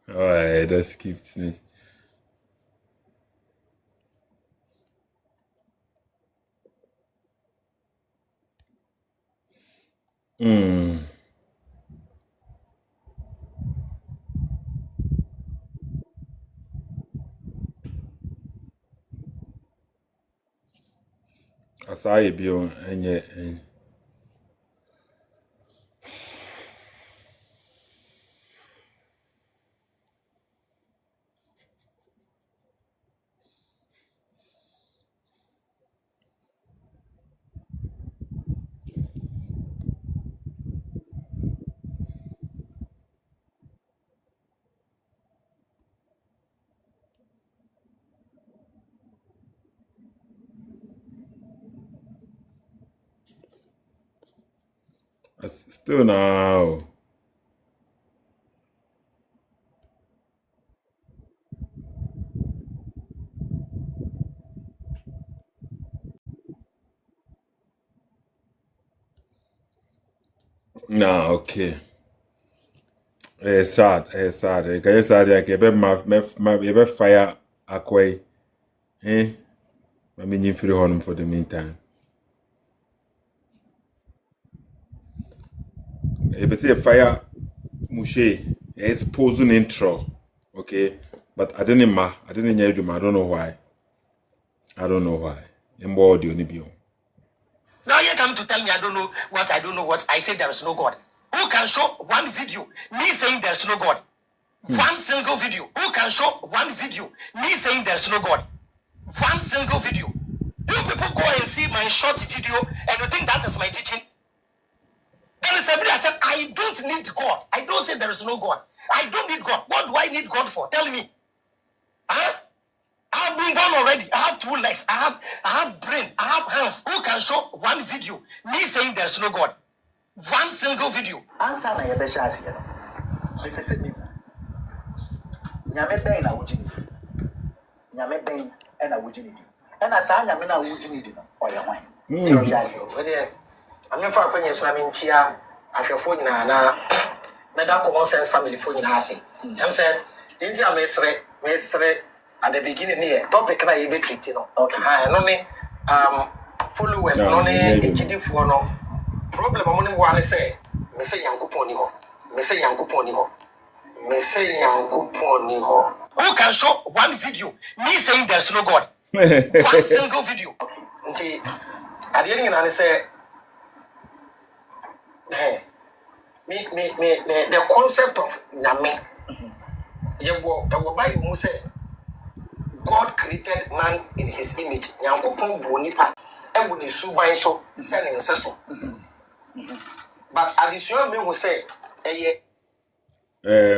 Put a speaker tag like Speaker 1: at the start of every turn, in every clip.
Speaker 1: Alright, das gibt's nicht. Aside bio enye still now. Nah, okay. Sad. Can you sad like ebe fire akwai. I mean you free honum for the meantime. Ebe say fire Moshe exposing intro. Okay? But I didn't hear you, I don't know why. Mbo audio ni bio.
Speaker 2: Now you come to tell me I don't know what. I say there is no God. Who can show one video me saying there's no God? One single video. Who can show one video me saying there's no God? One single video. You people go and see my short video and you think that is my teaching? There is somebody I said I don't need God. I don't say there is no God. I don't need God. What do I need God for? Tell me. Huh? I've been born already. I have 2 legs. I have brain. I have hands. Who can show one video me saying there's no God? One single video. Answer na yebe shasi ya. Like I said, nyame ben na wujini. Nyame ben na wujini. Na sa nyame na wujini di no. Oya wan. Yo shasi. Ode amefa akwenye so aminchia ahwefo nyina na meda common sense family fo nyina ase. Em say inji amesre at the beginning here topic na you be treating no. Okay. No ni followers no ni HD for no. Problem among them one say me say Yankopon ni ho. Me say Yankopon ni ho. Me say Yankopon ni ho. Who can show one video me saying there's no God? One single video. Okay. At the end I say me the concept of nyame. The Bible say God created man in his image. Yankopon bonipa e woni suban so sending so. But additional me will say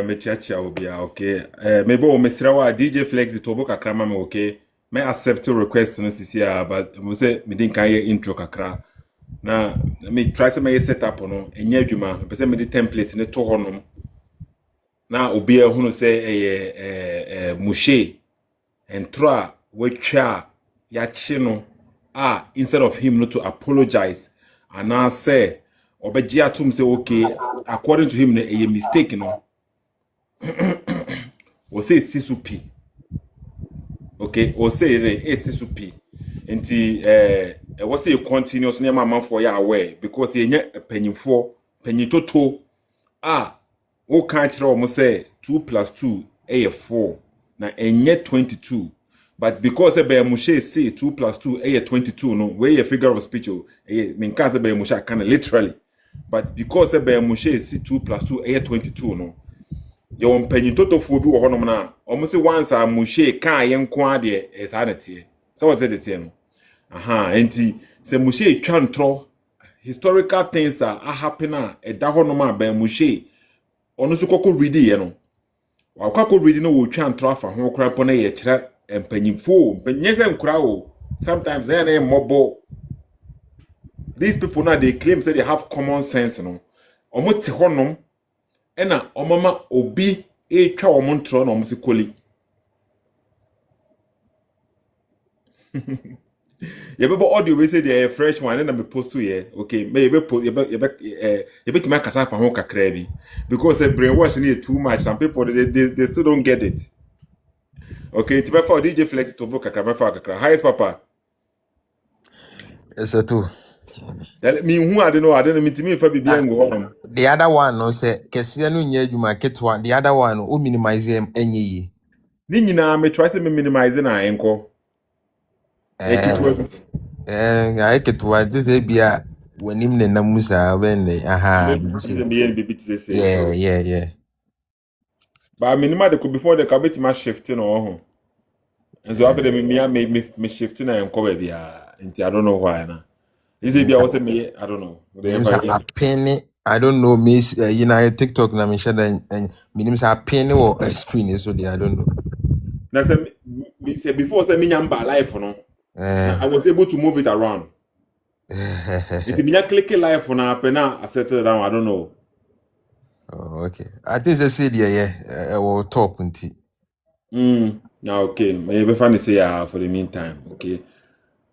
Speaker 1: me chacha obia okay maybe o mesra wa DJ Flex to boka krama me okay me accept request no sisi but me say me din kan intro kakra na me try to me set up no enya adwuma me say me di template ne to honom na obi ehunu say Moshe entra wetwa ya chi no instead of him not to apologize and now say obeji atum say okay according to him a mistake no o say Sethoossk okay o say Sethoossk enti was say continuous na man for ya aware because he nya penyitoto o kan kire o mo say 2 + 2 4 na enye 22 but because Moshe say 2 + 2 22 no where a figure of speech mean can't say Moshe kind of literally but because Moshe say 2 + 2 22 no you on penny toto fo bi wo honom na almost once Moshe kan yenko ade esanete so what say the no enti say Moshe twantro historical things are happen da honom Moshe ono so kokko read ye no wa kokko read no wo twantro afa ho kra na ye kire empanyimfo nyese nkura o sometimes they mobo these people now they claim say they have common sense no omo te honom ena omama obi etwa omo ntro na omo se koli You be audio we say the fresh one and me post to here. Okay, me you be post you be to make kasa fa ho kakra bi because brainwash need too much. Some people they still don't get it. Okay, to be for DJ Flex to book kakra me for kakra. Highest papa.
Speaker 3: Sethoo.
Speaker 1: Me who I don't know me for bibi ngo hom.
Speaker 3: The other one no say kesiya no nya adwuma ketwa. The other one o minimize enye yi.
Speaker 1: Ni nyina me try say me minimize na enko.
Speaker 3: I ketwa this e bia wanim ne namusa when aha. Yeah.
Speaker 1: But minima de could before the kabeti ma shifting or and so after me shifting and cover bia. I don't know why na. Is it bia also me I don't know.
Speaker 3: A penny I don't know miss you know TikTok na me share and minimum say a penny or screen so I don't know.
Speaker 1: Na say before say me nyamba life no. I was able to move it around. If me click life na pena I settle down I don't know.
Speaker 3: Oh, okay. I think they say I will talk until.
Speaker 1: Now okay, maybe funny say for the meantime, okay.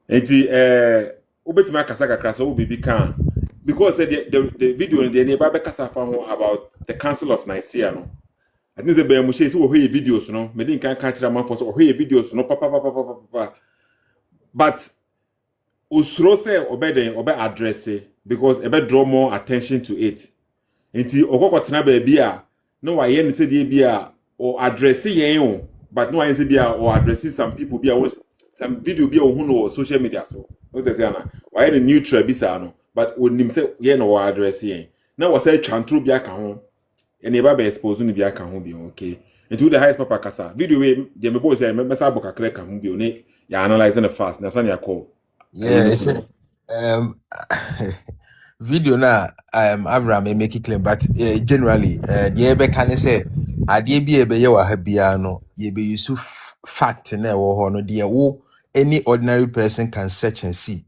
Speaker 1: Enti ubeti kasa kakra so obibi kan because the video in the neighbor kasa fa about the Council of Nicaea no. I think the Moshe say we hear videos no, me din kan catch man for so hear videos no papa. But usro say obe address because ebe draw more attention to it. Enti okokotena ba bia no wa ye ne say dey bia or address yen o but no wa say bia or address some people bia some video bia who no social media so what they say na wa ye neutral bisa no but onim say ye no address yen na wa say twantro bia ka ho ene ba expose no bia ka ho bi okay into the highest papa kasa video we dey me boy say me sa abokakre ka ho bi o ne ya analyze na fast na san ya call
Speaker 3: Video na Avraham make it clear, but generally the ebe can say ade bi ebe ye wa ha bia no ye be use fact na wo ho no de wo any ordinary person can search and see.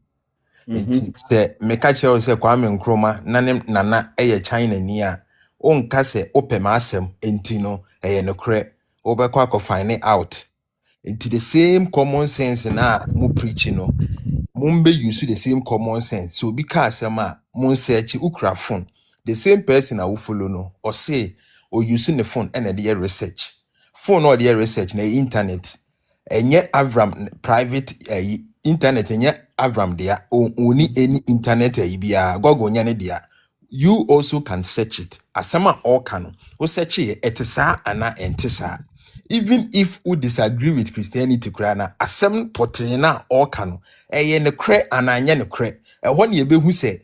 Speaker 3: It say make a say Kwame Nkrumah nanem nana eye China ni a onka se opem asem enti no eye no kre obekwa ko find out. Into the same common sense na mu preaching no mumbe use the same common sense so because mun search ukra phone the same person I will follow no or say or using the phone and the research phone or the research na internet enye Avraham private internet enye Avraham there only any internet bia Google nya there you also can search it asama all can o search it etisa ana entisa. Even if we disagree with Christianity, krana asem potena all can eye ne kre ananya ne kre e ho ne be hu se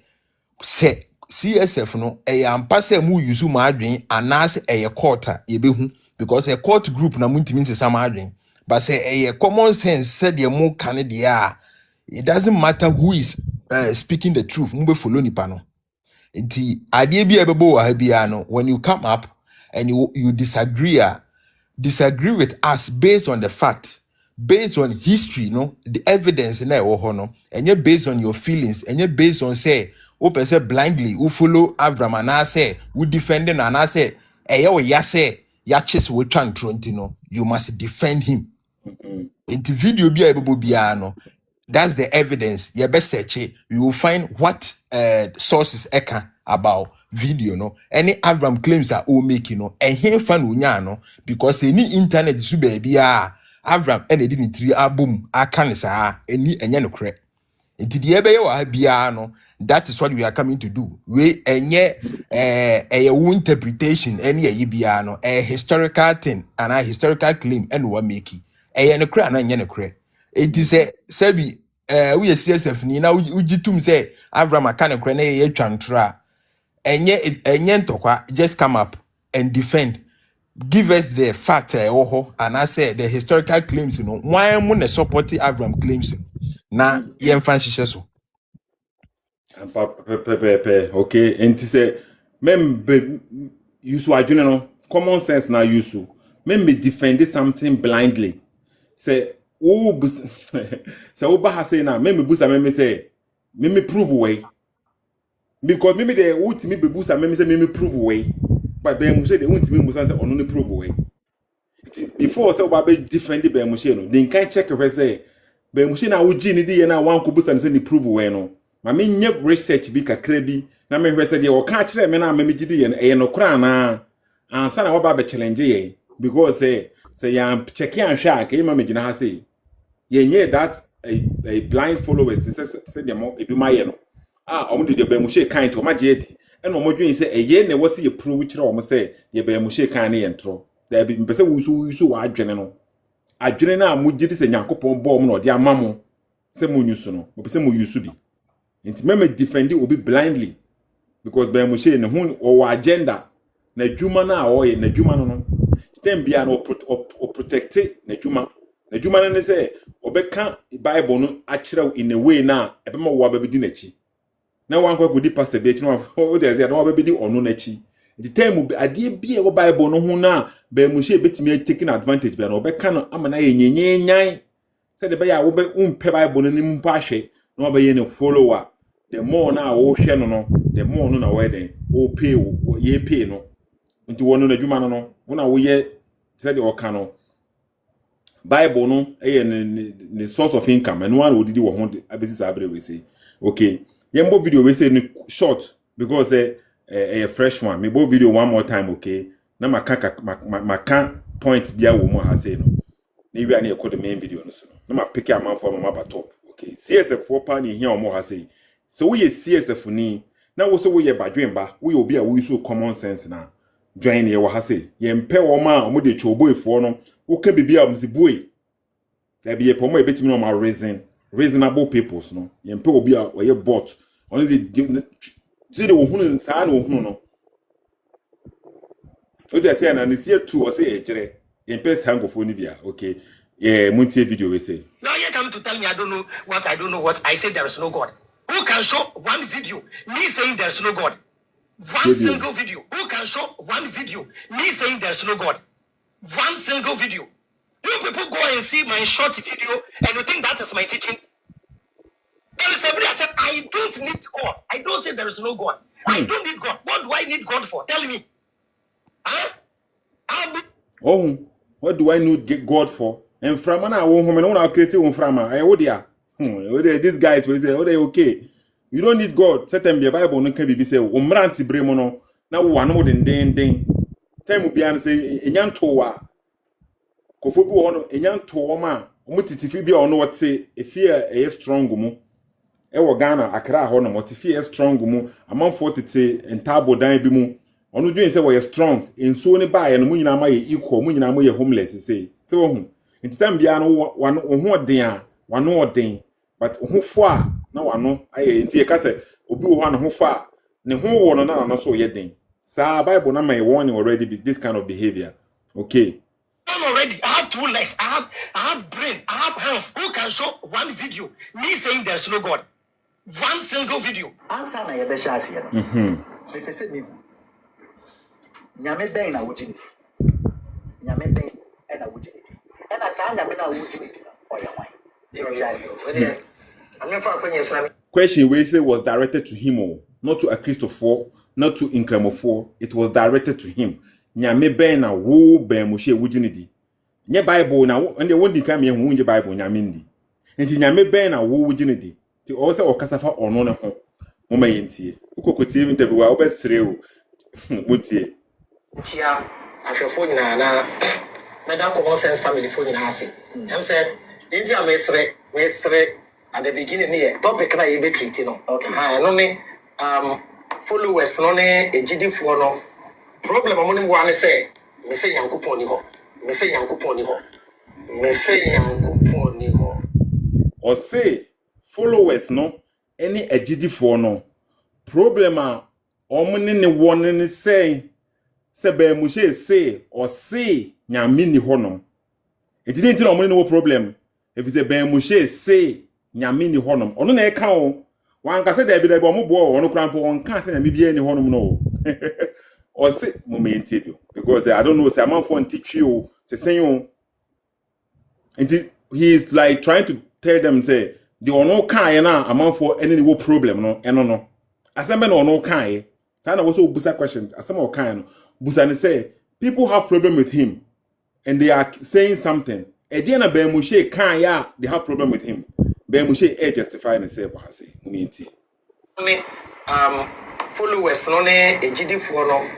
Speaker 3: CSF no ampa se mu use ma adwen anase eye court ye be hu because a court group na muntimi nsesa ma adwen but say eye common sense said ye mu kan de it doesn't matter who is speaking the truth mu be follow nipa no nti ade bi ebebo wa ha bia no when you come up and you disagree with us based on the fact, based on history, no, the evidence na no, and you based on your feelings, and you based on say, say blindly, who follow Avraham and I say, who defending and I say, ya say, ya chase we no, you must defend him. In the video no, that's the evidence. You best search it. You will find what sources about video no. Any Avraham claims are all making no. And here fan no because any internet is baby Avraham and didn't three boom can say any no correct. Into the ebe no. That is what we are coming to do. We enye a interpretation any a no a historical thing and a historical claim and we make it. No correct and no correct. It is a sebi we CSF ni na ujitum say Avraham akane kre na ye twantra enye ntokwa just come up and defend, give us the fact and I say the historical claims why am na support Avraham claims na ye mfa nhihye so
Speaker 1: okay and to say membe use adwene no common sense na use membe defend something blindly say so ba say na membe busa membe say membe prove way because membe the ultimate be busa membe say membe prove way but be Moshe the ultimate busa say ono no prove way before say oba be defend be Moshe no they can check if say be Moshe na wo gini di ye na wan ko buta se ni prove we no ma me nye research bi kakra bi na me hwese de wo ka kire me na ma me gidi ye e no kra na ansa na wo ba be challenge ye because say ya check yan hwa ka ma me gina ha say ye nye that a blind followers say dem e bi ma ye no omo de be Moshe kan to ma je di e no mo dwen say eye na wo se ye prove kire omo say ye be Moshe kan na ye ntro da bi mpese wusu wa adwene no adwene na mo gidi se Nyankopon bo mo no de amamo se mo nyusu no mo pese mo yusu bi nti meme defendi obi blindly because be Moshe ne hu o agenda na dwuma na o ye na dwuma no no tem bia no protect na dwuma no say obeka Bible no akire in a way na ebe ma wo abedi na chi na wan kwa kodi pastor be chi no o dey say na wo abedi onu na chi the time ade bia wo Bible no hu na be Moshe betimi taking advantage be na obeka no amana ye nyenyenyan say de be ya wo be umpe Bible no nim mpa hwe na wo be ye ne follower the more na wo hwe no the more no na wo den wo pay wo ye pay no nti wono na dwuma no wo na wo ye say de o ka no Bible no the source of income and one wo didi wo ho abesi sabre we say okay yembo video we say short because a fresh one me bo video one more time okay na maka point bia wo mo ha say no ni wi an e the main video no so na ma pick am for mama bato okay CSF for pa ni hia o mo ha say so we CSF ni na wo so we badwemba we obi a we so common sense na join ye wo ha say ye mpe wo ma o mo de chobo efo no wo ka bibia mzibue da bi ye pomo e betimi no ma reasonable peoples no ye mpe obi a we bot only the see the ohunu sa na ohunu no o de say na ni Sethoo o say e jere ye mpe hangofo ni bia okay yeah muntie video we say
Speaker 2: now you come to tell me I don't know what I say there is no God. Who can show one video me saying there's no God? One single video. Who can show one video me saying there's no God? One single video. You people go and see my short video and you think that is my teaching. There is somebody I said, I don't need God. I don't say there is no God. I don't need God. What do I need God for? Tell me. Huh?
Speaker 1: Oh, what do I need God for? And from na wo home na create one from I wo dia. These guys will say, "Oh, they okay. You don't need God." Certain the Bible no can be say, "Umranti bremo no na wo anu den." Time bi an say enyanto wa. Kofobi wo no enyanto wo ma, omutitifi bi ono what say efie e strong mu. E wo Ghana Accra ho no motifi e strong mu. Amanfo tete entabo dan bi mu. Ono dwen say we strong. Enso ne ba ye no mu nyina ma ye equal, mu nyina ma ye homeless say. Se wo hu. Nti time bi an wo ho den a wano odin but who fa na wano aye nti e ka se obi wo hano ho fa ne ho wo no na no so ye den sa Bible na my warning already be this kind of behavior okay
Speaker 2: I'm already I have two legs I have brain I have hands. Who can show one video me saying there's no God? One single video. Answer na ye be sha ase no me pese me nyame ben na wujini nyame ben e na wujini e na sa nyame na wujini o ye wan.
Speaker 1: Question we say was directed to him, not to a Christopher, not to Incremofor. It was directed to him. Nyame ben na wo ben Moshe wujinidi. Nye Bible na and the one di come here wunje Bible nyamindi. Enti nyame ben na wo wujinidi. Ti o se o kasafa ono ne ho. Mo mayintie. Ukokoti interview wa obesre o. Mutie.
Speaker 2: Chia ahwefo nyina na medal common sense family fo nyina ase. Em said India mesre at the beginning here topic na you be treating no. Okay. No ne followers no ne ejidi fo no problem mo ni one say me say Nyankopon ni ho. Me say Nyankopon ni ho. Me say Nyankopon ni ho.
Speaker 1: Or say followers no any ejidi fo no problem a omni ne won ne say be Moshe say or say nyame ni ho no. It didn't tell omni no problem. If it's a Ben Moshe say nyame ni honom ono na e ka o wan ka se da bi da bo mo bo ono krampo on ka se na me bia ni honom no or say moment because I don't know say am for teach you say sen he is like trying to tell them say the ono kan na am for any wo problem no eno no asembe na ono kan say na wo so busa questions asem o kan no busa ne say people have problem with him and they are saying something Edi na Ben Moshe kan ya they have problem with him. Ben Moshe justify and say what say. Munti.
Speaker 2: Followers no ne ejidifo no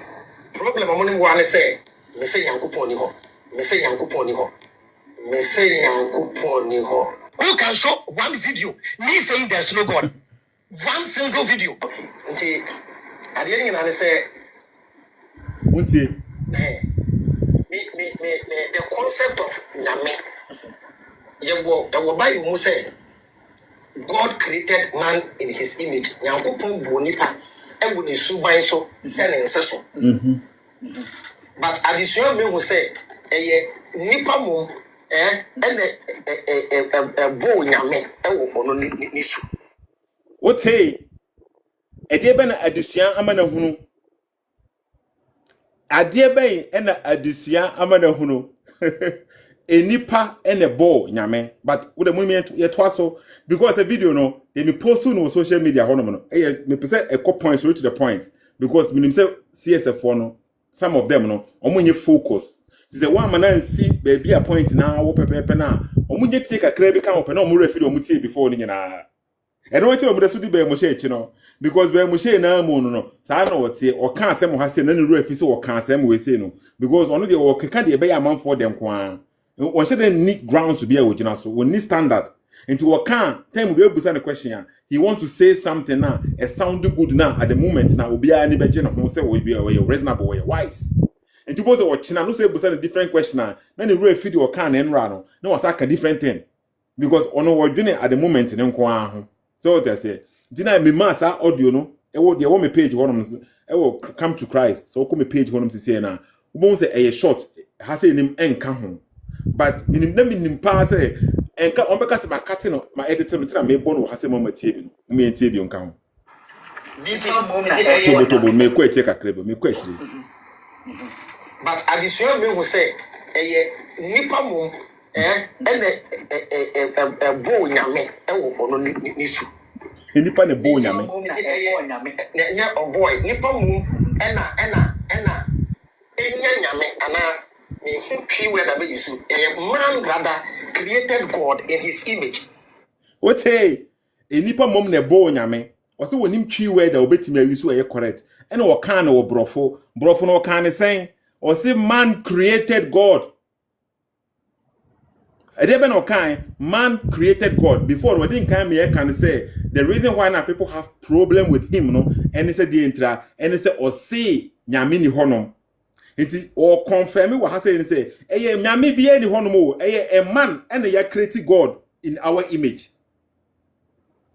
Speaker 2: problem amoni wa ne say me say Yankopon ni ho. Me say Yankopon ni ho. Me say Yankopon ni ho. Who can show one video me saying there's no God? One single video. Nti ade yen na say
Speaker 1: Munti.
Speaker 2: The concept of Nyame. Your Bible say God created man in his image. Yankopon bonipa and when is subai so send and so. But addition me who say nipa mum and a bo nyame e nisu.
Speaker 1: What hey? Ede ben adusua amana hunu. Ade ben na adusua amana hunu. Enipa ene bo nyame, but with the moment ye twaso because the video no they me post on social media hono no me pese a couple points to the point because minim say CSF no some of them no omunye focus is the one man see baby a point na wo pepepe na omunye take akra bi kan open na omu refi omu tie before ni nyina e no weche omu da so di be Moshe echi no because be Moshe na mu no sa na wote o kan asem ha se na ne refi so o kan asem we say no because ono de o keka de be ya man for them kwa one shouldn't need grounds to be a wojina so we need standard into what can time we be the question he wants to say something now it sound good now at the moment now obi ani be jena ho say we be reasonable we wise into both o china no say be a different question now na the real feed o can enra no na was a different thing because ono we doing at the moment ne nko aho so what I say dina me masa audio no e wo de wo me page wonom e wo come to Christ so ko me page wonom say na wo say e short ha say nim enka ho. But minim pa say enka onbeka se makate no ma editor no tira me bo no hase mama tie bi no me tie bi onka ho tobo me ko etie kakrebo me ko etire
Speaker 2: but addition me who say nipa mum ene bo nyame wo ono nisu
Speaker 1: nipa ne bo nyame
Speaker 2: nya boy nipa mum ena enya nyame ana man rather created God in his image.
Speaker 1: What hey? A nipa mom ne bo nyame. O se wonim twi word da obetimi awi so correct. And o kan na wo brofo no kan say o se man created God. Edebe no kan man created God. Before we didn't come here can say the reason why now people have problem with him no and say the intra and say o se nyame ni honom. Iti or confirm what has say nyame bia ni hono mo a man and ya create God in our image.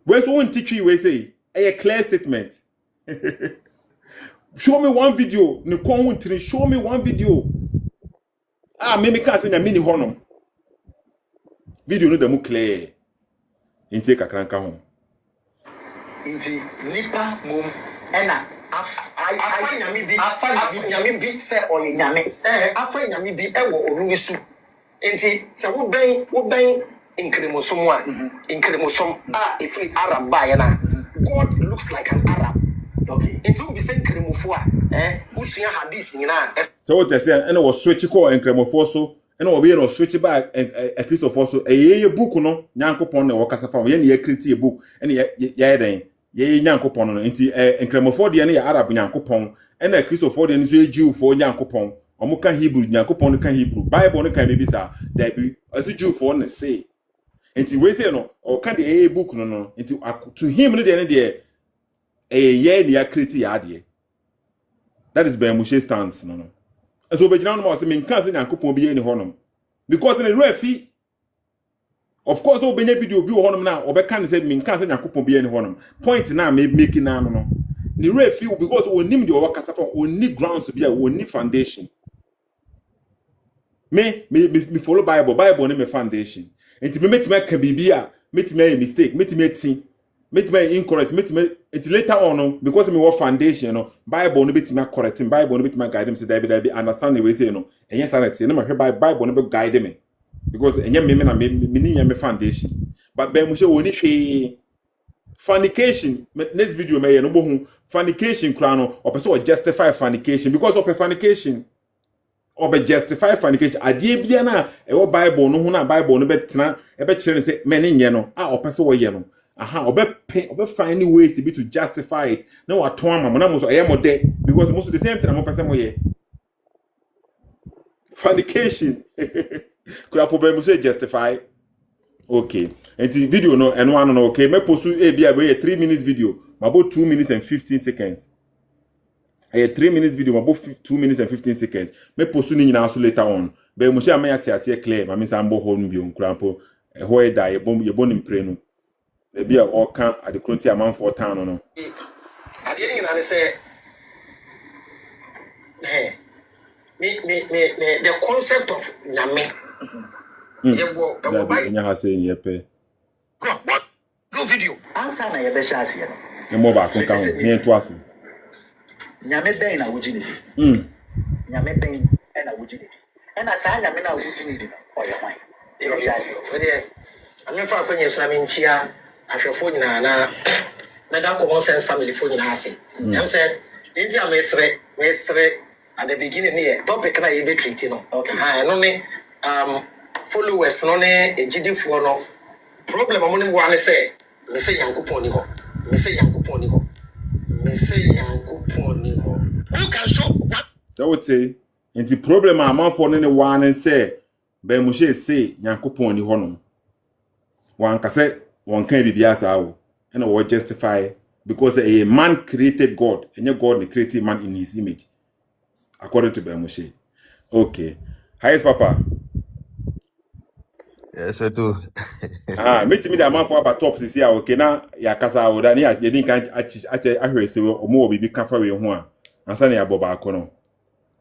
Speaker 1: Where's one teaching we say a clear statement. Show me one video ni kon tiri show me one video. Me can say nyame ni hono. Video no dem clear. Inti kakranka ho.
Speaker 2: Inti nipa mum ena I nyame bi se oye nyame afa nyame bi e wo onu su enti se wo ben inkremosom ifri Arab ba ya na God looks like an Arab. Okay, enti wo bi se inkremofo usua hadith nyina
Speaker 1: so what I say and was switch ko inkremofo so and we be no switch back a piece of also a book no nyankopon na wo kasa fa ye na create a book and ye den ye nyankopon no nti enkremofo de ne ya Arab nyankopon and a Christopher de nso Jew for nyankopon omo kan Hebrew nyankopon kan Hebrew Bible no kan be bisa that be as Jew for na say nti we say no o kan de book no nti to him no de ye ne ya create ya de that is Ben Moshe stance no so be jina no mo say me kan say nyankopon be ye ne honom because in the refi of course o benye video bi wo honom na obeka ne say me kan say nyankopon be ye ne honom point na me making na no ni refi because onim de o kasa fa oni grounds be a oni foundation me follow bible ne me foundation enti me metima ka bibia metima a mistake metima incorrect metima enti later on no because me what foundation no bible no betima correcting bible no betima guide me say that be understand the way say no enye sanity no ma hwe bible no be guide me because enye me na me ni me foundation but Ben Moshe woni hwe fornication next video me no bo hu fornication kra no o person justify fornication because of fornication or be justify fornication. Adie bia na e Bible no ho na Bible no betena e be kire say men nye no a opese wo ye no. Aha, obe find ways to be to justify it. No what ton am na mo so e mo de because most of the same thing am person mo ye. Fornication. Could I problem say justify? Okay. And the video no and one no okay. Me post a 3 minutes video. About 2 minutes and 15 seconds. A 3 minutes video about 2 minutes and 15 seconds. Me post ni nyina so later on. Be Moshe amaya ti ase clear. Ma me say ambo ho bi onkrampo. E ho e da ye bom impre no. E bia o kan at the current amount for town no.
Speaker 2: At the end I say me the concept of nyame. What? No video. Answer na ye be sha ase no.
Speaker 1: Mo ba kon kan me to ase.
Speaker 2: Nyame ben na wujinidi. Nyame ben na wujinidi. Na sa nyame na wujinidi no oye hwan. E sha ase. We dey ame fa kwenye so ame nchia ahwefo nyina na da common sense family fo nyina ase. Dem say inti amesre at the beginning here topic na ye be treat no. Okay. No me followers no ne ejidifo no problem amone mo ane say me say yankopon ni ho me say yankopon ni ho me say yankopon ni ho who can show what
Speaker 1: that would say the problem amanfo no ne one and say be Moshe say yankopon ni ho no wan ka say won kan bibia sa wo and we justify because a man created God and God created man in his image according to be Moshe. Okay, highest papa.
Speaker 3: Yes, Sethoo.
Speaker 1: Meet me the man for about top this year. Okay, now ya kasa oda ni you didn't ahwe say omo obi ka fa we ho a ansa na ya boba akono.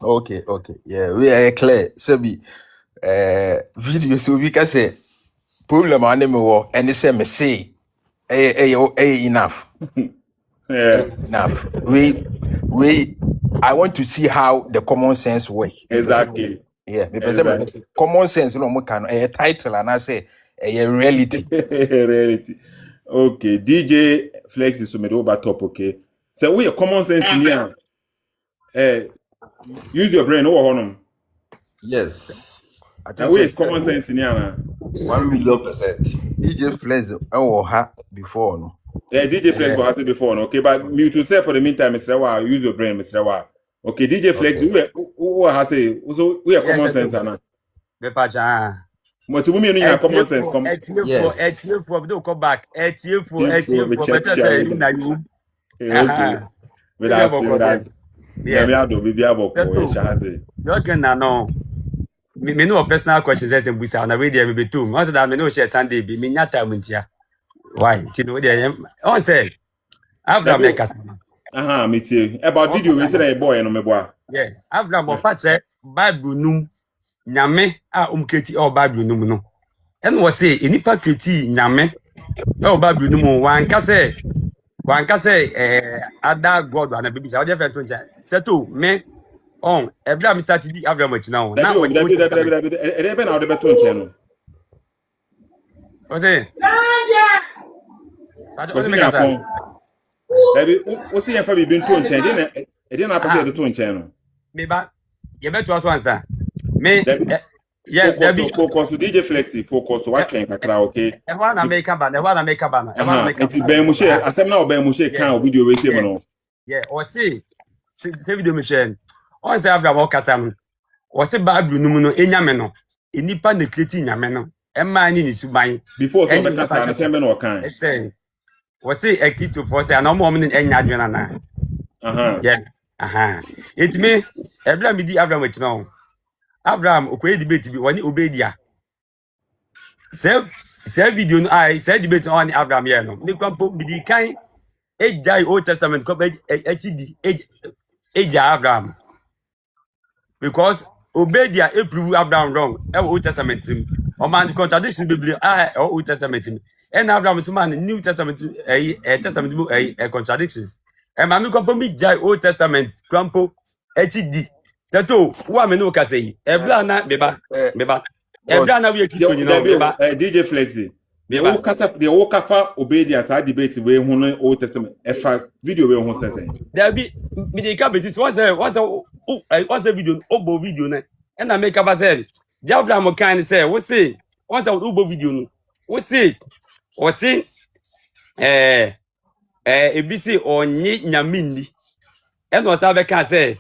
Speaker 3: Okay. Yeah, we are clear. Sebi video so we can say problem ane me wo and say me say enough.
Speaker 1: Yeah.
Speaker 3: Enough. We I want to see how the common sense work.
Speaker 1: Exactly.
Speaker 3: Yeah, exactly. Common sense no mo can a title and I say a reality.
Speaker 1: Reality. Okay, DJ Flex is made over top, okay. So we common sense in here. Use your brain over on.
Speaker 4: Yes.
Speaker 1: And we common sense in here.
Speaker 4: 1,000,000%.
Speaker 3: DJ Flex before no.
Speaker 1: Yeah, DJ Flex was it before, no? Okay, but me to say for the meantime, Mr. Wa, use your brain, Mr. Wa. Okay, DJ Flex, who has say so we are common sense ana.
Speaker 5: Me pacha.
Speaker 1: Mo ti bumi ni common sense come.
Speaker 5: Etiefo do come back. Etiefo better say na you.
Speaker 1: Okay. That's yeah, me ado bibi aboko e shahaze.
Speaker 5: You can no. Me no personal questions as busa na we dey me betu. Once that me no share Sunday be me nyata muntia. Why? Ti no dey on say Avraham make us.
Speaker 1: Me too. About video we say boy no me boy.
Speaker 5: Yeah, Avraham bo pache Bible num nyame a umkreti o Bible num no. En wo say enipa kreti nyame e Bible num wanka say ada God na bibi say o dey first one Sethoo me on Abraham start di Abraham achina on na
Speaker 1: e be na o dey beto nche no.
Speaker 5: O say
Speaker 1: o see fa bibi nto nche dey na pass dey to nche no.
Speaker 5: Me ba ye beto aso ansa me
Speaker 1: yeah, focus DJ Flexi focus what train kakra okay.
Speaker 5: E wa na make ba na
Speaker 1: Enti Ben Moshe asem na Ben Moshe kan video we say no.
Speaker 5: Yeah, o say video me share. O say Avraham o kasa no. O say Bible num no enyame no. Enipa na create nyame no. E ma ni suban.
Speaker 1: Before so be kasa na sembe no kan.
Speaker 5: E say o say e kiss for say na mo ni enya adwena na. Yeah. It me Abraham di Avraham achina o. Avraham okoye debate bi woni obedia. Say video no say debate on Avraham here no. Ni kwampo bi di kan ejai Old Testament ko HD eja Avraham. Because obedia prove Abraham wrong. E Old Testament sim. O man contradiction Bible Old Testament sim. And Abraham to man New Testament Testament contradictions. E ma mi kwampo mi jai Old Testament kwampo HD Sethoo, who am no say? Ebra na beba. Ebra na we kiss you know beba.
Speaker 1: DJ Flexi. The Okafa obedience I debate we hu Old Testament. Efa video we hu sense.
Speaker 5: There be me dey ka betis what's a video obo video na. and I make up say the Avraham kind say we say once I do video no we say ebisi onye nyamindi and was have can say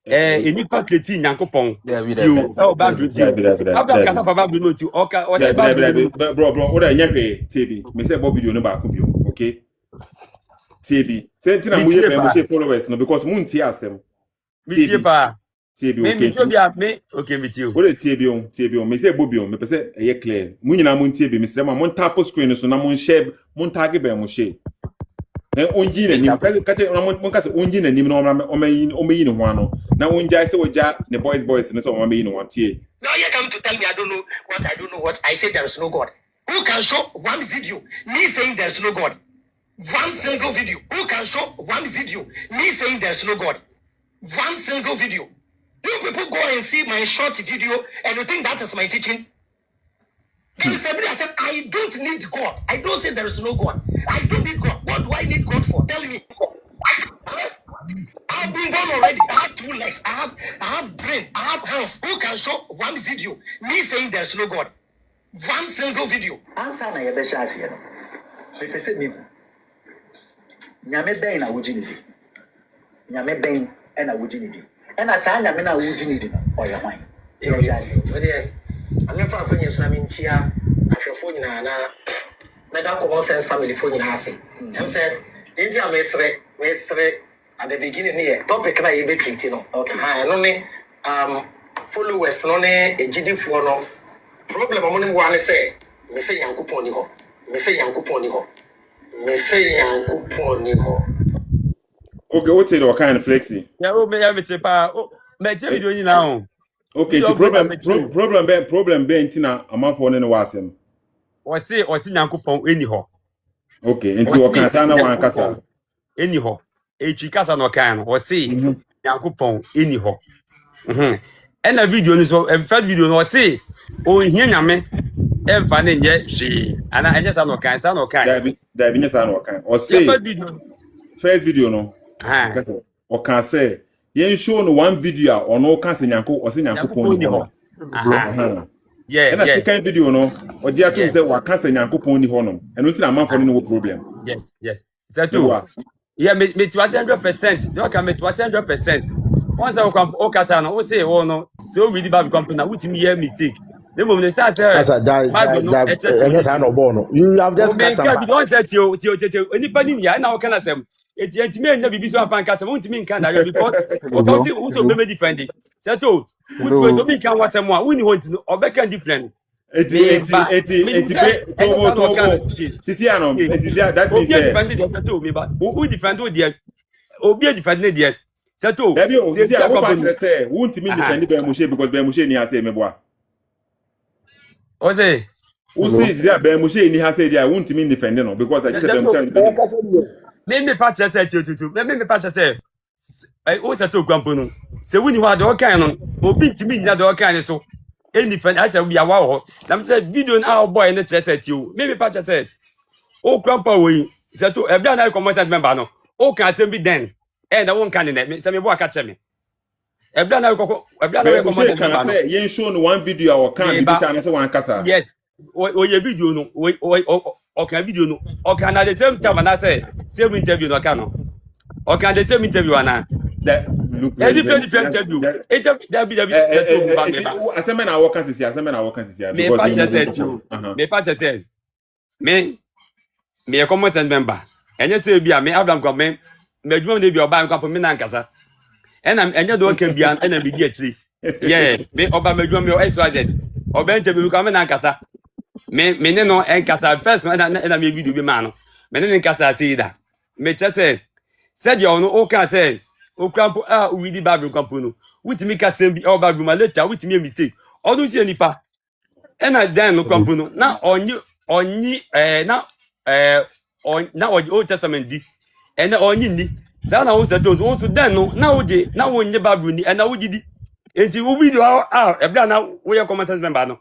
Speaker 5: enipa kreti nyankopon you ba briti Abraham kasa fa ba briti oka o say ba briti
Speaker 1: bro what I nyahwe TB me say bo video no ba ko bio okay TB say ntina mu ye be followers no because mu ntie asem
Speaker 5: TB okay me okay with you
Speaker 1: what TB on me say bobio me say e clear mu nyina mu TB me say ma mon tap screen so na mon share mon tag be Moshe na onji na nim kate na mon kase onji na nim na omayi ne ho ano na onja say oja ne boys ne so omayi ne ho tie.
Speaker 2: Now you come to tell me I don't know what I say there is no God. Who can show one video me saying there's no God? One single video. Who can show one video me saying there's no God? One single video. You people go and see my short video and you think that is my teaching? There is somebody that said, I don't need God. I don't say there is no God. I don't need God. What do I need God for? Tell me. I've been born already. I have 2 legs. I have brain. I have hands. Who can show one video me saying there's no God? One single video. Answer na yebe shasi no. Me pese mi. Nyame ben na wujinidi. Nyame ben na wujinidi. Ena sa nyame na wujinidi no. Oya hwan. Yo shasi. Ode amefa akonye so na minchia ahwefo nyina na meda common sense family fo nyina ase. Em said, "Enti amesre at the beginning here topic na yebe treat no." Okay. No ne followers no ne ejidifo no problem mo ne wa ne say me say yankopon ni ho. Me say yankopon ni ho. Me say yankopon ni ho.
Speaker 1: Okay, what say the kind of flexi?
Speaker 5: Yeah, oh me everything pa. Oh, me tell video ni now.
Speaker 1: Okay, the problem be ntina amafo ne wasem.
Speaker 5: O say nyankopon eni ho.
Speaker 1: Okay, nti o kan sana wan kasa.
Speaker 5: Eni ho. Echi kasa no kan no. O say nyankopon eni ho. And a video ni so first video no say o hia nyame emfa ne nye hwe. Ana enye sa no kan
Speaker 1: Da bi nye sa no kan. O say first video no. O kan say yen show no one video or no kan se nyanko o se nyankopon ni ho. Yeah. And the second video no o dia to say wa kan se nyankopon ni ho no. Eno nti na manfo no problem.
Speaker 5: Yes. Sethoo. Yeah, me 100%. Do can me 100%. Once I come o kasa no o say o no so really bad company na with me hear mistake. The moment say
Speaker 3: you have just cut some.
Speaker 5: You don't say tio anybody ni na o kana sem. Enti me nya bibi so afan kasa mo ntimi nkan da because o ka say who so be defend it. Sethoo. Who so me kan wasem a woni ho ntino obeka different.
Speaker 1: Eti sisi ano eti that means
Speaker 5: who defend who there obi defend ne there Sethoo
Speaker 1: Debi o sisi a wo pa say who ntimi defend be Moshe because be Moshe ni ha say meboa
Speaker 5: o say
Speaker 1: who say there be Moshe ni ha say there who ntimi defend no because I just be Moshe
Speaker 5: me patch say tutu me patch say o Sethoo kwampo no se woni ho ade o kan no obi ntimi nya de o kan so any friend I said we are wow. Nam said video now boy in the chest at you. Maybe patch said, oh grandpa we Sethoo a brand committed member no. Oh can be then. And I won't candidate. Some boy catch me. A brand committed member.
Speaker 1: Yen show one video or can be one casa.
Speaker 5: Yes. Or your video no or can video no or can at the same time and I say same interview no can or can the same interview and a different interview.
Speaker 1: Asemena I work as here.
Speaker 5: Me patch said you. Me patch said. Me a common sense member. And you say be me Avraham come me dwom dey be oba nkwapon me na nkasa. And enya do can be an na be di akiri. Yeah, me oba me dwom me XYZ. Oba interview come me na nkasa. Me ne no nkasa first na me video be ma no. Me ne nkasa say that. Me just said you no o can say okrampo we di Bible kampo no with me ka sem bi o Bible ma later with me mistake odun si enipa e na den no kampo no na onyi na Old Testament di e na onyi ni sa na wo Sethoo so den no na wo nye Bible ni e na wo gidi enti wo video e bla na wo ye common sense member no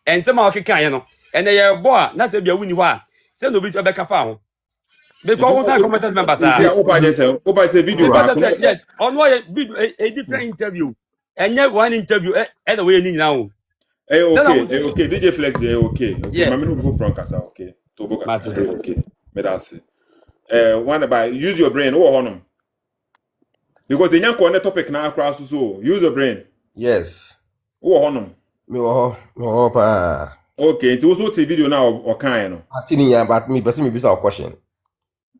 Speaker 5: en se ma o keka ye no e na ye bo a na se bia wuni ho a se no bi so be ka fa ho. Because one common sense member
Speaker 1: say video back.
Speaker 5: Yes, on why video a different interview. And yet one interview, and the way you now.
Speaker 1: Okay, DJ Flex, okay.
Speaker 5: Yeah.
Speaker 1: Mami no before Frank asa, okay. Tobo
Speaker 5: Matter.
Speaker 1: okay. Me that's one about use your brain. Who honum? Because the young corner topic now across so use your brain.
Speaker 4: Yes.
Speaker 1: Who honum?
Speaker 4: Me wo pa.
Speaker 1: Okay, it also the video now or kind no.
Speaker 4: Atini ya but me person me bisa a question.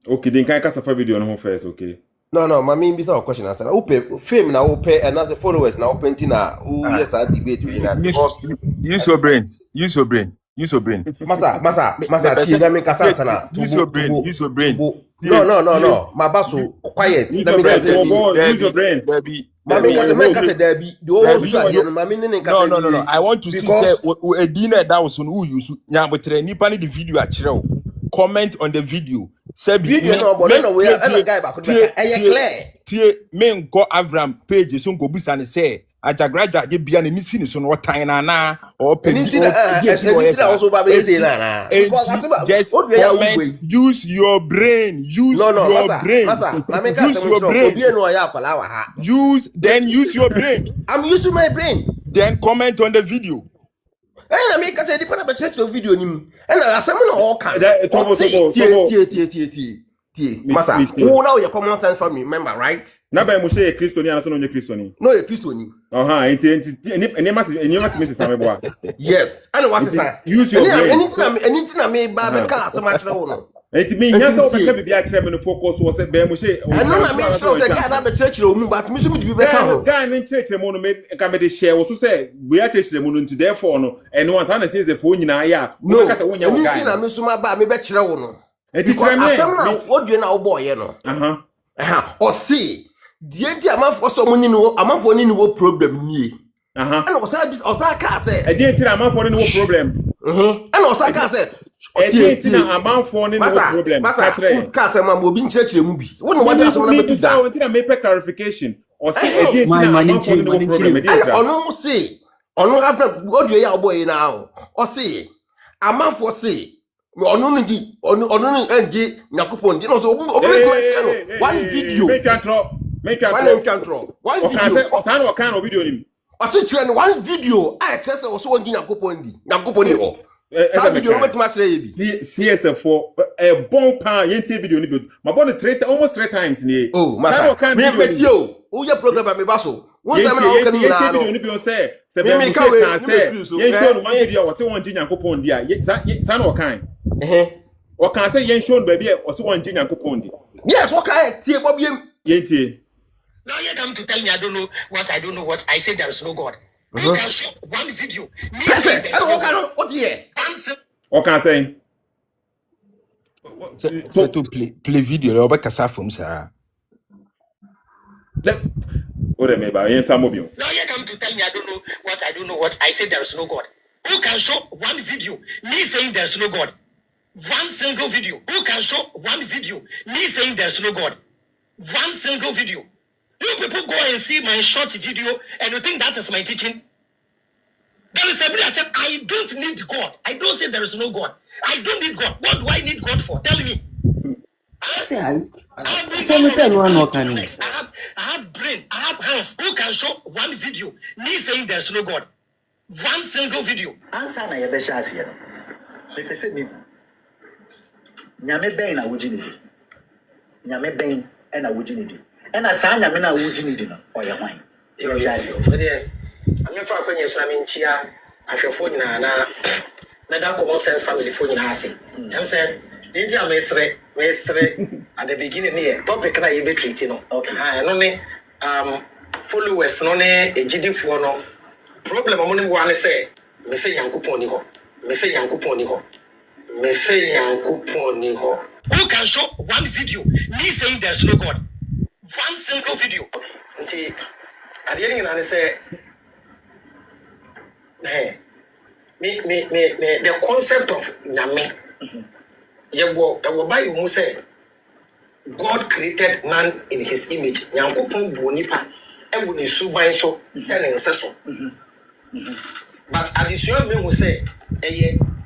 Speaker 1: Okay, then can cast a video no first, okay.
Speaker 4: No, mami bisa a question answer. Who pay fame na who pay and as the followers na open na who yes I debate with na.
Speaker 3: Use your brain. Use your brain.
Speaker 4: Masa, let me kasa na.
Speaker 3: Use your brain.
Speaker 4: No. My basso quiet. Let me
Speaker 1: use your brain.
Speaker 4: Mami kasa Debbie.
Speaker 3: No. I want to see say a dinner that was on who use nya betre nipa ni the video a kire o. Comment on the video. Say
Speaker 4: video no but no we a guy back clear.
Speaker 3: Tie men go Avraham page so go busa ne say ajagraja de bia ne misi ne so no tan na or
Speaker 4: anything also ba be say na
Speaker 3: just comment, use your brain. Use your brain. Use your brain. Use your brain.
Speaker 4: I'm using my brain.
Speaker 3: Then comment on the video.
Speaker 4: I make us a different video and I some all kind. Masa, who now your common sense for me, remember, right?
Speaker 1: Na ba Moshe Christian and no Christian.
Speaker 4: No, a Christian. Yes. I know what is that.
Speaker 1: Use your brain.
Speaker 4: Anything I made by car so much no.
Speaker 1: It means yes, I be actually focus was be Moshe.
Speaker 4: I know I made sure that God have church room, but me should be better.
Speaker 1: Guy in church mono make can be share also say we are church mono into therefore no and once I say the phone na ya.
Speaker 4: No, anything I miss my ba me be kire wo no. What do you now boy no? Or see the amanfo so money no amanfo ni no problem ni. And Osaka say
Speaker 1: I didn't tell amanfo ni no problem.
Speaker 4: And Osaka say
Speaker 1: I didn't tell amanfo ni no problem.
Speaker 4: Masa ka say ma obi nchirechire mu bi. Wo no what do so na betu da.
Speaker 1: I didn't make clarification. Or say I didn't tell amanfo ni no problem.
Speaker 4: And ono say ono have what do you boy now? Or say amanfo say ono ni enje nyakopon di no so obi one video
Speaker 1: make control one video osan o kan video nim
Speaker 4: o se chere one video I tell say so onji nyakopon ni ho that video no betima chere ye bi
Speaker 1: CSF for a bon pan yenti video ni bi ma bon almost 3 times ni
Speaker 4: oh masa me metio o ye program me ba so won say me na o kan ni na
Speaker 1: video ni bi o say be kan say yen show one video o se onji nyakopon dia san o kan or can say yen shown baby or so one jin yankopon di.
Speaker 4: Yes, what kind tie bobiem
Speaker 1: yentie.
Speaker 2: Now you come to tell me I don't know what I say there is no God. You can show one video.
Speaker 4: Perfect. I don't what here?
Speaker 1: Or can say
Speaker 3: Sethoo play video or kasa from sir.
Speaker 1: Ore me ba yen samobio.
Speaker 2: Now you come to tell me I don't know what I say there is no God. Who can show one video me saying there is no God? One single video. Who can show one video me saying there's no God? One single video. You people go and see my short video and you think that is my teaching? There is somebody that said, I don't need God. I don't say there is no God. I don't need God. What do I need God for? Tell me. I have brain. I have hands. Who can show one video me saying there's no God? One single video. Answer na yebesha asiye. Lepese ni. Nyame ben na wujinidi. Nyame ben na wujinidi. Ena sa nyame na wujinidi no oye hwan. Yo jase. Ode amefa akwenye so aminchia ahwefo nyina na da common sense family fo nyina ase. Am say nti amesre at the beginning here topic na yebe treat no. Okay. No ne followers no ne ejidifo no problem mo ne wo say me say yankopon ni ho. Me say yankopon ni ho. Me say yankopon ni ho. Who can show one video me saying there's no God? One single video. Nti at the end I say me the concept of nyame. Yewo by you say God created man in his image. Yankopon bu nipa e wo ni suban so selling so. But addition me who say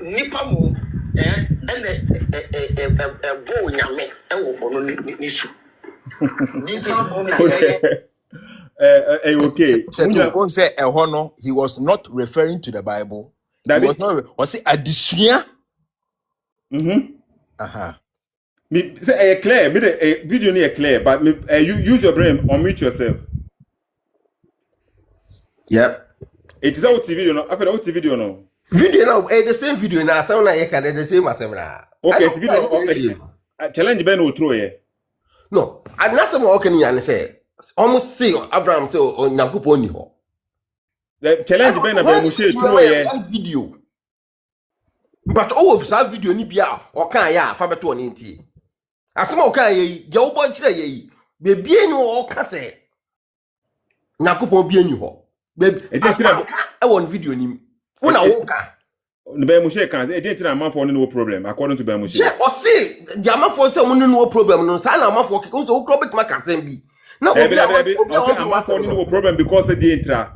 Speaker 2: nipa mu and a bow nyame e wo bono ni su.
Speaker 1: Okay.
Speaker 3: Sethoossk say Ehono, he was not referring to the Bible. He was not. Was it addition?
Speaker 1: Me say clear. Me the video ni clear, but you use your brain. Unmute yourself.
Speaker 4: Yep.
Speaker 1: It is out video no. After out video no.
Speaker 4: Video now, the same video now. Sound like you can the same as them now.
Speaker 1: Okay, it's video. Challenge Ben will throw here.
Speaker 4: No, and that's what I can say. Almost see Abraham say on Nyankopon ni ho.
Speaker 1: The challenge Ben about Moshe throw here.
Speaker 4: Video. But all of that video ni bia o kan ya fa beto ni nti. Asema o kan ye ye wo bon kire ye. Be bie ni o ka say. Nyankopon bie ni ho. Be e won video ni. Una wo ka.
Speaker 1: Ben Moshe can e dey man for no problem according to Ben Moshe.
Speaker 4: Yeah, o see, the man for say no problem no. Say na man for o so wo bit ma ka say bi. Na o
Speaker 1: man for no problem because e dey intra.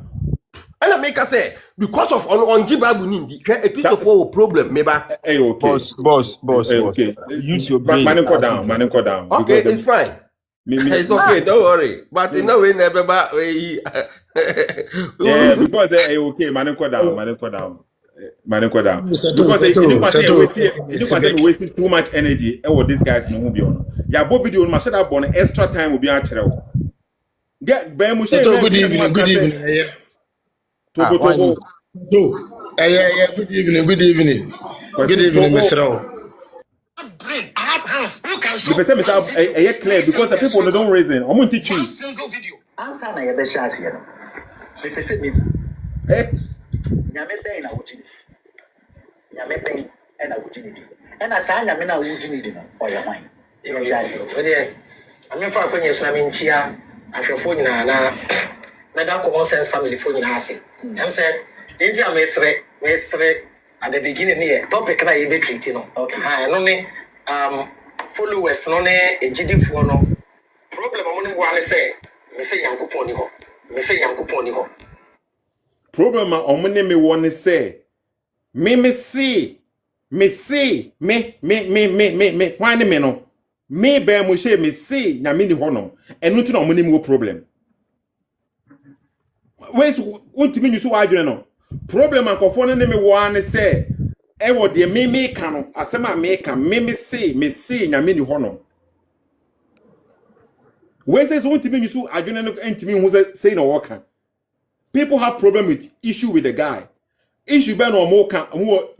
Speaker 4: And I make us say because of on Bible need a piece of war problem maybe.
Speaker 1: Hey, okay.
Speaker 3: Boss.
Speaker 1: Okay.
Speaker 3: Use your brain.
Speaker 1: Man, go down.
Speaker 4: Okay, it's fine. It's okay, don't worry. But in no way never
Speaker 1: yeah, because okay, man, go down. Because you wasting too much energy. This guys no be on. Yeah, both video on shut up on extra time will be actually. Get Ben Moshe.
Speaker 6: Good evening. Good evening.
Speaker 1: Yeah,
Speaker 6: Good evening, Mr.
Speaker 1: the person is clear because the people don't reason. I'm going to teach you.
Speaker 2: Answer na ye be shase no. Me pese me. Nyame ben na wujini. Nyame ben na wujini di. Na sa nyame na wujini di no. Oya hwan. Ye shase. We dey. Ame fa kwenye so na me nchia ahwefo nyina na that common sense family for you ase. I'm saying, India mesre at the beginning here. Topic na you be treating no. Okay. No ne followers no ne ejidi for no. Problem among one say, me say Yankopon ni ho. Me say Yankopon ni ho.
Speaker 1: Problem among me one say, me see. Why me no? Me Ben Moshe me see nyame ni ho no. Enu tu na among me problem. Where's want to mean you so adwene no problem ankofo no me one say e wo de me ka no asema me ka me see nyame ni ho no where's want to mean you so adwene no ntimi hu say no work people have problem with issue with the guy issue be no mo ka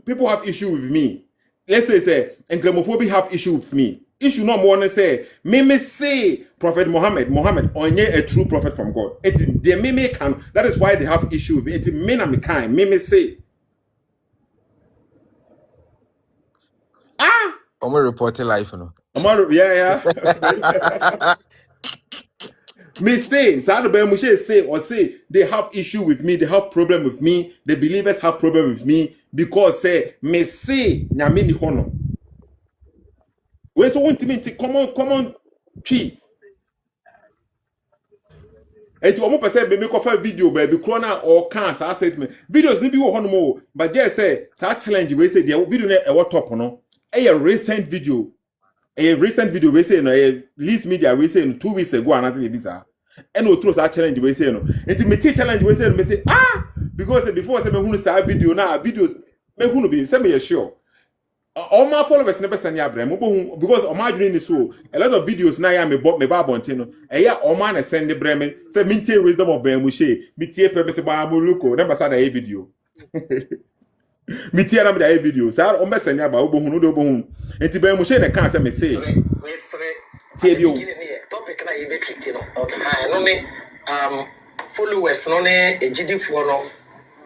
Speaker 1: people have issue with me let's say enklamophobia have issue with me issue no more say me say Prophet Muhammad onye a true prophet from God. They me can that is why they have issue with it. Me na me kind me say
Speaker 3: Omo reporting life no.
Speaker 1: Yeah. Me say Sadu Ben Moshe say they have issue with me, they have problem with me, the believers have problem with me because say me say nyame ni hono. We so want me to come on tree. Eti omo pese be make a video baby corona or cancer statement. Videos ni bi wo hono mo but there say sa challenge we say the video na e what top no. A recent video. We say no least media we say 2 weeks ago and be bizarre. And no through that challenge we say no. Eti me challenge we say because before say me hunu sa video na videos me hunu be say me sure. All my followers never send ya brem because on my dream is so a lot of videos now ya me babonte yeah all man send the brem say me wisdom of Ben Moshe me tie purpose ba mo look never saw that video me tie na that video say o me send ya ba obohun do obohun enti Ben Moshe na kan say me say tie bio
Speaker 2: topic na you be treating no. Okay. No ne followers no ne ejidi for no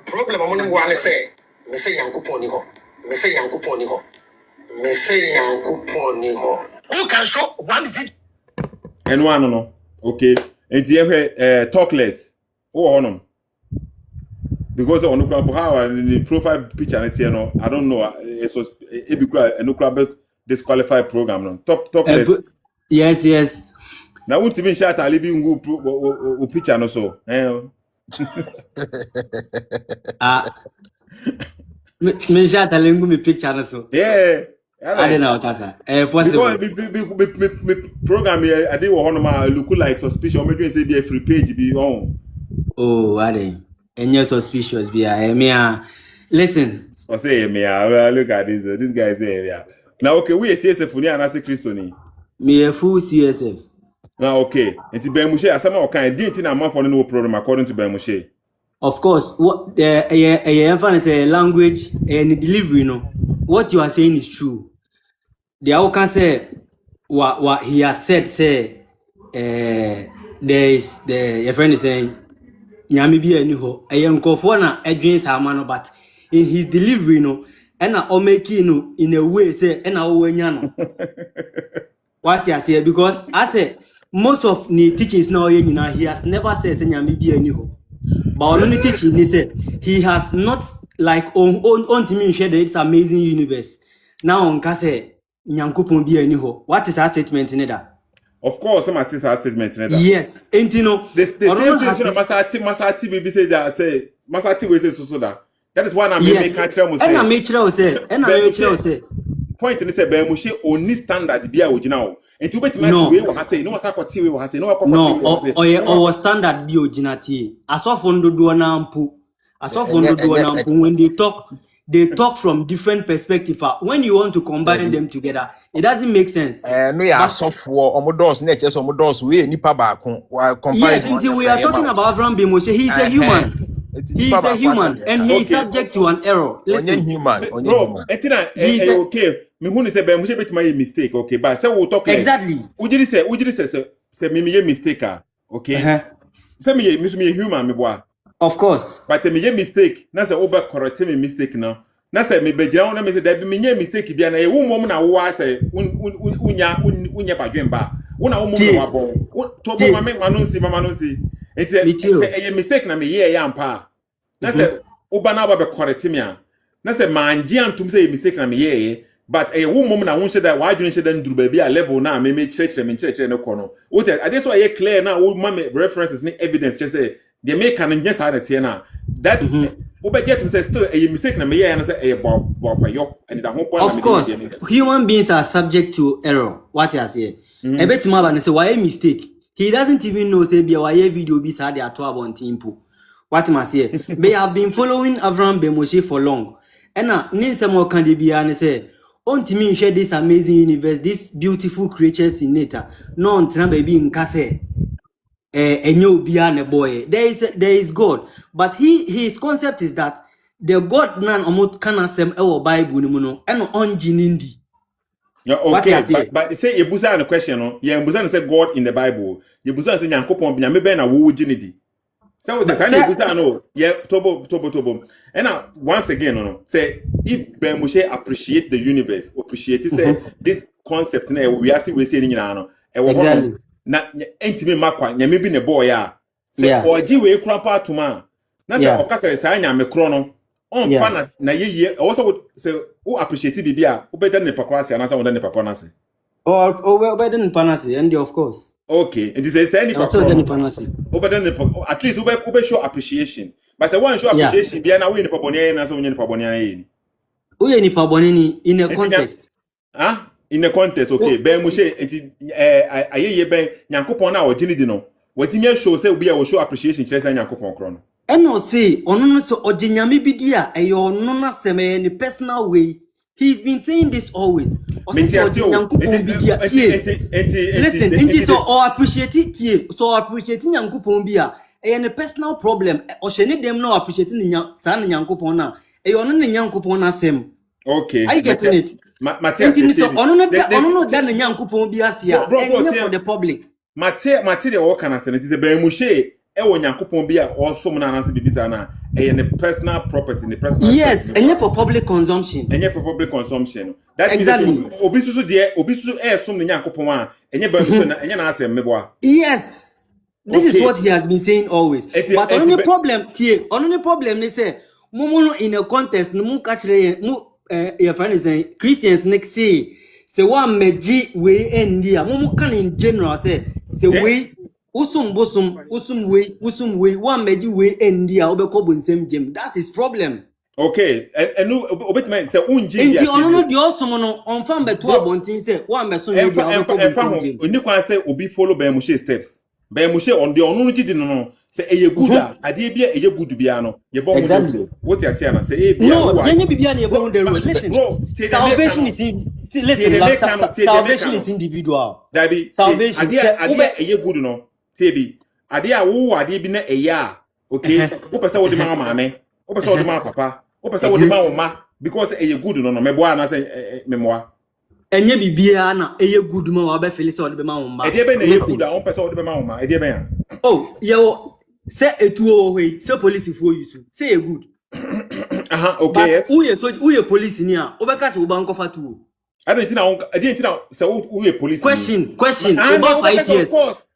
Speaker 2: problem among one say me say Yankopon ni ho. Me say Yankopon ni ho. Who can show one video?
Speaker 1: And one no. Okay. And the talk less. Oh on. Because on the profile picture I don't know. It was a nuclear disqualified program no. Talk less.
Speaker 7: Yes.
Speaker 1: Now won't even share a living picture no so.
Speaker 7: Me já tá lendo me picture so.
Speaker 1: Yeah.
Speaker 7: I don't know, Kasa.
Speaker 1: Because
Speaker 7: Possible.
Speaker 1: me program here, I did one look like suspicious. Maybe say be a free page be on.
Speaker 7: Oh, I didn't. And you're suspicious, be I listen.
Speaker 1: I say me, look at this. This guy say yeah. Now okay, we CSF ni anase Christo ni.
Speaker 7: Me a full CSF.
Speaker 1: Now okay, and to Ben Moshe, asama okay, didn't na man for no problem according to Ben Moshe.
Speaker 7: Of course, what the say language and delivery, no. What you are saying is true. The how can say what he has said, say there is your friend is saying Nyami bi ani ho nkofo na adwen samano, but in his delivery no and na make no in a way say and na owanya no. What you say, because I say most of the teachings now he has never said Nyami bi ani ho. But only teaching he said he has not like on to me share it's amazing universe. Now on kase nyankopon bi ani ho. What is that statement in that?
Speaker 1: Of course, some artists are statement in that.
Speaker 7: Yes, and you know
Speaker 1: the same thing Masati baby say that say Masati we say so that. That is why I'm making catch mo say.
Speaker 7: And I make sure say
Speaker 1: point ni say Ben Moshe only standard bia original. And you bet me we we say no wasa kwoti we say no
Speaker 7: no or standard bi original asofo do na mpu when they talk from different perspectives. When you want to combine them together, it doesn't make sense.
Speaker 3: No, yeah, software, omodos, natures, omodos, we nipa baako.
Speaker 7: Yes, until we are talking about Avraham Moshe, he's a human. He is a human, and he is subject to an error. Listen,
Speaker 3: human.
Speaker 1: Bro, okay. Me who say Ben Moshe bet my mistake, okay? But say we talk
Speaker 7: exactly.
Speaker 1: Ujiri say me mistake, okay? Say me human, me boy.
Speaker 7: Of course.
Speaker 1: But me mistake. Na say over correct me mistake now. Na say me be jira na me say there be me mistake bia na e wo mom na wo say unya badwen ba. Wo na wo mom na wabon. To bo mama no si. Enti e mistake na me ye ya ampa. Na say oba na ba be correct me a. Na say manji antum say mistake na me ye. But a woman na won say that why don't you then do baby a level now me church no kono. What I just why clear now wo mama references ni evidence just say they make an yes out of na that oba get him say still a mistake na me and say a bob yo and the whole point.
Speaker 7: Of course, human beings are subject to error. What you say? A bit more say why a mistake. He doesn't even know say be why video be sad at 12 on tempo. What must say? They have been following Avraham Moshe for long. And now ninsa more can be and say on to me share this amazing universe, these beautiful creatures in nature. No on baby in kase. Boy. There is God, but his concept is that the God nan omot kanasem ewo Bible ni muno eno onjinindi.
Speaker 1: Yeah, okay, but say you busa an question no. Yeah, busa say God in the Bible. You busa say nyankopon bi nyame be na wo jinidi. So the kind of busa no. Yeah, tobo. And now once again no. Say if Ben Moshe appreciate the universe, appreciate say this concept na we are see we say nyina no.
Speaker 7: Exactly.
Speaker 1: Na entime makwa nyame bi ne boy a say oji we kura pa tuma na say okaka say nyame kro no on fa na yeye also say who appreciate bibia who better ne pakwa say na say won ne papa na say
Speaker 7: or better ne panasi and of course
Speaker 1: okay and this say any
Speaker 7: pakwa better ne panasi
Speaker 1: better ne at least who show appreciation but say one show appreciation bia na we ne papa ne na say won ne papa ne yi
Speaker 7: we ne papa ne in a context
Speaker 1: in the context, okay, Ben Moshe, aye ben nyankopon na oginidi no. Watimi show say we will show appreciation to say nyankopon kro no.
Speaker 7: Eno say ono so oginyame bidia eyo no na seme in personal way. He's been saying this always. Listen, inti so or appreciate it so appreciate nyankopon bia in a personal problem. O shene dem no appreciate nyankopon na eyo no nyankopon na sem.
Speaker 1: Okay.
Speaker 7: Are you getting it?
Speaker 1: Matthias,
Speaker 7: so ono that nyankopon bi asia for the public.
Speaker 1: Material what can I say? It is a Ben Moshe wo nyankopon bi a also na na bibisa na a personal property in the personal.
Speaker 7: Yes, and for public consumption.
Speaker 1: And for public consumption. That
Speaker 7: exactly.
Speaker 1: Obi susu som nyankopon a enye Ben Moshe na enye na asem meboa.
Speaker 7: Yes. This is what he has been saying always. But only problem they say mumu in a contest mu kachire mu your friend is saying Christians next say one meji way endia mumu can in general say way usum way one meji way endia obeko bunsem gem. That's his problem.
Speaker 1: Okay, and no obet man say unji
Speaker 7: Enti ono no de osom no on fa mbeto abontin say wan be so no dia on ko bontin.
Speaker 1: Oni kwan say obi follow by Moshe steps. By Moshe on the onu gidi no say eye good ade bia eye good bia no ye bon
Speaker 7: Exactly.
Speaker 1: what you say na say e bia
Speaker 7: No, yenye bibia na ye bon the road. Listen. Salvation is salvation is individual. Salvation
Speaker 1: ade eye good no. Say bi ade a wo ade bi na eye a okay. Wo pese wo de ma maame, wo pese wo de ma papa. Opesa wo de ma wo ma because eye good no meboa na say memoa
Speaker 7: enye bibia na eye good ma wa be feel say wo de ma wo ma
Speaker 1: e de be na eye good a wo pesa wo de ma wo ma e de be ya
Speaker 7: oh yo say etuo we say police for you say e good
Speaker 1: okay yes
Speaker 7: who ye police ni a obeka say wo ban kofa tuo
Speaker 1: I don't know say who ye police
Speaker 7: question about 5 years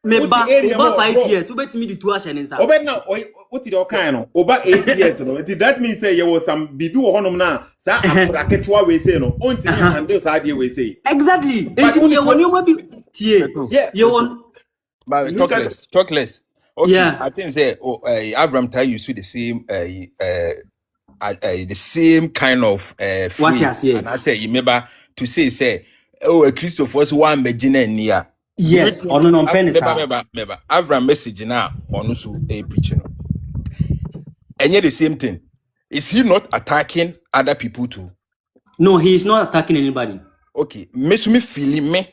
Speaker 7: meba over 5 years obetimi di tuo ahye nsa
Speaker 1: obet na what did okan no over 8 years no that means say there was some bibi wo honom na sa aketwa we say no onti handle sa dey we say
Speaker 7: exactly enti ye woni o bi tie ye won
Speaker 3: but talk less okay yeah. I think say Avraham tell you see the same kind of
Speaker 7: what you say
Speaker 3: and I say you remember to say oh a Christopher's one begina near
Speaker 7: yes on no pen
Speaker 3: remember Avraham message now on so a preaching and yet the same thing is he not attacking other people too?
Speaker 7: No, he is not attacking anybody.
Speaker 3: Okay, me feeling me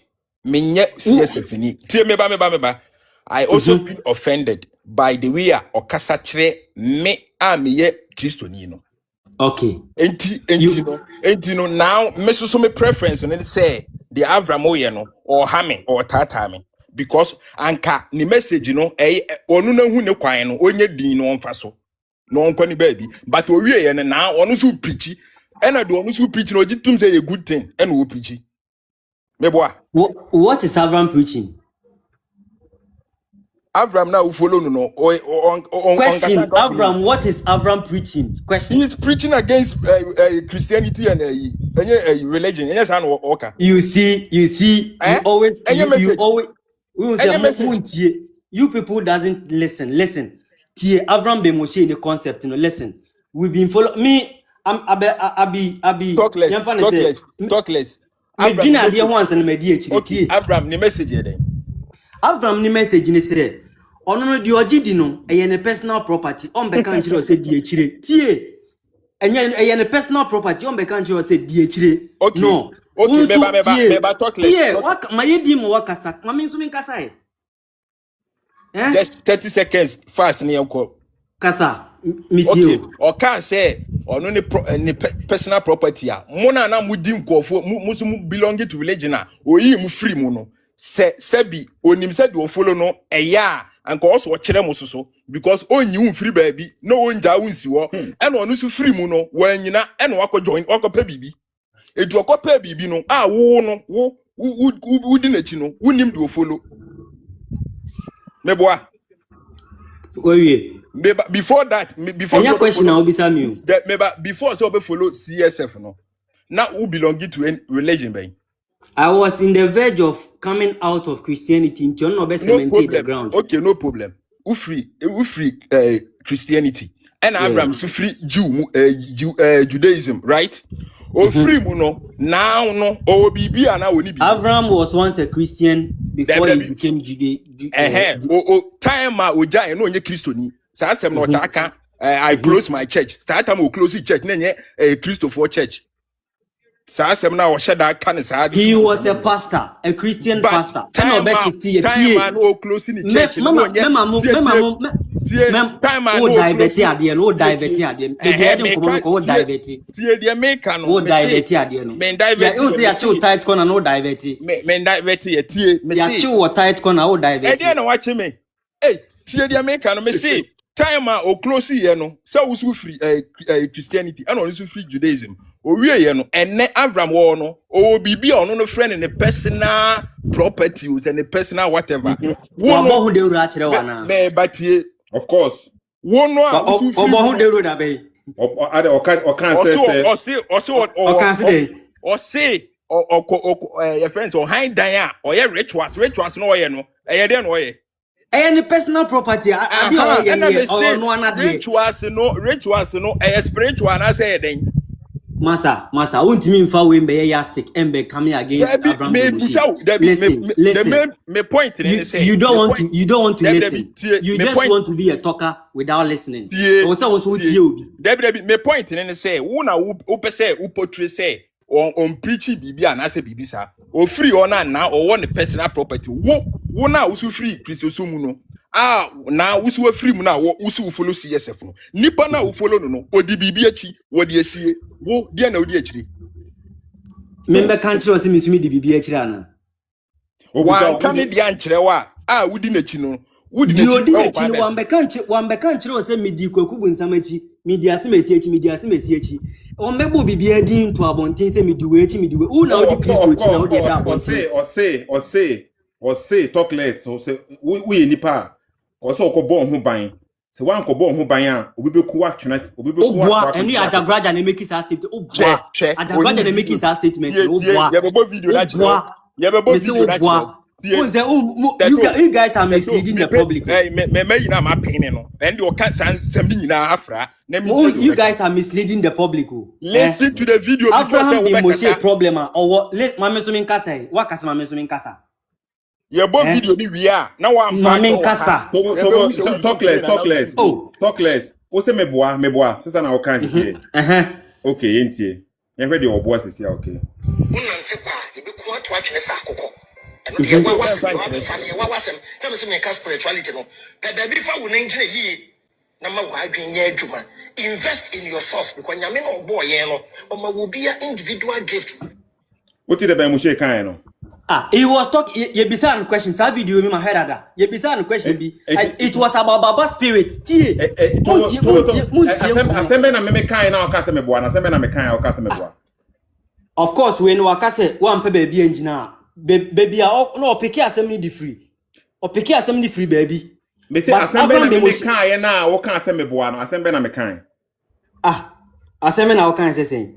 Speaker 3: CSF ni tie me ba I also feel offended by the way okasa kire me a me ye Christoni no.
Speaker 7: Okay.
Speaker 3: Enti no now me so me preference no say the Avraham oye no or hame or tata me because anka ni message no onu na hu ne kwan no onye din no onfa so no onkoni baby but owie ye na onu so preach and I do onu so preach no jitum say a good thing and wo preach me boy
Speaker 7: what is Avraham preaching?
Speaker 3: Avraham now follow no
Speaker 7: question Avraham what is Avraham preaching? Question
Speaker 3: he is preaching against Christianity and religion. Yes, I know. Okay.
Speaker 7: You see you always you people doesn't listen tie Avraham be Moshe in the concept no listen we've been follow me I'm abi
Speaker 3: talk less
Speaker 7: Medina dey once and medi
Speaker 3: okay Avraham ni message there
Speaker 7: Avraham ni message ni say ono no di ogidi no eye ne personal property on be kan kire say di ekire tie eye ne personal property on be kan kire say di ekire no
Speaker 3: okay beba talk less
Speaker 7: tie what my di mo wakasa ma me nso me kasa e
Speaker 3: just 30 seconds fast na yanko
Speaker 7: kasa mitio
Speaker 3: okay o can say ono ni personal property a mo na mudi nkofo mu belong to religion a oyi mu free mu no sebi onim se do follow no eya anka oso kire mu soso because onyi un free baby no onja unsi wo e no no so free mu no wanyina e no wako join wako pa bibi edu wako pa bibi no a wo no wo di na chi no wonim do follow meboa
Speaker 7: oye
Speaker 3: before that before
Speaker 7: your question now be Samuel
Speaker 3: that before so be follow CSF no now who belong to any religion by
Speaker 7: I was in the verge of coming out of Christianity into no be cemented the ground.
Speaker 3: Okay, no problem. Who free Christianity and Abraham so free Judaism, right? O free no now no o bibi ana oni bi.
Speaker 7: Abraham was once a Christian before he became
Speaker 3: time ma oja no onye Christoni. Sa asem no taka I close my church. Sa time o close church na nye Christopher church. He was a
Speaker 7: pastor, a Christian pastor.
Speaker 3: Time man no close in the church. Time o close here no so we free Christianity and also free Judaism o wie here no enne Abraham wo no o bibi ono no friend in the personal property and the personal whatever
Speaker 7: wo who dey ru a kire wana
Speaker 3: me batie
Speaker 1: of course
Speaker 7: wo no a who dey ru da be
Speaker 1: o
Speaker 3: say your friends o hind dan a o ye rituals no ye no e ye dey no ye
Speaker 7: Any personal property. I no another.
Speaker 3: Rituals no spiritual and I say then.
Speaker 7: Massa, won't mean for we be yastic and be coming against Avraham. Listen.
Speaker 3: Me point
Speaker 7: you don't want to listen. You just want to be a talker without listening.
Speaker 3: Me point in say, una upe say upotre say on preachy bibi and I say bibi sa or free or now or one personal property. Wo na usu free Christosumuno. Now usu free muna usu follow CSF no. Nipa na u follow no odi bibi echi wo de sie wo dia na odi echi.
Speaker 7: Member country was me di bibi echi ana.
Speaker 3: Wa kan di ankyere wa wudi na echi no.
Speaker 7: Wudi na echi no wan be country was me di kwaku bunsam echi me di asemesi echi. On mebo bibi edi to abontin say me di we echi me di we. Who na odi Christo echi na odi da abontin.
Speaker 1: Or say talk less or say we nipa or so ko bo ho ban se wan ko bo ho ban a obi be ku atwena obi be ku
Speaker 7: atwa eni Ajabraja na make his statement Ajabraja na make his statement
Speaker 3: ye bebo video na chiro
Speaker 7: you guys are misleading the public.
Speaker 3: Me na ma pin no and the oka sam ni nyina afra na
Speaker 7: you guys are misleading the public.
Speaker 3: Listen to the video.
Speaker 7: Avraham be Moshe problem or let mame so min kasa wa kasa mame so min kasa.
Speaker 3: Your boy video ni we are now I'm
Speaker 7: mame kasa
Speaker 1: talk less o se meboa sesa na o kan here okay entie ye hwe de oboa sesi okay
Speaker 2: unante kwa e be ku ato atwene sa akoko eno de wa wasem tell me some spirituality no da bi fa wo na ngine yi na ma wa adwen nya adwuma invest in yourself because nyame no obo ye no o ma wo bia individual gift.
Speaker 1: What did the Moshe kan no?
Speaker 7: He was talking. You be saying question. That video me my head ada. You be saying question be. It was about Baba spirit.
Speaker 1: Asembe na me kan na o ka se me boa na asembe na me kan o ka se me boa.
Speaker 7: Of course, when we ka se one pe baby engineer. Baby no peke asem ni free. O peke asem ni free baby.
Speaker 1: Me say asembe na me kan na o ka se me boa no asembe na me kan.
Speaker 7: Asembe na o kan se say.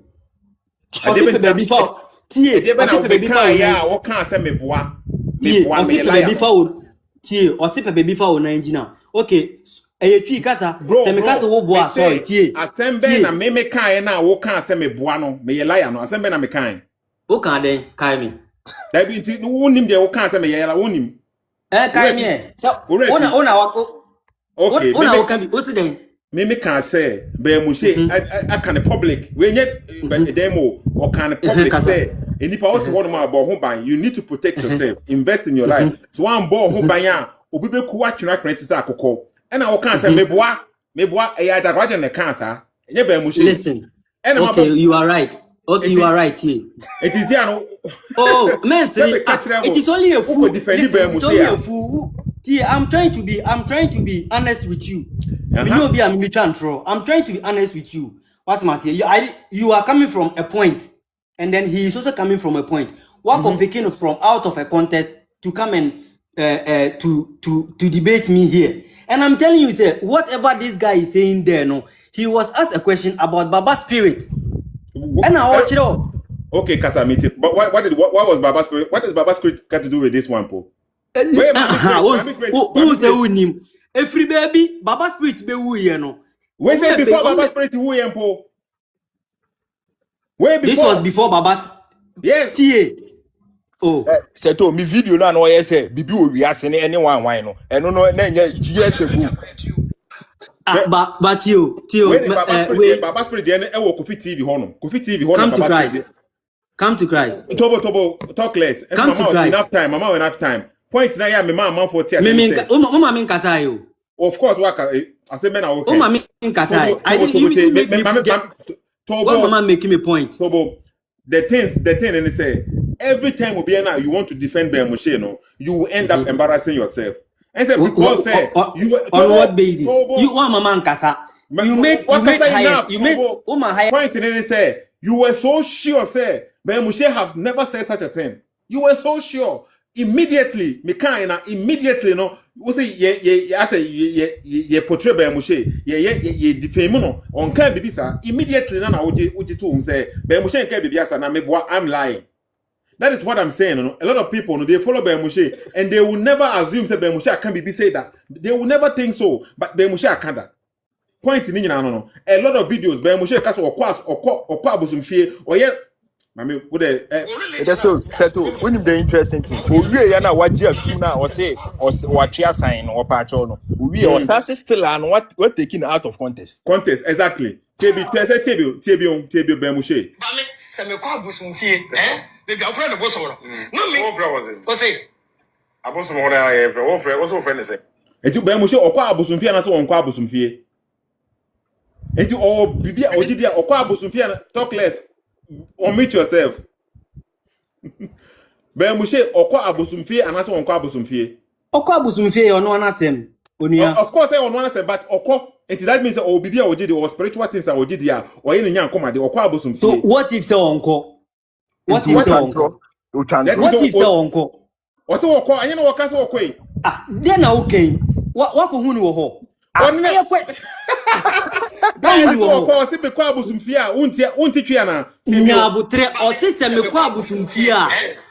Speaker 7: O se baby for tie
Speaker 1: baby kan ya o kan se me boa me
Speaker 7: baby for tie o se baby for na engineer. Okay, twi kasa se me kasa wo boa sorry tie
Speaker 1: asembe na me kan na wo kan se me boa no me ye liar no asembe na me kan
Speaker 7: o kan den kai me
Speaker 1: da bi nti wo nim de wo kan se me ye la wo nim
Speaker 7: kai me so ona okay ona o kan bi o se den
Speaker 1: me can say be Moshe I can public we nye demo or can public say enipa what one ma about ho ban you need to protect yourself invest in your life so one bo ho ban ya obi be ku atwena twenty say akoko e na wo can say meboa e ya Ajabraja na can sa nye be Moshe
Speaker 7: listen okay you are right you are right here
Speaker 1: it is here no
Speaker 7: man it is only a fool it's only a fool. I'm trying to be honest with you. I'm trying to be honest with you. What must you are coming from a point, and then he is also coming from a point. What picking from out of a contest to come and to debate me here. And I'm telling you, sir, whatever this guy is saying there, no, he was asked a question about Baba spirit. And I watch it all.
Speaker 1: Okay, Kasamiti. But what was Baba spirit? What does Baba spirit got to do with this one, Paul?
Speaker 7: Who say who him? Every baby, Baba spirit be who you know.
Speaker 1: We say before Baba spirit who you po. Where before?
Speaker 7: This was before Baba's.
Speaker 1: Yes.
Speaker 3: Sethoo me video na no ye say bibi o wiase ne anyone wan no. Eno no na nya years ago.
Speaker 7: But you
Speaker 1: Baba spirit dey e wo Kofi TV ho no. Kofi TV ho
Speaker 7: no Baba spirit. Come to Christ.
Speaker 1: Tobo talk less.
Speaker 7: Come to Christ.
Speaker 1: Enough time. Point na ya me man for tia.
Speaker 7: Mama min kasa yo.
Speaker 1: Of course I say men are okay.
Speaker 7: Mama min kasa. I didn't Mama making me point.
Speaker 1: Tobo the thing and say every time we be now you want to defend Ben Moshe no you will end up embarrassing yourself. And say because you
Speaker 7: on what basis? You want Mama kasa. You made higher. You made higher.
Speaker 1: Point and say you were so sure say Ben Moshe has never said such a thing. You were so sure. Immediately, immediately, no, we say, ye portray Ben Moshe, ye defame no, on can be sir, immediately, Nana, Uji to say, Ben Moshe can be yes, and I'm lying. That is what I'm saying. You know? A lot of people, you know, they follow Moshe and they will never assume that Moshe can be say that. They will never think so. But Moshe can't that. Point in no. A lot of videos, Moshe cast or quas or quabusum fear or yet. I mean, would
Speaker 3: that's so Sethoo. When you the interesting thing, we are now what you now or say or what you sign or patch on. We are still and what taking out of context.
Speaker 1: Context, exactly. Tebi Moshe.
Speaker 2: Bami, se me kwa busum fie, baby, I'll friend the boss. No, me. What friend was it? What's it? I was some other friend. What friend? What's your friend say?
Speaker 1: And you Moshe or kwa busum fie and so on kwa busum fie. And you all Bibia or did or kwa busum fie talk less. Omit yourself. Moshe or kwa busum fie and so on kwa busum fie.
Speaker 7: Okwa busum fie or no anasem. Onia.
Speaker 1: Of course, I on one say, but okwa. And that means oh Bibia or did or spiritual things I did ya or in yan come or kwa busum fie.
Speaker 7: So what if say onko? What if say onko? What if say onko?
Speaker 1: Also okwa and you know what can say okwa.
Speaker 7: Ah, then okay. What ko hunu wo ho? Ah, e kwe.
Speaker 1: That is okwa say be kwa busum fie a unti twa na.
Speaker 7: Nya abutre o se se me kwa busum fie a.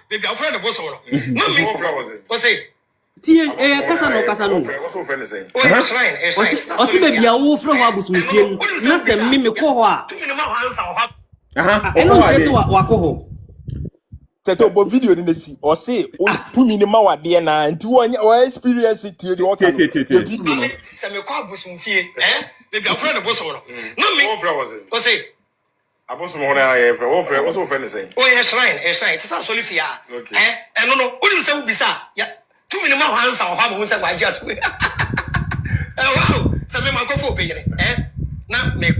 Speaker 2: Baby, I'll friend the boss. No, me. What friend was it? What's it?
Speaker 7: Tie kasa no.
Speaker 2: What's your friend saying? Oh, shrine.
Speaker 7: O se be bia wo fro ho abusum fie na se me ko ho a. Eno nche wa ko ho.
Speaker 3: Sethoo bo video ni see or say to minima wa de na nti wo experience it the what video.
Speaker 2: Se me ko abusum fie, baby, I'll friend the boss. No, me. What friend was it? What's it? Abusum friend. What's your friend saying? Oh, shrine. It's a solifia. Okay. No. What you say ubisa? Yeah. 2 minutes more hands on how we say why just. Wow. So me go for be na me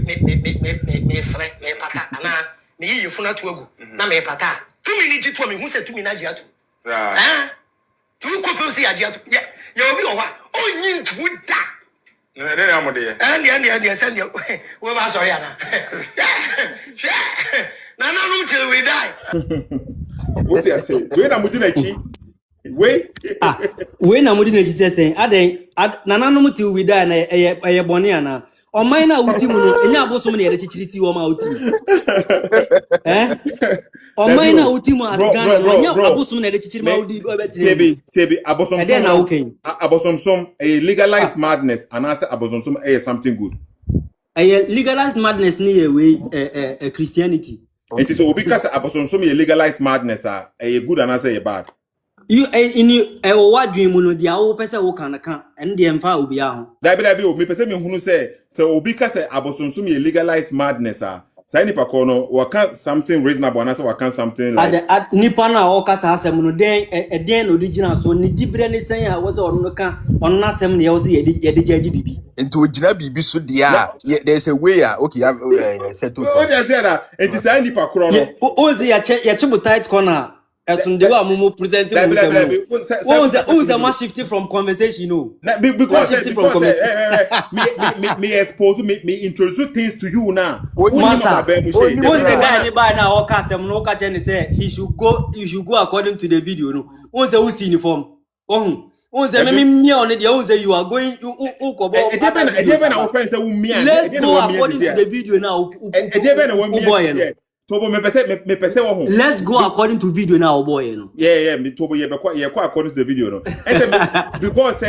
Speaker 2: sre me pata na me yi funa to agu na me pata 2 minutes to me who say 2 minutes agiatu tu ko fe si agiatu ya obi o wa onyin tu da na dey am dey and send you we ba sorry ana na no till we die.
Speaker 1: What you say we na mudi na chi
Speaker 7: we na mudi na chi say aden nananom till we die na eye bone ana o man na uti mu no enya abosom na yere chichiri si wo ma uti o man na uti mu afghan enya abosom na yere chichiri ma udi
Speaker 1: tebi abosom som na okay abosom som a legalized madness and I say abosom som something good
Speaker 7: a legalized madness ni we Christianity
Speaker 1: it is so because abosom som a legalized madness a good and I say a bad.
Speaker 7: You in what dream no dia wo pese wo kan and the emfa obi a ho
Speaker 1: da bi o me pese me hunu say so obi ka say abosonsum ye legalized madness say nipa ko no waka something reasonable and say waka something like
Speaker 7: nipa na o ka sa asem no den den no original so ni dibre ni sen a wo say ono ka ono na asem ne ye wo say ye de jaji bibi
Speaker 3: into ogina bibi so dia there's a way okay Sethoo
Speaker 1: o dey say that it is nipa ko no
Speaker 7: o say ya chibu tight corner Sunday we presenting who's the man shifting from conversation
Speaker 1: because
Speaker 7: shifting from conversation
Speaker 1: me expose me introduce things to you now
Speaker 7: who's the guy by now or kasem no ka chen say you should go according to the video no who's the who's uniform who's the me on the who's you are going let's go according to the video now
Speaker 1: Tobo me pese wo ho.
Speaker 7: Let's go according to video now boy no.
Speaker 1: Yeah me tobo ye according to the video no. Because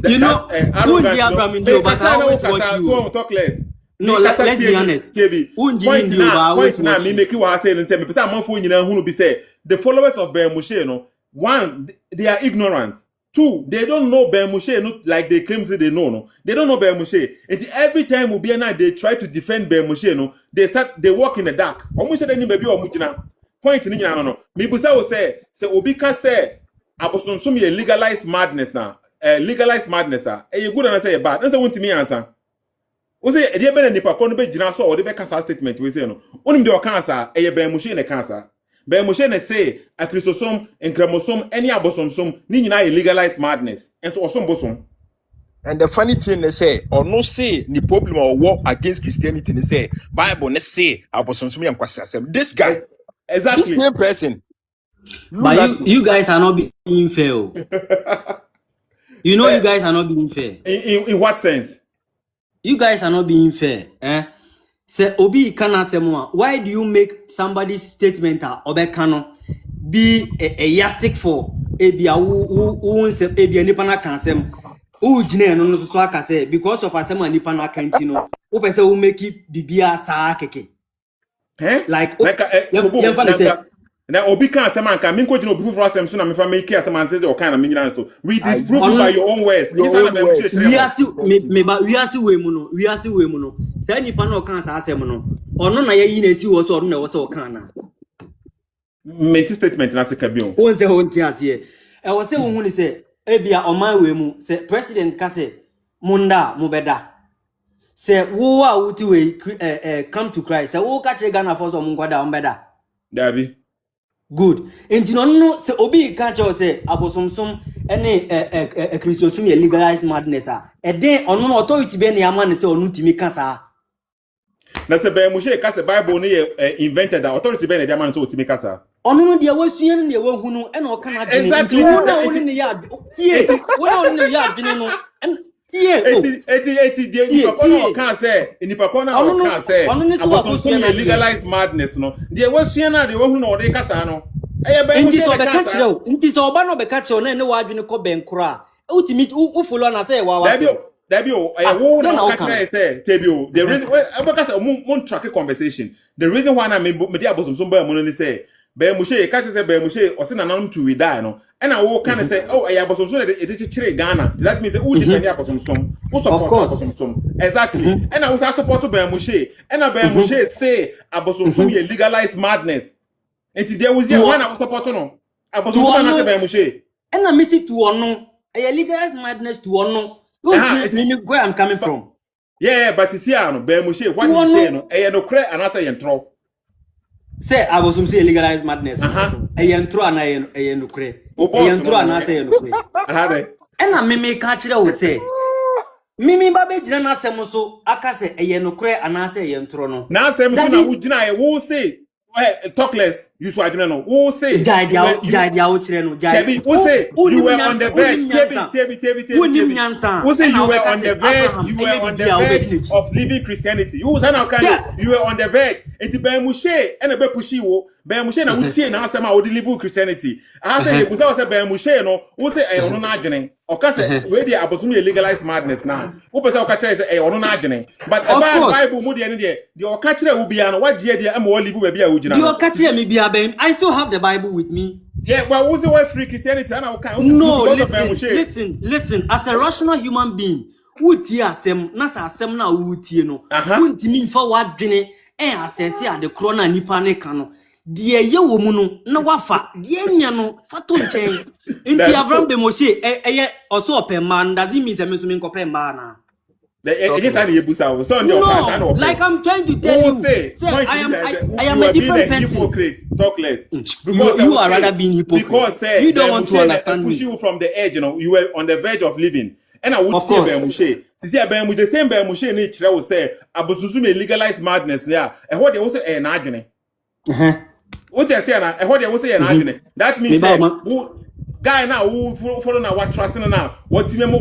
Speaker 7: you know who the Avraham in you but I always watch you.
Speaker 1: So talk less.
Speaker 7: No, let's be honest.
Speaker 1: Point now me make you say me pese amanfo nyina hunu bi say the followers of Moshe no one they are ignorant. 2, they don't know Moshe, not like they claim say they know. No, they don't know Moshe. And every time they try to defend Moshe, no, they walk in the dark. Almost any baby or mutina. Point in no. Me busa will say Obika say abosonsum ye legalized madness now. Legalized madness you good and say bad. Answer want me answer. O say e dey be nipa ko no be gina so o dey be cancer statement we say no. Onim dey o cancer e ye Moshe na cancer. Moshe ne say a chrysosome and chromosome any abosomsom ni nyina legalized madness and so osom bosom.
Speaker 3: And the funny thing they say or no say the problem or war against Christianity they say Bible ne say abosomsom yam kwasasem this guy
Speaker 1: exactly
Speaker 3: this same person
Speaker 7: but you guys are not being fair. You know you guys are not being fair.
Speaker 1: In what sense?
Speaker 7: You guys are not being fair Say Obi kana semwa. Why do you make somebody's statement obekano? be a yastic for ebia who se ebia nipa na kansem who jine no so aka say because of asem nipa na kantino who person who make bibia saa keke like
Speaker 1: na obi kan asem anka me ko jina obi fufuro asem so na me fa make asem anse de o kan na me nyina so we disprove by your own words we
Speaker 7: asi we mu no say nipa na o kan saa asem no ono na ye yi na esi wo so ono na wo se o kan na
Speaker 1: menti statement na se ka bi on
Speaker 7: won se hon ti ase e wo se wo hu ni se ebia oman we mu se president ka se munda mubeda se wo a wuti we come to Christ se wo ka kire Ghana for so mun kwada ombeda
Speaker 1: dabi
Speaker 7: good enti no se obi ka kire se abosomsom ene Christosum ye legalized madness a e den ono no authority be na ya man se onu timi ka sa
Speaker 1: na se be Moshe ka se Bible no ye invented that authority be na ya man so timi ka sa
Speaker 7: ono no de wasua ne we hunu e na o kana de
Speaker 1: exactly
Speaker 7: woni ne ya tie woni ne ya adwene no tie
Speaker 1: eti de nipa ko kan say nipa ko na o kan say abosomsom ye legalized madness no de wasua na de we hunu o de ka sa no eye be
Speaker 7: Moshe so be ka kire o nti so oba no be ka kire o na ne wa adwene ko ben kura ultimate u follow na say wa
Speaker 1: Debbie, wo na catch say Tebio. The reason because mon track conversation. The reason why na me dey abosomsom ba mu no say be Moshe catch say be Moshe o say na nam to we die no. And I wo can say oh abosomsom e dey chire Ghana. That means say who defend abosomsom? Who support abosomsom? Exactly. And I was support be Moshe. And be Moshe say abosomsom ye legalized madness. And there was here one I was support no. Abosomsom na say be Moshe.
Speaker 7: And I miss it to ono. E legalized madness to ono. Where I'm coming from.
Speaker 1: Yeah, but you see, Moshe, what you say, no, no credit, and answer your throw.
Speaker 7: Say, I was some say legalized madness. A intro and I no credit. A intro and I say no credit. And I may catch it, I will say. Mimi Babe Jana Samoso, Akase, a no credit, and I say intro. Now, Sam, I will say. Talk less. You so I don't know. Who say? Jai
Speaker 1: Who say? You were on the verge. Who say you were on the verge? You were on the verge of leaving Christianity. You was you were on the verge. And to Ben Moshe and a Bepushi wo. Ben Moshe na utie na asema o deliver Christianity. I say you say Ben Moshe no. Who say I ono na adwene. Oka say we dey abosom legalized madness now. Who person oka kire say ono na adwene. But about Bible mu dey dey. The oka kire wo bia no what je dey am o live baby a wo gina.
Speaker 7: The oka kire me bia ben. I still have the Bible with me.
Speaker 1: Yeah, but who's the way free Christianity?
Speaker 7: No, listen. As a rational human being, who tia asem, nasa asem na who tie no. Who ntimi mfa wadwene asese ade kro na nipa ne ka no. Die ye wo mu no na wafa, die nya no fa to nchen. Nti Avraham be Moshe eye oso open doesn't mean say me so me nkope man na. No, like I'm trying to tell you, say I am a different person.
Speaker 1: Hypocrite, talk less.
Speaker 7: You are rather being hypocrite.
Speaker 1: Because
Speaker 7: you don't want to understand me.
Speaker 1: Push you from the edge, you know. You were on the verge of living. And I would say Ben Moshe. See, Ben Moshe, the same Ben Moshe ni chira will say, abosusu me legalized madness there. And what they will say na adwene. What they say na, and what they will say na adwene. That means who guy now who follow na what trust now. What me mo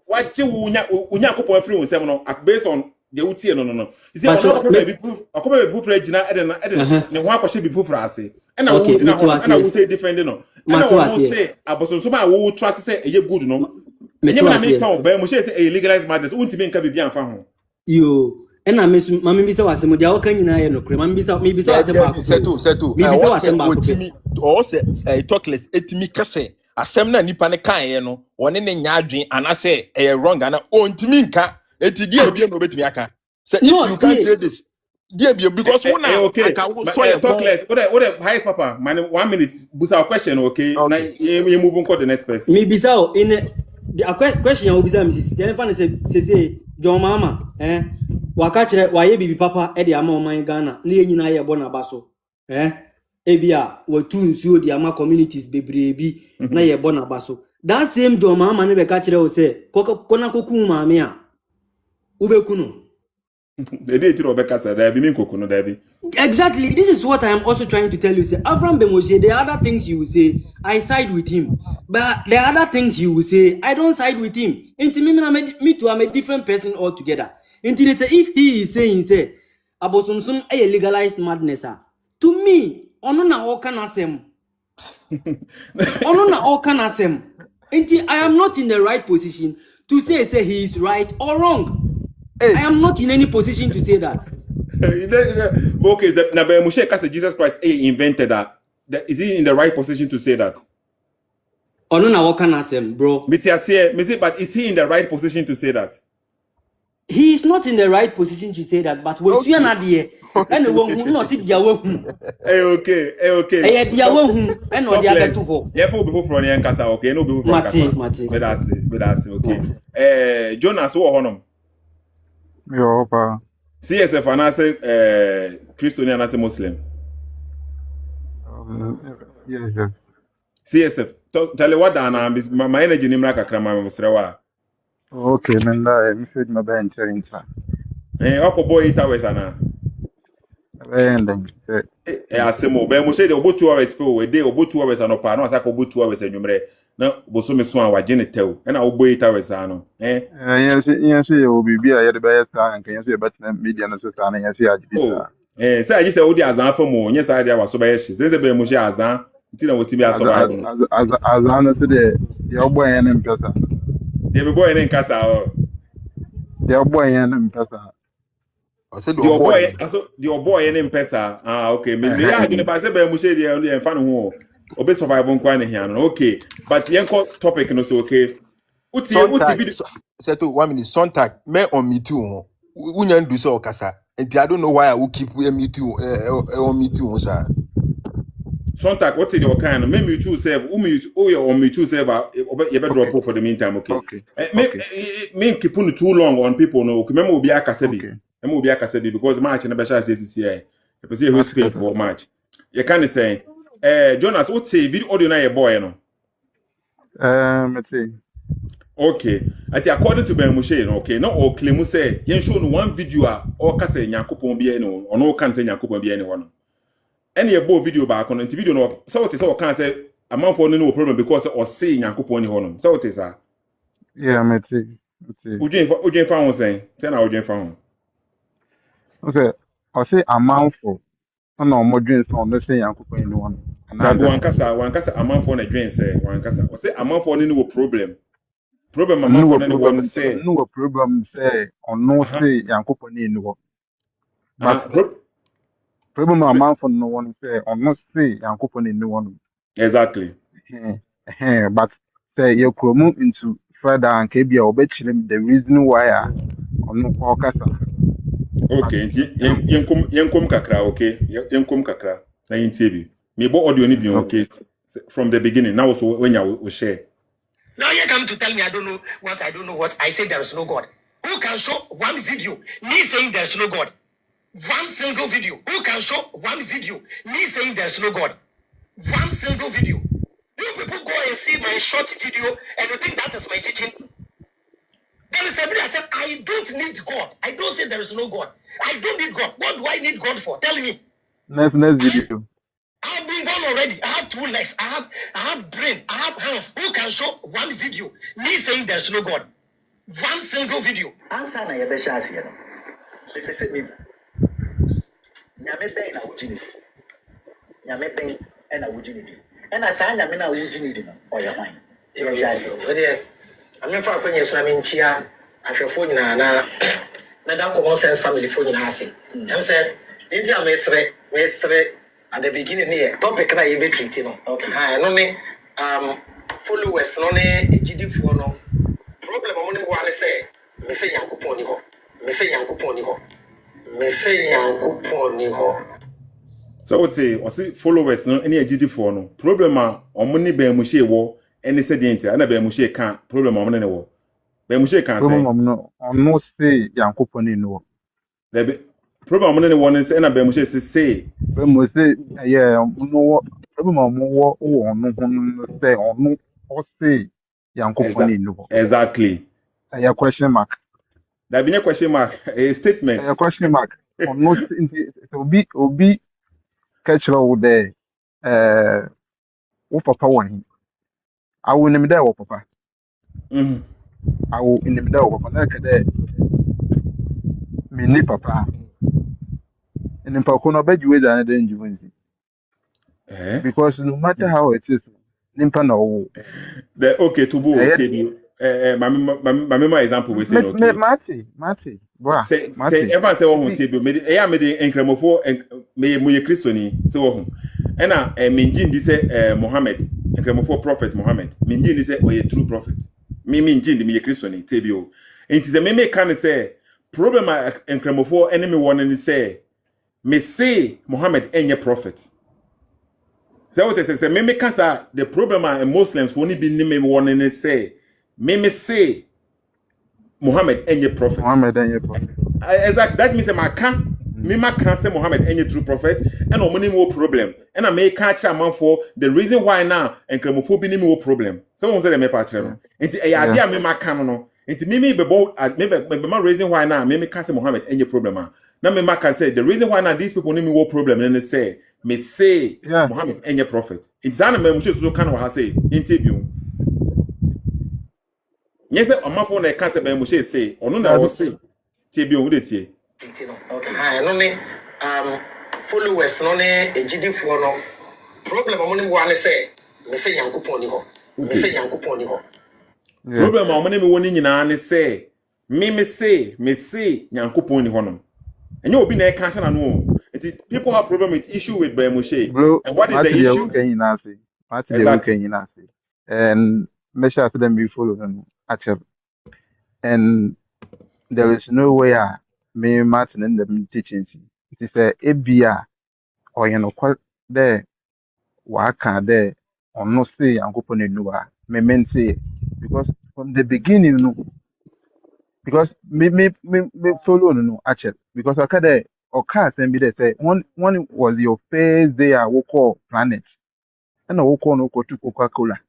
Speaker 1: what you unya kopon free won sem no based on the utie no. You see akoba be proof regina eden ne ho akwache be proof ase and I would na and I would say defend no and I would say abosonso ma wo trust say eye good no enye na me kan ba mo say legalized madness untimi nka bibia amfa ho
Speaker 7: yo and I miss mama bi say wasem dia woka nyina ye no kre mama bi say wasem ba
Speaker 3: Sethoossk
Speaker 7: me bi say wasem ba
Speaker 3: otimi o say talkless etimi kase asem na nipa ne kan ye no woni ne nya adwen anase wrong ana ontimi nka etidi ebia no betimi aka say if you can say this there because one can so
Speaker 1: talk less what the highest papa man 1 minute busa question okay now you move on to the next person
Speaker 7: me bisa in the question you bisa me say John mama waka kire waye bibi papa e de ama oman Ghana na ye nyina ye bo na baso ebia watu nsuo di ama communities bebrebi na ye bo na baso that same John mama ne be ka kire o say kona koku maame a ubekunu
Speaker 1: exactly.
Speaker 7: This is what I am also trying to tell you. Say Avraham be Moshe, there are other things you will say I side with him, but there are other things you will say I don't side with him. Into me too, I'm a different person altogether. Into they say if he is saying say abosomsom a legalized madness to me ono na o kana sem Ono na all can asem. I am not in the right position to say he is right or wrong. I am not in any position to say that.
Speaker 1: Okay, Moshe can say Jesus Christ invented that. Is he in the right position to say that?
Speaker 7: Ono na all can asem, bro.
Speaker 1: But is he in the right position to say that?
Speaker 7: He is not in the right position to say that, but when you are there, and who not see dia won.
Speaker 1: Okay.
Speaker 7: Eh dia won and no dia beto ho.
Speaker 1: Yeah, for before from the Nkasa, okay, no before from Nkasa.
Speaker 7: Mate.
Speaker 1: But that's okay. Jonas, what honor?
Speaker 8: Yo, pa.
Speaker 1: CSF and I say Christian and I say Muslim.
Speaker 8: Yes.
Speaker 1: CSF. Tell you what my energy nimra kakra ma musrewa.
Speaker 8: Okay, man, I'm feed my band chain, sir.
Speaker 1: Oko boy ita we sana.
Speaker 8: And
Speaker 1: Asemo be mo say the obo 2 hours pe we dey obo 2 hours anopa na asa ko obo 2 hours enwumre na boso me so an waje ne tew na obo ita we sana
Speaker 8: yes, you will be a the best and can you see about media and so on? Yes, you are.
Speaker 1: Say I say odi azan fa mo nya say dia waso ba ye shi say be mo shi azan nti na woti bi aso ba
Speaker 8: as honestly the boy and impesa.
Speaker 1: The boy en nkasa o.
Speaker 8: The boy and impesa.
Speaker 3: I said
Speaker 1: The boy en impesa. Okay. Me ya gine ba say be mo shi dia only en fa no ho. Obe survive nkwa ne hia no. Okay. But yenko topic no so okay. Uti video.
Speaker 3: Sethoo, 1 minute. Sontag, me on me too. Unyan do so kasa. And I don't know why I will keep me too. On me too, sir.
Speaker 1: Sontag, what is your kind? Me me too save. You on me too save. You better drop for the meantime, okay? Me keep on too long on people. No, okay. Me mo be akasebi. Me mo be akasebi because match na be sha CSC. You see who speak for match. You can say, Jonas, what say video audio na your boy no?
Speaker 8: Let's see.
Speaker 1: Okay. Ati according to Ben Moshe, okay, no o claim say yen show no one video or ka say Nyankopon bia no ono kan say Nyankopon bia ne ho no. Any ebo video ba kono nti video no so what is so kan say amanfo no problem because or say Nyankopon ne ho no. So what is that?
Speaker 8: Yeah, let's see.
Speaker 1: Ujin fa won say, say na ujin fa won.
Speaker 8: Okay. I say amanfo no mo dwen so no say Nyankopon ne ho no.
Speaker 1: Na wan kasa amanfo na dwen say wan kasa. O say amanfo no problem. Problem amanfo no one say.
Speaker 8: No problem say on no say Nyankopon ne ho. But problem amanfo no one say on no say Nyankopon ne ho no.
Speaker 1: Exactly.
Speaker 8: But say you promote into further and kebia obechile the reason why on no kasa.
Speaker 1: Okay, yenkom kakra, okay? Yenkom kakra. Na yintibi. Me bo audio ni bi okay from the beginning. Now so when you share.
Speaker 2: Now you come to tell me I don't know what. I say there is no God. Who can show one video me saying there's no God? One single video. Who can show one video me saying there's no God? One single video. You people go and see my short video and you think that is my teaching. There is somebody that said, I don't need God. I don't say there is no God. I don't need God. What do I need God for? Tell me.
Speaker 8: Next video.
Speaker 2: I've been born already. I have 2 legs. I have brain. I have hands. Who can show one video me saying there's no God? One single video. Answer na yebesha asiye no. Listen me. Nyame ben na wujini. Nyame ben na wujini. Na sa nyame na wujini no. Oya hwan. Yebesha asiye. Ode amefa kwenye so amenchia ahwefo nyina na da common sense family fo nyina ase. Em say nti amesre at the beginning here topic na you be treating no. Okay. No me followers no ne ejidifo no problem mo ne ho ale say me say Nyankopon ni ho.
Speaker 1: So what say o see followers no any ejidifo no problem a omo ne Ben Moshe wo any say dey ntia na Ben Moshe kan problem omo ne wo Ben Moshe kan say
Speaker 8: problem no say Nyankopon ni ho.
Speaker 1: The problem omo ne wo say na Ben Moshe say
Speaker 8: Ben Moshe yeah no problem omo wo no ho say ono o say Nyankopon ni ho.
Speaker 1: Exactly.
Speaker 8: A question mark.
Speaker 1: That be a question mark, a statement.
Speaker 8: A question mark. No, obi catch roll there. What papa one? I will name there. What papa? I will in the middle of papa. There, me ni papa. And in Pacono bed you and then you win. Because no matter how it is, nimpa na wo.
Speaker 1: The okay to bo tell you. My example we say okay.
Speaker 8: Mate, bra.
Speaker 1: Say ever say wo table me made enkramofo me ye Christiani say wo. And na minjin di say Muhammad enkramofo prophet Muhammad. Minjin di say o ye true prophet. Me minjin di me ye Christiani table. Enti say me can say problem enkramofo enemy one ni say me say Muhammad enye prophet. So what I say me can say the problem are Muslims won't be me one ni say me say Muhammad enye prophet.
Speaker 8: Muhammad enye prophet.
Speaker 1: Exactly. That means I can me can say Muhammad any true prophet and no money more problem. And I may catch a man for the reason why now and cremophobia ni more problem. Someone said me patron. Into a idea me can no. Into me be both maybe my reason why now me can say Muhammad any problem. Now me can say the reason why now these people need me more problem and they say me say Muhammad any prophet. It's an me so kind of say interview. Yes, on my phone I can say me Moshe say or no na was say. Tibi on dey
Speaker 2: okay no ne followers no ne ejidifo no problem mo ne wa ne say me say yankopon ni ho me say yankopon ni ho
Speaker 1: problem mo ne me woni nyina ne say me say yankopon ni ho no enye obi na e kan na no people have problem with issue with Moshe. And what is the issue?
Speaker 8: And make sure them be follow them actually. And there is no way me Martin in the teachings. It is a ABA or you know quite there waka there or no say and go on me men say because from the beginning no because me follow no actually because I can or cast and be there say one was your first day I woke up planet and I woke on to Coca-Cola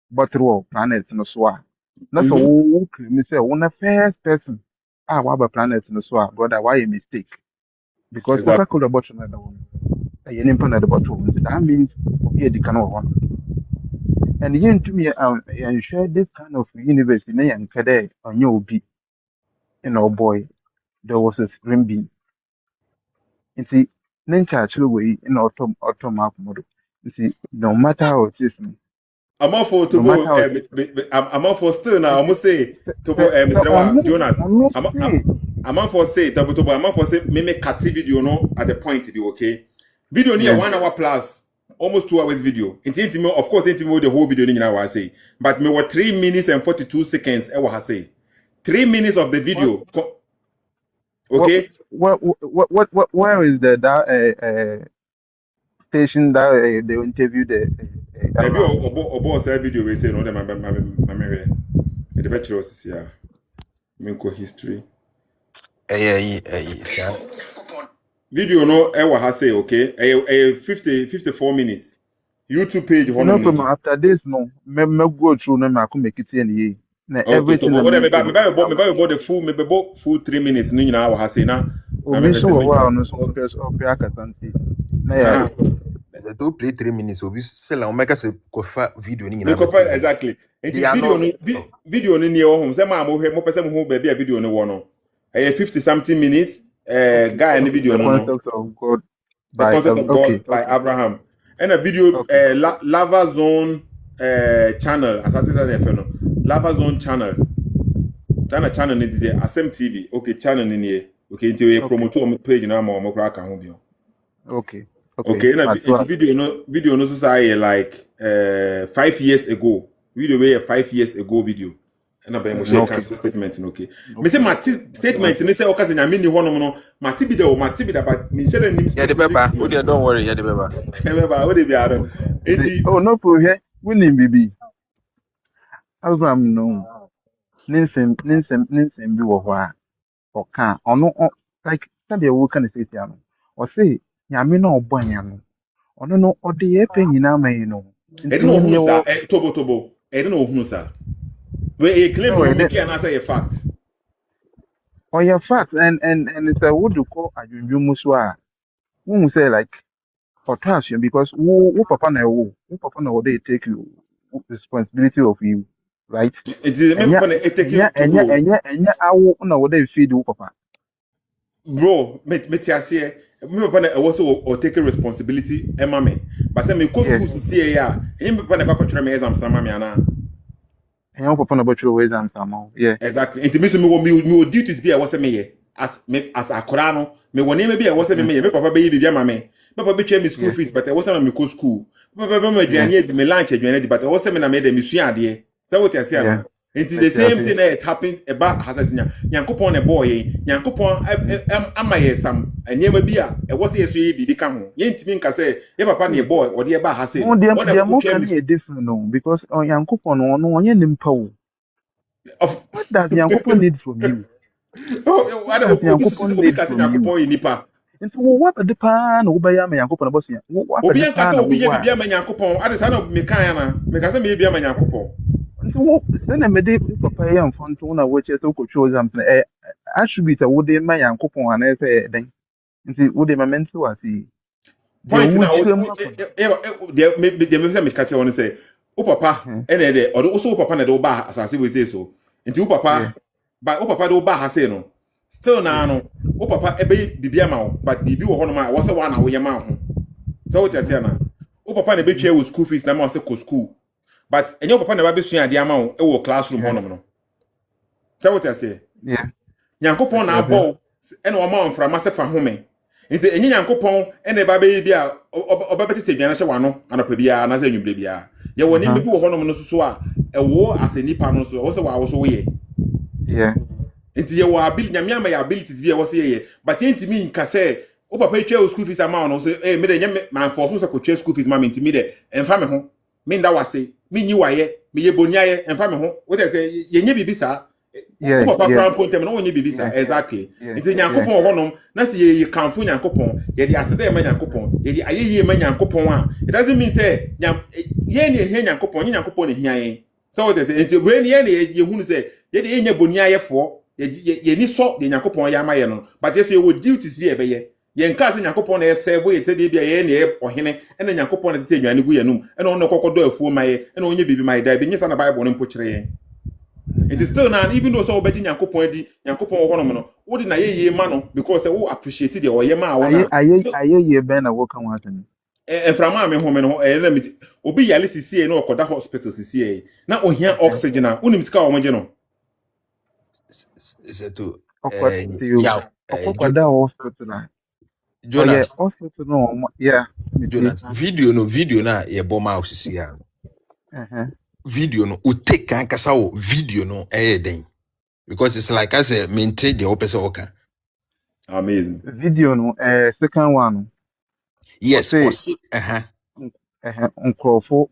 Speaker 8: bottle planet no so that's all me say one first person what planet no so brother why a mistake because Coca-Cola bottle na one you name the bottle that means be a one and yen to me and share this kind of university na yan kade on your be boy there was a spring bean you see nature actually way in autumn map model you see no matter how it is
Speaker 1: I'm all for to go I'm all for still now I must say to go Mr. Jonas I'm all for say to I'm all for say me make cut video no at the point to be okay video near 1 hour plus almost 2 hours video it's intimate of course intimate the whole video in I say but me were 3 minutes and 42 seconds I was say 3 minutes of the video okay
Speaker 8: what where is the station that they interviewed the
Speaker 1: about video we say no them my the bachelor's here Minko history video no I was say okay 54 minutes YouTube page
Speaker 8: no after this no me go through no me make it any na everything
Speaker 1: me about the full me about full 3 minutes no nyina was say na
Speaker 8: me so wa no so okay akasanti na ya
Speaker 3: to play 3 minutes obi say la o make us kofa video ni nyina
Speaker 1: exactly video ni near home say ma mo pese mo ba bia video no wo no 50 something minutes guy in the video no
Speaker 8: concept of God by
Speaker 1: Avraham and a video lava zone channel as I said no lava zone channel channel ni dey Asem TV okay channel ni here okay into we promote on page na mo kra ka ho bio
Speaker 8: okay
Speaker 1: na video no so say like 5 years ago video wey 5 years ago video and about Moshe cancel statement okay me say my statement ni say okase nya me ni ho no mati bi da but me share nim
Speaker 3: yeah the beba o dey don't worry yeah the beba
Speaker 1: o dey bi aro
Speaker 8: oh no pro here we nim bibi Avraham no ninsem bi wo ho a oka ono like sabe wo kan say tia no o say nyame na obo anya no ono no ode ye pe nyina man no
Speaker 1: e no hunu sa tobo e no hunu sa we claim we make an say a fact
Speaker 8: your fact and it's a would call adwunju muso a who say like for trust because who papa na wo they take you responsibility of you right
Speaker 1: it is me papa na take you
Speaker 8: enya awo na wo they feed who papa
Speaker 1: bro me tiase me papa na also or take responsibility e ma me but say me go school see ya me papa na ba kwatwere me exam sama me ana
Speaker 8: And papa no botro ways and some. Yeah.
Speaker 1: exactly enti me so me duties be a wo say me ye as akora no me woni me be a wo say me ye me papa be yi bibia ma me papa be twa me school fees but e wo say na me go school papa be ma aduane edi me lunch aduane edi but e wo say me na me de me sua ade say what you say ana enti the same thing that happen about hasasinya nyankopon na boy nyankopon amaye sam eniema bi a e wo say so yi bibi ka ho ye ntimi nka say ye papa na boy wo de ba hase
Speaker 8: No, they more can be different no because on Yankopon no onye nimpa wo. What does Yankopon need from you?
Speaker 1: Oh, I don't know because Yankopon nipa.
Speaker 8: And so what the pan obey me Yankopon boss ya. What
Speaker 1: the pan obi ye bibia ma Yankopon ade sa na me kan na me ka say me bibia ma Yankopon.
Speaker 8: So then me dey papa ya mfon to na wo che so ko choose am attribute wo dey ma Yankopon ana say den. Nti wo dey ma mental asi.
Speaker 1: Point na me say me catch one say o papa ene de o so papa na de o ba asase we say so. Nti o papa ba o papa de o ba ha say no. Still na no o papa ebe bibia ma wo but bibi wo hono ma wo say wa na wo ye ma ho. So what you say na o papa na be twa wo school fees na ma say ko school. But enyo papa na ba be sua ade ama wo e wo classroom hono no. So what you say?
Speaker 8: Yeah.
Speaker 1: Nyankopon na abo ene o ma mframa se fa home. Nti enyi Nyankopon ene ba be bi a obabetete dwan hye wano anapa bia na se nwumre bia. Ye woni bi wo hono no so a ewo asenipa no so wo se wa wo so wo ye.
Speaker 8: Yeah.
Speaker 1: Nti ye wo ability nyame ama ya abilities bi e wo se ye but ntimi nka se o papa twa school fees ama no so me de nyame man for so ko twa school fees ma me ntimi de emfa me ho me nda wase me nyi waye me ye boniaye emfa me ho wo te se ye nye bibi sa o papa crown point me no nye bibi sa exactly nti Nyankopon honom na se ye kanfo Nyankopon ye de asede ma Nyankopon ye de ayeye ma Nyankopon a it doesn't mean say ye ne hia Nyankopon nye Nyankopon ne hia yen so wo te se nti we ne ye hunu se ye de ye boniaye fo ye ni so de Nyankopon ya ma ye no but if you would duties bi ebe ye nka se Nyankopon na serve ye te de bia ye ne ohene ene Nyankopon na se adwane gu yanum ene onno kokodo afuo ma ye ene onye bibi ma ye da bi nyesa na Bible no mpo kire ye it is still now even though so obedi Nyankopon di Nyankopon wo hono no wo di na ye ma no because wo appreciate the oye ma wo na
Speaker 8: aye be na wo kan wa tan
Speaker 1: frama me home no na mi obi yale sisi no okoda hospital sisi na ohia oxygen a unim sika wo moje no
Speaker 3: Sethoo
Speaker 8: okwada hospital na
Speaker 3: Jonas
Speaker 8: hospital no yeah
Speaker 3: Jonas video na ye boma osisi ya video no o take kan kasa wo video no den because it's like I say maintain the opposite okay
Speaker 1: amazing
Speaker 8: video no second one
Speaker 3: yes
Speaker 8: nkrofo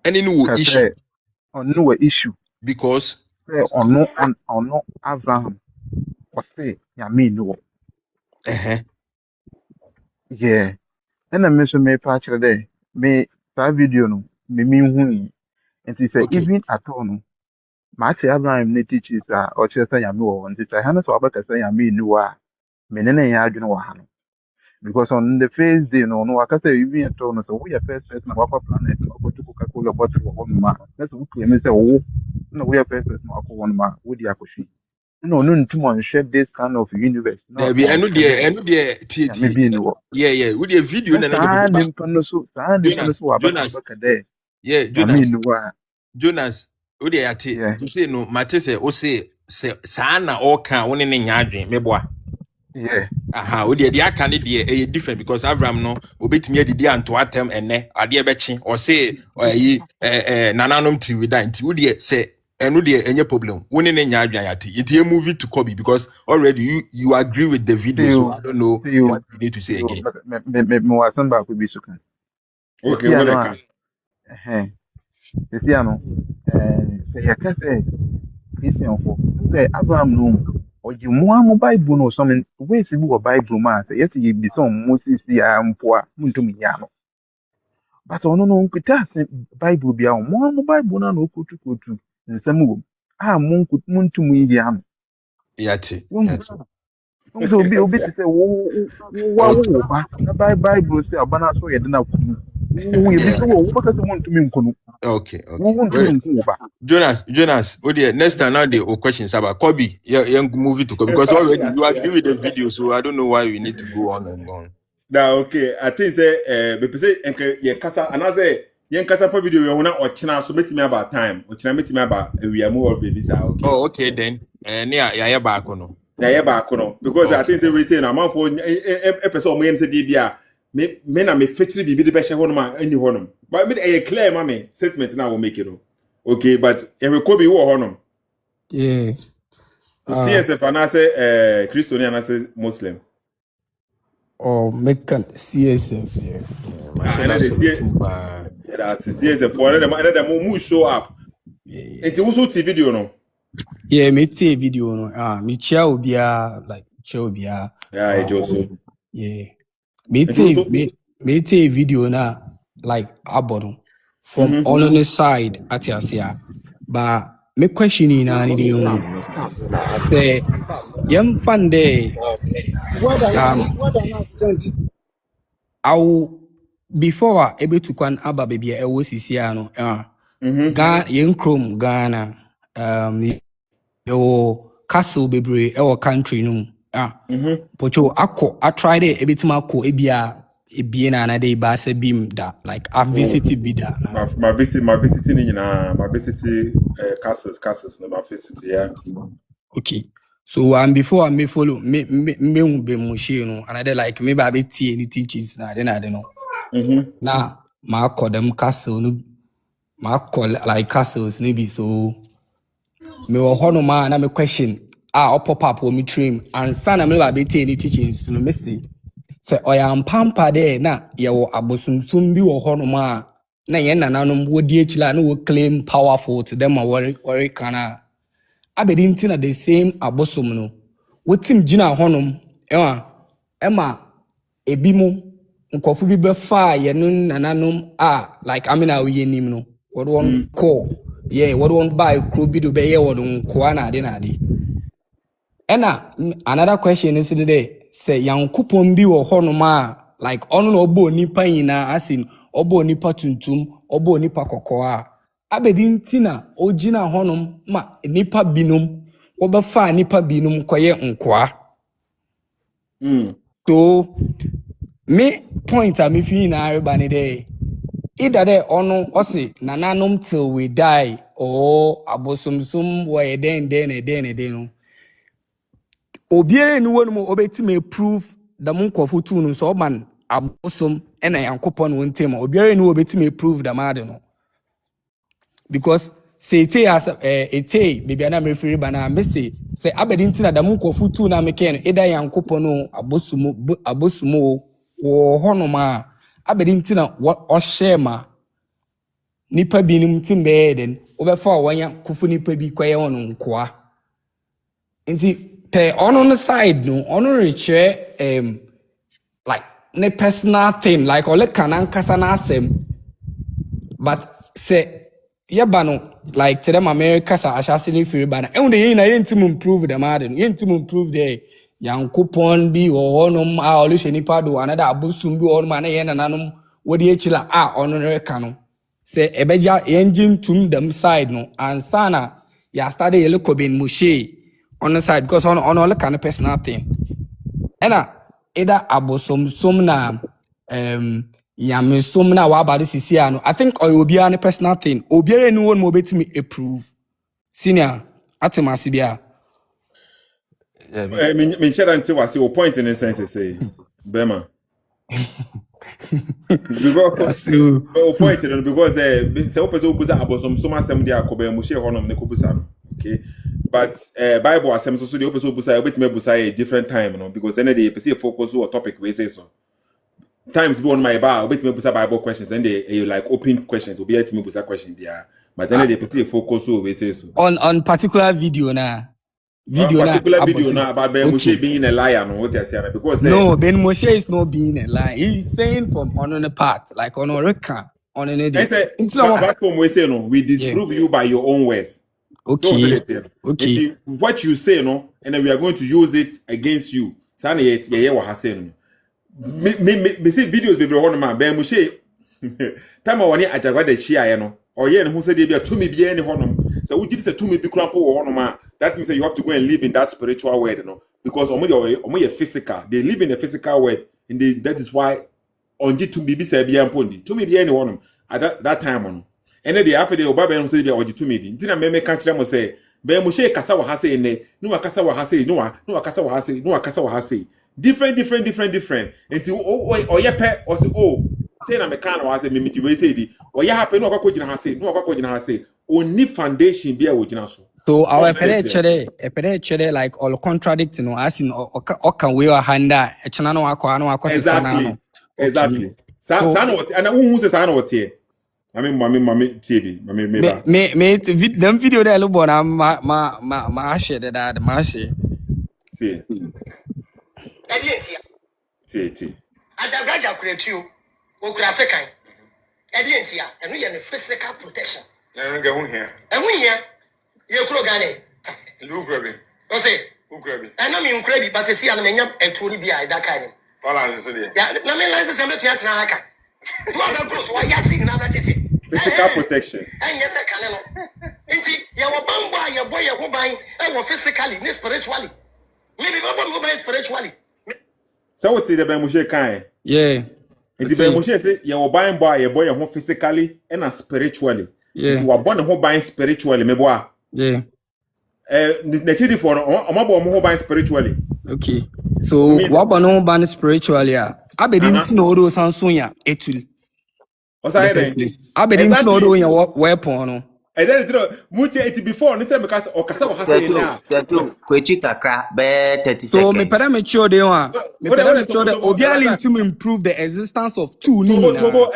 Speaker 3: any no issue
Speaker 8: on no issue
Speaker 3: because
Speaker 8: on no Avraham or say ya me no yeah and I mention me patch there me that video no me hu and he said even at all no match Abraham ne teaches or just say ya me wo and say hanas wa baka say ya me no a me ne ya adwene wa ha no because on the first day no waka say even at all no so we are first person na waka planet no go to Coca-Cola bottle of ma let's we claim say oh no we are first person waka one ma we di akoshi no ntimo share this kind of universe no
Speaker 3: be enu de
Speaker 8: maybe no
Speaker 3: yeah we the video na
Speaker 8: na nimpa so wa baka there
Speaker 3: yeah Jonas we the ate to say no mate say o say sa na o kan woni ne nyaadwen meboa
Speaker 8: yeah
Speaker 3: we the aka ne de different because Abraham no obetimi adidi anto atem enne ade ebechi o say nananom ti we that we the say enu de enye problem woni ne nyaadwen ate it movie to Kobe because already you agree with the video so I don't know what you need to say again
Speaker 8: me was back with bisukan
Speaker 1: okay what I
Speaker 8: can esi ano say ya ka say Christian for say Abraham no oji mo Bible no so me we si bi Bible ma say yes ye bi so Moses ya mpo a muntum ya no but ono no nkuta Bible bia mo Bible na no kotu nsem wo muntum yi ya no
Speaker 3: yati
Speaker 8: so obi ti say wo ba na Bible say abana so ye de na ku We be so because want to me nkono.
Speaker 3: Okay.
Speaker 8: We want to me nko ba.
Speaker 3: Jonas, oh dear, next time now the questions about Kobe. Yeah, move it to Kobe because already you agree with the video, so I don't know why we need to go on and on.
Speaker 1: Now, okay, I think say be say enke ye kasa anaze yen kasa for video we hona ochina so metimi about time. Ochina metimi about we am all baby say okay.
Speaker 3: Oh, okay then. Yeah back no.
Speaker 1: Yeah back no because
Speaker 3: Okay.
Speaker 1: I think say we say na man for person o yen say dey bia me na me fetri bibi de be she hono ma ani hono. But me e clear ma me statement na we make it. Okay, but we Kobe wo hono.
Speaker 9: Yeah.
Speaker 1: CSF anase Christian anase Muslim.
Speaker 9: Or make CSF. Yeah.
Speaker 1: That's CSF for another mu show up.
Speaker 9: Yeah.
Speaker 1: It also TV video no.
Speaker 9: Yeah, me see video no. Me chia obia like chia obia.
Speaker 1: Yeah, it also.
Speaker 9: Yeah. Me see video na like abono from all on the side at Asia. But me questioning na ni say young fan day I'll before able to kwan aba baby e wo sisia no Ghana yen chrome Ghana yo castle bebre e country no pocho akọ I tried it ebitima akọ ebie na dey ba se bim da like I visited bida
Speaker 1: my visit ni na my visit castles no my visit yeah. Okay.
Speaker 9: So before I may follow me be Moshe no and I like maybe I be any teachings na then I don't know. Now my call them castle no my call like castles maybe so me wo hono ma na me question pop up on me train and son na me ba be any teachings no me say oya mpampa there na ye wo abosumsum bi wo hono ma na ye nananom wo die chila na wo claim powerful to them worry kana abedinti na the same abosom no wotim gina honom ema ebimu nkofu bi befa ye no nananom like amina we nim no what one call yeah what one buy kro bi do be ye won nko na ade another question is today say yankopon bi wo honom like ono no obo nipa nyina asin obo nipa tuntum obo nipa kokko abedinti na ogina honom ma nipa binum obefa nipa binum koye nkwa to me point me fi na areba ni dey either dey ono osi nananom till we die or abosomsum wo den no obiere ni wonu obetime prove da mun kofutu no so man abosom ena yankopon won tema obiere ni obetime prove da made no because say as baby na me free bana me say abedinti na da mun kofutu na me ken eda yankopon no abosumo wo honoma abedinti na o shema nipa binim timbe den obefa wanya kufu nipa bi kwaye wono nkoa nti on the side no on reche like ne personal thing like ole kanan kasa na asem but say yebano like to them America sa ashasini free bana e unde yin na yentim improve the madden yentim improve the yankopon bi o honom ole shenipa do another abusum bi on na yen nanom wodi echila on reka no say ebeja engine tum them side no ansana ya study yele kobin Moshe on the side because on all kind of personal thing. Ena either abosomsom na yamesom na wa body sisi ano. I think obi an personal thing. Obiere no one mo betimi approve. Senior atemasi bia.
Speaker 1: Me share until was your point in a sense say Bema. Because point because say opese obuza abosomsom asem dia akoba Moshe honom ne kobusa no. Okay. But Bible asem so the opposite busa obetime busa a different time no because then they person focus on topic we say so times be on my bar obetime busa Bible questions and they like open questions obi etime busa question there but then they person focus on we say so
Speaker 9: on particular video na
Speaker 1: about Ben Moshe being a liar no what you say because
Speaker 9: no Ben Moshe is not being a liar he's saying from on the part like on reka on an edit
Speaker 1: platform we say no we disprove you by your own words.
Speaker 9: Okay.
Speaker 1: Okay. What you say, no, and then we are going to use it against you. Sani what has said. Me see videos baby one man. Ben Moshe, time a woni ajagwade chia ye no oye ne ho se de bia tumi bia ne honom so wo gidi se tumi bi krampo wo honom a that means that you have to go and live in that spiritual world no because omo ye physical, they live in the physical world, and that is why onji tumi bi se bia mpondi tumi bia ne honom at that time no ene de afede obabe no se bia oji tumi di ntina me ka kire mo se be mo she kasa wa ha se ne no wa kasa wa ha se no wa kasa wa ha se no wa kasa wa ha se different until oye pe o se say na me kan wa say me miti we say di oye happen no akwa gina ha say no akwa gina ha say oni foundation bia wo gina
Speaker 9: so our pere like all contradict no as in oka we or handa e chena no akwa
Speaker 1: exactly sa no what ana wu say sa no what here mami tie mami ba
Speaker 9: me them video there lo bona ma share that ma share
Speaker 1: tie
Speaker 2: Ajagaja create okura sekan ntia eno ye ne physical protection
Speaker 6: nga hu here
Speaker 2: ye kuro gane
Speaker 6: lu grabe
Speaker 2: o say
Speaker 6: grabe
Speaker 2: eno mi nkura bi ba se si ana menya etu ni bi a da kan ni
Speaker 6: balance so de
Speaker 2: ya na me license am betu atena haka tu aba cross wa ya sig na ba tete
Speaker 1: physical protection
Speaker 2: enye se kan no nti ye wo bambo a ye boy ye ho ban e wo physically ni spiritually maybe bambo mo ban spiritually
Speaker 1: so what the be Moshe kan
Speaker 9: yeah
Speaker 1: nti be Moshe say ye wo ban boy ye boy ye ho physically and spiritually nti wa born ho ban spiritually me boa
Speaker 9: yeah
Speaker 1: na chidi for omabo mo ho ban spiritually
Speaker 9: okay so what no ban spiritually abedi nti na odo sansonya etul
Speaker 1: o say then
Speaker 9: abedi nti na odo nya weapon no
Speaker 1: and then muti it before no say because o kasa wa hasa na
Speaker 10: kwechi kakra be 30 seconds
Speaker 9: so me pere me chio de one me pere me chio de obiali to improve the existence of two ni na
Speaker 1: tobo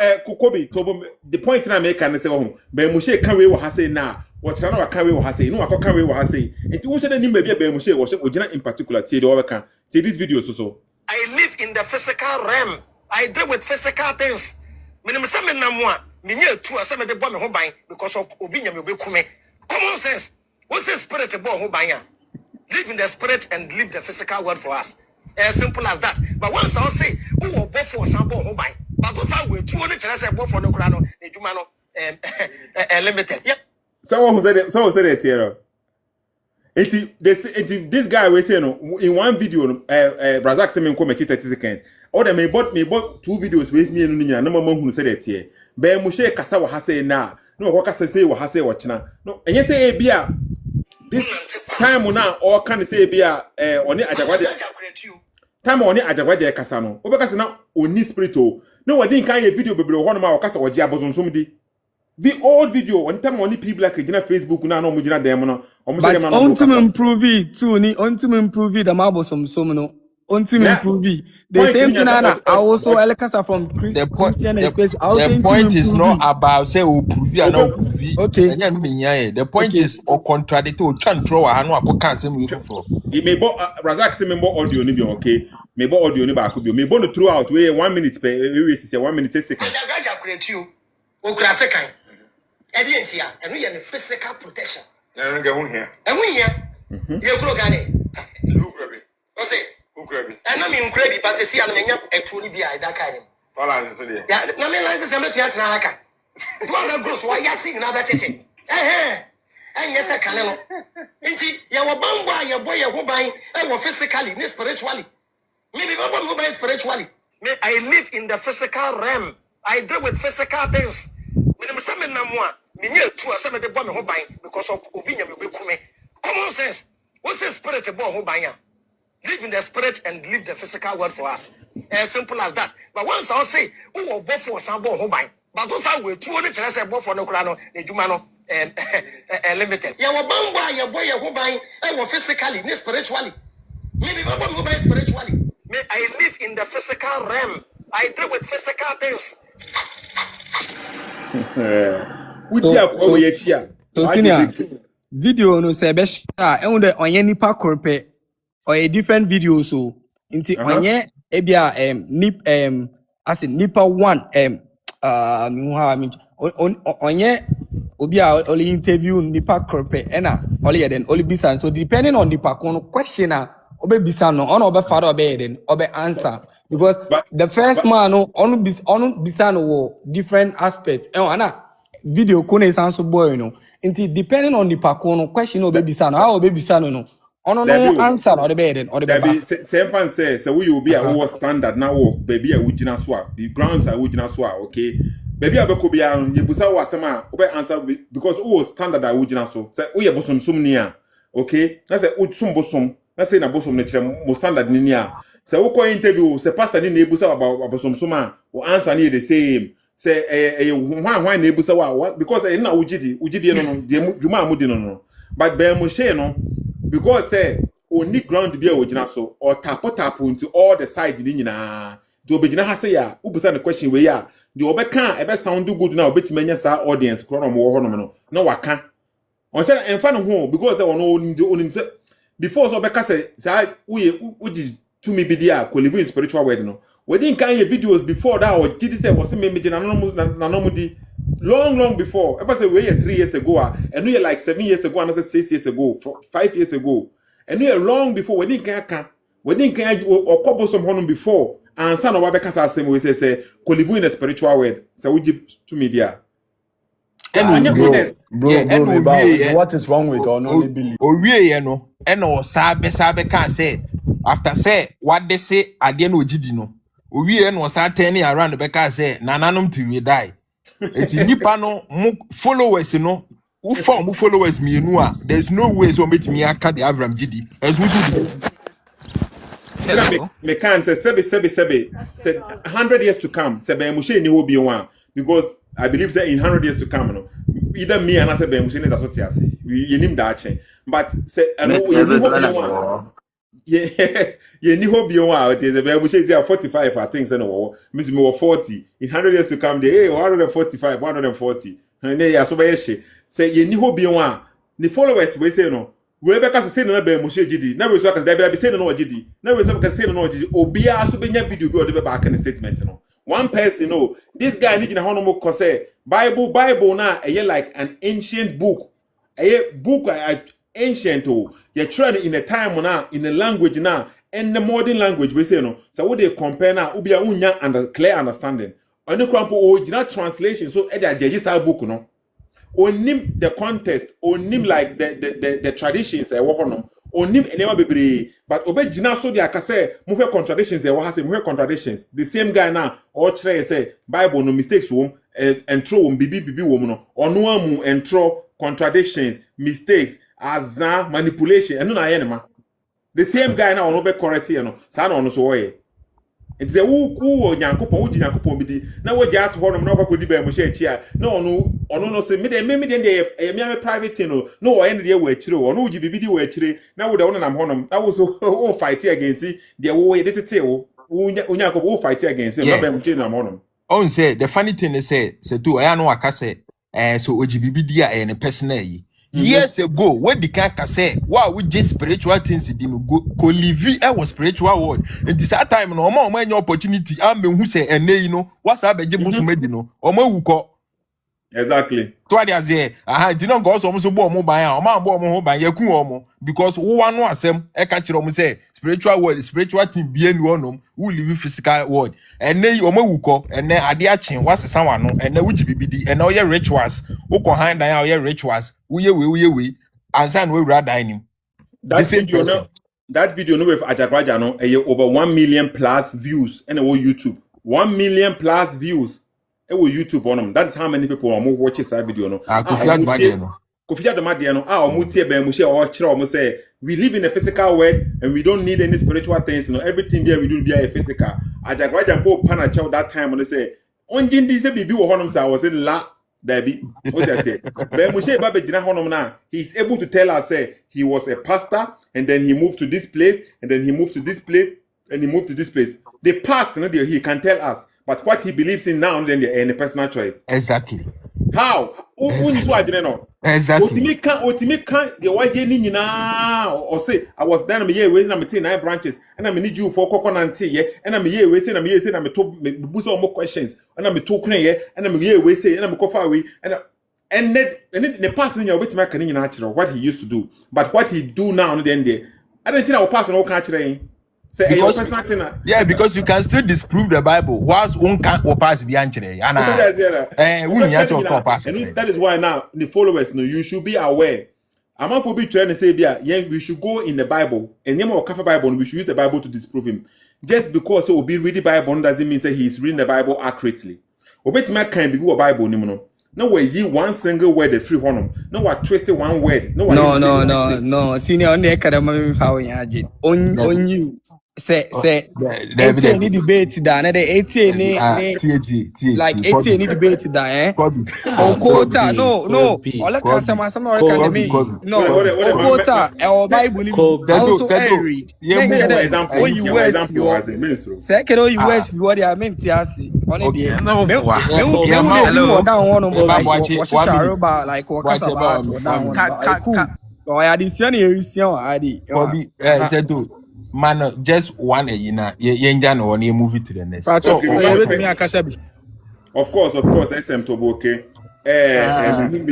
Speaker 1: the point na make can say wo be Moshe kan we wa hasa na wo tira na wa kan we wa hasa no wa kan we wa hasa enti wo shede ni ma bia be Moshe wo ogina in particular tie de wo kan tie this video so
Speaker 2: I live in the physical realm. I deal with physical things. Minim se me namwa minye tu ase me de bo me ho ban because of obi nya me obekume. Common sense. What say spirit bo ho ban ya? Live in the spirit and live the physical world for us. As simple as that. But once I say who will bo for some bo ho ban. But those are we two only chere say bo for no kra no ejuma no limited. Yep.
Speaker 1: Someone said it here. This guy we say no in one video Razak say me come 30 seconds. Or they may bought 2 videos with me no no mama hu say that here. Be Moshe kasa wa hase na no wa kasa say wa hase wa china. No enye say bia this time na all can say bia oni ajagwade time oni ajagwade kasa no. Obekasa na oni spiritual. No we din kan ye video bebre ho no ma wa kasa wa ji abozonsom di. The old video on time only people like gina Facebook na no mo gina dem no
Speaker 9: but onto improve it too ni onto improve it am abosom no onto improve it the same thing na also elekasa from Christian space
Speaker 3: the point is not about say o prove and no prove
Speaker 9: okay
Speaker 3: the point is or contradict o twan throw wa no akoka asem we for
Speaker 1: me bo Razak say me bo audio ni bi okay me bo audio ni ba ko bi me bo no throughout we 1 minute per we say 1 minute 6 seconds
Speaker 2: ajaga create you o kura sekan ntia eno ye ne physical protection
Speaker 6: nga hu here
Speaker 2: ye kuro gane
Speaker 6: lu grabe
Speaker 2: o say
Speaker 6: grabe
Speaker 2: eno mi nkura bi ba se si ana menya etu ni bi a da kan ni
Speaker 6: balance so de
Speaker 2: ya na me license am betu atena haka tu ana gross wa ya sig na ba tete enye se kan no nti ye wo bambo a ye boy ye ho ban e wo physically ni spiritually maybe bambo mo ban spiritually me I live in the physical realm. I deal with physical things. Minim se me namwa minye tu ase me de bo me ho ban because of obi nya me obekume. Common sense. What say spirit bo ho ban ya? Live in the spirit and live the physical world for us. As simple as that. But once I say who will bo for some bo ho ban. But those are we two only chere say bo for no kra no ejuma no limited. Ya wo bamba ya boy ya ho ban e wo physically ni spiritually. Maybe bamba mo ban spiritually. Me I live in the physical realm. I deal with physical things.
Speaker 9: So senior video no say be sha e won de onye nipa korpe or a different video so nti onye e bia as in nipa one onye obi a only interview nipa korpe na only then only bisa so depending on the person question obe bisa no ono obe father obe den obe answer because the first man no ono bisa no wo different aspect ana video ko na sanso boy no nti depending on the pakon no question obe bisa no how obe bisa no ono no answer no obe den obe ba
Speaker 1: same fan say we will be a war standard now baby a wujina so the grounds are wujina so okay baby abeko bia no ye busa wo asema obe answer because who standard a wujina so say wo ye bosomsom ni a okay na say utsum bosom na say na bosom ne kire mo standard ni a say wo ko interview say pastor ni na ebusa abosomsom a wo answer ni the same say hwan na ebusa wa because na ugidi no de dwuma amudi no but be Moshe no because say only ground bia wojina so or tap into all the sides ni nyina do obegina ha say ya ubusa the question we ya the obeka ebe sound good na obetimanya sa audience kro no mo wo no na waka on say enfa no ho because onim say before so obeka say uji to me be there ko live in spiritual world no we didn't can your videos before that or did say was me na no di long before ever say we 3 years ago and we like 7 years ago and 6 years ago 5 years ago and we long before we didn't can or couple some honum before and son of Abeka say we say ko live in a spiritual world so we to media
Speaker 9: bro, what is wrong with only believe
Speaker 3: owie no eno osabe can say after say what they say ade na ogidi no owie no osa turning around be can say nananom to we die eti nipa no followers no who form followers me nu a there's no way so metimi aka the Avraham gidi as we should
Speaker 1: me can say sebe say 100 years to come say be Moshe ni obi one because I believe that in 100 years to come no either me and I say be Moshe na so tiase you nim that chain but say ye ni hope you want it is a very much 45 I think no me 40 in 100 years to come there 145 140 and they are so by say ye ni hope you want the followers we say no we be ka say no be Moshe gidi na we so ka be say no gidi na we so ka say no gidi obia so be nya video bi o de be back in statement no one person no this guy need na hono mo ko say bible na like an ancient book ancient you're trying in a time now in a language now and the modern language we say no so what they compare now ubia unya and clear understanding only crampo original translation so e dey book no onim the context onim like the traditions e wo hono onim enema bebre but obegina so dey akase mo hwe contradictions e wo ha say mo hwe contradictions the same guy now or try say bible no mistakes wom and throw wom bibi wom no ono amu and throw contradictions mistakes azan manipulation eno na yenema the same guy na ono be correct you know sa na ono so woye it say wo nyankopon wo nyankopon bidi na wo ja to honom na okakodi ba Moshe achi a na ono no say me dey me private thing no wo yen dey wo achire ono uji bibidi wo achire na wo dey ono nam honom na wo so wo fight against dey wo ye tete wo nyankopon wo fight against no ba Moshe nam honom
Speaker 3: on say the funny thing is say Sethoo I no waka say so oji bibidi a ne personal yi years ago when the can say wow we just spiritual things didn't go live was spiritual world and this time no more any opportunity am who say ene no what's up beje musu medi no omo wuko
Speaker 1: exactly
Speaker 3: to ade say did not go so so bo omo ban a omo bo omo ho ban yakun omo because who wan no asem e ka kire omo say spiritual world spiritual thing bi enu onom who live physical world ene omo wuko ene ade a chen wasesa wa no ene wuji bibidi ene oye rituals wo ko han dan a oye rituals uye we ansan we wura dan nim
Speaker 1: that video no with Ajagraja no over 1 million plus views and YouTube 1 million plus views YouTube on them. That is how many people are watching that video no Kofi Adamade no omutie be Moshe or kire omo say we live in a physical world and we don't need any spiritual things everything there we do be a physical Ajagraja po pana chow that time when they say onjin di say bibi wo honom say was la Debbie, what I say? But Moshe Babe Jina Honom now, he's able to tell us say he was a pastor and then he moved to this place and then he moved to this place and he moved to this place. The past, he can tell us, but what he believes in now, then they're in a personal choice.
Speaker 3: Exactly.
Speaker 1: How?
Speaker 3: Exactly.
Speaker 1: Ultimate can't the white jenny now or say I was done a year wasting 9 branches and I need you for coconut tea, and I'm a year wasting I'm a talk boost all more questions and I'm a talking here and I'm a year wasting and I'm a coffee away and the past in your wit making natural what he used to do, but what he do now and then I don't think I will pass on all country. Say your personal thing.
Speaker 3: Yeah, because you can still disprove the Bible. Whilst one can't pass beyond today. And
Speaker 1: that is why now the followers know you should be aware. I'm not for be trying to say yeah, we should go in the Bible and more Catholic Bible, we should use the Bible to disprove him. Just because he will be reading the Bible doesn't mean that he is reading the Bible accurately. Obeti can be a Bible no. No way ye one single word the free honum. No what twisted one word.
Speaker 9: No. Senior on the academy found on you. Say any debate that another 18 like 18 debate that on quota no all the customer some can me no quota or Bible also read
Speaker 1: example
Speaker 9: second US what they are meant to see on it like what or I didn't see any
Speaker 3: Sethoo, man, just one or move it to the next.
Speaker 1: Of course, SM Tobo okay.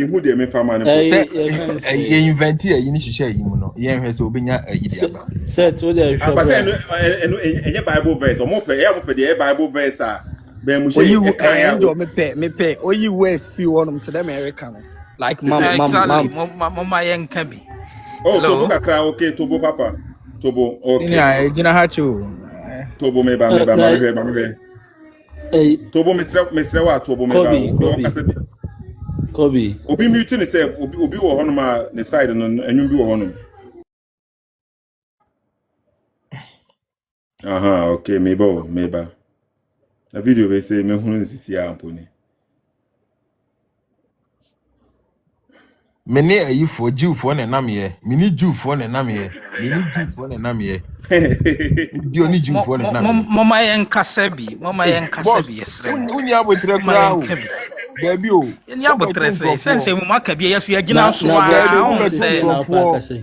Speaker 1: Who they make farmer
Speaker 3: invent here, you need to share him. Yeah, has Obinya
Speaker 11: set what they
Speaker 1: are Bible verse or more the Bible verse.
Speaker 9: You me pay or you West few on them to the American like mama young can be.
Speaker 1: Oh, Tobo Kakra, okay, Tobo Papa. Tobo, okay.
Speaker 9: Yeah, you know how to.
Speaker 1: Tobo meba. Tobo Mr. Wa Tobo meba.
Speaker 11: Kobe.
Speaker 1: Obi mutin say obi wo honoma ne side no enyu bi wo honom. Aha, okay, meba. A video we say me hunu sisi ya amponi.
Speaker 3: Many are you for Jew for an enemy? Mini Jew for an enemy. Mini Jew for an enemy. You only Jew for an enemy.
Speaker 2: Mama and Kasebi, yes.
Speaker 3: Unia with Regma. Baby,
Speaker 2: and Yabotres, sense Makabi, yes, you are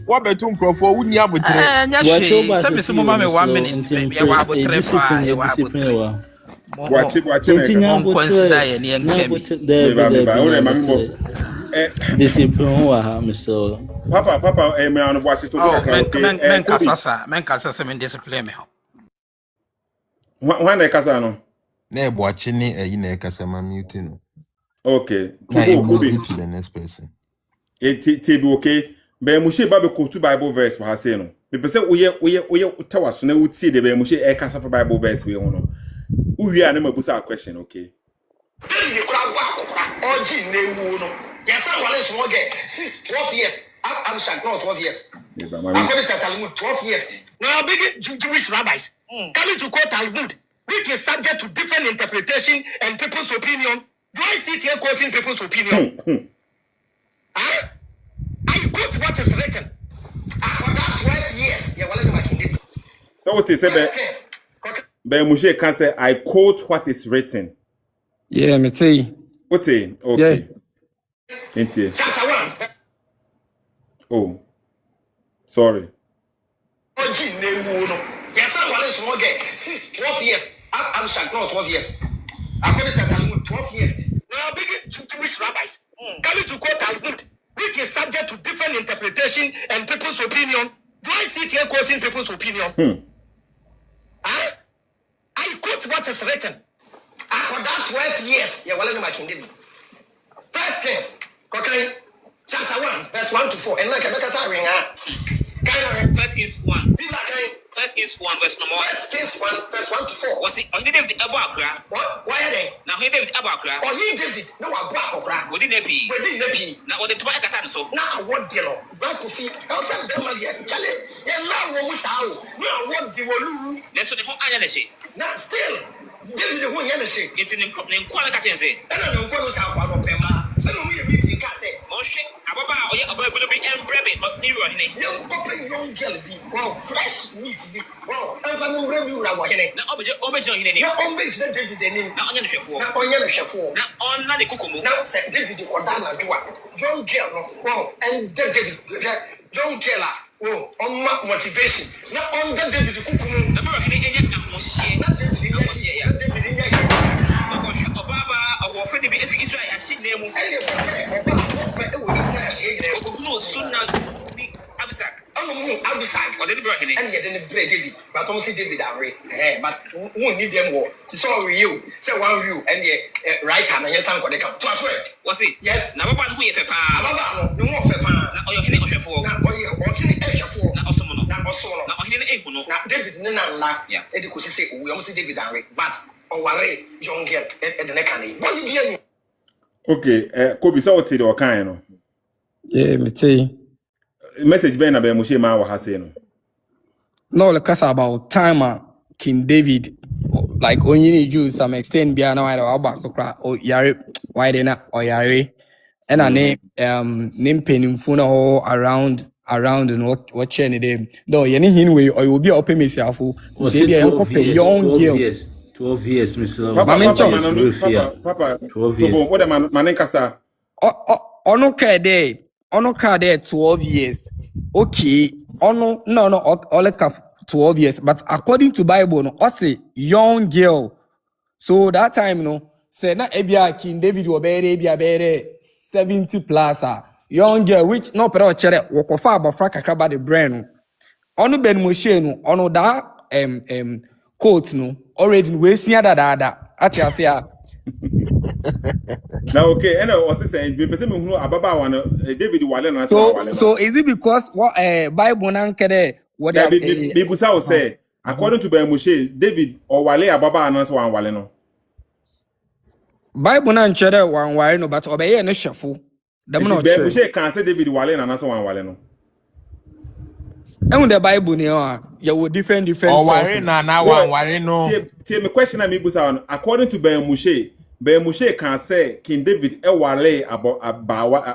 Speaker 3: what between Crawford, wouldn't you have with
Speaker 2: some Mamma 1 minute, maybe I
Speaker 11: Mr.
Speaker 1: Papa, man, watch it.
Speaker 2: Men Casasa, men discipline me.
Speaker 1: One a Casano.
Speaker 3: Never watching it, a Casama mutin.
Speaker 1: Okay,
Speaker 3: go to the next person.
Speaker 1: It's okay. Be Moshe Bible quote to Bible verse for Haseno. Me pese we tell us no would see the Be Moshe e Casa for Bible verse we ono. We are never busa question, okay?
Speaker 2: Yes, I was small girl. 12 years. I'm shank, no 12 years. According to Talmud, 12 years. Now, big Jewish rabbis coming to quote Talmud, which is subject to different interpretation and people's opinion. Do I sit here quoting people's opinion? Huh? I quote what is written. After that 12 years, you're well, my kingdom.
Speaker 1: So what is it? Be Moshe can say, I quote what is written.
Speaker 9: Yeah, me too.
Speaker 1: What okay.
Speaker 9: Yeah.
Speaker 2: Chapter 1.
Speaker 1: Oh, sorry.
Speaker 2: Yes, I was small girl. 12 years. I'm shank, no 12 years. According to Talmud, 12 years. Now, big Jewish rabbis coming to quote Talmud, which is subject to different interpretation and people's opinion. Do I sit here quoting people's opinion? Huh? I quote what is written. After that 12 years, you're well, my kingdom. First Kings, okay, chapter 1, verse 1 to 4. And like a ring.
Speaker 12: First Kings 1. First Kings 1, verse number 1.
Speaker 2: First Kings 1, verse 1 to 4.
Speaker 12: Was it? Oh, he David Abakra.
Speaker 2: What? Why are they?
Speaker 12: Now he David Abakra.
Speaker 2: Oh, he David. No, Abakra.
Speaker 12: We didn't pay. Now what the twice got so.
Speaker 2: Now what deal? Black coffee. I'll send them a Charlie. Yeah, now what was how? Now what do you?
Speaker 12: Let's do the whole iron.
Speaker 2: Now still. David, who Yaneshi?
Speaker 12: It's in the quality.
Speaker 2: And I don't know what's our Pema. I don't really meeting Cassette.
Speaker 12: Moshe, Ababa, or your will be embrabby, but near
Speaker 2: young couple, young girl, wow, fresh meat, wow, I'm from Bremura, now, Obey, David, now on your chef, not on your chef, not on the Kukumu, now said David, Kodana, young girl, wow, and David, young Keller, oh, on motivation, not on the David Kukumu, not David, Obaba, or Freddy, if you try and sit there, no, soon now, Absack. Abisag, or the brother, and yet then break David, but don't see David Henry, but won't need them war. So you, say one view, and ye right hand, and your son got the come to us. Was it? Yes, now one who is a pan, no more for pan, or your hitting ocean for, or your working extra for, not also, not also, not hitting a no, not David Nana, yeah, and you could say, we almost see David Henry, but or worry, young girl at the neck. What do you
Speaker 1: okay, Kobe, so what's it or kind?
Speaker 9: Yeah, me tell
Speaker 1: Message Ben about Moshe Ma wa hase no.
Speaker 9: No, like us about time King David, like only need you some extent be now I back or yare why they not or yare and I name penning phone all around and what chain them. Though any hinway or you will be open myself who
Speaker 11: maybe 12 years, 12 years, Mr.
Speaker 1: Papa,
Speaker 11: 12 years.
Speaker 1: What am I kasa?
Speaker 9: Ono car there 12 years. Okay, no, all 12 years. But according to Bible, no, I say young girl. So that time, no, say na ebia King David will be 70 plus. Young girl, which no pero chere wokofa abofra kakra ba the brain. Ono Ben Moshe no, ono da quote no already we see that ati ase
Speaker 1: Now okay, and I was saying be person who ababa one David wale na
Speaker 9: so is it because what Bible nan kede what
Speaker 1: they people say according to Ben Moshe David or wale ababa announce one wale no
Speaker 9: Bible nan chere one wale no but obeye no hwefo dem no
Speaker 1: Ben Moshe can say David wale na announce one wale no
Speaker 9: and the Bible ne you different
Speaker 3: or
Speaker 9: sources
Speaker 3: na one wale no
Speaker 1: tie me question na me busa according to Ben Moshe can say King David wale about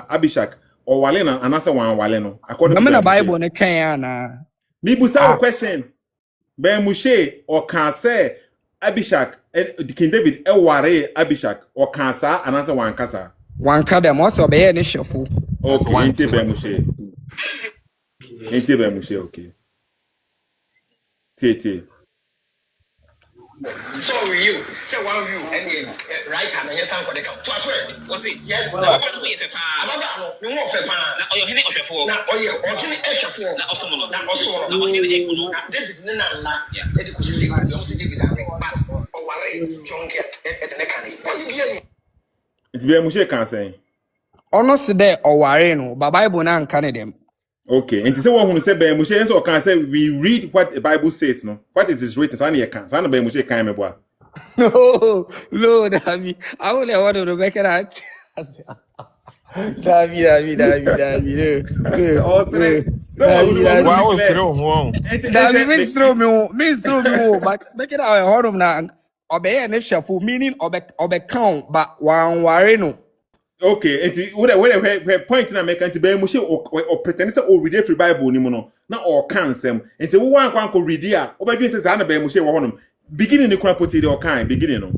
Speaker 1: Abishak or wale na announce one wale no according to
Speaker 9: the Bible ne kan na
Speaker 1: me busa question Ben Moshe or can say Abishak King David ware Abishak or can say announce one kasa
Speaker 9: one kadam also obeye ne hwefo
Speaker 1: okay inte Ben Moshe okay T
Speaker 2: so you say one view and the right hand and your son for the come to us. Was it? Yes, no one who is a pan, no more for pan, or your hitting ocean for, or your working extra for, not also, not also, not David Nana, yeah, and could say, we also David Henry, but or worry, young girl at the neck. What do you mean?
Speaker 1: It's Ben Moshe can say.
Speaker 9: Honestly, there or ware no, but Bible nan kan dem.
Speaker 1: Okay, and to say what who say Ben Moshe so can say we read what the Bible says no. What is it written? San can. San Ben Moshe can me boy.
Speaker 9: No, Lord, I only want to make it out. David. But make it out home now. Obey an issue meaning obe count, but one worry no.
Speaker 1: Okay, and what point na make anti Ben Moshe or pretend say o read free Bible ni mo no. Na or can sem. And we wan kwan read here. Oba say say na Ben Moshe wo honum. Beginning the kwan put the kind beginning no.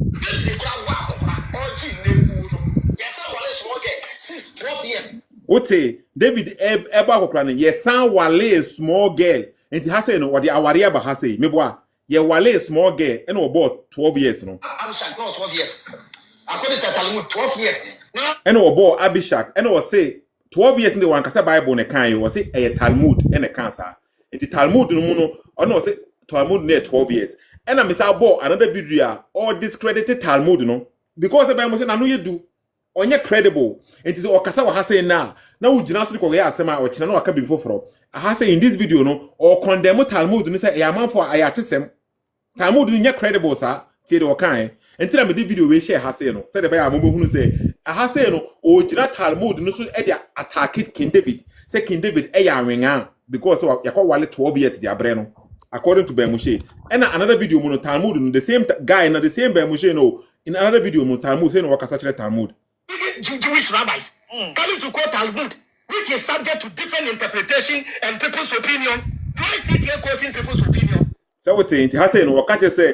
Speaker 1: Ote David eba kokra no yes san wale small girl. And ha say no what the aware aba ha say meboa. Ye wale small girl and about 12 years no.
Speaker 2: I'm sure no 12 years. According to Talmud 12 years.
Speaker 1: And about Abishak and was say 12 years in the one kasa Bible ne kan was say a Talmud and a cancer. It's Talmud no or no say Talmud near 12 years. And I miss about another video or discredited Talmud no because the Bible say na no you do onye credible. It is okasa wa ha say now ujina so ko ya asema o kina no aka before for. I say in this video no or condemn Talmud no say e amam for ayatesem. Talmud no nye credible sir tie de okan. Until I made video we share has no. Said the by who say I has no o jira Talmud no so e attack King David. Say King David e ya wenga because so yakwa wale 12 years dia bre no. According to Ben Moshe. And another video mono Talmud no the same guy na the same Ben Moshe no. In another video mono Talmud say no wakasa chere Talmud.
Speaker 2: Jewish rabbis coming to quote Talmud, which is subject to different interpretation and people's opinion. Why sit here quoting people's opinion?
Speaker 1: So what say has no wakata say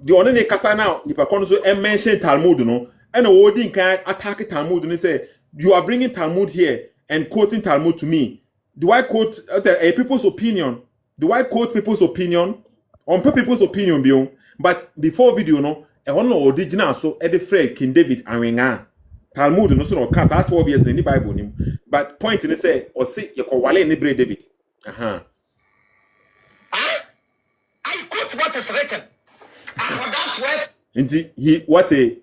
Speaker 1: the only kasa now nipa kono so mention Talmud no and the wording can attack Talmud and say you are bringing Talmud here and quoting Talmud to me. Do I quote a people's opinion? Do I quote people's opinion? On people's opinion bion but before video no e hono original so e de free King David anwenga Talmud no so no kasa 12 years in the Bible nim but point ni say o say ye ko wale ni bre David
Speaker 2: I quote what is written.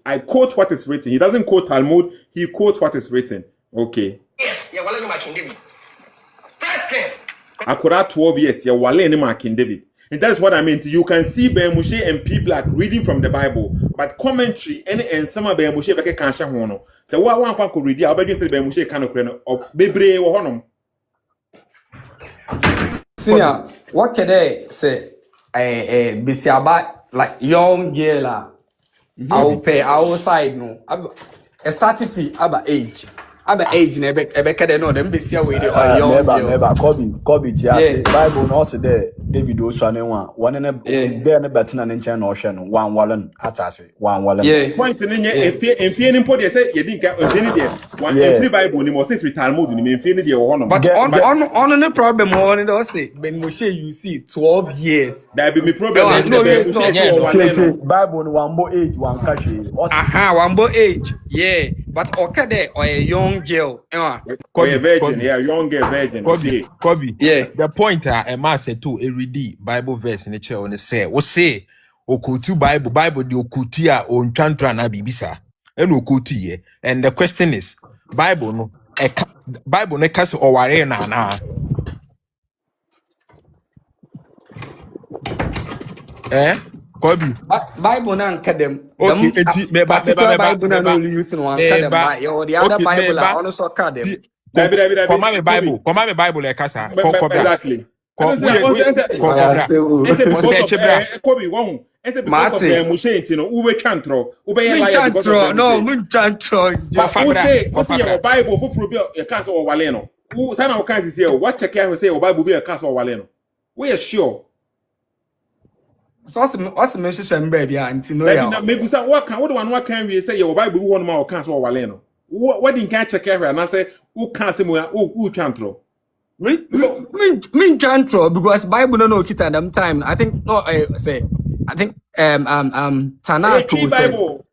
Speaker 1: I quote what is written. He doesn't quote Talmud, he quotes what is written. Okay.
Speaker 2: Yes, yeah, well, I can First Kings.
Speaker 1: Akura 12 years, you're wale ni King David. And that's what I mean. You can see Ben Moshe and P Black reading from the Bible, but commentary and some of Ben Moshe beke kansha hono. So what one could read, I'll be just Ben Moshe kind of or bebre or honum.
Speaker 9: Senior, what can they say? Be about like young girl. I will pay outside no. A starting fee about age. About age never can know them be see away the young girl.
Speaker 11: Never Kobe Tiasi Bible no say there David Oswane one in a there ne better than in ocean one wallen atase one wallen.
Speaker 1: Yeah. Point in if you import they say you didn't get one every Bible ni must say free Talmud ni me feel there one.
Speaker 9: But on the problem on the say Ben Moshe you see 12 years.
Speaker 1: That be me problem.
Speaker 11: Bible no one more age one cash.
Speaker 9: One more age. Yeah. But okay there or a young girl.
Speaker 1: A virgin, yeah, young girl virgin.
Speaker 3: Kobe.
Speaker 9: Yeah.
Speaker 3: The point a man said to a read Bible verse in the chair on the say, what say okutu Bible the okutia on chantra na bibisa. And okuti ye. And the question is, Bible no Bible ne kase oware na. Kobe.
Speaker 9: Bible na them.
Speaker 3: Okay,
Speaker 9: particular Bible na only using one them by or the other Bible are also card them.
Speaker 3: Command Bible like kasa.
Speaker 1: Exactly. Kobe one. Martin Moshe no uwe chantro ube chantro
Speaker 9: no mun chantro
Speaker 1: who say your Bible for be a cancer or waleno who sana can say what check here say your Bible be a cancer or waleno we are sure
Speaker 9: so what's mention baby auntie no ya
Speaker 1: maybe say what can we say your Bible be one more cancer or waleno what didn't can check here and I say who can say who chantro
Speaker 9: min chantro because Bible no kita them time I think Tanakh
Speaker 1: Bible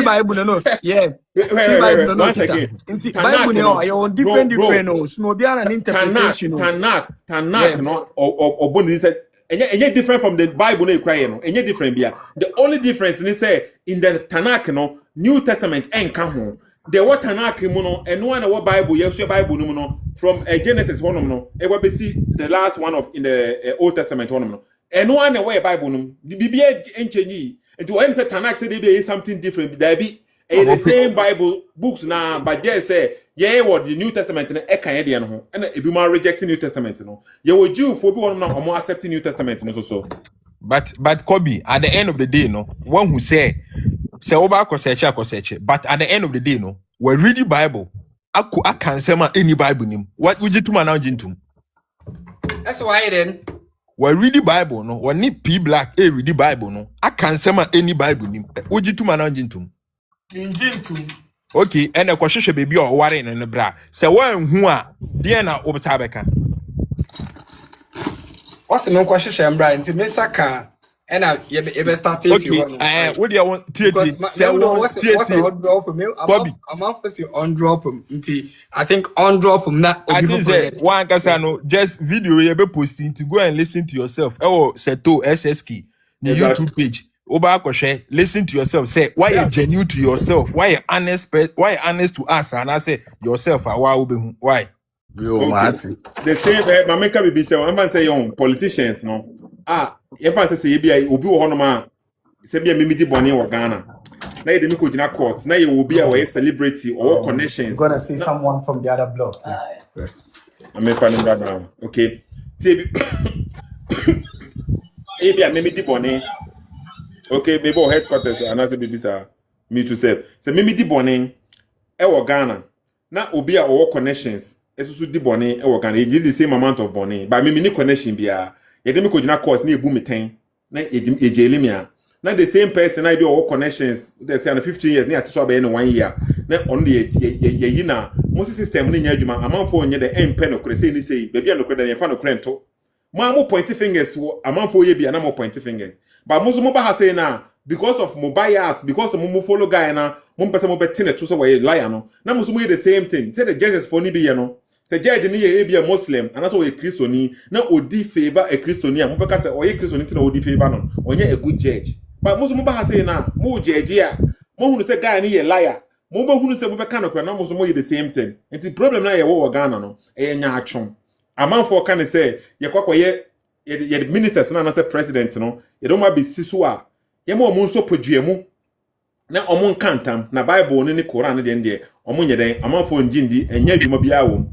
Speaker 9: Bible no yeah Bible no kita Bible no you different no no be an interpretation
Speaker 1: Tanakh no or boni say any different from the Bible no cry no any different bia the only difference is say in the Tanakh no New Testament enka ho the what Tanakh mu no and one what Bible yes Bible no from Genesis one no e we see the last one of in the Old Testament one no and one way Bible no the bibia enchenyi and to when say Tanakh say there is something different there be the same Bible books now but they say yeah what the New Testament no e kan ye no and e bi ma rejecting New Testament no you will Jew for be one no or accepting New Testament no so
Speaker 3: but Kobe at the end of the day no one who say oba koseche but at the end of the day no we read the Bible I can't say any Bible nim what would you to man jintum
Speaker 9: that's why then
Speaker 3: we read the Bible no we need P Black read the Bible no I can't say any Bible nim would you to man jintum okay and the question baby or worry in the bra say one who are dear na obsabeka
Speaker 9: what's the no question bra into Mr. And I you start if you want.
Speaker 3: What do you want?
Speaker 9: I'm off you on drop him. I think on drop him that.
Speaker 3: I think say one casano just video you be posting to go and listen to yourself. Oh, Sethoo SSK the YouTube page. Oba share. Listen to yourself. Say why you genuine to yourself. Why you honest to us. And I say yourself. Why?
Speaker 9: Yo, Martin.
Speaker 1: The same. My make up be say. I'm say young politicians no. If I say be I obi wo no ma say be me di boni wo Ghana na you dey me ko jina court na you will be a celebrity or connections
Speaker 11: you're gonna see someone from the other block
Speaker 1: I'm finding that now okay say be a me di boni okay maybe our headquarters and as be sir me to say me di boni e wo Ghana na obi a or connections esusu di boni e wo Ghana e give the same amount of boni but me ni connection bia yedemi ko jina court na ebu meten na ejelimia na the same person na be all connections they say na 15 years na atiso be na 1 year na on the ye na mo system na nya adwuma amanfo nye the empe no kure say ni say be bia no kure na fa no kure nto mo point fingers wo amanfo ye bia na mo point fingers but mo so mo ba ha say na because of mo bias because mo follow guy na mo pese mo be tene to so we liar no na mo so mo the same thing say the judges for ni be ye no The judge ni be a Muslim and also a Christian na odi favor a Christian am be ka say oye Christian na odi favor no onye a good judge but most mo ba say na mo judge ya mo hunu say guy ni ye liar mo ba hunu say mo be ka no kra na mo so mo the same thing the problem na ye wo Ghana no e nya atwon amanfo kan say ye kwakoye ye ministers na say president no ye don't ma be siso a ye mo nso podua na omo nkantam na Bible ni Quran de omo nye den amanfo njindi enya dwuma bia wom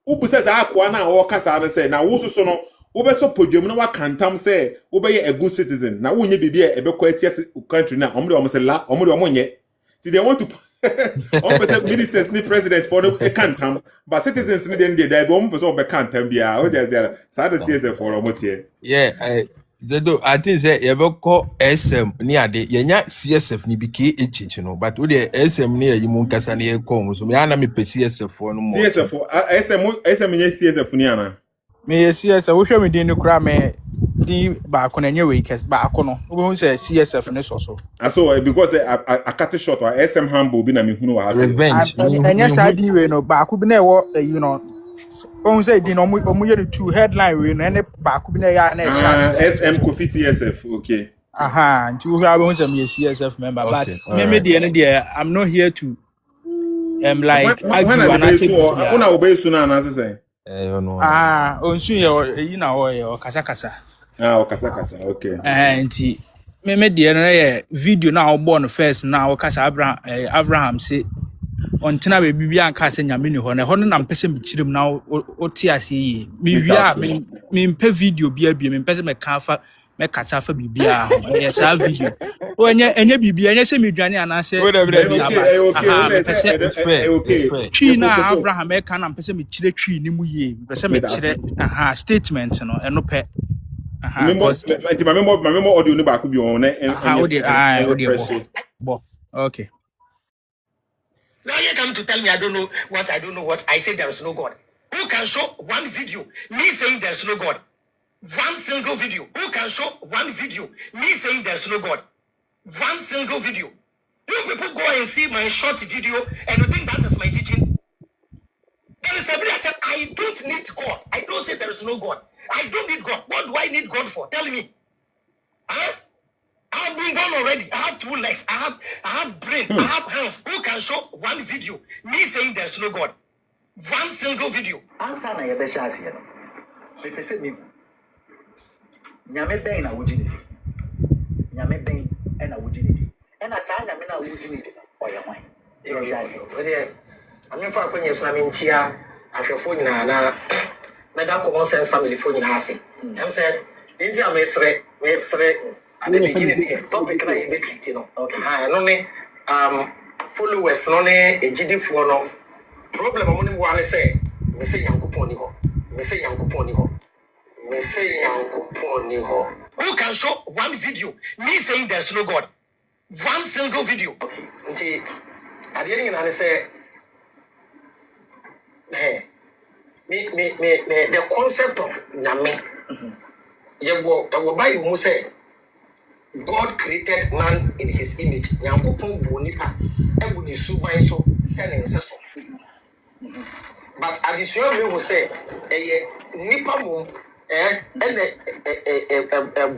Speaker 1: ubusa za akwa na wo kasa na say na wo so no wo be so podwam na wakantam say wo be a good citizen na wo nye bibia e be kwa atia country na omo de omo say la omo de omo nye ti they want to on ministers ni president for no kantam but citizens ni den dey be omo person be kantam bia o dey say sa the CSF for omo tie
Speaker 3: Zedo, I think say you ever call SM ni ade yenya CSF ni bike echichi no but we the SM ni yimu nkasa ni call so me ana me pe CSF for no more
Speaker 1: CSF SM ni CSF ni ana
Speaker 9: me CSF wo hwe me din no kra me din ba ko na nye we kes ba ko no wo hu say CSF ne so
Speaker 1: so because I cut it short or SM humble bi na me hunu wa
Speaker 3: revenge
Speaker 9: enya sa din we no ba ko bi na e wo you know on say din omu ye two headline we no ene ba ko bi na ya na
Speaker 1: SM Kofi CSF okay
Speaker 9: nti wo hwa be say me CSF member but me dey no dey I'm not here to like argue and I say
Speaker 1: una obey suna na say
Speaker 9: onsu ye you na o kasa
Speaker 1: o kasa okay
Speaker 9: nti me dey no ye video na wo born first na wo kasa Avraham say ontina be bibia anka se nyame ni ho na ho na mpese mekirem na o ti ase yi me wia me mpe video bia me mpese me kafa me kasa fa bibia ho e sa video o enye bibia enye se medwane anase
Speaker 1: okay
Speaker 9: twi na Avraham e ka na mpese mekire twi ni mu yi mpese mekire statement no eno pe
Speaker 1: member audio ni ba ku bi on na
Speaker 9: okay.
Speaker 2: Now you come to tell me I don't know what. I say there is no God. Who can show one video me saying there's no God? One single video. Who can show one video me saying there's no God? One single video. You people go and see my short video and you think that is my teaching. There is somebody I said I don't need God. I don't say there is no God. I don't need God. What do I need God for? Tell me. Huh? I've been born already. I have 2 legs. I have brain. I have hands. Who can show one video me saying there's no God? One single video. Answer na yebe shasi no. Me pese me. Nyame ben na wujinidi. Nyame ben na wujinidi. Na sa nyame na wujinidi. Oya hwan. Yo shasi. We dey amemfa akwenye so na menchia ahwefo nyina na meda common sense family fo nyina ase. Em say nti amesre at the beginning here, topic na yebe kriti no. Okay. No ne followers no ne ejidi fo no. Problem mo ni mo say me say Yankopon ni ho. Me say Yankopon ni ho. Me say Yankopon ni ho. Who can show one video me saying there's no God? One single video. Nti at the end I say me the concept of nyame. Ye Bible mo say God created man in his image. Yankopon bu nipa e bu ni suban so sending so. But additional me will say nipa mum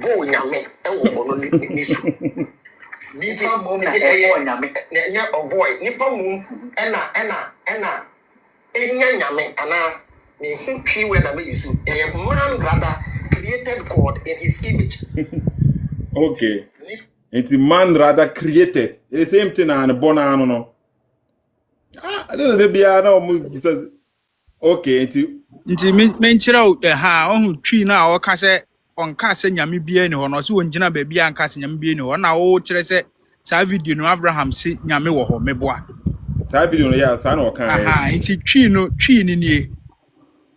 Speaker 2: bo nyame e wo no ni su. Nipa mum na nyame nya oboy nipa mum ena enya nyame ana me hutwi we na me yisu man rather created God in his image.
Speaker 1: Okay. It's man rather created. The same thing and born no. I don't know be no okay
Speaker 9: nti menchira ha ohun twi na o ka se on ka se nyame bia ni ho no so wonjina ba bia an ka se nyame bia ni ho na o kire se sa video no Avraham se nyame wo ho meboa
Speaker 1: sa video no ya sa na o kan
Speaker 9: nti twi ni nie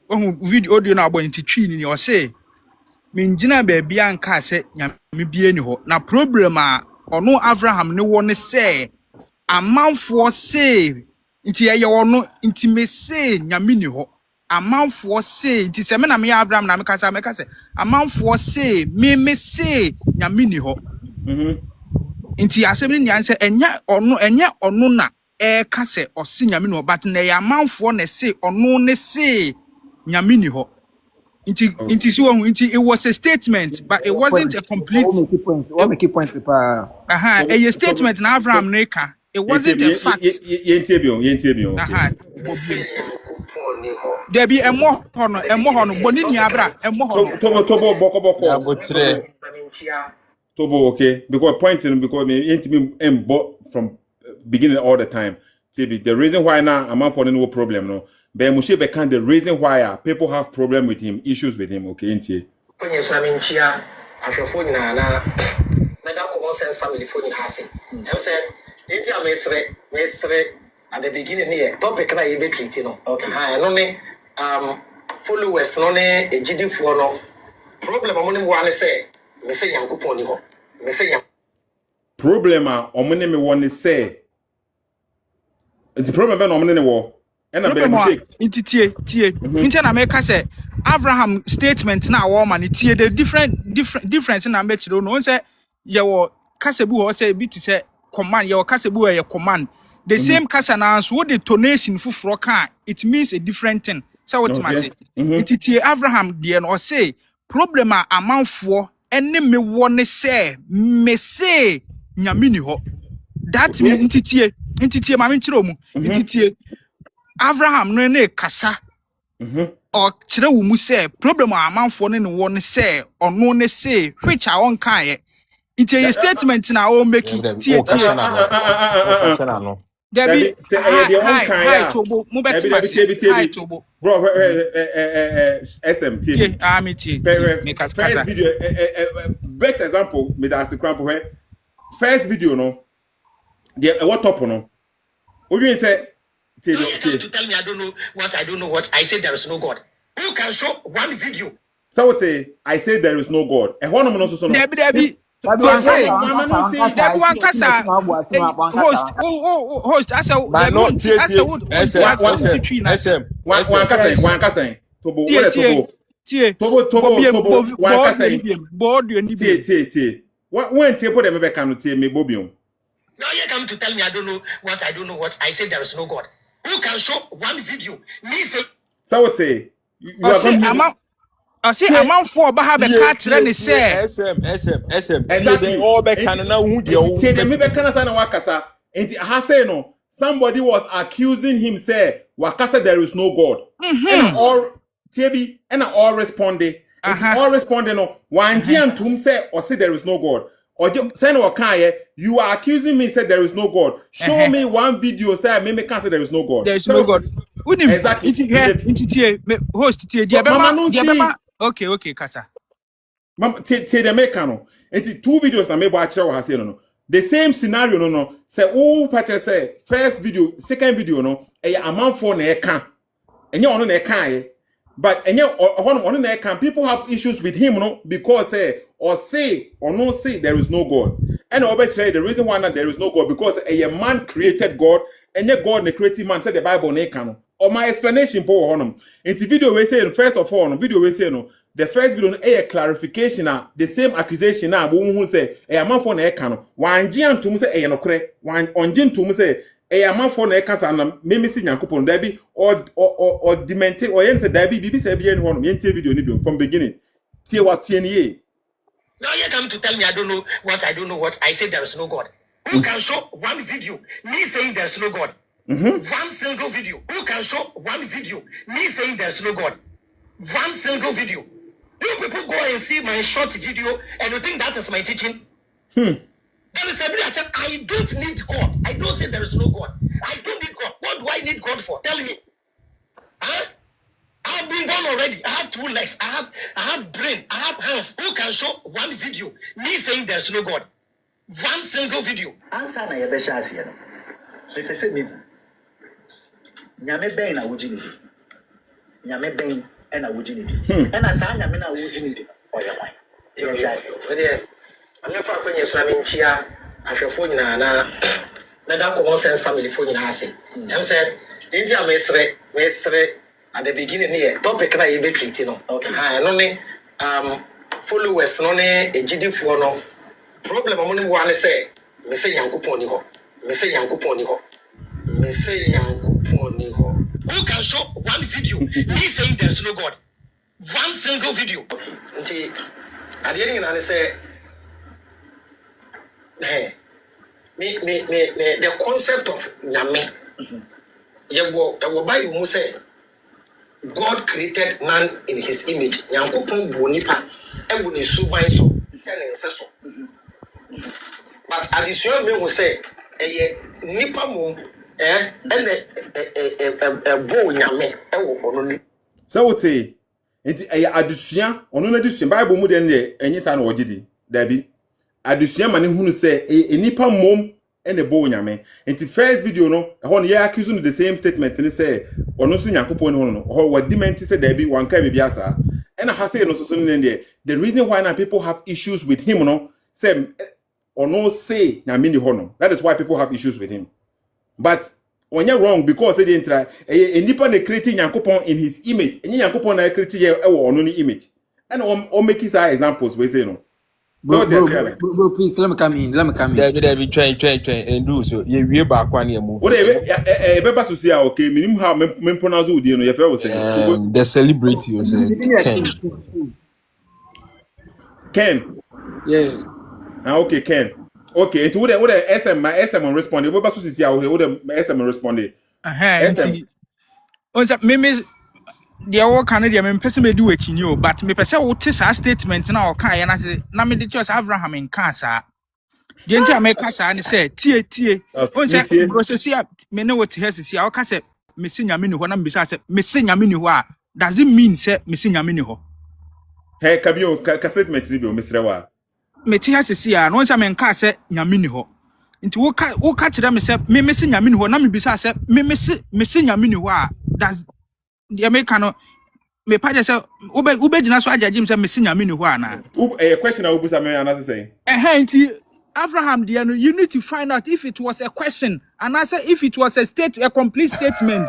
Speaker 9: ohun video audio na agbo nti twi ni o se menjina ba bia an ka se nyame bia ni ho na problem a ono Avraham ne wo ne se amanfo se nti ye ono nti me se nyame ni ho amanfo se nti se me na me Abraham na me kasa amanfo se me se nyame ni ho nti asem ni nyanse enya ono na kase or see nyame no but na ya manfo na say ono ne say nyame ni ho. It was a statement, but it wasn't a complete.
Speaker 11: What make point paper?
Speaker 9: A statement na Avraham Neka. It wasn't a fact. There be a more honor, bonini abra, a more honor.
Speaker 1: Tobo, okay, because pointing because me ain't been from beginning all the time. The reason why now I'm not for no problem, no. But Moshe become the reason why people have problem with him, issues with him, okay, ain't it?
Speaker 2: When you swim in chia, after phone na that common sense family phone in Hasi. I'm saying, ain't you mesre at the beginning here, topic na you be treating, no. Okay. I only followers no ne a GD for no problem. I'm only one say, me say yanku poni ho, me say yanku.
Speaker 1: Problem omune me want say. The problem ben omune ne wo.
Speaker 9: Tie. Na make say Avraham statement na woman tie the difference na make no say ye wo kasebu ho say bi to say command ye wo kasebu ye command the same kasa na so the tonation fufuro kan it means a different thing so what ma say tie Avraham de no say problem a amanfo ene me wo ne say me say nyame ni ho that mean tie ma me kire mu tie Avraham no ne kasa or kire wo mu say problem a amanfo ne wo ne say ono ne say which a on kan ye it's a statement na o make tie Debbie hi Tobo mo beti hi Tobo
Speaker 1: bro SMT
Speaker 9: me tie
Speaker 1: first video best example me that cramp where first video no what top no what do you say
Speaker 2: to tell me I don't know what I said there is no God. Who can show one video?
Speaker 1: So what say I say there is no God. And one no so no.
Speaker 9: Debbie host I said
Speaker 2: now you come to tell me I don't know what I said there is no God. Who can show one video? Me say
Speaker 1: so what say
Speaker 9: I say amount for have a catch and say
Speaker 3: SM they all back can now who
Speaker 1: they me be can say na wakasa and ha say no somebody was accusing him say wakasa there is no God and all TB and all responding all responding no one antum say or say there is no God or say no kan you are accusing me say there is no God show me one video say me can say there is no God
Speaker 9: there is no God exactly host okay kasa
Speaker 1: mam te the make no enti two videos na me bo a kire wa say no the same scenario no say oh patch say first video second video no e amanfo na e kan enye ono na e kan but enye ono na e kan people have issues with him no because or no say there is no God and obetray the reason why there is no God because a man created God and yet God the creative man said the Bible na e kan or my explanation for honum in the video we say first of all no video we say no the first video no a clarification the same accusation na bo hu say a man for na e kan no wan gi antum say e no kore wan ongi antum say a man for na e kan sa na me si nyankopon da bi or demente or yen say da bi bibi say bi en honum yen tie video ni bi from beginning tie what tie ni ye
Speaker 2: now you come to tell me I don't know what I said there is no God. Who can show one video me saying there's no God? One single video. Who can show one video me saying there's no God? One single video. You people go and see my short video and you think that is my teaching? That is everybody. I said I don't need God. I don't say there is no God. I don't need God. What do I need God for? Tell me. Huh? I've been born already. I have 2 legs. I have brain. I have hands. Who can show one video me saying there's no God? One single video. Answer na yebe shasi no. Me pese me. Nyame ben na wujinidi. Nyame ben na wujinidi. Na sa nyame na wujinidi. Oya wan. Yo shasi. Wede ame fa kwenye swami nchia ahwefo nyina na that common sense family fo nyina ase. Em say nti amesre at the beginning here topic na you be treating no. Okay. No ne followers no ne ejidifo no problem amone one say me say yankopon ni ho. Me say yankopon ni ho. me say who can show one video me saying there's no God? One single video. Until at the end, I say, hey, the concept of Nyame. The Bible say God created man in his image. Nyankopon bu nipa e wo ne suban so se ne nseso. But addition me will say nipa mo bo nyame e wo ono ni.
Speaker 1: So what say? Enti adusua ono na adusua Bible mu de ne enyi sa na wogidi. Dabi. Adusua ma ne hunu say nipa mom ene bo nyame. Enti first video no ho ne ya accuse no the same statement ne say ono so Nyankopon ne ho no ho wadi menti say dabi wanka bibia asa. And I say no so the reason why now people have issues with him no say or no say nyame ni ho no. That is why people have issues with him. But when you're wrong because they didn't try a nipa na create Nyankopon in his image. And Nyankopon na create ye ono ni image. And o make his examples we say no.
Speaker 9: Bro, please let me come in.
Speaker 3: David, train, and do so. We back one year move.
Speaker 1: What beba susia okay, minimum how men pronounce you no, you say.
Speaker 3: The celebrity you say.
Speaker 1: Ken.
Speaker 9: Yeah.
Speaker 1: Okay, Ken. Okay, into what SM my SM respond. Beba susia what SM respond.
Speaker 9: On me the all Canadian men person may do it in you, but me person will test our statement now. Okay, and I say, na me the church Avraham in cancer. The entire make cancer and say, tie. On say, because see, me know what he has to see. I'll say, missing a minute when I'm beside missing a minute. Does it mean say missing a minute?
Speaker 1: Hey, Kabio, statement to be Mr. Wa.
Speaker 9: Me tea has to see, and once I'm in cancer, Yaminiho. Into what catch them, say, me missing a minute, na me beside me missing a minute. Does the American me pa say ube gina so agya jim say me sinya me ni ho ana
Speaker 1: a question I will put some another saying
Speaker 9: nti Avraham there no you need to find out if it was a question and answer if it was a complete statement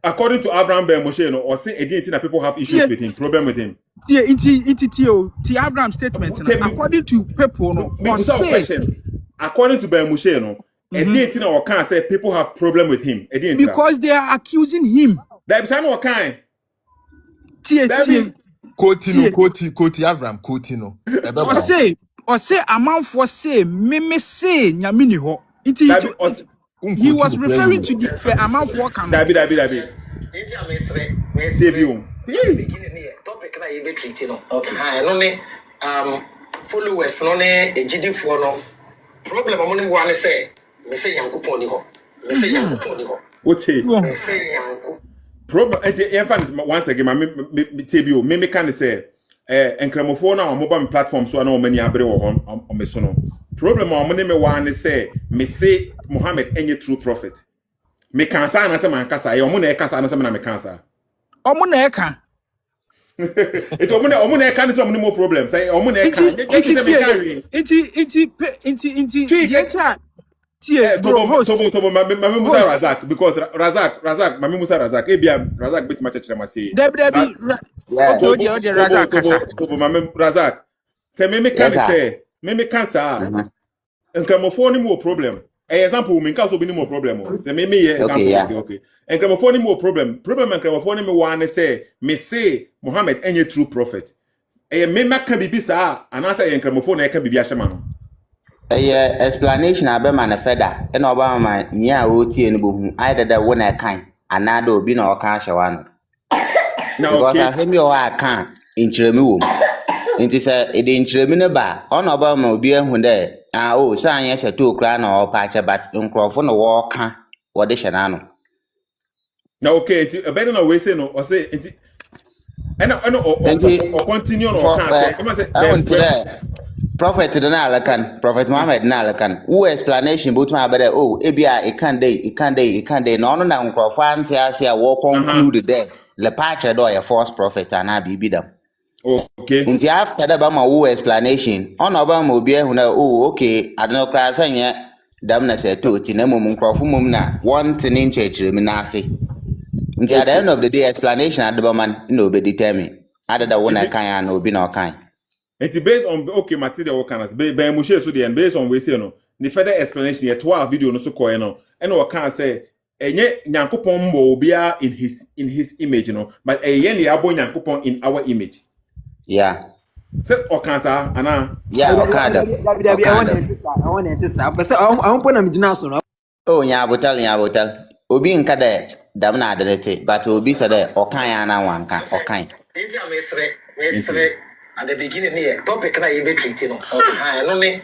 Speaker 1: according to Avraham ben Moshe no or say again that people have issues with him problem with him
Speaker 9: ti Avraham statement no, according to people no was say
Speaker 1: according to Ben Moshe no again or can say people have problem with him again
Speaker 9: because they are accusing him.
Speaker 1: That is no kind.
Speaker 3: Koti Avraham Koti
Speaker 9: or say amount for say me say nyame ni ho. He was referring to the amount for can.
Speaker 1: Dabi.
Speaker 2: Enti amesre we say beginning here topic na you be treat no. Okay. No ne followers no ne ejidifo no problem amoni wa ne say me say Nyankopon ni ho. Me say Nyankopon ni ho.
Speaker 1: What say?
Speaker 2: Me say Nyankopon
Speaker 1: problem once again me tell me can say encramophone na mobile platform so na many abre on me so no problem on me wan say me say Muhammad any true prophet me can say na say man kasa e omo na e kasa na say na me kasa
Speaker 9: omo na e ka
Speaker 1: it omo na e ka ni omo no problem say omo na e ka
Speaker 9: it Bro,
Speaker 1: Mami Musa Razak because Razak, Mami Musa Razak, Razak bit my church say.
Speaker 9: Debbie, Razak,
Speaker 1: Mami Razak. Say me cancer. And gramophone more problem. Example, me cancer be no more problem. Say me example, okay. And gramophone more problem. Problem and gramophone me one say Muhammad any true prophet. Me can be bisa and answer and gramophone can be ashama.
Speaker 10: Explanation abe manifesta and Obama nya oti enibo either the one I can another obi na oka hyewa no because I say me o aka inchiremi wo nti say e de inchiremi ne ba ona Obama obi ehun de o say anya Sethoo kra na o pa che but nkrofo no wo ka wo de hye na no
Speaker 1: na okay nti e be na we say no o say nti or continue no can say
Speaker 10: Prophet Donalakan, Prophet Muhammad Nalakan, who explanation but my better ebia it can day no na nkrofan tia walk conclude there le pacha do a false prophet and I be them.
Speaker 1: Okay.
Speaker 10: Nti after that ba who explanation on Obama obi ehun na okay adno kra sanya dam na Sethoo ti na mum nkrofo mum na one tin in church mi na ase. Nti at the end of the day explanation adba no be determine other than one I can and obi na kan.
Speaker 1: It's based on okay material can as Ben Moshe so the based on we say no the further explanation here 12 video no so call no and what can say enye nyankopon mbo obia in his image, you know, but eye ne abo nyankopon in our image.
Speaker 10: Yeah.
Speaker 1: Se okansa ana.
Speaker 10: Yeah, Okada.
Speaker 7: I want to say, but I want to be now.
Speaker 10: Oh, nyabotal. Obi nka de dam na adelete, but obi said okan ya na wanka, okan.
Speaker 2: Nti amesre at the beginning here topic na you be treating no. No ne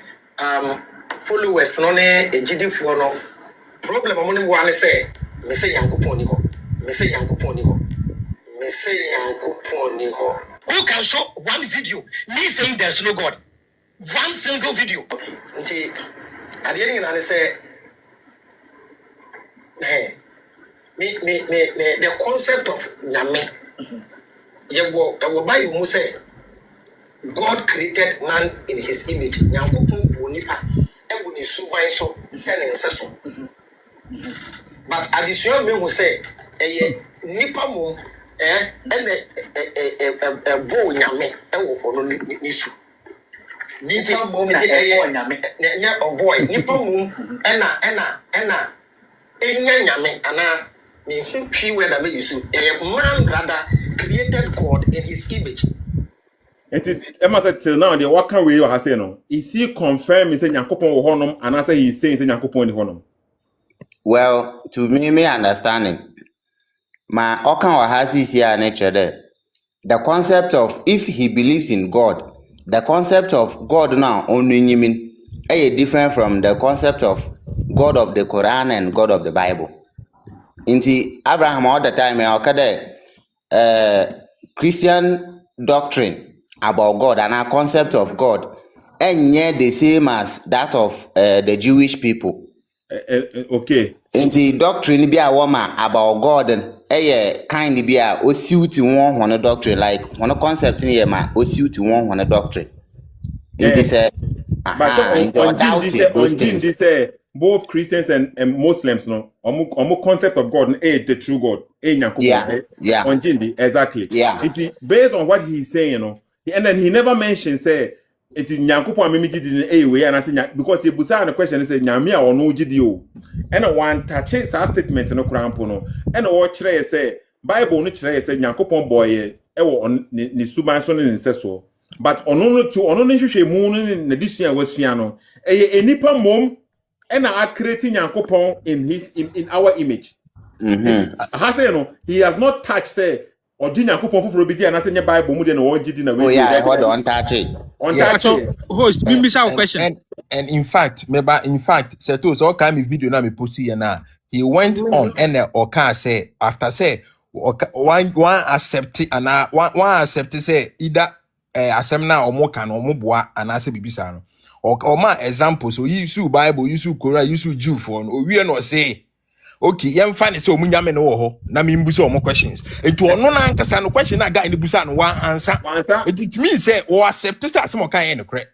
Speaker 2: followers no ne ejidifo no problem mo ne one say me say yankopon ni ho. Me say yankopon ni ho. Who can show one video me saying there's no God? One single video. Nti at the end I say me the concept of nyame Bible mu say God created man in his image. Nyankopon bu nipa e bu ni suban so se ne nse so. But addition me who say nipa mo bo nyame e wo ono ni su. Nipa mo nyame nya boy nipa mo ena enya nyame ana me hu twi we na me yusu man rather created God in his image.
Speaker 1: Emma said till now the what can we you say no? Is he confirm say nyankopon wo honom and say he saying say nyankopon ni honom?
Speaker 10: Well, to me understanding, my okan wa hasi here nature there. The concept of if he believes in God, the concept of God now only mean different from the concept of God of the Quran and God of the Bible. Inti Abraham all the time Christian doctrine about God and our concept of God and yet the same as that of the Jewish people.
Speaker 1: Okay.
Speaker 10: Inti doctrine be a woman about God and kind be a suit one a doctrine like one concept in here ma suit one a doctrine. It is a
Speaker 1: both Christians and Muslims no omu concept of God the true God nyankopon on Jindi exactly it based on what he's saying you know and then he never mentioned say it nyankopon amemi gidi we and say because he busa the question say nyame a ono gidi o and one touch sa statement no krampo no and o kire say Bible no kire say nyankopon boy e wo ni suban so ne nseso but ono no hwehwe mu no na disua wasua no enipa mom and are creating Yankopon in our image. He has not touched say or Yankopon for be and I say Bible more than one na
Speaker 10: oh yeah, hold on touch it.
Speaker 9: Host, me miss our question.
Speaker 3: And in fact, Sethoossk all kind of video na me post here now. He went on and Oka say after say one accept and one accept say either asem na omo kan omo boa and I say bibisa no. Or my example, so you use Bible, you use Quran, you use Jew phone, or we are not say, okay, young fan so munyame no na me mbuso more questions. It to no answer no question I got in the busan one answer. It means say or accept to start some kind of correct.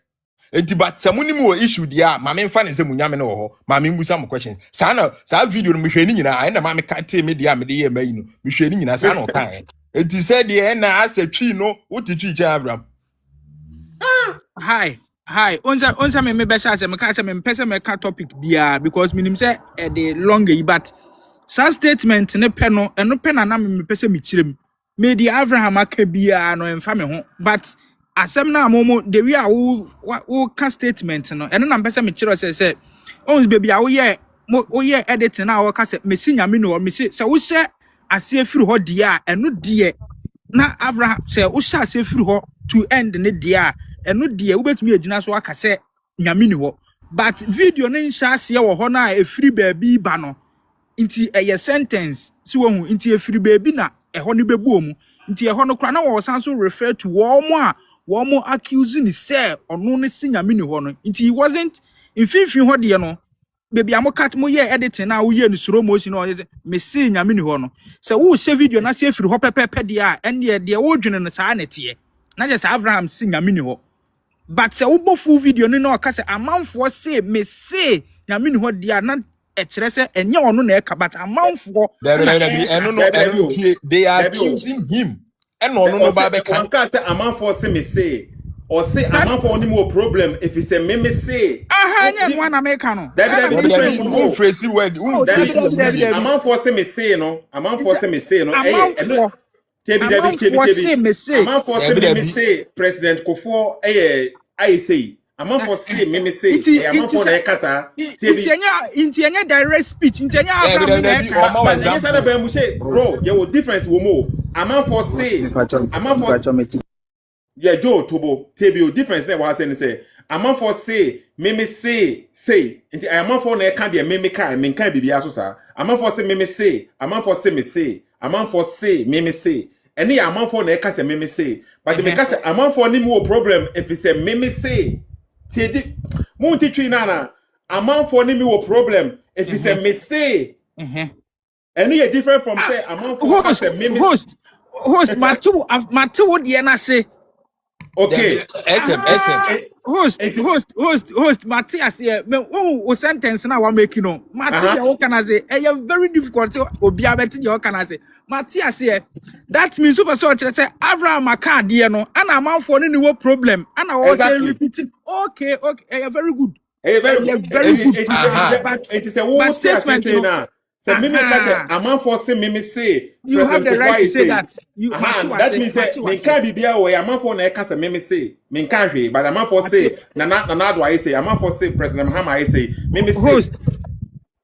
Speaker 3: It but some more issue there, my main fan is a munyame no, my mbusa more questions. Sana, sa video me training na and my can't tell me the me me training na sana kind. It is said the end as a tree no, what did you Abraham?
Speaker 9: Hi, onza me besha se me ka se me pese me ka topic bia because minim say the longer but sa statement ne pe no eno pe na me pese me kirem me di Avraham aka bia no emfa me ho but asem na momo the way wo ka statement no eno na pese me kiro say on baby a wo ye editing na wo ka se me si nyame no me se wo hye ase afiri ho dia eno die na Avraham se wo hye ase afiri ho to end ne dia eno die wo betumi agina so aka se nyame ni ho but video no nsha ase wo ho na efiri baabi ba no nti eye sentence si wo hu nti efiri baabi na eho no bebu mu nti eho no kra na wo san so refer to wo mo accuse ni say ono ne si nyame ni ho no nti he wasn't in finfin ho de no baby amokat mo ye editing na wo ye no slow motion no me si nyame ni ho no se wo she video na se efiri ho pepepe de a ene de wo dwene no saa na tie na je sa Avraham si nyame ni ho but se wo full video no na ka se amanfo say me say nyame ni ho dia na e kire se enye ono na e ka but amanfo
Speaker 3: they are accusing him and no ba be kan
Speaker 1: ka say amanfo say me say or say amanfo oni mo problem if he say me say
Speaker 9: any one American.
Speaker 1: That difference
Speaker 3: who phrase word who phrase
Speaker 1: amount for say me say no amount for say me say no amount for say President Kofo I say amount for say me say amount for na kasa
Speaker 9: Intianya direct speech Intianya Avraham
Speaker 1: but yes na be mu say bro you will difference wo mo amount for say yeah Joe Tobo table difference na wa say amount for say me say nti amount for na e kan de me kan bibia so sa amount for say me say amount for say me say amount for say me say any amount for na e kan say me say but me kan say amount for ni mo problem if he say me say ti mo nti twi na amount for ni mo problem if he say me say any is different from say amount for say me
Speaker 9: host Matu de na say
Speaker 1: okay
Speaker 9: SM host Matthias here me o sentence na wa make no Matthias what can I say very difficult obi abeti you can I say Matthias here that means super so say Avraham aka de no ana amount for no problem ana o say repeating okay very good very good
Speaker 1: but it is a whole statement now say me say amount for say me say
Speaker 9: you have the right to say that
Speaker 1: that means that me can be bia we amount for na e ka say me say me can hwe but amount for say na do I say amount for say President Muhammad I say me say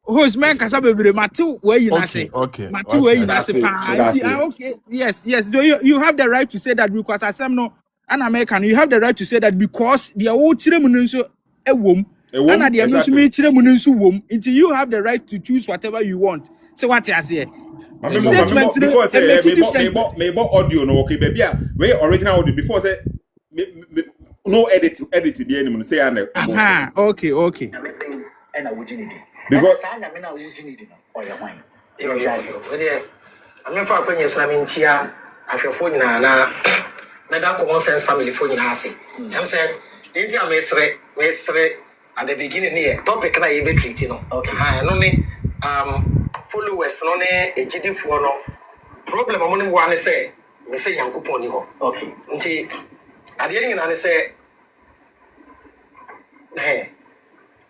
Speaker 9: host man kasa bebre Matu where you na say Matu where you na say okay yes so you have the right to say that because asem no an American you have the right to say that because the o chire mu nso ewom and the emission me chire mu nso wom until you have the right to choose whatever you want so what you say
Speaker 1: statement because me audio no okay baby we original audio before say no edit the anymore say
Speaker 9: okay
Speaker 2: and I would need it
Speaker 1: because
Speaker 2: I mean I would need it or your wine I mean for when you're slamming chia I feel for you na that common sense family for you say I'm saying the I'm mesre at the beginning here topic na you be treating no okay no ni followers no ne ejidi fo no problem mo ni wa ne say me say yankopon ni ho okay nti ade yin na ne say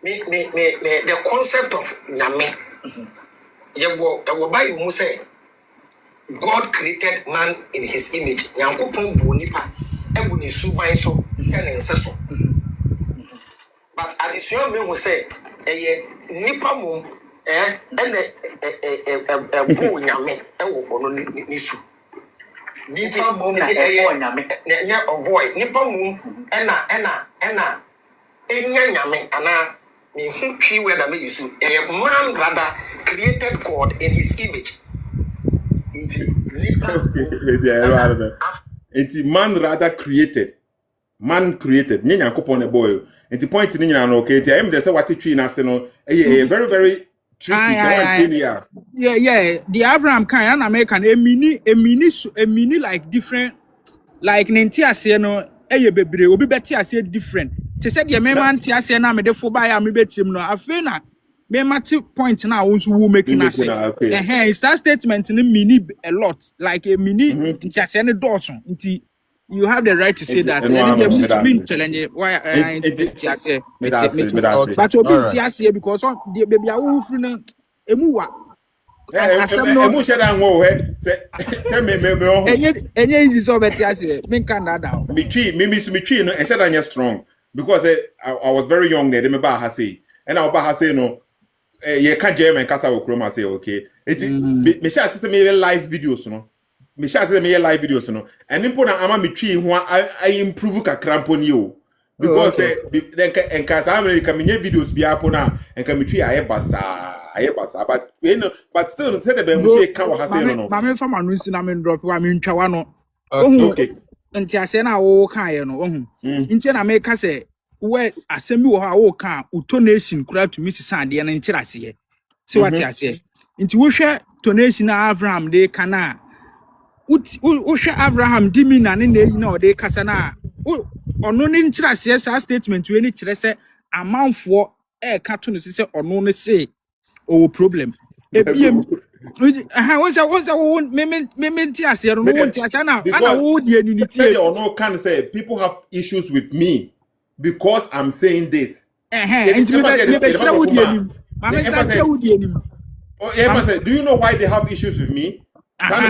Speaker 2: me the concept of nyame ye wo by you say God created man in his image yankopon bu nipa e bu ni suban so se ne nseso but addition me will say nipa mum ene bu nyame wo ono ni su nipa mum na nyame nya boy nipa mum ena enya nyame ana me hu twi we na me yusu man rather created God in his image
Speaker 1: it's man rather created nya yankopon e boy and the point in no okay I am the say what twi na se no very very tricky yeah
Speaker 9: the Abraham kind an American a mini like different like nentiase no bebre obi beti ase different te say the man ntiase na me de fo ba ya me betim no afi na me mate point na wonso wo making na say it's that statement no mini a lot like a mini ntiase ne dot nti you have the right to say that. Challenge why but obi because the baby are free emuwa
Speaker 1: emu sheda nwo say me
Speaker 9: enye easy so beti me can that down
Speaker 1: me twi no sheda nya strong because I was very young there me ba ha say and I ba ha say no ye can German kasa wo kroma say okay me sha say me live videos no me sha say me live videos no and impo na ama me twi ho I improve kakra mpo ni o because then kasa America me videos bi apo na enka me twi aye basa but you know but still say the be mu she ka wa ha say no
Speaker 9: ma me fa ma no nsi na me drop wa me ntwa no okay nti ase na wo kan ye no ohun nti na me ka say we asemi wo ha wo kan utonation kura to miss sande na nkyirase ye so what you say nti wo hwe tonation na Avraham de kana wo hwe Avraham dimi na ne na o de kasa na ono ne nkyirase sa statement we ni kyerɛ sɛ amanfo ka to no sɛ ono ne say o problem ebiem won me ntiase no won ntiase na ana wo die ni tie
Speaker 1: or no can say people have issues with me because I'm saying this
Speaker 9: And
Speaker 1: do you know why they have issues with me? You know,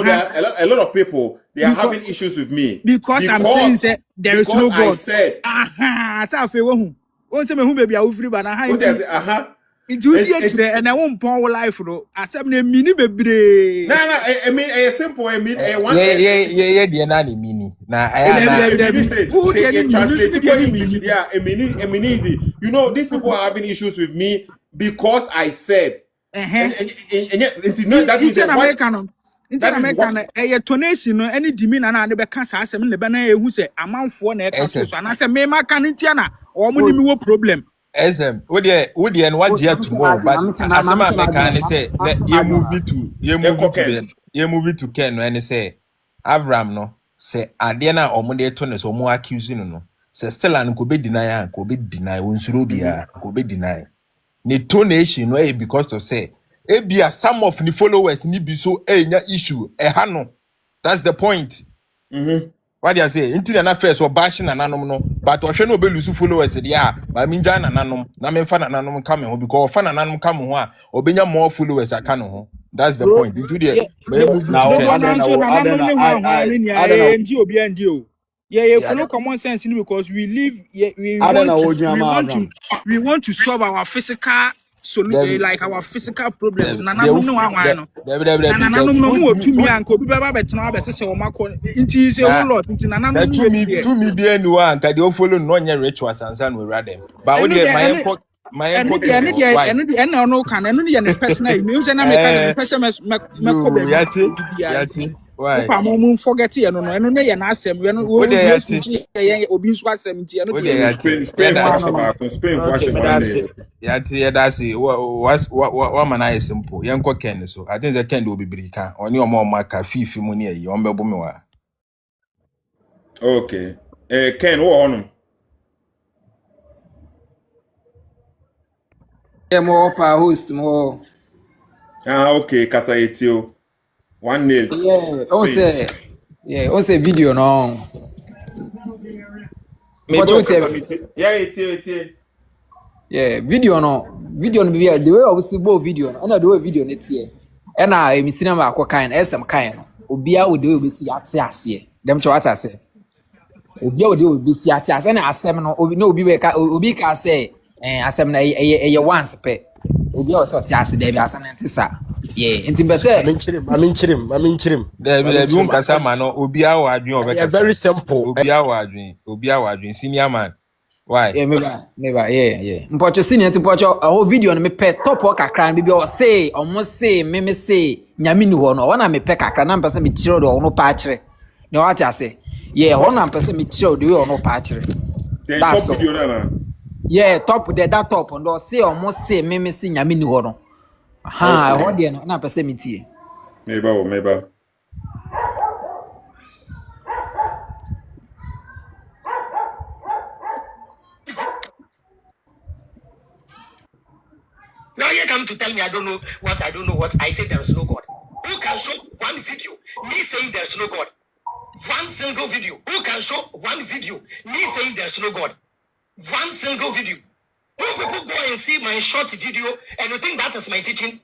Speaker 1: there are a lot of people, they are having issues with me.
Speaker 9: Because I'm saying that there is no God.
Speaker 1: I said,
Speaker 9: it will be and I won't pour life for as I'm a mini baby.
Speaker 1: No, I mean, a simple, I mean, a one.
Speaker 3: Yeah, the nani mini. Now, I
Speaker 1: easy. You know, these people are having issues with me because I said,
Speaker 9: American, a tonation, any demeanor, and the cancer, and the banner who say, amount for an echo, and I said, Mema Canitiana, or no problem.
Speaker 3: SM, would you and what year tomorrow? But as a man can say, you move to Ken when say, Avraham no, say, Adiana or Monday Tones or more accusing no, say, Stella and could be deny, Unsrubia, could be deny. Ni tonation, no, because to say, Ebia, some of the followers need be so a issue, a hano. That's the point. What do you say? Into the affairs or bashing an animal, but or no be lose followers. Yeah, but I mean, Jan and Anum, Namen fan and Anum coming home because fan and Anum come on, or being more followers at Cano. That's the point. Into the
Speaker 9: yeah, follow common sense because we live. We want to solve our physical solution, like our physical problems. Why? Forget it, no, and no, and ask them,
Speaker 3: that's it. What man I simple. Young Ken, so I think the Ken will be breaker on your more marker, fee money, you umbrella.
Speaker 1: Okay. Ken, what on?
Speaker 13: More host more.
Speaker 1: Okay, Kasa Etio. 1-0.
Speaker 13: Yeah, also video no. Yeah, video no be the way obviously bo video no. Na the way video net here. And I me cinema akwa kan SM kan no. Obia wo de obi si ate ase. Dem cho ate ase. Obia wo de obi si ate ase na asem no obi obi ka say asem na ye once pe. Obia wo so ate ase there be asem na ntisa. Yeah, inti bese
Speaker 4: I'm in chirim.
Speaker 3: There be one kasama no obia wo adwen obeka.
Speaker 4: Very simple.
Speaker 3: Obia wo adwen senior man. Why?
Speaker 13: Yeah, maybe, yeah. Mpocho senior mpocho a whole video na me pe top work kakra bi o say almost say me say nyame ni ho no wana me pe kakra na mpese me chiro do no pa akire. Ne what I say? Yeah, ho na mpese me chiro do no pa akire. That's top video na. Yeah, top that top and say almost say me say nyame ni ho no. Aha, ho de no na mpese me tie.
Speaker 1: Maybe.
Speaker 2: Now you come to tell me I don't know what. I say there is no God. Who can show one video? Me saying there's no God. One single video. Who can show one video? Me saying there's no God. One single video. When people go and see my short video and you think that is my teaching,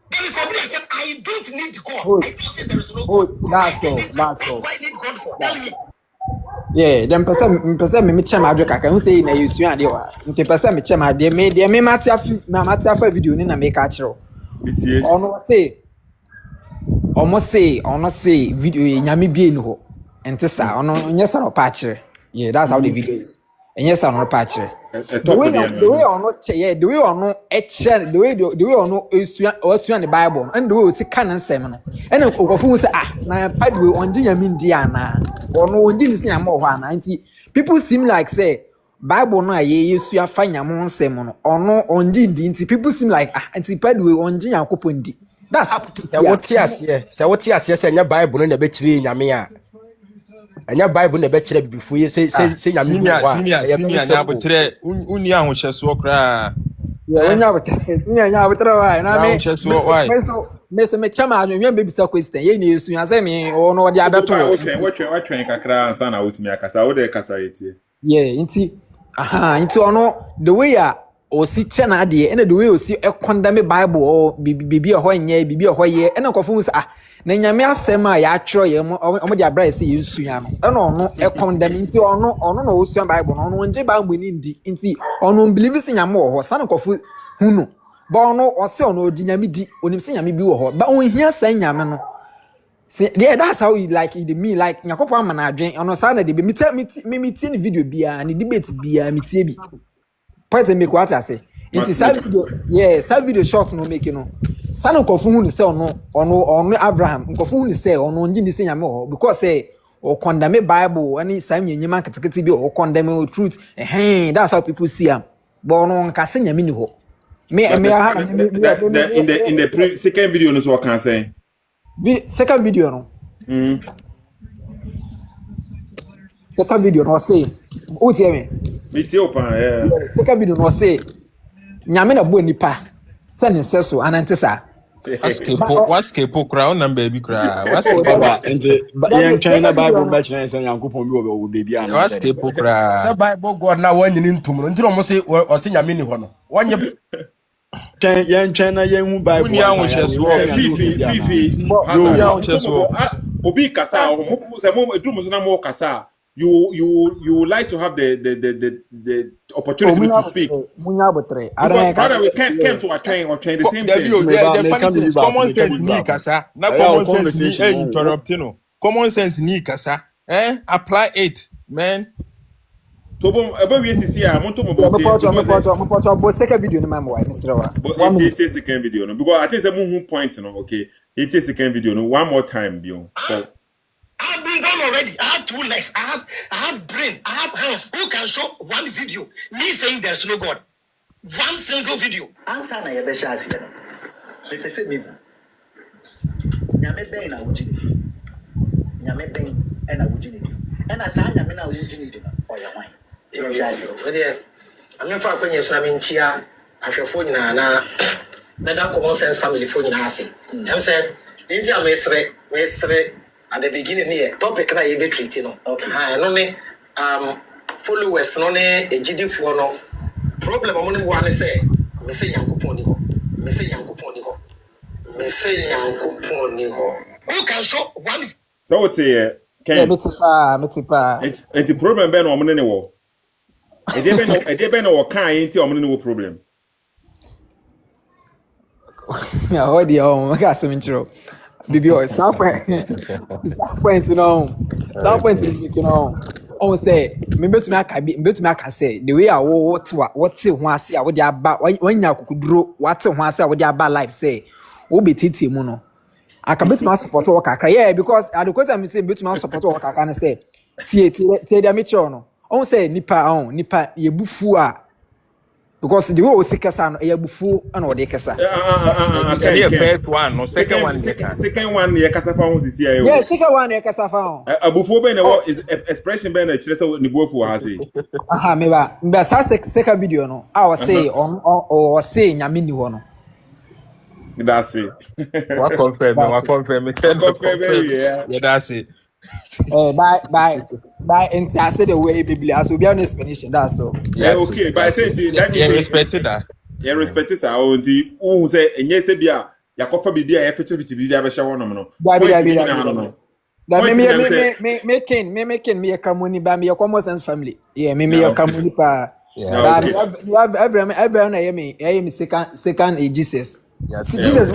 Speaker 2: then somebody said I don't need God. I don't say there is no God.
Speaker 13: That's all.
Speaker 2: What do I need God for? Tell me.
Speaker 13: Yeah, them person me chem adweka kan who say na you sua de wa. Nte person me chem ade me matia video ni na make a chiro. Ono say video nyame bie ni ho. Ente sa ono nyesa no pa chire. Yeah, that's how the video is. Nyesa no pa chire. The way ono che the way ono eche the way ono esua the Bible and the way o si kan nsem no. And okofun say na padwe onje nyame ndi ana. Ono onje ni se nyame ho ana. Nti people seem like say Bible no aye yesu afa nyame nsem no. Ono onje ndi nti people seem like nti padwe onje yankopon ndi. That's how people
Speaker 4: say what yes say nya Bible no na be chire nyame a. Anya Bible na be chire before you say nyame
Speaker 3: senior nya bo chire uni ahosheso kra.
Speaker 13: Yeah, nya abotre why na me so me chama adwen be bisa question ye ni yesu ya say me ono wode abeto
Speaker 1: what kakra ansa na wotumi akasa wo de kasa etie.
Speaker 13: Yeah, nti Into ono the way o si chena de and the way o si condemn Bible or bibi ho nye bibi ho ye and nkofo say na nyame asem a ya atwero ye mo de abra say ye nsua no e no no condemn into ono na o sua Bible no ono nje Bible ni ndi nti ono believe say nyame wo ho san nkofo hunu ba ono o se ono di nyame di onim say nyame bi wo ho ba on hia san nyame no. See, yeah, that's how you like it. Me like Nyakopo manadwen. Ono sa na de be me the video bia and the debate bia me tie bi. Point make what I say. It is video, yeah, that video short no make no. Sa no kofu hu ni say ono Avraham. Kofu hu ni say ono ngi ni say nyame ho because say o condemn Bible ani sam nyanyima ketekete bi o condemn truth. That's how people see am. But ono nka say nyame ni ho. Me in
Speaker 1: the second video no so what can say.
Speaker 13: Second video no. Second video no say. O tie me.
Speaker 1: Me tie open yeah.
Speaker 13: Second video no say. Nyame na bo nipa. Se ne Sethoo anantesa.
Speaker 3: Waskepo kra on number bi kra. Waskepo
Speaker 11: baba ente yen China Bible ba china say Yankopon bi wo baby an.
Speaker 3: Waskepo kra.
Speaker 4: Say Bible God na wanyini ntum no. Ntino mo say o say nyame ni ho no. Wanye
Speaker 11: yen China yen hu Bible.
Speaker 3: Unia wo hyeso.
Speaker 1: Fifi. Obi kasa mo say mo edum so na mo kasa. You like to have the opportunity to speak. Brother, we can't to attain the same thing.
Speaker 3: The funny thing is common sense ni kasa. Na common sense ni interrupting. Common sense ni kasa. Apply it, man.
Speaker 1: Tobom ebe we sisi a monto mo bo
Speaker 13: second video no mama why Mr. Wa.
Speaker 1: It is second video no because I think say mo point no okay. It is second video no one more time bio. So
Speaker 2: I've been done already. I have 2 legs. I have brain. I have hands. Who can show one video? Me saying there's no God. One single video. Answer na yebe shasi no. Me pese me. Nyame ben na wujini. Nyame ben na wujini. Na sa nyame na wujini no. Oya wan. Yo shasi. Wede I'm for kwenye so na me nchia ahwefo nyina na that common sense family fo nyina ase. I'm saying nti am esre at the beginning here topic na you be treating no okay no ne followers no ne ejidi fo no problem mo ne wa ne say me say Yankopon ni ho me say Yankopon ni ho me say Yankopon ni ho who can show one
Speaker 1: so what say
Speaker 13: can metipa
Speaker 1: and the problem be no mo ne wo e dey be no wo kan enti o mo ne wo problem
Speaker 13: ya hodi o ma ka se minchiro bibi o stop point no on say me betumi aka say the way what ho ase a wo de aba wanya kokuduro what ho ase a wo de aba life say wo betiti mu no aka betumi support wo kakra yeah because at the time me say betumi support wo kakra na say tie dia me chiro no on say nipa ye bufu a because the way we see kasa no eyabufu ana ode kasa
Speaker 3: the first one no second one
Speaker 1: ye kasa fa ho sisi ayo
Speaker 13: yeah second one ye kasa fa ho
Speaker 1: abufu be na is expression be na kire so ni bufu ha say
Speaker 13: me ba sa second video no I was say on say nyame ni ho no
Speaker 1: that's it
Speaker 3: what confirm yeah that's it
Speaker 13: by and I said the way Biblia so be an explanation that's all
Speaker 1: yeah okay but I say that
Speaker 3: you respected that
Speaker 1: yeah respected sa o nti who say enye se bia yakofa bibia ya feature bibia be hye wonom no
Speaker 13: me me kamoni ba me common sense family yeah me kamoni pa Abraham na me second Jesus. Yes, Jesus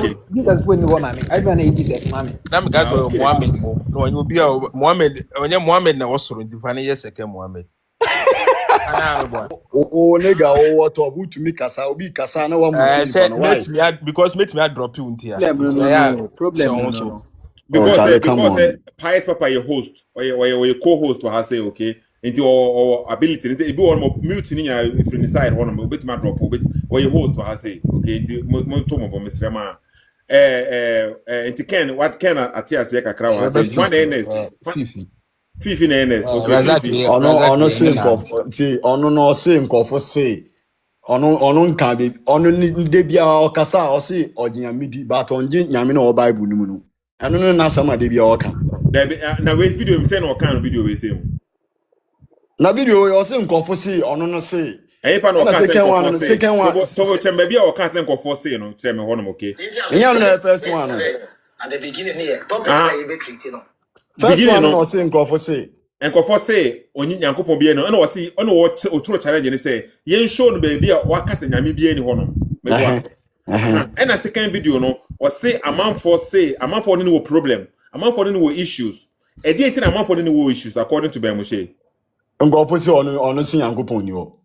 Speaker 13: put in woman. Everyone is Jesus, mommy.
Speaker 3: Nam got Muhammad. No, you be Muhammad. When you Muhammad na was so define yes second Muhammad.
Speaker 11: Nigga, what about to make kasa? Obi kasa na wa mo.
Speaker 3: Because make me drop you into here.
Speaker 13: Problem
Speaker 1: also. Because Pious Papa your host or your co-host will say okay. Into or ability it be one more mute in if inside one more bit my drop bit or your host will say okay into montomo Mr. Ma into Ken what can atia say kakra one ns fifi na ns okay
Speaker 11: ono same of see ono no same of say ono nka be ono de bia o kasa o say oginya midi but onje nyame na o bible ni mu no eno no na sama de bia o ka
Speaker 1: na we video me say no kan video we say
Speaker 11: Na video you say nkofo say ono no say.
Speaker 1: E pa no ka say
Speaker 11: second one, second one.
Speaker 1: To tembe bia o ka say nkofo say no tell me hono okay.
Speaker 11: Yeah, no first one.
Speaker 2: At the beginning here, topic na you be treating no.
Speaker 11: First one no say nkofo say.
Speaker 1: Nkofo say onyi nyankopon bia no na o say ono o turo challenge ni say yen show no be bia o aka say nyame bia ni hono. Me go. And a second video no or say amanfo no no problem. Amanfo no no issues. E dey tin amanfo no no issues according to Moshe.
Speaker 11: Nkofo say ono say nyankopon ni o.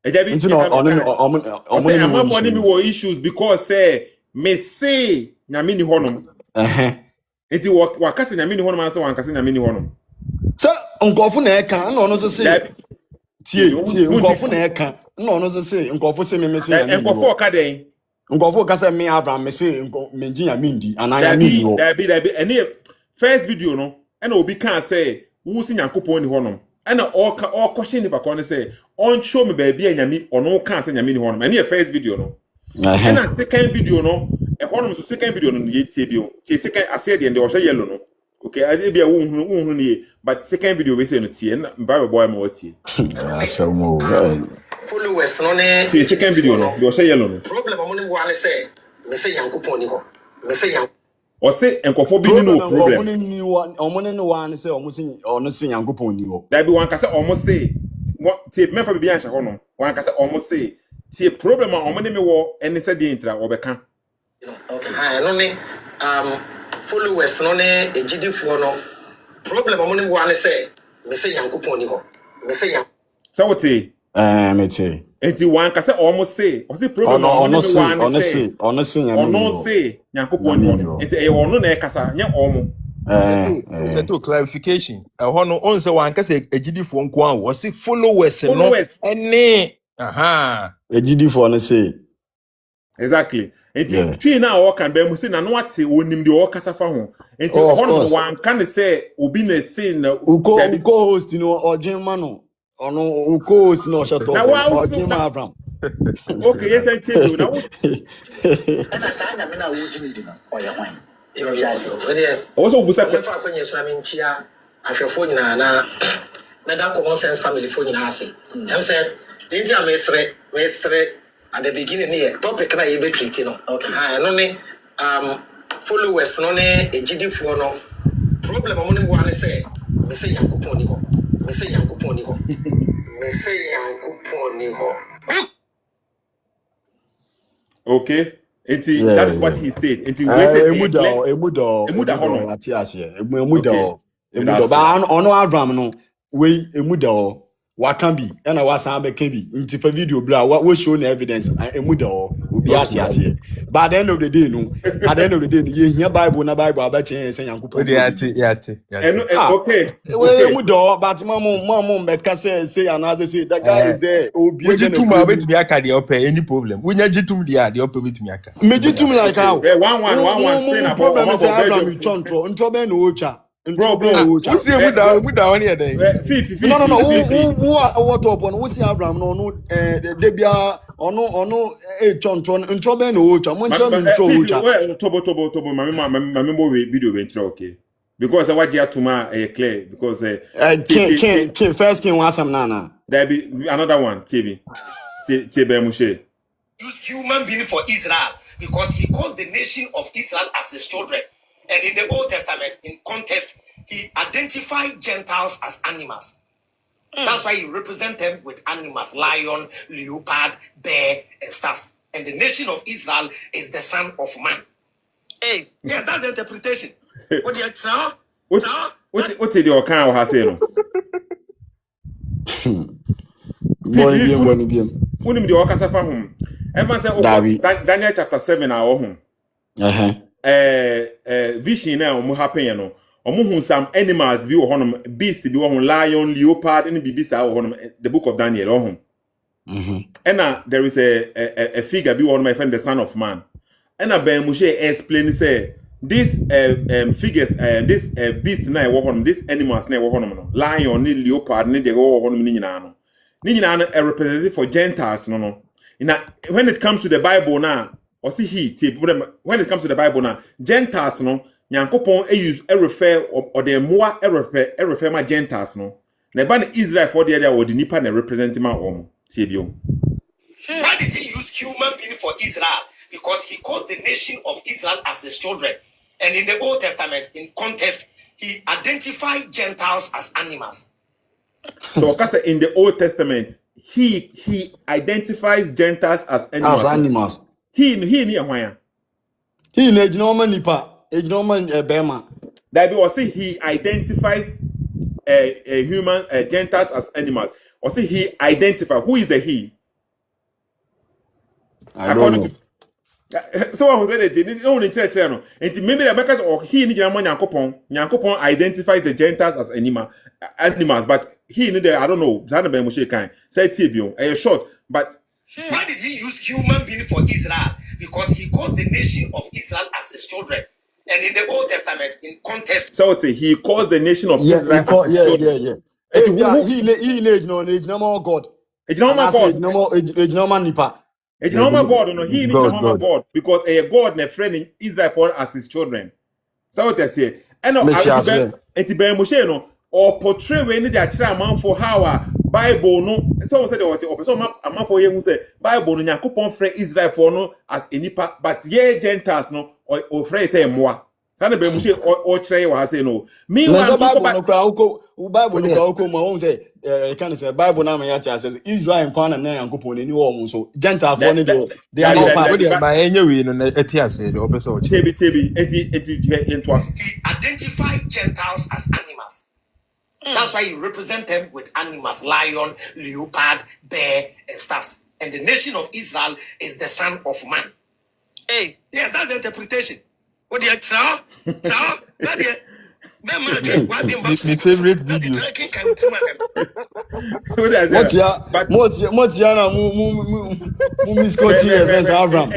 Speaker 1: E dey be amanfo no issues because say me say nyame ni hono. Enti waka say nyame ni hono man say wanka say nyame ni hono.
Speaker 11: So nkofo na e kan na ono so say tie nkofo na e kan na ono so say nkofo say me say nyame.
Speaker 1: Nkofo ka den.
Speaker 11: Nkofo ka say me Abraham me say me nginya mindi anaya mindi ho.
Speaker 1: Dabi any first video no and obi can say wo si nyankopon ni hono. And all question the back on say on show me baby nyame ono can say nyame ni hono. Any first video no. And a second video no e hono so second video no ye tie bi o. Tie second ase de o yellow no. Okay, I dey be a wo ni but second video we say no tie na Bible boy ma tie.
Speaker 11: Asamo.
Speaker 2: Followers no ne
Speaker 1: tie second video no de o yellow no.
Speaker 2: Problem mo ni wa ne say me say yankopon ni ho. Me say yank
Speaker 1: o say enkofo bi no problem.
Speaker 11: Omo ne one say omo say ono say yankopon ni ho.
Speaker 1: That be one ka say omo say tie me fa bi an hye ho no. One ka say omo say tie problem a omo ne me wo ene say dey intra obeka.
Speaker 2: Okay, no ne followers no ne ejidifo no problem mo ni wa ne say me say yankopon ni ho. Me say yank
Speaker 1: so what say
Speaker 11: me say
Speaker 1: enti wan ka say almost say o say problem
Speaker 11: ono say
Speaker 1: nyankopon ni enti e ono na e kasa nya omo
Speaker 3: Sethoo clarification ho no on say wan ka say ejidifo nko an wo say followers no ene
Speaker 11: ejidifo no say
Speaker 1: exactly enti twi na o kan ba mu say na no ate onim de o kasa fa ho enti ho no wan kan say obi na say na
Speaker 11: uko host no ojema no ono uko host no shato ojema Abraham
Speaker 1: okay yes I tell you na
Speaker 2: na sa nya me na wo jini di no oye hwan e jazi
Speaker 1: o so busa
Speaker 2: ko fa kwenye so na nchia ahwefo nyina na da common sense family fo nyina ase em say enti amesre at the beginning here topic na you be treating no okay no ne followers no ne ejidifo no problem mo ne wo ane say me say yankopon ni ho me say yankopon ni ho me say yankopon ni ho.
Speaker 1: Okay, that is what he said. We say
Speaker 11: emuda hono ati ase emuda ba ono Avraham no we emuda o waka bi na wasan be ka bi nti fa video bra we show no evidence emuda o obi ati ase but at the end of the day ye hia Bible abachen say yankopon
Speaker 3: ati
Speaker 1: okay
Speaker 11: we emuda but mom be ka say another say that guy is there obi
Speaker 3: we jitum abetimi aka de ope any problem we nya jitum de ope betimi aka
Speaker 11: me jitum like how
Speaker 1: 1 strain about
Speaker 11: problem say Abraham ntro be no ocha
Speaker 3: bro we see emuda one here then
Speaker 11: no what up on we see Abraham no debia ono ntro be no ocha mo ntro me ntro ocha
Speaker 1: tobo mama mo video we ntro okay because what you to ma clear because
Speaker 11: king first king want some nana
Speaker 1: there be another one tb Moshe
Speaker 2: use human being for Israel because he calls the nation of Israel as his children. And in the Old Testament, in context, he identified Gentiles as animals. That's why he represents them with animals, lion, leopard, bear, and stuff. And the nation of Israel is the son of man. Hey, yes, that's the interpretation. What do you say?
Speaker 1: What did your kind of say?
Speaker 11: Bien.
Speaker 1: When the Okasa for home. Ever say Daniel chapter 7 our home. Vision na omo happen no omo hu some animals bi wo honom beast bi wo hon lion leopard and bibi sa wo honom the book of Daniel wo hom and there is a figure bi wo honom my friend the son of man and Moshe explain say this figures this beast na wo honom this animals na wo honom no lion ni leopard ni de wo honom ni nyina no represent for Gentiles no when it comes to the Bible now or see when it comes to the Bible now, Gentiles no, Nyankopon use refer or the more refer my Gentiles no. Neba Israel for the area or the nipa na represent ma omo. Tiebio.
Speaker 12: Why did he use human being for Israel? Because he calls the nation of Israel as his children. And in the Old Testament, in context, he identified Gentiles as animals.
Speaker 1: So in the Old Testament, he identifies Gentiles as animals.
Speaker 11: As animals.
Speaker 1: He ni ahwan.
Speaker 11: He na ejinoma nipa, ejinoma bema.
Speaker 1: That be or say he identifies human Gentiles as animals. Or say he identifies who is the he?
Speaker 11: I don't know.
Speaker 1: So I was saying that only church no. And maybe the makers or he ni jama Nyankopon identifies the Gentiles as animals, but he ni there I don't know. Zana be Moshe kan. Say tibio. Short, but
Speaker 12: why did he use human being for Israel? Because he calls the nation of Israel as his children. And in the Old Testament, in context,
Speaker 1: so he calls the nation of Israel as his children.
Speaker 11: He ejinoma God. Ejinoma nipa.
Speaker 1: Ejinoma God no he ni Ejinoma God because a God na friend in Israel for as his children. So what I say, and etiben Moshe no or portray we ni dey akira man for how Bible no so say the person man for who say Bible no Nyankopon friend Israel for no as enipa but ye Gentiles no or friend say moa. Sana be Moshe or try wa say no. Me
Speaker 11: one Bible no kra Bible no kra uko mo say can say Bible na me yati says Israel nkwa na Nyankopon ni wo mo so Gentile for no they are not part
Speaker 3: but anyway no etiase the opposite
Speaker 1: tebi into
Speaker 12: he identified Gentiles as animals. That's why he represent them with animals, lion, leopard, bear, and stuff. And the nation of Israel is the son of man. Hey, yes, that's the interpretation. What do you say?
Speaker 3: My favorite video.
Speaker 1: What
Speaker 11: ya mu misquote here against Avraham.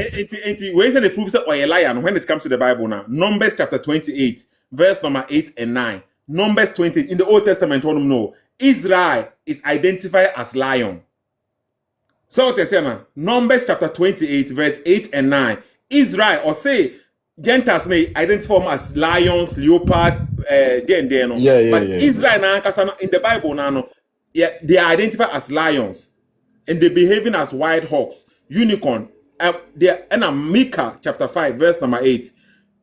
Speaker 1: Where is the proof that a lion when it comes to the Bible now? Numbers chapter 28, verse number 8 and 9. Numbers 20 in the Old Testament, no. Israel is identified as lion. So Numbers chapter 28, verse 8 and 9. Israel or say Gentiles may identify them as lions, leopard, Israel in the Bible now, they are identified as lions and they behaving as wild hawks, unicorn. They and Micah chapter 5, verse number 8.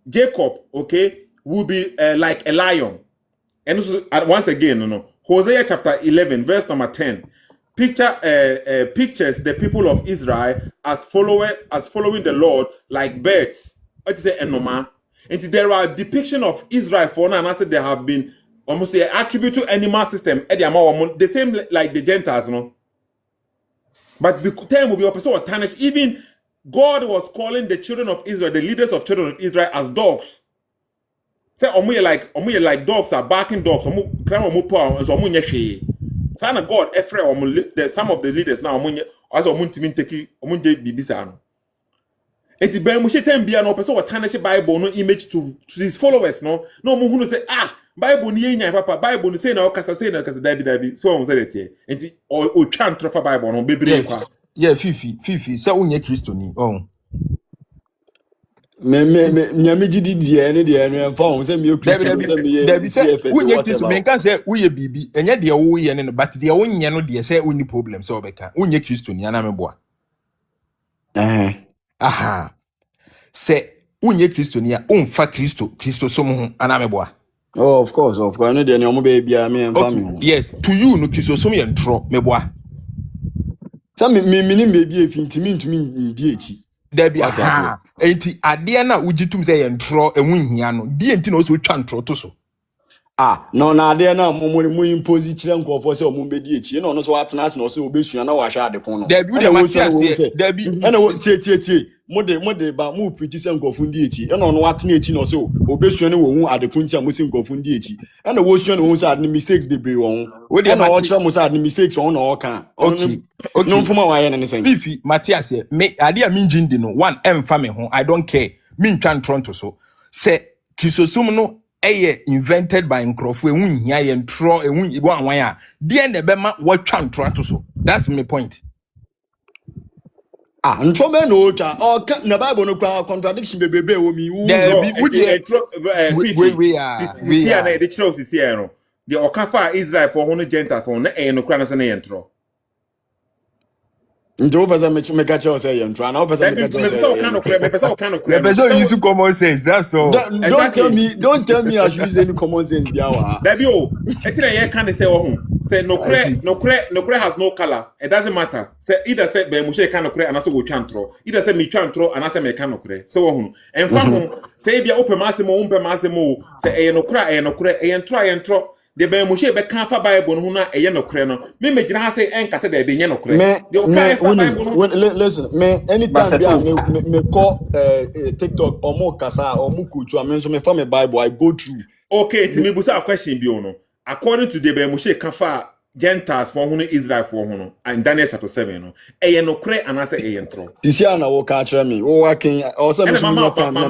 Speaker 1: Jacob, will be like a lion. And once again, Hosea chapter 11, verse number 10. Pictures the people of Israel as following the Lord like birds. What is it, enoma? And there are depiction of Israel for now, and I said there have been almost an attribute to animal system. The same like the Gentiles, no. But the time will be also tarnished. Even God was calling the children of Israel, the leaders of children of Israel, as dogs. Say like dogs are barking dogs. Some of God, some of the leaders now as bibisa. Eti be Moshe bia no person what tarnish Bible no image to his followers no mo say Bible ni enya papa Bible no say na okasa dabi so say that here enti o twa ntrofa Bible no bebre kwa
Speaker 3: fifi say unye Kristo ni
Speaker 11: me gidi die ne de no emfa say me Kristo say me CSF
Speaker 3: unye Kristo me kan say uye bibi enye de wo ye ne no but de wonye no de say uni problem say obeka unye Kristo ni ana meboa aha se unye Kristo ni a unfa Kristo so mu ana meboa
Speaker 11: oh of course no dey no be bia me emfa me
Speaker 3: yes to you no Kristo so ye ntro meboa
Speaker 11: sa me ni be bia ntimi ndi echi
Speaker 3: there be aha enti ade na ugitum say ye ntro enwu hia no die enti na o so twa ntro to so
Speaker 11: no na ade na mu impose kire nkofo se o mu be di echi na ono so atena na o so obesua na wa hwa ade kon no
Speaker 3: there be the Matias there be
Speaker 11: na wo tie mode ba mu preach se nkofo ndi echi na ono atena echi na o so obesua na wo hu ade kon ti a mo se nkofo ndi echi na wo sua na wo so ade mistakes bebre won na wo kire mo so ade mistakes won na wo kan no mfuma wa ye ne sen
Speaker 3: Fifi Matias me ade a minjin di no one emfa me ho I don't care min twa ntronto so se Krisosum no invented by nkrofo ehun hia ye ntro ehun ibo anwan a de na be ma watwa ntro ato so that's my point
Speaker 11: ntro me no twa na Bible no kwa contradiction bebrebe wo mi
Speaker 1: we are see na the church see here no the okafa Israel for hono Gentile for na no kra na se na yentro
Speaker 11: nti wo pese me ka che say yentro ana wo pese me ka che say
Speaker 1: me pese o kind of kra
Speaker 3: The person use common sense. That's all.
Speaker 11: don't tell me I should use any common sense biawa
Speaker 1: baby oh etina ye kan say oh say no kra has no color. It doesn't matter. Say either say be Moshe kan no kra ana so go twantro, either say me twantro ana say me kan no kra. So oh en fa ho say bia open masemo umpe masemo say no kra yentro de be Moshe be kan fa Bible no na no kra no me gina ha say en ka say de be nye no kra de o kan fa Bible
Speaker 11: listen me anytime bia me call TikTok or more kasa or mukutu I so me for me Bible I go through.
Speaker 1: Okay, to me busa question bi ono. According to the be Moshe kan fa Gentiles for hono Israel for hono and Daniel chapter 7 no no kra ana say yentro
Speaker 11: Tisia na wo ka kire me wo wakin also me so me kan na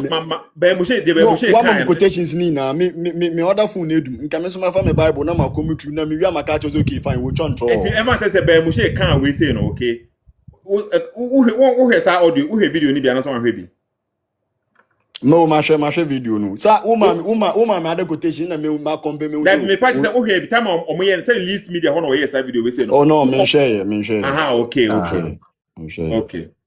Speaker 1: be Moshe de be Moshe
Speaker 11: kan one quotations ni na me order phone edum nka me so ma fa me Bible na ma commentary na me wi amaka cho so okay fine wo chontro
Speaker 1: enti ever say be Moshe kan we say no okay wo he sa audio wo he video ni bia na so ma hwe bi
Speaker 11: no ma share video no sa woman me other quotation na me ma compare me
Speaker 1: that me party say wo he bi time o mo yen say least media ho na we say video we say no
Speaker 11: oh no me share
Speaker 1: aha okay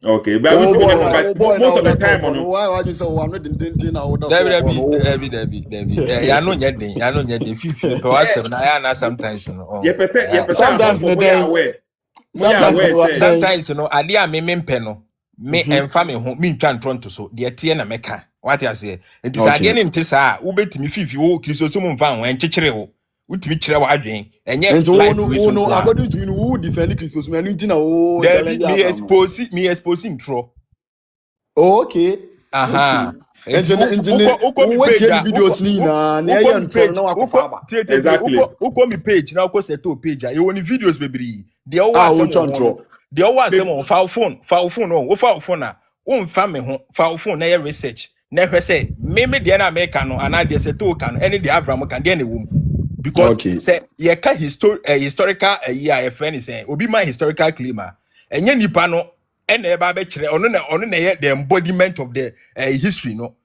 Speaker 1: okay but most of the time no
Speaker 11: why you say one didn't na order
Speaker 3: Debbie ya no nyedin fifi pe wasem na ya na sometimes no
Speaker 1: ye person
Speaker 11: sometimes no dey
Speaker 3: sometimes no ade a me mpe no me emfa me ho me ntwa ntronto so de tie na meka what you say it is again nti sa wo betimi fifi wo kristoso mu mfa ho enkyekere wo utimi kire wa adwen enye
Speaker 11: life no according to you who defend kristoso me nti na wo challenge
Speaker 3: me expose intro
Speaker 11: okay
Speaker 3: aha
Speaker 11: and videos ni na ye intro na wakofa
Speaker 1: exactly
Speaker 3: uko mi page na uko Sethoo page ya woni videos bebiri de o wa
Speaker 11: intro
Speaker 3: de o wa say file phone no wo file phone na o mfa me ho file phone na ye research na hwe say me de na America no ana de Sethoo kan any de Avraham kan de na wom because say ye ka historical year a friend is saying obi my historical claim enye nipa no and eba be kire ono na ye the embodiment of the history no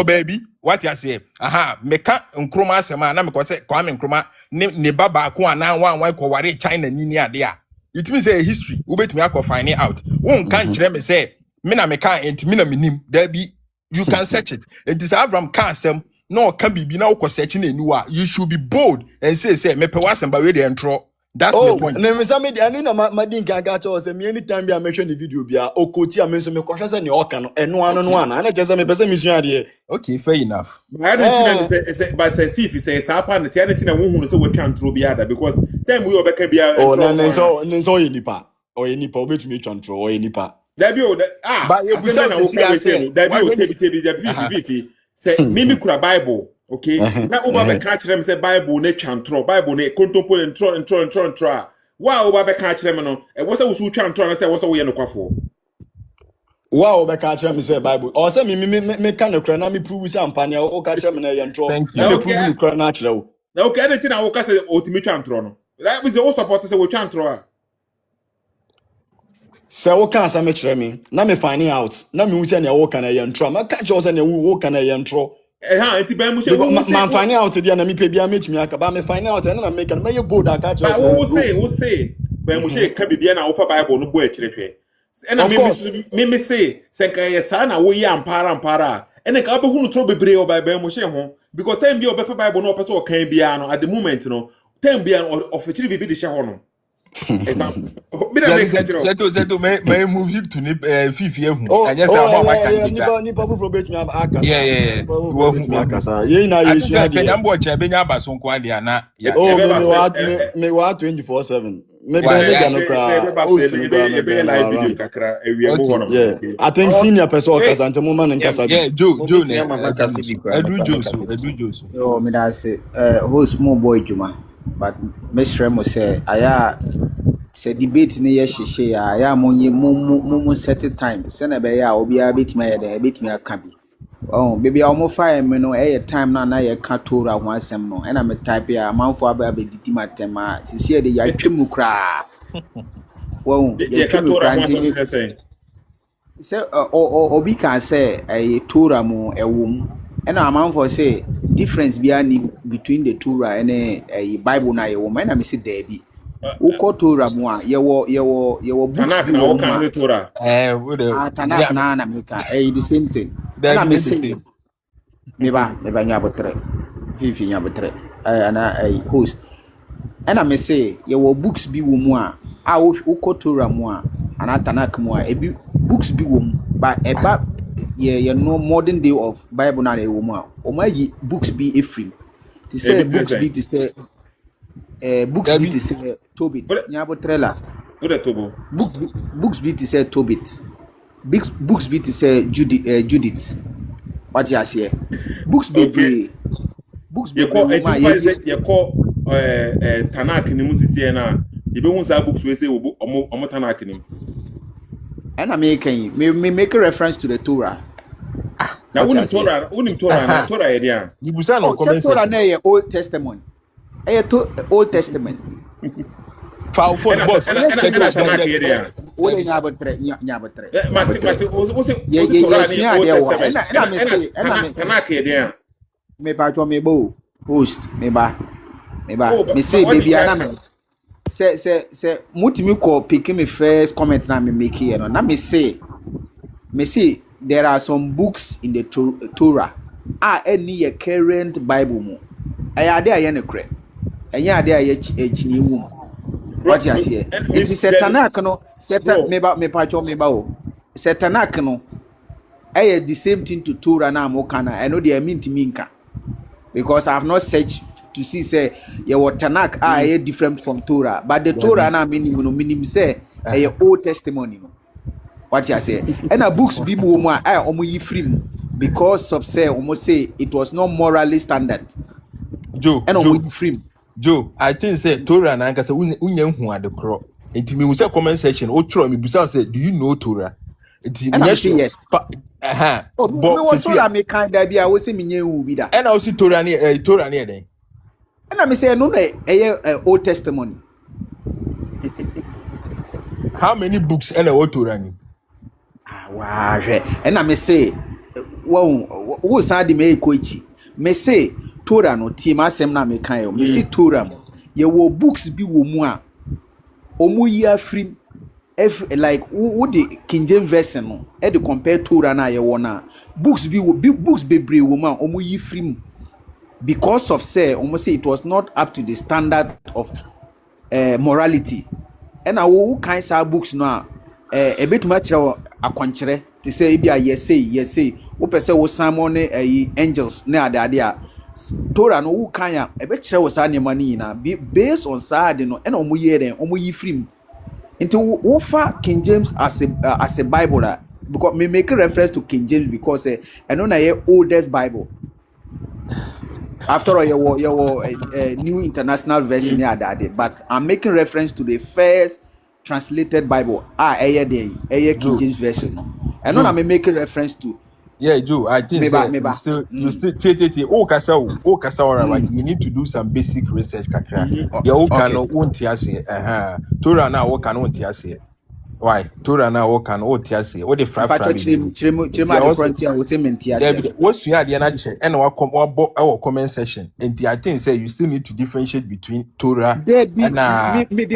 Speaker 3: baby what you say aha meka nkroma asema na meko say Kwame Nkrumah ne baba ko ana wan ko ware China ni ade a it means a history we betimi akọ find it out won kan kire me say me na meka enti me na minim there be you can search it it is Abraham can asem no can be na ukọ search na eniwa you should be bold and say me pe wasem ba we dey intro. That's the point.
Speaker 11: No, me say me I know my din kan ga cho say me anytime be I mention the video bia okoti a me so me kwhwe say ne oka no eno ano no ana na je say me pese me sua de.
Speaker 3: Okay, fair enough.
Speaker 1: I don't think but say thief say sa pa na tia na tina wo hunu so we twa ntro bia da because time we obeka bia
Speaker 11: so ye nipa o ye nipa obetumi twa ntro o ye nipa
Speaker 1: that be
Speaker 3: but you be say
Speaker 1: that be thief say mimi kura Bible. Okay, na oba be ka kire me say Bible na twantro Bible na contemporary ntro wa oba be ka kire me no e wo say wo su twantro na say wo say wo ye no kwafo
Speaker 11: wa oba ka kire me say Bible o say me ka no kra na me prove say ampane o ka kire me na ye ntro na me prove kra na kire wo
Speaker 1: na okay anything na wo ka say ultimate twantro no that means wo support say wo twantro a
Speaker 11: say wo ka say me kire me na me find out na me hu say na wo ka na ye ntro ma ka kire say na wo ka na ye ntro
Speaker 1: enti be Moshe
Speaker 11: man find out there na me pe bia metumi aka ba me find out na make na me bold aka just
Speaker 1: wo say be Moshe ka bibia na wo fa Bible no bo a kire hwe ena me say senka ye sa na wo yi ampara ena ka be hunu tro bebre o be Moshe ho because time bia o be fa Bible no person o kan bia no at the moment no time bia o fetiri bibi de hye ho no
Speaker 3: Sethoossk may move you to fifi ehu anya say about my can
Speaker 11: ni papu from bet me aka
Speaker 3: yeah
Speaker 11: wo me aka sa ye na ye su ade
Speaker 3: ya mbo che be nya abaso nko ade ana
Speaker 11: me wa 24/7 me be mega no kra host me
Speaker 1: be live video kakra ewia mo hono
Speaker 11: I think senior person okasa ntemo man nkasa
Speaker 3: yeah Joe edu Joe
Speaker 2: yo me da say host mo boy juma but Mr. Mo say aya say debate ni ye hihye ya mo set time say na be ya obi a betime ya de betime aka bi baby a mo fire me no time na ye ka tora ho asem no na me type ya manfo aba didi matema sisi de ya twemu kra
Speaker 1: ye ka tora ho asem
Speaker 2: say obi kan say tora mu ewum na manfo say difference between the Torah and a Bible na ye woman na me say there be. Woko Torah mu a ye wo books bi wo mu a
Speaker 1: Torah.
Speaker 2: Tanakh na America the same thing.
Speaker 3: That
Speaker 2: And
Speaker 3: be
Speaker 2: me
Speaker 3: the
Speaker 2: say
Speaker 3: same.
Speaker 2: me ba nya botre. Fifi nya botre. Ana host. And I say ye wo books bi wo mu a woko Torah mu a ana Tanakh mu a ebi books bi wo mu ba eba ye no modern day of Bible na ye wo mu a o ma yi books bi efrim. To say books bi to say books bi to say Tobit nya botrela.
Speaker 1: What the Tobo?
Speaker 2: Books be to say Tobit. Books be to say Judith. What you say? Books be
Speaker 1: okay.
Speaker 2: Books be
Speaker 1: you call Tanakh ni musisi na. You be say books we say omo Tanakh ni.
Speaker 2: And I'm me make a reference to the Torah.
Speaker 1: Now unim Torah na Torah e dia.
Speaker 3: You busa no comment
Speaker 2: Torah na ye Old Testament. Old Testament.
Speaker 3: Foul for the boss.
Speaker 1: Tanakh e dia.
Speaker 2: Ole nya botre.
Speaker 1: Mati o se Tanakh e dia.
Speaker 2: Me pa to me bo host me ba me say baby ana me say mutimi ko pick me first comment na me make here no na me say there are some books in the Torah any your current Bible mu ayade aye ne kre enye ade aye chini wu what you say it is Tanakh no me pa to me ba o Tanakh no the same thing to Torah na mo kana I know they mean to me nka because I have not searched to see say your Tanakh are different from Torah, but the Torah na meaning say a Old Testimony. What you say? And a books be more I free because of say almost say it was not morally standard.
Speaker 3: Joe,
Speaker 2: and free.
Speaker 3: Joe, I think say Torah na nka say unye hu adekro. Enti me say comment section o tro me busa say do you know Torah?
Speaker 2: And I say yes.
Speaker 3: But
Speaker 2: what Torah me kind of be I will say me nye be that.
Speaker 3: And I also Torah ni den.
Speaker 2: And I say no Old Testimony.
Speaker 3: How many books and a Torah ni?
Speaker 2: Wow. And I say who said me koichi. Me say Torah no team asem na me kan yo. Me say Torah ye wo books bi wo mu a omu ya free like what the King James version no e de compare Torah na ye wona books bebre wo man omo yi free because of say almost say it was not up to the standard of morality and wo kind say books no e betuma kire akwankyere to say e bia yes say wo pese wo Simon angels na ade a Torah no wo kan ya e be kire wo sa ne mani na based on side no and omo yi free into offer King James as a Bible because me make a reference to King James because I know na oldest Bible. After all, your New International Version but I'm making reference to the first translated Bible. King James Version. I know I'm making reference to.
Speaker 3: Yeah, Joe, I think you still like you need to do some basic research kakra. The old can won't say Torah now what can won't say. Why? Torah now what can won't say. What the five what's you had the and our comment section. And I think say you still need to differentiate between Torah and
Speaker 2: me di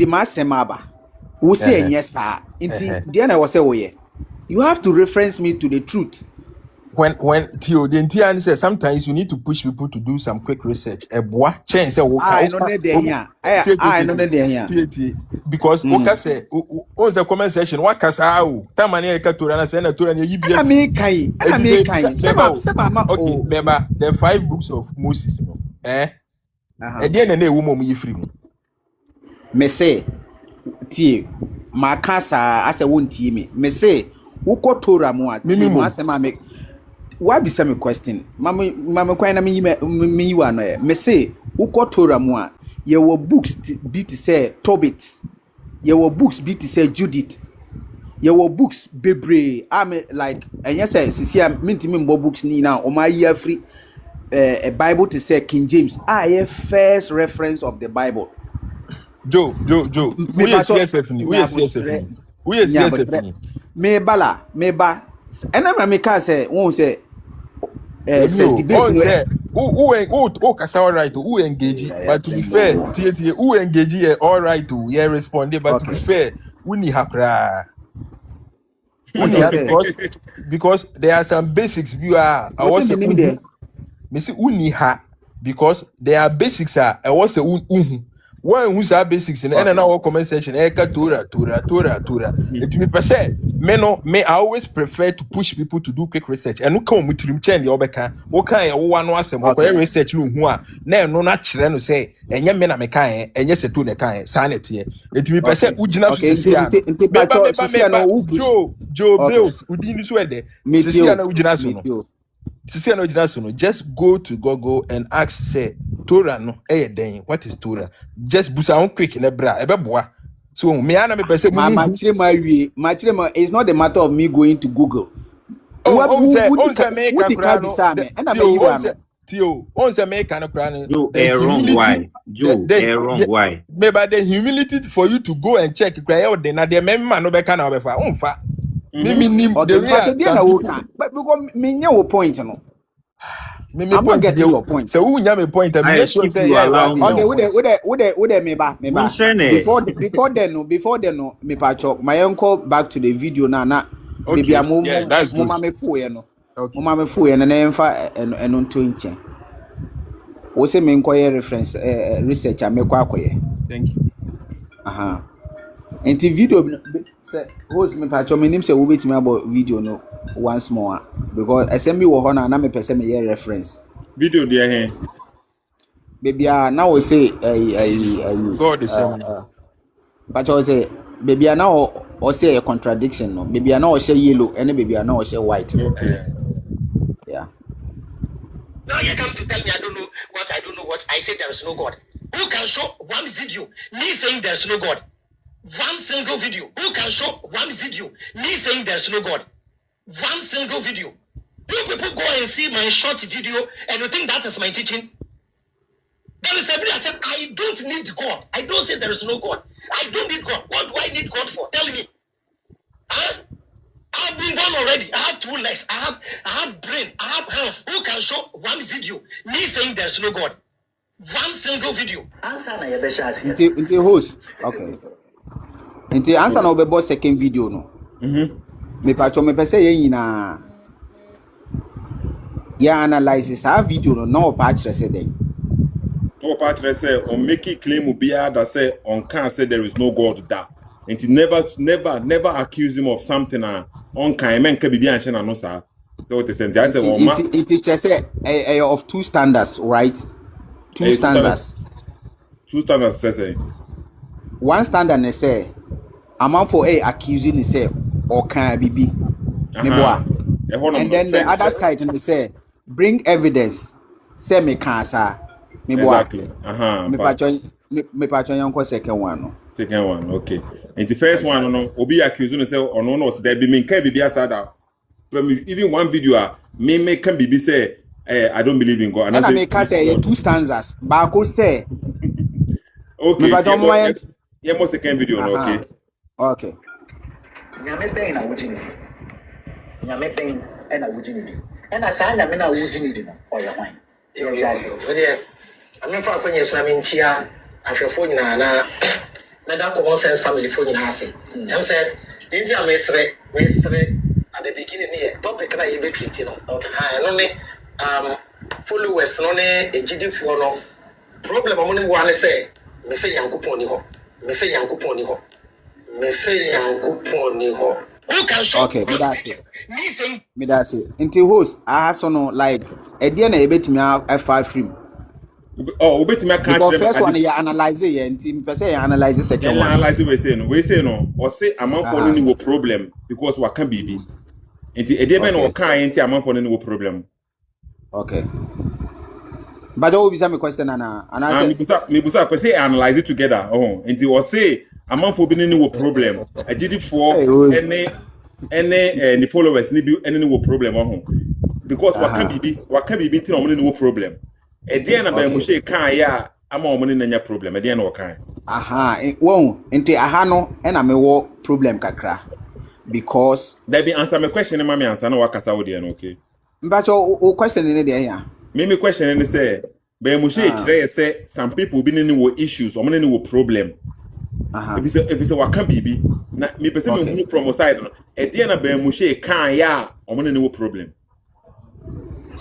Speaker 2: masemaba wo say yes you have to reference me to the truth
Speaker 3: when Theo the Tian says sometimes you need to push people to do some quick research change say because Oka say on the comment section what can say time many Torah say na Torah you be
Speaker 2: okay
Speaker 3: remember the 5 books of Moses and then na woman you free
Speaker 2: me say tie makasa ase wontie me say woko Torah mu a tie mu ase ma me why be some question mama kwan na me yi wa no me say woko Torah mu a ye wo books be to say Tobit ye wo books be to say Judith ye wo books bebre am like enye say sisi a mintimi mbo books ni na o ma yi free a Bible to say King James first reference of the Bible
Speaker 3: Joe. Who is CSF ni? Who is CSF ni? Who is CSF ni?
Speaker 2: Me ba. Ena ma me ka say won say say debate
Speaker 3: who kasa all right, who engage, but to be fair, who engage here all right, yeah respond, but to be fair, we need hakra. Because there are some basics you are I was say uni ha because there are basics I was say one who's our basics in and our comment section tora. It me per se me I always prefer to push people to do quick research and no come with him change the obeka what kind of one was some research no who are no na kire no say enye me na me kan enye Setoo ne kan sanity it me per se ugina so Joe Bills udini so ede sisi na ugina so no sisi na ugina so no just go to Google and ask say Torah no den what is Torah just busa on quick na bra ebeboa so me ana me pese
Speaker 2: my it's not the matter of me going to Google
Speaker 3: on say me ka kra no tio on say me ka no kra no why me by the humility for you to go and check kra e den na the me man no be ka na obefa onfa me nim the way
Speaker 2: but because me your point no
Speaker 3: I'm not getting your point. So who me point? Okay,
Speaker 2: with me ba. Before then no, me pacho. My uncle back to the video na. Baby,
Speaker 3: that's good.
Speaker 2: Mama me fu no. Mama me fu na emfa eno nto nche. Wo se me nkoye reference research a me kwa akoye.
Speaker 3: Thank you.
Speaker 2: Enti video say host me pacho me nim say wo betimi about video no once more because SMB wo ho na me pese me hear reference
Speaker 1: video there here
Speaker 2: baby now we say
Speaker 3: God is
Speaker 2: pacho say baby now o say a contradiction no baby now o say yellow and baby now o say white.
Speaker 1: Okay.
Speaker 2: Yeah.
Speaker 12: Now you come to tell me I don't know what I say there is no God. Who can show one video me saying there's no God? One single video. Who can show one video me saying there's no God? One single video. You people go and see my short video and you think that is my teaching? That is everything. I said, I don't need God. I don't say there is no God. I don't need God. What do I need God for? Tell me. Huh? I've been born already. I have 2 legs. I have brain. I have hands. Who can show one video me saying there's no God? One single video.
Speaker 2: Answer na yebesha host. Okay. Nti answer na obebo second video no. Me pacho me pese ye nyina. Ya analyze sa video no na opatre say den.
Speaker 1: Opatre say on make it claim ubia that say on can say there is no God that. Nti never accuse him of something on kan men ka bibia anhye na no sa. So what say I say one ma.
Speaker 2: It say of 2 standards, right? 2 standards.
Speaker 1: 2 standards say.
Speaker 2: One standard ne say amount for accusing he say or can bibi and then the other side they say bring evidence say me can sa me boa me patcho yanko second one
Speaker 1: okay and the first one no obi accusing say ono no say there be me can bibi asada even one video me can bibi say I don't believe in God
Speaker 2: and I make say 2 stanzas ba ko say
Speaker 1: okay me patcho mind yeah mo second video no
Speaker 2: okay
Speaker 14: nyame ben na wujini nyame ben na wujini di na sa nyame na wujini di no oye hwan
Speaker 12: yo we I'm for akwenye so na menchia ahwefo nyina na da common sense family fo nyina ase am said inti amesre at the beginning here topic na yebe treat no no ne followers no ne ejidifo no problem amone wo ane say me say yankopon ni ho me say yankopon ni ho who can show
Speaker 2: okay me that's it until host I so no like e dey na ebetimi F5 film
Speaker 1: obetimi kan
Speaker 2: the first one you analyze it until person you analyze second one
Speaker 1: analyze we say no or say amanfo no ni problem because we can be until e dey be no kan until amanfo no ni problem
Speaker 2: okay but you be me question and I say
Speaker 1: me busa question analyze it together until we say amanfo bi ni problem agidi for any followers ni bi any problem because we can be tin o ni problem e dey na ba Moshe kan ya ama o ni na nya problem e dey na o kan
Speaker 2: Won into ahano and I'm a problem kakra because
Speaker 1: there be answer my question mama answer no wakasa wo de okay
Speaker 2: but o question in there here
Speaker 1: me question and say be Moshe kire say some people be no issues or no problem if it's waka bibi na me person me hunu from side no e dey na be Moshe kan ya o no problem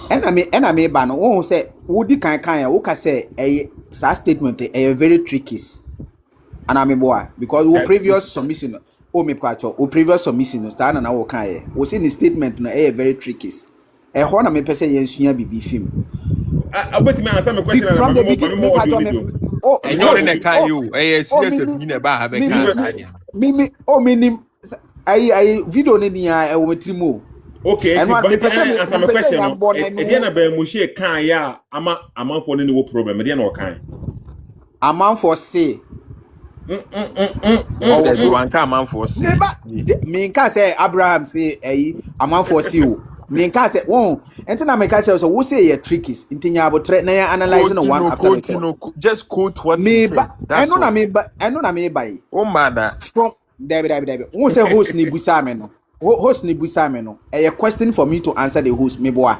Speaker 2: and I me ba no won say wo di kan ya wo ka say sa statement very tricky and I me boy because wo previous submission me kwacho wo previous submission stand na wo kan ye wo say the statement no very tricky ho na me pese yen sua bibi film
Speaker 1: abeti me answer my question na mo audio video
Speaker 3: enyo ne kan you CSF ni na ba ha be kan
Speaker 2: me nim ai video ne ni a wo metrimo
Speaker 1: okay but me pese answer my question no e dey na be Moshe kan ya ama for no problem e dey na o kan
Speaker 2: amount for say
Speaker 3: one can man for see
Speaker 2: me can say Abraham say amount for see o me can say won enti na me can say so we say you trickies intinya abotre na analyze no one after the
Speaker 3: just quote what me
Speaker 2: I know na me buy
Speaker 3: oh mother
Speaker 2: from David won say host ni busa me no host ni busa me no a question for me to answer the host me boy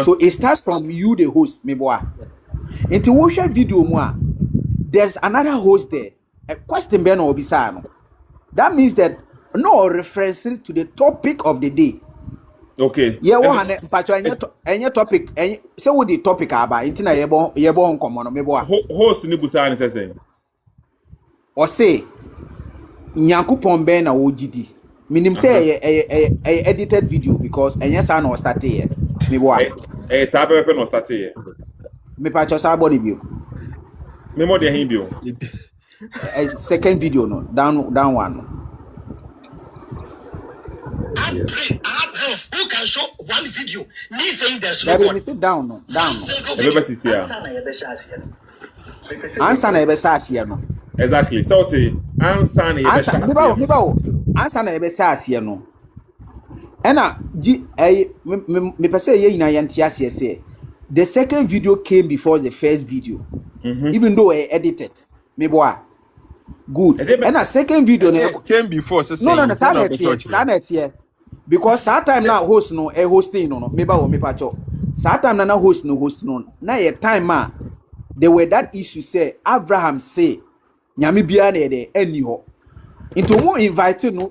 Speaker 2: so it starts from you the host me boy into watch video mu a there's another host there a question be no obisa no that means that no reference to the topic of the day
Speaker 1: okay
Speaker 2: yeah wo hane pacho enye topic say wo the topic aba intina yebo nkomo no me boy
Speaker 1: host ni busa ni say
Speaker 2: o say nyankopon be na wo gidi minim say edited video because enye sa na o start here me boy
Speaker 1: sa be no start here
Speaker 2: me pacho sa body bio
Speaker 1: me mo de hin bio
Speaker 2: second video no down one
Speaker 12: I have who can show one video me saying there's no God.
Speaker 2: Sit down.
Speaker 1: Everybody see here.
Speaker 2: Answer na ebesa asie no.
Speaker 1: Exactly. So answer na ebesa.
Speaker 2: Me ba answer na ebesa asie no. Ena me pese ye ina yanti asie say the second video came before the first video. Even though I edited. Me boy. Good. And a second video
Speaker 3: came before so
Speaker 2: no sanity here because that time now host no hosting no me ba me pacho that time na host no na your time there were that issue say Avraham say nyame bia na dey ani ho into mo invite no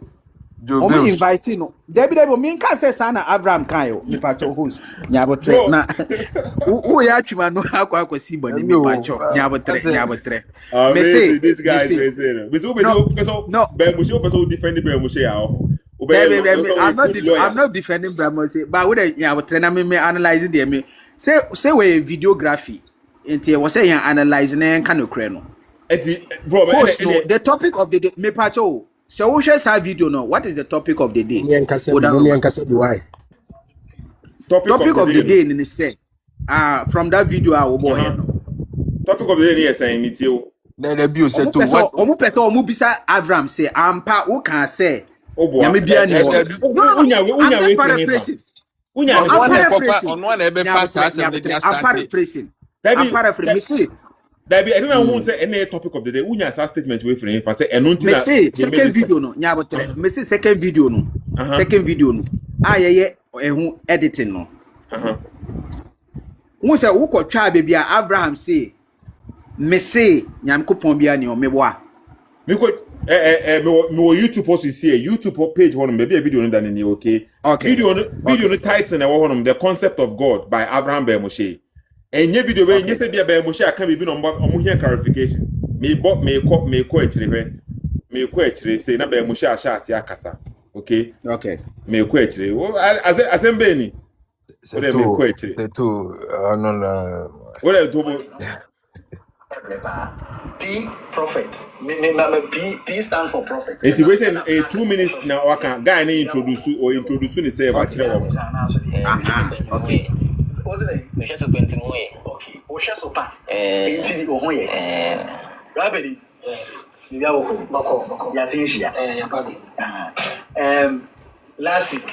Speaker 2: Debbie me can say sana Avraham kan yo me pacho host nyabotre na who ya twima no akwa si boni me pacho nyabotre me say
Speaker 1: this guy is right no be Moshe person defend be Moshe ya
Speaker 2: I'm not defending Moshe but we nyabotre na me analyze there me say we videography enti we say yan analyze na kan okre no
Speaker 1: bro
Speaker 2: the topic of the day me pacho so we share that video now. What is the topic of the day?
Speaker 4: Why?
Speaker 2: Topic of the day in the say. From that video I will boy.
Speaker 1: Topic of the day is saying it you.
Speaker 3: Then the bio said to what?
Speaker 2: Omu peto omu bisa Avraham say ampa who can say.
Speaker 1: Oh boy.
Speaker 2: Nyame bia ni. I'm paraphrasing. I'm paraphrasing.
Speaker 1: There be I don't know who say any topic of the day. Unya sa statement we frame for say eno ntina.
Speaker 2: Me say second video no nyabotre. Me say second video no. Second video no. Ye ehun editing no. Who say who ko twa baby Abraham say me say nyankopon bia ne o me boa.
Speaker 1: Me ko me YouTube post see YouTube page one maybe a video no than okay. Video no title na wo the concept of God by Avraham by Moshe. Enye video we enye se bia ba Moshe aka bi no omo here clarification me ko etire say na ba Moshe asha ase akasa okay me ko etire asembe ni me ko etire
Speaker 3: Setoo no
Speaker 1: what do
Speaker 14: P prophet P stand for prophet
Speaker 1: it we say 2 minutes na waka guy na introduce ni say ba kire wo
Speaker 14: okay what's the name? Okay. Moshe sopa. Enti o hoye. Rabbi. Yes. You ya woko. Ya sinshia. Ya padi. Last week,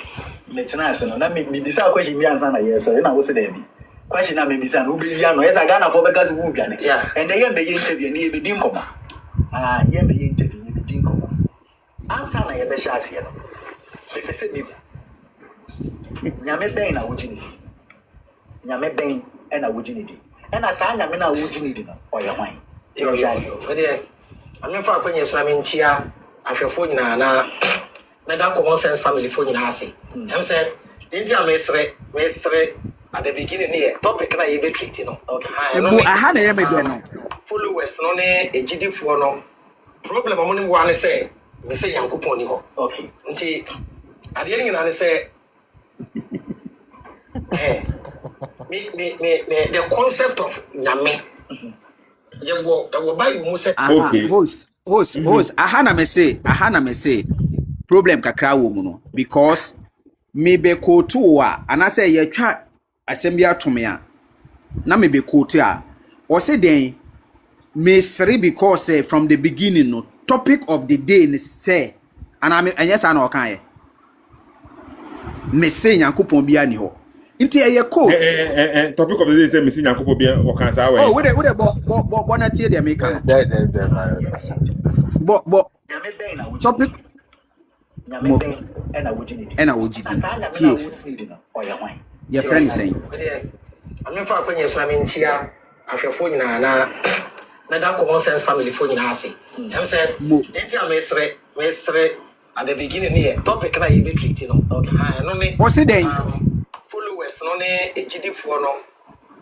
Speaker 14: let's no. Na me bisa question me answer na yes. So na wo se dey bi. Question na me bisa no be ya no. Yes, I Ghana for because we dwane. Yeah. And they be interview ni be dim koma.
Speaker 2: ye me interview ye be din komo ansa na ye be sha ase no me pese me nyame ben na wogini nyame ben na wogini di na sa nyame na wogini di no oye hwan yo sha ase we de amemfa akwenye so amenchia ahwefo nyina na meda common sense family fo nyina ase em say nti amesre at the beginning here topic na ye be treat no okay
Speaker 9: bu aha na ye be no
Speaker 2: followers no ne ejidifo no problem mo ni wa ne say me say yankopon ni ho okay nti ade nyina ne say me the concept of nyame ye wo buy you say
Speaker 9: okay host aha na me say problem kakra wo mu no because me be koto a ana say ye twa asem bi atome a na me be koto a o say den me sere because from the beginning no topic of the day ni say and I yes na o kan ye me say yankopon bia ni ho nti ye quote
Speaker 1: topic of the day say me say yankopon bia o kan sa we
Speaker 9: oh we bo na tie de me kan bo topic
Speaker 2: nyame ben na wogini
Speaker 9: tie your friend is saying
Speaker 2: amemfa akwenye so amenchia ahwefo nyina na meda common sense family fo nyina ase em say nti amesre at the beginning here topic na ye be treat no okay no me
Speaker 9: o say den
Speaker 2: followers no ne ejidifo no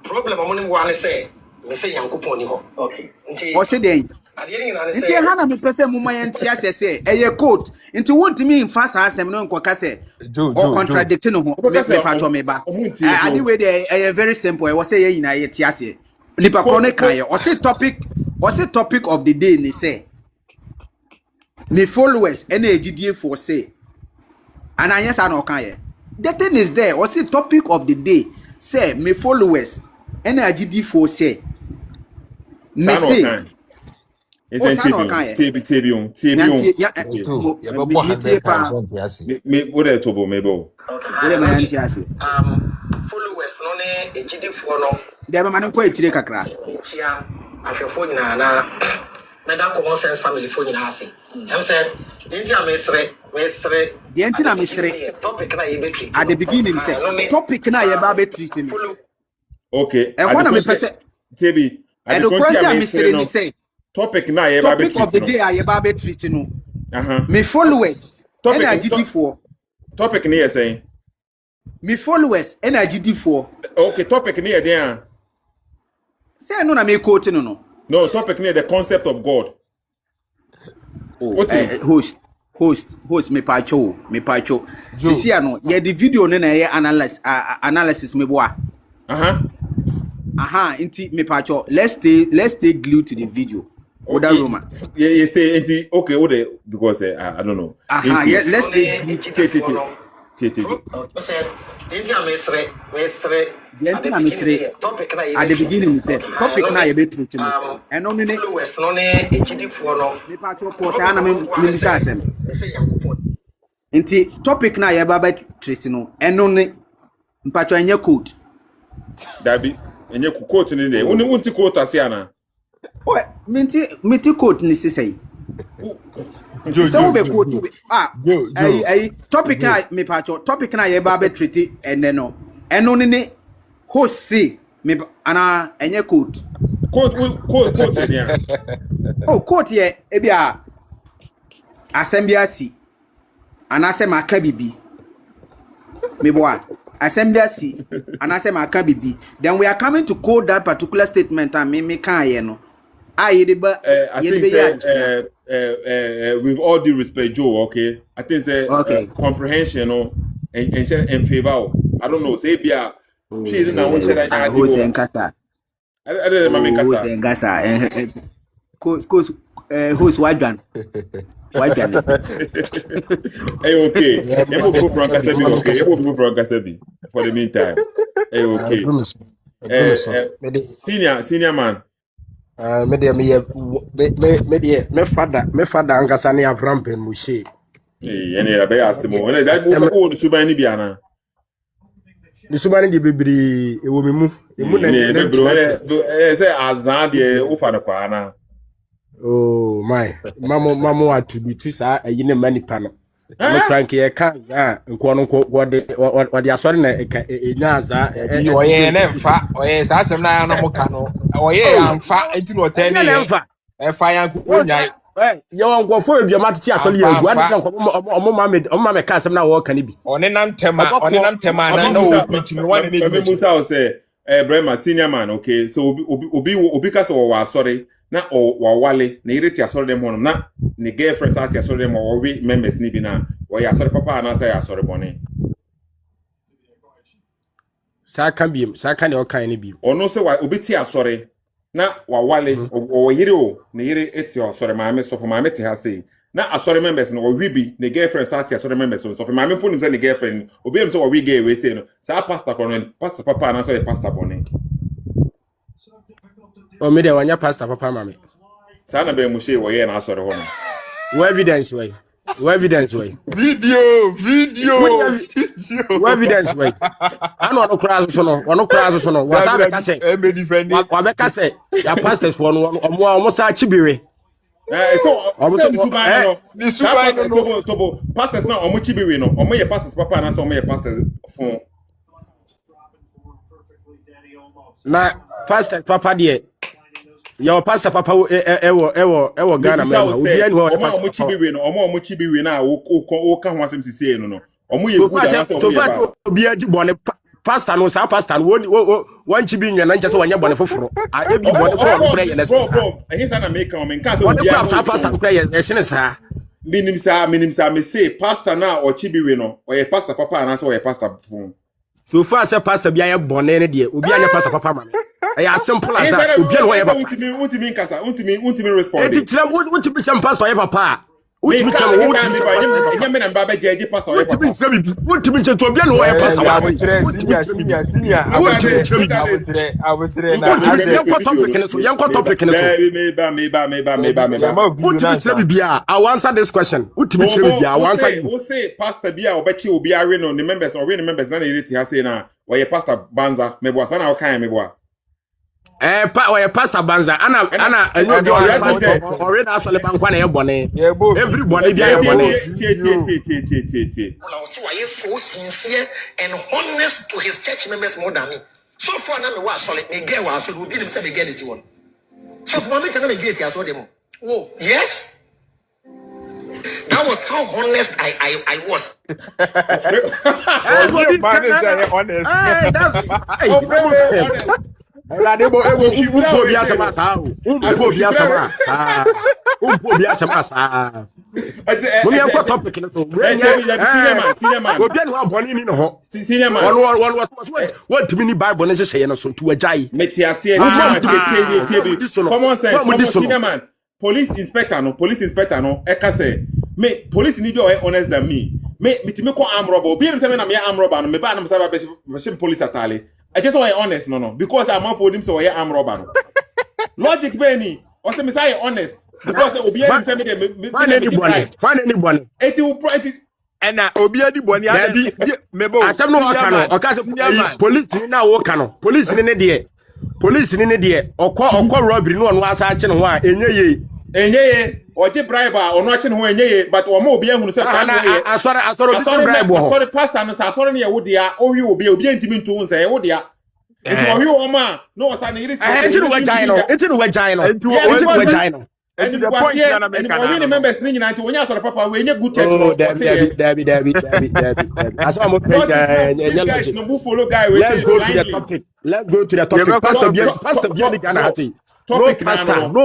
Speaker 2: problem mo ni wa ne say me say yankopon ni ho okay nti
Speaker 9: o say den nti ha na me pese mu ma yanti asese eye quote nti wonti mi mfa sa asem no nkoka se o contradict no ho me patcho me ba ade we dey very simple e wo say ye yina ye ti ase lipa kone kan ye o say topic of the day ni say me followers ena ejidie for say and yes na o kan ye the thing is there o say topic of the day say me followers ena ejidie for say me say
Speaker 1: TB me what I told me bo
Speaker 2: followers no ne ejidifo no
Speaker 9: dem ma nko etire kakra
Speaker 2: chia ahwefo nyina na meda common sense family fo nyina ase em say nti amesre
Speaker 9: the nti na mesre
Speaker 2: topic na ye be treat
Speaker 9: at the beginning say topic na ye ba be treat me
Speaker 1: okay
Speaker 9: e ho na me pese
Speaker 1: TB
Speaker 9: and the question mesre ni say
Speaker 1: topic na ye ba be treat
Speaker 9: topic of the day ye ba be treat no me followers
Speaker 1: topic
Speaker 9: agidifo
Speaker 1: topic ni ye say
Speaker 9: me followers agidifo
Speaker 1: okay topic ni ye dey
Speaker 9: say no na me quote no
Speaker 1: topic ni the concept of God
Speaker 9: host me pacho sisi ano ye the video no na ye analysis me boa inti me pacho let's stay glued to the video. Oda Roma.
Speaker 1: Yeah, stay anti okay, because I don't know.
Speaker 9: Let's stay glued
Speaker 2: topic
Speaker 9: at the beginning topic na ye be treat no and no ne
Speaker 2: followers no ne ejidifo no
Speaker 9: me pacho ko say na me bisa asem nti topic na ye ba treat no and no ne mpacho anya code
Speaker 1: dabi enye ku quote ni de woni wonti quote asiana
Speaker 9: o minti quote ni sisai so we be quote topic na me pacho topic na ye ba treat and no eno ni host see me ana enye quote
Speaker 1: ya
Speaker 9: quote ye e bia assembly si ana se maka bibi me boa assembly si ana se maka bibi then we are coming to quote that particular statement and me kan ye no I think
Speaker 1: with all due respect Joe, okay, I think comprehension in favor. I don't know, say bia she na won chere na
Speaker 9: adi go nkata
Speaker 1: ade ma me nkasa
Speaker 9: host wadwan
Speaker 1: okay emo go from Kasabi, okay emo go from Kasabi for the meantime okay senior man
Speaker 4: me father angasa ne Avraham ben Moshe
Speaker 1: ene ya be asemo ene da mo fa ko suban ni bia na
Speaker 4: ni suban di bebiri ewo memu emu na
Speaker 1: ne bebro ene say azan de wo fa na kwa na
Speaker 4: Oh my, mama attribute sa eyi ne manipa no. No crank ye kan nko no what they sorry na enya za
Speaker 3: oye ne mfa oye sa asem na no muka no oye amfa enti no tani ye e fa yan ko nyai
Speaker 4: ye won go fo bi ma tete asori ye gu ade nko mo me ka asem na wo ka ne bi
Speaker 3: one nam tema na no wo preach me one ne bi
Speaker 1: Musa o say Brema senior man, okay, so obi ka so wa asori na o wa wale na ireti asori dem hono na ne girlfriend ati asori dem o we members ni bi na o ya asori papa na say asori bone
Speaker 4: saka ne o kan ne bi
Speaker 1: ono se wa obi ti asori na wa wale o yire o ne yire eti asori maame so for maame ti ha say na asori members no o wi bi ne girlfriend ati asori members so for maame ponim say ne girlfriend obi em say o wi gay we say no sa pastor kono pastor papa na say pastor bone
Speaker 4: o me de wanya pastor papa mame
Speaker 1: sa na be Moshe wo ye na asori ho no
Speaker 4: what evidence way
Speaker 3: video
Speaker 4: evidence way ano no cross so no wasa be ka say wa be ka say ya pastors for no omo sa chibiwe
Speaker 1: so the suban no tobo pastors na omo chibiwe no omo ye pastors papa na so omo ye pastors fun
Speaker 4: na pastor papa de your pastor papa ewo Ghana man obi ani ho
Speaker 1: omo chibiwe na o ka ho asem sisi no omo ye good na so
Speaker 4: obi adi bone pastor no sa pastor no wan chibi nwa na nche so wanya bone foforo a ebi bone ko prayer ye na sa
Speaker 1: ehin sa na make am nka so obi
Speaker 4: adi pastor prayer ye sene sa
Speaker 1: minim sa me say pastor na o chibiwe no o ye pastor papa na so o ye pastor fun
Speaker 4: so far say pastor bia ye bone ne de obi anya pastor papa man as simple as that obi no ye papa
Speaker 1: untimi nkasa untimi respond
Speaker 4: eti tram untimi tram pastor ye papa untimi tram
Speaker 1: enya me na mba be jeje pastor ye papa
Speaker 4: untimi tram to obi no ye pastor wa
Speaker 3: senior abutre na
Speaker 4: yanko topic ne so
Speaker 1: me
Speaker 4: untimi tram bia I answer this question untimi tram bia I answer you
Speaker 1: say pastor bia obechi obi are no the members or the members na ireti ha say na we pastor banza mebo na o kan mebo
Speaker 4: oye pastor banza ana already asole bankwa na yebone everybody bia yebone
Speaker 1: tie
Speaker 2: so are you so sincere and honest to his church members more than me so for na me wa asole me get wa asole obi nim say me get this one so for me tell me get this asole dem oh yes that was how honest I was.
Speaker 1: Police inspector no eka say me police need you honest than me me ko arm robber be say me na me arm robber no me ba na me say be police atale I just want honest no because I'm not for him so arm robber no logic be ni o say me say honest because obi am say me
Speaker 4: anybody
Speaker 1: eti
Speaker 3: ena obi adi boni adi mebo
Speaker 4: asem no oka say police ni na wo ka no police ni ne de okọ robbery no ono asa ache no ho a
Speaker 1: enyeye oje bribe a ono ache no ho enyeye but o ma obi ehunu say
Speaker 4: asore bribe ho
Speaker 1: asore pastor no asore ne ye wo dia owi obi ntimi ntu nse ye wo dia nti owi o ma no osa ne iri
Speaker 4: enti no wagina
Speaker 1: and the point na make na we members ni nyina nti wonya asore papa we nye good church
Speaker 4: no Debbie as I'm
Speaker 1: guys no follow guy we
Speaker 4: let's go to the topic pastor bien Ghana hati no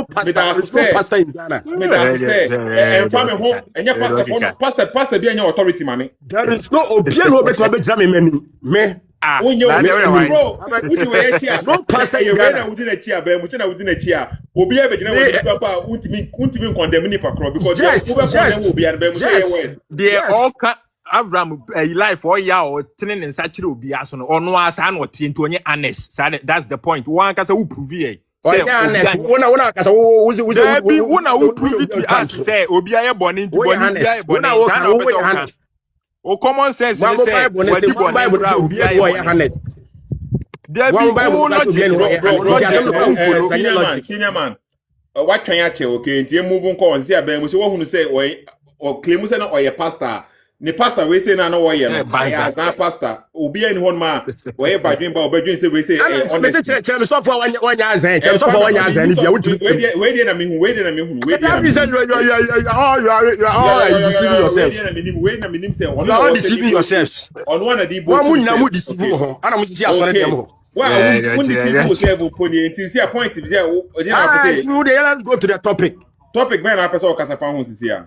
Speaker 4: pastor in Ghana
Speaker 1: me that say family home enye pastor bien your authority mane
Speaker 4: there is no obien no beto abegyina me
Speaker 1: bro wudi we echi a
Speaker 4: no pastor in Ghana
Speaker 1: wudi na echi a ba mu na wudi na echi a obi abegyina wudi papa untimi condemn ni pakro because you condemn obi an ba mu say word
Speaker 3: they all Avraham life or ya or training and such will be as on no as an or teen to any honest. That's the point. One can say who prove it. Say honest. Who prove it to us. Say Obia born into born. O common sense they say what the Bible Obia there be
Speaker 1: senior man what can you tell? Okay, and you move on call and see a ben, which one who say, or claim say or your pastor. The pastor we say na no way no. Yeah, na pastor. Obi any one man. We by doing say we say
Speaker 4: on the tell me so for one year say. Tell me so for 1 year say. If you
Speaker 1: wait na me hu.
Speaker 4: You are deceiving yourself.
Speaker 1: Wait na me say
Speaker 4: you are deceiving yourselves.
Speaker 1: On one of the both.
Speaker 4: One na deceive ho. Ana mo see asore dem ho.
Speaker 1: Well, when deceive yourself pony until see a point there.
Speaker 4: You let's go to the topic.
Speaker 1: Topic man na person okasa fa hu sisi ya.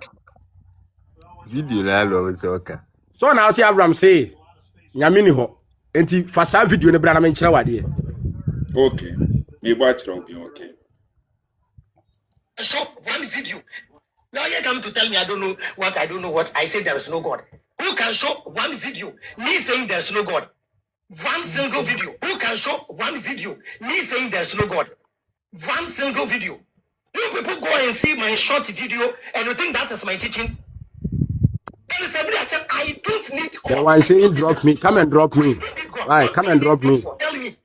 Speaker 3: Video na lo so okay.
Speaker 4: So now see Abraham say nyame ni ho. Enti fa sa video ne bra na me nkire wade.
Speaker 1: Okay. Me watch okay.
Speaker 2: Show one video. Now you come to tell me I don't know what. I say there is no God. Who can show one video? Me saying there's no God. One single video. Who can show one video? Me saying there's no God. One single video. You people go and see my short video and you think that is my teaching. Then I said, I don't need God.
Speaker 4: The one saying drop me. Come and drop me. Right, come and drop me.
Speaker 2: Tell me.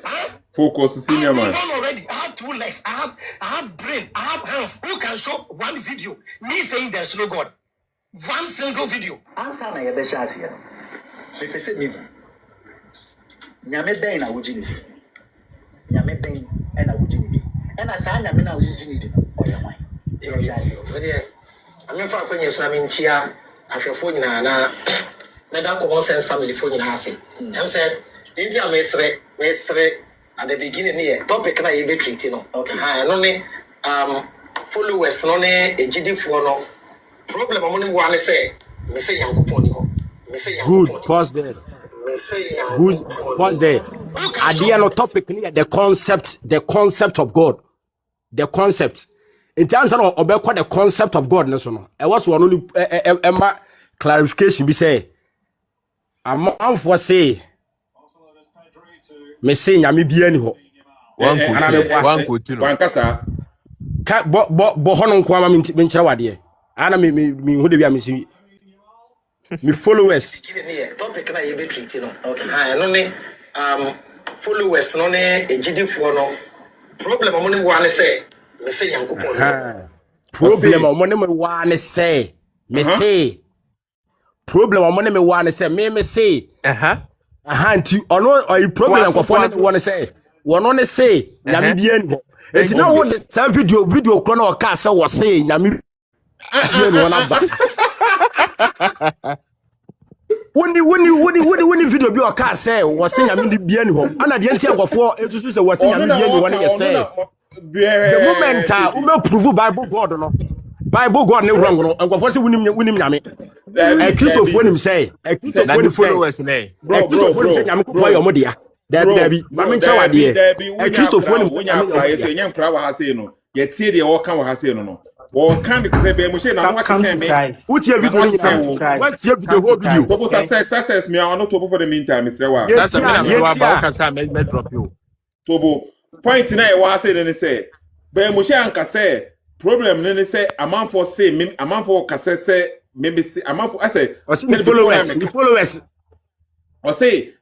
Speaker 2: Huh?
Speaker 1: Focus, senior man.
Speaker 2: Already. I have 2 legs. I have brain. I have hands. Who can show one video? Me saying there's no God. One single video. Answer na yebe shasi ya. Me pese me. Nyame ben na wujinidi. Nyame ben na wujinidi. Ena sa nyame na wujinidi oyamai. Yo shasi. Ode ame fa kwenye so ame nchia ahwefo nyina na da common sense family fo nyina ase. Em said nti amesre at the beginning here topic na yebe treat no. Okay. No ne followers no ne ejidifo no problem among one say me say yankopon ni ho. Me say
Speaker 4: good pause there. Good pause there. At the end of topic the concept of God. The concept. In terms of obeko the concept of God no so no. E was one only clarification be say am for say me say nyame bia ni ho.
Speaker 3: One continue.
Speaker 1: One kasa.
Speaker 4: Ka bo hono nko ama me nkire wade. Ana me hu de bia me si me followers
Speaker 2: topic na yebe treat no. Okay. No ne followers no ne ejidifo no problem among one say me say yankopon.
Speaker 4: Problem among one say me say problem among one say me say nti ono o problem yankopon one say one say nyame bia ni ho. Enti na wo the same video kro na o ka say wo say nyame bia ni wona ba. When the video be o ka say wo say nyame bia ni ho. Ana de enti agofo esusu say wo say nyame bia ni wona ye say. The moment we prove Bible God no. Bible God ne wrong no. Agofo say wunim nyame. Christopher nim say. Christopher
Speaker 3: followers ne.
Speaker 4: Bro say nyame ko yo mo dia. Dabi mama ncha wade e Christopher nim
Speaker 1: say nyam kra wa ha say no ye tie de wo kan wa ha say no wo kan de kra be mo say na wa kan me
Speaker 4: who tie video ni what tie video whole video
Speaker 1: purpose success me I not to for the meantime Mr. Wa
Speaker 3: that's a minute wa ba ka say me drop you
Speaker 1: tobo point na e wa say ne say be mo say anka say problem ne say amanfo say me amanfo ka say me say amanfo I say
Speaker 4: followers
Speaker 1: or say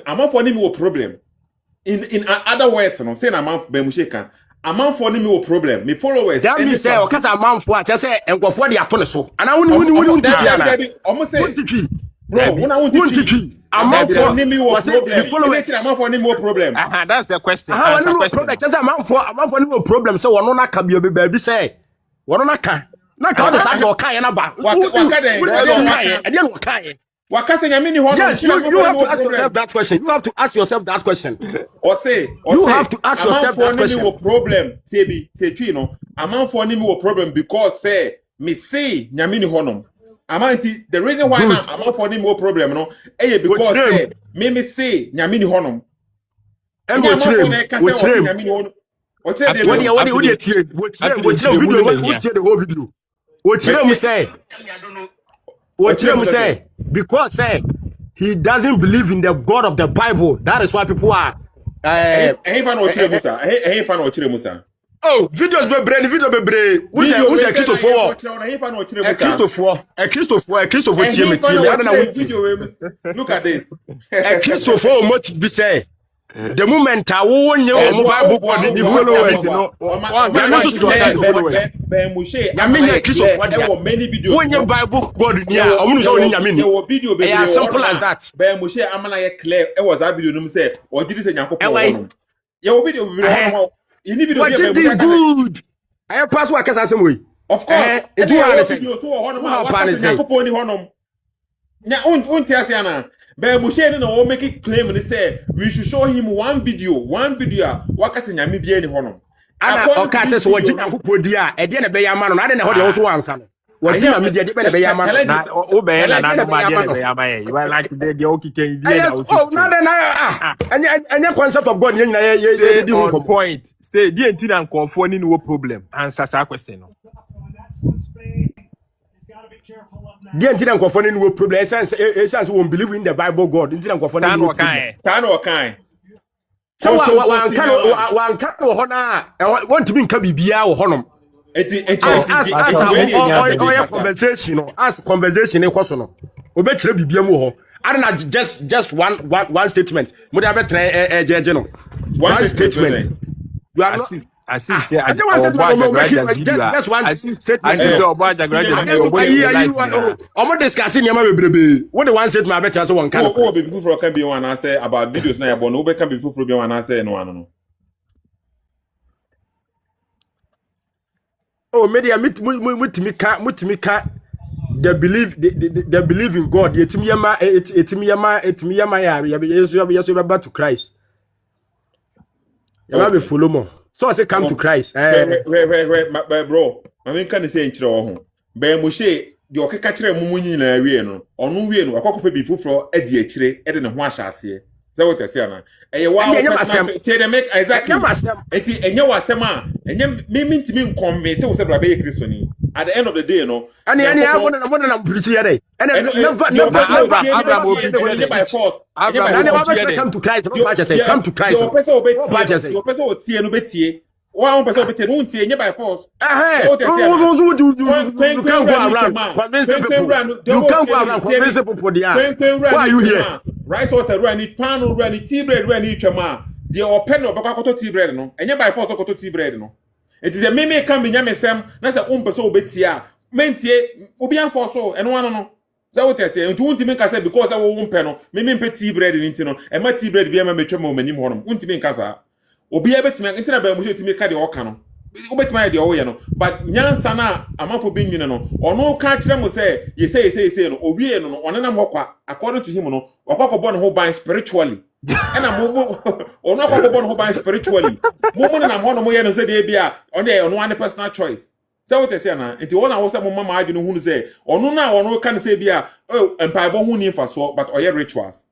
Speaker 1: amanfo ni me wo problem in other words no say na amanfo be Moshe kan amanfo ni me wo problem me followers
Speaker 4: that mean say o kasa amanfo a say enkofo de ato ne so ana woni titi ana
Speaker 1: omo say
Speaker 4: titi
Speaker 1: bro wona titi amanfo ni me wo problem
Speaker 4: followers
Speaker 1: amanfo ni me wo problem
Speaker 3: that's the question
Speaker 4: answer question just amanfo ni wo problem say wono na ka bia be ba bi say wono na ka o de sa do ka ye na ba
Speaker 1: waka den
Speaker 4: e de no ka ye. Yes, you have to ask yourself that question. You have to ask yourself that question.
Speaker 1: Or say,
Speaker 4: you have to ask yourself that question.
Speaker 1: Problem, TB, no. Amount for me problem because say me say nyamini honum. Amanti the reason why amount for me problem no. Because say me say nyamini honum.
Speaker 4: And what you say because say he doesn't believe in the God of the Bible. That is why people are oh, videos be brain, video be brain. Who's Christopher?
Speaker 1: Look at this.
Speaker 4: Christopher must be say The moment I won you Bible body
Speaker 3: the followers no
Speaker 1: Moshe
Speaker 4: many videos when your Bible body there video as simple as that
Speaker 1: Moshe amana clear was that video no say or did say Nyankopon your video
Speaker 4: good I pass what can say way
Speaker 1: of course it do video to Nyankopon ni honom nya on tiase na Moshe no make it claim and say we should show him one video waka say nyame bia ni honom
Speaker 4: ana o ka say so wagi Nyankopon dia e de na be ya ma no na de na ho de so wansa no wagi na me de be na be ya ma
Speaker 3: na o be na no ma de na be ya ma you are like the okay dia na
Speaker 4: oh na de na anya concept of God nyina ye di ho
Speaker 3: point stay die enti na nkonfo ni no problem answer that question no
Speaker 4: the entire conforming no problem essence won't believe in the Bible God entire conforming no
Speaker 1: kind
Speaker 4: so one can honor want to be nka bibia wo honom as conversation e koso no obetire bibia mu ho ana just one statement mo dey betre no one statement you are not
Speaker 3: I see say I just one statement. I see Obaja graduate video.
Speaker 4: Omo discussing yama bebrebe. What the one statement I better say one kind.
Speaker 1: Oh be people can be one answer about videos na yabo no be can be people be one answer no one no.
Speaker 4: Oh media mutimi ka they believe in God. Etimi yama ya yeso be back to Christ. You be follow more. So I say come to Christ.
Speaker 1: Bro, I mean can say nchire ho. Be Moshe de okeka kire mumunyi na awie no. Onu wie no akokope bi fufuro e de akire e de ne ho ahyase. Say what I say na. Eye wa tell them make exactly. Enti enye wasem a enye me ntimi convince wo se bra be ye Kristo ni. At the end of the day no.
Speaker 4: Ani I want na preach here. Never
Speaker 1: Abraham will by force.
Speaker 4: Abraham come to Christ. Come to Christ.
Speaker 1: Your person will tie no betie. One person betie no tie nye by force.
Speaker 4: You can't go around convincing people. You can't go around convincing people there. Why are you here?
Speaker 1: Rice water run it, pan run it, tea bread run it, chama. The open no baka tea bread no. Enye by force ko tea bread no. It is a meme can be nyamesem na say person obetia. Mentie obi anfo so eno ano no. Say what I say, ntu untimi nka say because I wo mpe no, me mpe tea bread ni nti no, e ma tea bread bia ma metwa ma manim ho no. Untimi nka sa. Obi ebetimi nti na ba mu timi ka de oka no. Obetimi de owo ye no, but nyansa na amanfo bi nwine no, ono ka kire mo say ye say no, owie no, onenam hokwa according to him no, okwakobo no ho ban spiritually. Ena mo ono okwakobo no ho ban spiritually. Mo na ho no mo ye no say de bia, on dey ono one personal choice. Say what I say na, nti wona wo say mo mama adwene hu no say, ono na ono kan say bia, oh, empaibo hu ni faso, but oye rituals.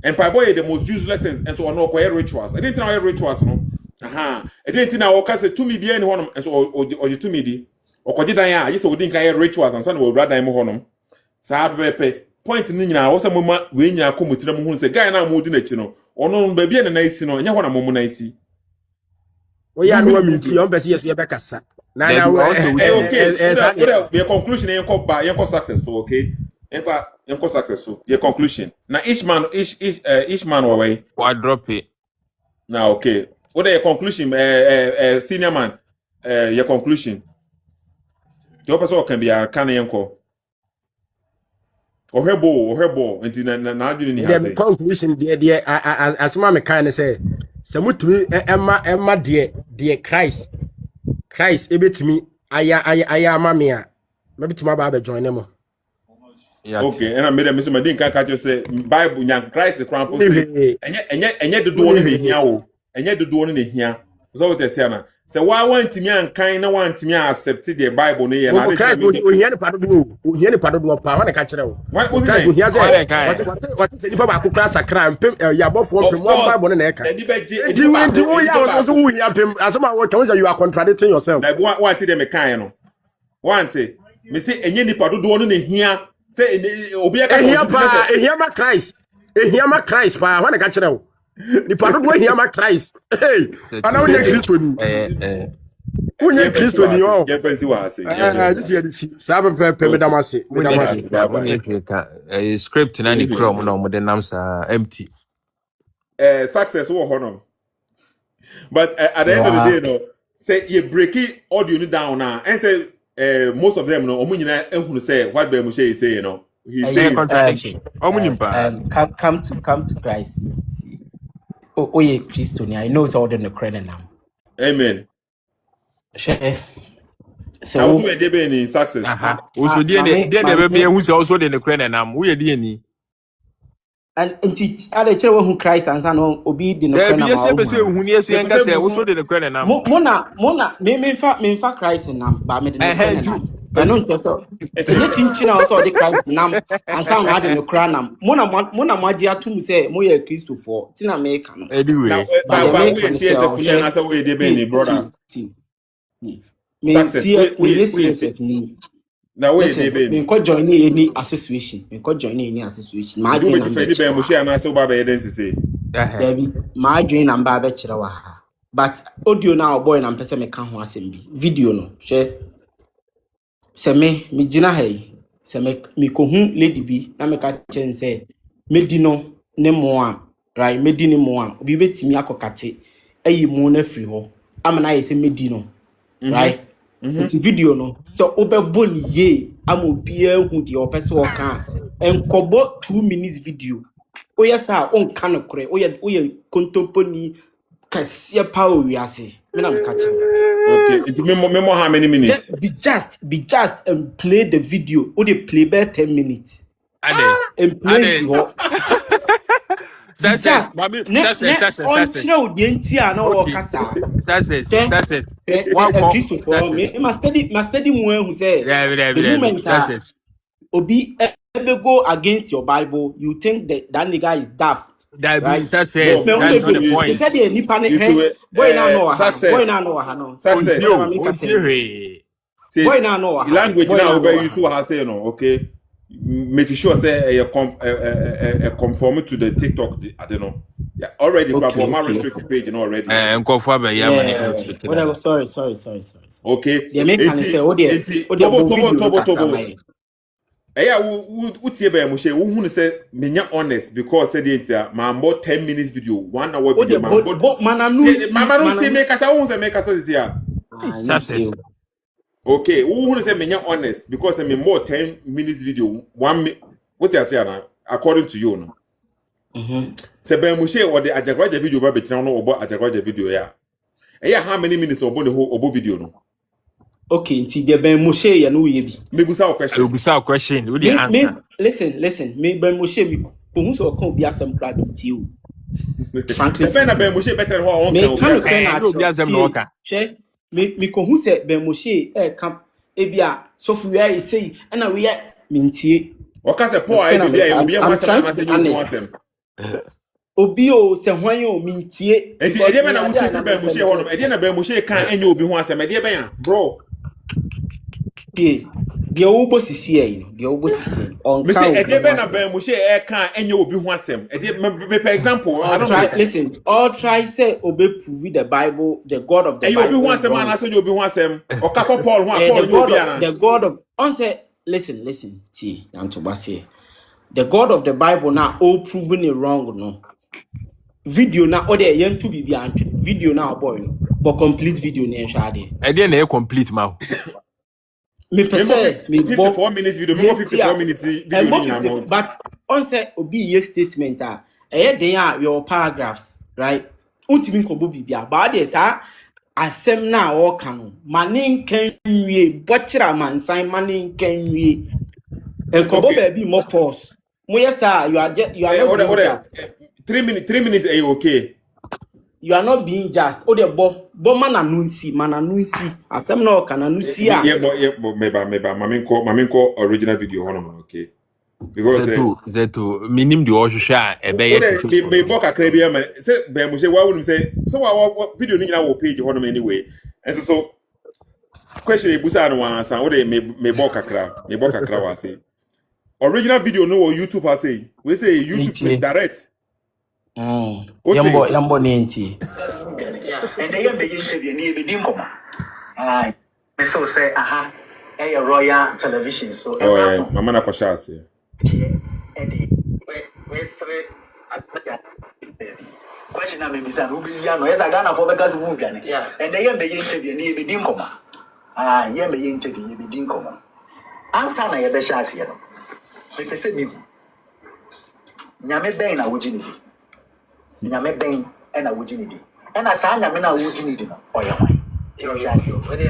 Speaker 1: Empaibo is the most useless things, and so ono oye rituals. I didn't know rituals no. I didn't know o ka say to me bia ni honom, and so o to me di. Okoji dan ya, yese odin kan rituals and so na we brother mo honom. Sa pepe point ni nyina wo say mo ma we nyina komutira mo hu say guy na mo di na chi no. Ono ba bia na isi no, nya ho na mo na isi.
Speaker 4: We ya no mi ti on be yes we be kasa. Na
Speaker 1: okay. The conclusion yanko success so okay. Yanko success so. The conclusion. Now each man away.
Speaker 3: Why drop it?
Speaker 1: Now okay. What your conclusion senior man your conclusion. The person can be a can yanko. Ohebo enti na adwene ni ha say.
Speaker 4: The conclusion there as ma me kan say se mutumi emma de Christ ebetimi aya amame a mebetimi ba join them.
Speaker 1: Okay, and I made a mistake. I didn't catch you say Bible nyan Christ the crown say enye dodo no ne hia wo. Enye dodo no ne hia. So what I say na. Say why want me an kind na want me accept the Bible no ye na dey.
Speaker 4: Christ o hia ne padodo o hia ne padodo pa wa na ka kire wo.
Speaker 1: What was it?
Speaker 4: What say if ba ko kra sakra mpem ya bofo mpem one Bible no na e ka. Di wo ya so wo hia mpem asema wo can say you are contradicting yourself.
Speaker 1: Like what them e kan no. Want say me say enye ni padodo no ne hia. Say obi e ka
Speaker 4: ehia ma Christ. Ehia ma Christ pa wa na ka kire wo. Ni padodo ehia ma Christ. Hey, ana wo Kristo ni. Unye Kristo ni o.
Speaker 1: Ye pensi wa say.
Speaker 4: Just here this. Sabe pe me damase.
Speaker 3: Script na ni chrome na mo de nam sa empty.
Speaker 1: success or honor. But at the end of the day, no, say you break it audio down now and say most of them no omunyina ehunu say what be Moshe is saying, you know. He's saying
Speaker 3: contradiction.
Speaker 2: Come to Christ. See. Oh, yeah, Christian. I know it's all in the credit now.
Speaker 1: amen.
Speaker 2: So
Speaker 1: now we dey be in success.
Speaker 3: Also dey be who say also dey the credit now. Who ye dey ni?
Speaker 2: And teach other children who Christ and son obi di no credit now.
Speaker 3: Be say who ni say enka say also dey the credit now.
Speaker 2: Mona me fa Christ nam ba me dey no credit now. I know just any chinchina also the Christ nam and some had no credit nam. Mona maji atum say mo ye Christo for. Tina me ka no.
Speaker 1: Anyway, but we CSF kunya na say we dey be ni brother.
Speaker 2: CSF ni.
Speaker 1: Now we dey be.
Speaker 2: Me ko join any association. Ma join am.
Speaker 1: Defend be Moshe and say ba be evidence say.
Speaker 2: David, ma join am ba be kire wa ha. But audio now boy na pese me ka ho asem bi. Video no. Hwe se me gina ha yi. Se me ko hu lady bi na me ka chen say medi no ne mo a, right? Medi ne mo a. Obi betimi akokate. Ayi mo na free ho. Amana ye say medi no. Right? It's video no. So obebon ye amobia hu de opese o kan. Enkobo 2 minutes video. Oya sa on kan kore. Oya kontomponi kase pa o wiase. Me na me catch.
Speaker 1: Okay, it memo how many minutes?
Speaker 2: Be just and play the video. O dey play by 10 minutes. And play the
Speaker 3: Success.
Speaker 2: On show the entire no kasa.
Speaker 3: Success.
Speaker 2: Christopher, me must study more who say the moment Obi ever go against your Bible, you think that nigga is daft.
Speaker 3: Right? Success. That's not the point.
Speaker 2: They said the nipa boy now know no.
Speaker 1: Success.
Speaker 2: Boy now know
Speaker 1: language now where you so say no, okay. Making sure say conform to the TikTok. I don't know. Yeah, already okay. My restricted page and already.
Speaker 2: Sorry.
Speaker 1: Okay.
Speaker 2: They make can say Tobo.
Speaker 1: Yeah, who tie be Moshe who say menya honest because say the man about 10 minutes video 1 hour video man don't say make us say make us this year.
Speaker 3: Success.
Speaker 1: Okay, who say menya honest because I mean more 10 minutes video 1 minute. What you say now? According to you, no. Say be Moshe or the Ajagwaja video ba betina no obo Ajagwaja video ya. How many minutes obo the whole obo video no?
Speaker 2: Okay, until the Ben Moshe ya no we bi.
Speaker 1: Me busa
Speaker 3: question. Who the answer?
Speaker 2: Listen. Me Ben Moshe bi. Who so kan obi asem kra bi ti o.
Speaker 1: Frankly, Ben Moshe better than who
Speaker 2: on kan. Obi asem no ka. She me ko hu say Ben Moshe camp e bia so fu we say na we me ntie.
Speaker 1: O ka say Paul e bia obi am asem.
Speaker 2: Obi o se hwan o me ntie.
Speaker 1: E dey be na wuti fu Ben Moshe ho no. E dey na Ben Moshe kan enye obi ho asem. E dey be ya, bro.
Speaker 2: The obo sisi no. The obo sisi. On
Speaker 1: me say e dey be na Ben Moshe e kan enye obi ho asem. E dey me for example, I don't know.
Speaker 2: Listen, all try say obi prove the Bible, the God of the Bible.
Speaker 1: Obi ho asem na say obi ho asem. O ka Paul ho Paul no obi ana.
Speaker 2: The God of on say listen, see, Antoba say. The God of the Bible now all proven it wrong no. Video now or the young to be video now boy no. But complete video na shade.
Speaker 3: E dey na complete ma.
Speaker 2: Me per se me
Speaker 1: 54 minutes video, more 54 minutes video.
Speaker 2: But on say obi ye statement den your paragraphs, right? Untimi nkobo bibia. But there say asem na o ka no. Manin kan wie, bochira mansan manin kan wie. Enkobo baby more pause. Mo yes sir, you are not
Speaker 1: 3 minutes are okay?
Speaker 2: You are not being just. Oh, the bo mananunsi. Asem no kananusi a.
Speaker 1: Yeah, meba. Maminko original video hono okay. Because
Speaker 3: Sethoo minim the ohwehwe a ebe
Speaker 1: ye. Me boka krabia man. Say be Moshe why would say so what video ni na wo page hono anyway. And so question e busa no answer. Wo dey me boka kra wa say. Original video no YouTube ha say. We say YouTube direct.
Speaker 2: Yambo nenti.
Speaker 14: Yeah, and they am begin to be near the dimko. And I so say, a royal television. So,
Speaker 1: Mama na kwashasi.
Speaker 14: question na me bisa no bi ya no yesa Ghana for because we dwane and the yam be interview na ye be din koma yam be interview ye be din koma answer na ye be sha ase no me pese mi hu nyame ben na wogi ni di nyame ben na wogi ni di na sa nyame na wogi ni di no oyamai yo sha ase we dey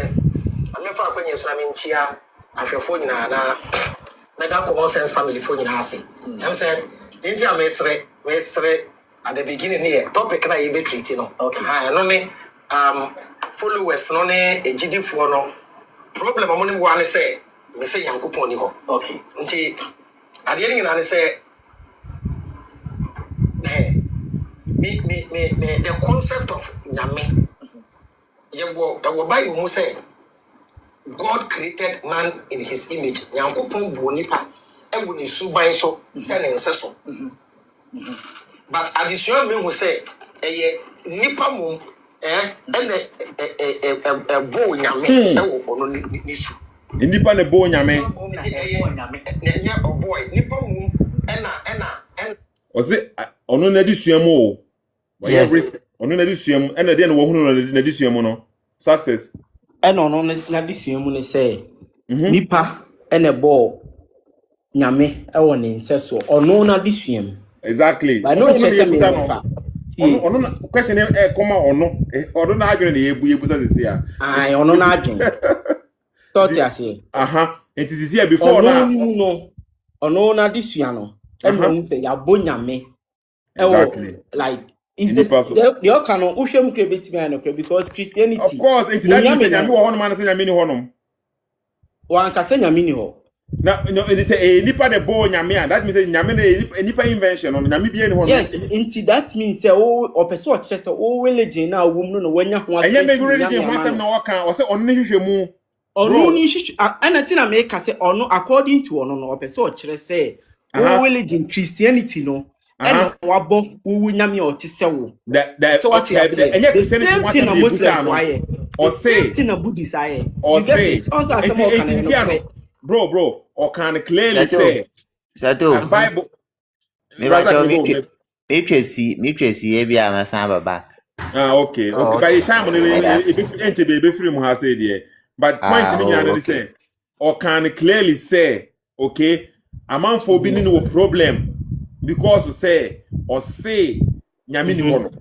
Speaker 14: amefa akwenye so na me nchia ahwefo nyina na mega common sense family fo nyina ase am say nti amesre at the beginning here topic na you be treating no okay no ne followers no ne ejidifo no problem amoni mo ane say me say yankopon ni ho okay nti ade ni na ne say me the concept of nyame yewo the Bible mo say God created man in his image yankopon bu nipa e woni suban so say ne nseso but addition me who say nipa mum bo nyame e wo ono ni su
Speaker 1: nipa ne bo nyame
Speaker 14: nya boy nipa mum
Speaker 1: oze ono na disuam o ono na disuam ena de no wo hunu na disuam no success
Speaker 9: ono na disuam ne say nipa ene bo nyame e wo ne nseso ono na disuam.
Speaker 1: Exactly.
Speaker 9: But no chese me fa.
Speaker 1: Ono na question come ono na adwene na yebu sa sisi a.
Speaker 9: Ono na adwene. Thought ya say.
Speaker 1: It is here before na.
Speaker 9: Ono na disua no. Eno say ya bo nyame.
Speaker 1: Exactly.
Speaker 9: Like is the okano uhwem kre betimi an okre because Christianity.
Speaker 1: Of course, into that means nyame wo hono man say nyame ni hono.
Speaker 9: Wan ka say nyame ni ho.
Speaker 1: Now, it is a nipa de bo nyame, that means nyame nipa invention on nyame bia ni hono.
Speaker 9: Yes, into that means say o person o kire say o religion na wo mu no wanya ho
Speaker 1: asem. Enye me religion ho asem na waka, o say ono ne hwehwe mu.
Speaker 9: Ono ni hwehwe anati na me ka say ono according to ono no o person o kire say o religion Christianity no and wabo wo nyame o te say wo. So what you say? Enye Christianity what na Muslim why?
Speaker 1: O say
Speaker 9: na Buddhist aye.
Speaker 1: O say also asem o kan bro or can clearly say
Speaker 10: Sethoo
Speaker 1: Bible
Speaker 10: me tracy e bia ma back
Speaker 1: okay by the time ente be free mu ha say there but point me nyana say or can clearly say okay amanfo bi ni no problem because say or say nyame ni wono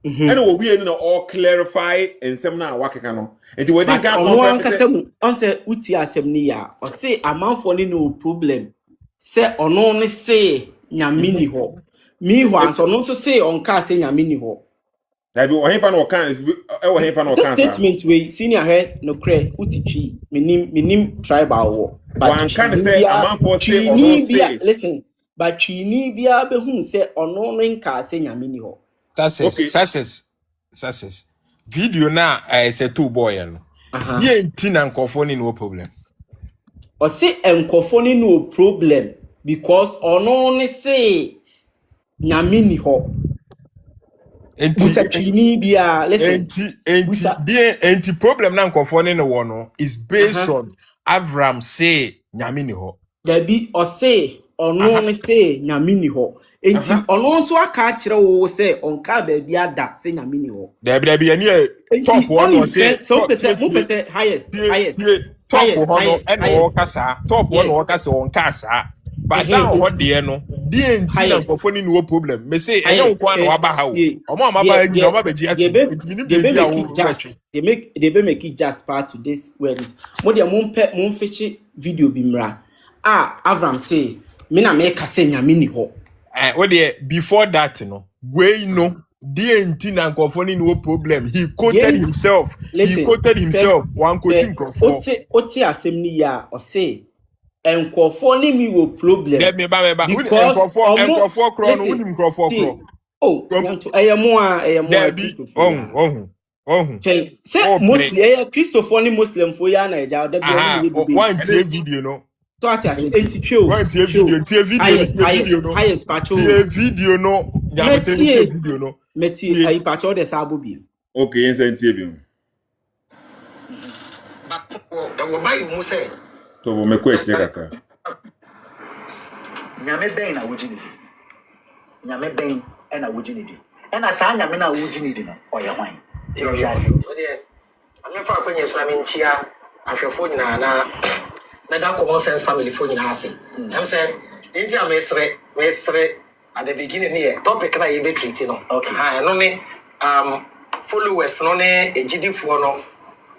Speaker 1: and we be no all clarify and some na wakeka no enti we dey can
Speaker 9: confirm on say uti asem ni ya o say amanfo ni no problem say ono ne say nyame ni ho mi ho anso no so say on ka say nyame ni ho
Speaker 1: that be o hefa no kan e wo hefa no kan
Speaker 9: statement we senior he no kre uti twi minim tribal wo
Speaker 1: but kan say amanfo say ono say
Speaker 9: listen but twi ni bia be hu say ono no nka say nyame ni ho.
Speaker 3: Success. Video na Sethoo boy no. Ye nti na nkofo ni no problem.
Speaker 9: O say nkofo ni no problem because ono ne say nyame ni ho. Enti bia listen.
Speaker 3: Enti problem na nkofo ni no wo no is based on Avraham say nyame ni ho.
Speaker 9: There be o say ono ne say nyame ni ho. Enti ono nso aka kire wo say onka ba bia da say nyame ni ho.
Speaker 3: There be any top one or say
Speaker 9: so pese highest
Speaker 3: top one and all kasa top one or kasa on kasa but now what dey no dey enti na nkofo ni no problem me say enye nkwa na waba ha o omo amaba agi oba beji atu ntimi be bia wo
Speaker 9: they be make it just part to this words mo dey mo fichi video bi mra Avraham say me na me ka say nyame ni ho
Speaker 3: what dey before that no we no DNT na nkofo ni no problem. He quoted himself. One quoting nkofo.
Speaker 9: Oti asem ni ya o say nkofo ni mi wo problem.
Speaker 3: Let me ba. Nkofo kro no unim nkofo kro.
Speaker 9: Oh, yanto ayemo Okay. Say mostly Christopher ni Muslim fo ya na eja da bi
Speaker 3: one tie video no.
Speaker 9: So ati enti
Speaker 3: one tie video no.
Speaker 9: Highest patrol.
Speaker 3: Tie video no. Video no.
Speaker 9: Meti ai patrol de sabo bi.
Speaker 1: Okay, yen say tie bi.
Speaker 14: But wo buy mu say.
Speaker 1: To wo me ko etire kaka.
Speaker 14: Nyame ben na wogi ni di. Nyame ben na wogi ni di.
Speaker 2: And as I am now, would you need to or your wine? I'm for a queen, so I'm in Chia, after phone in Anna, Madame Common Sense family phone in Assy. I'm saying, India Mestre at the beginning here, topic I be treating. Okay, I only followers, no a GD for no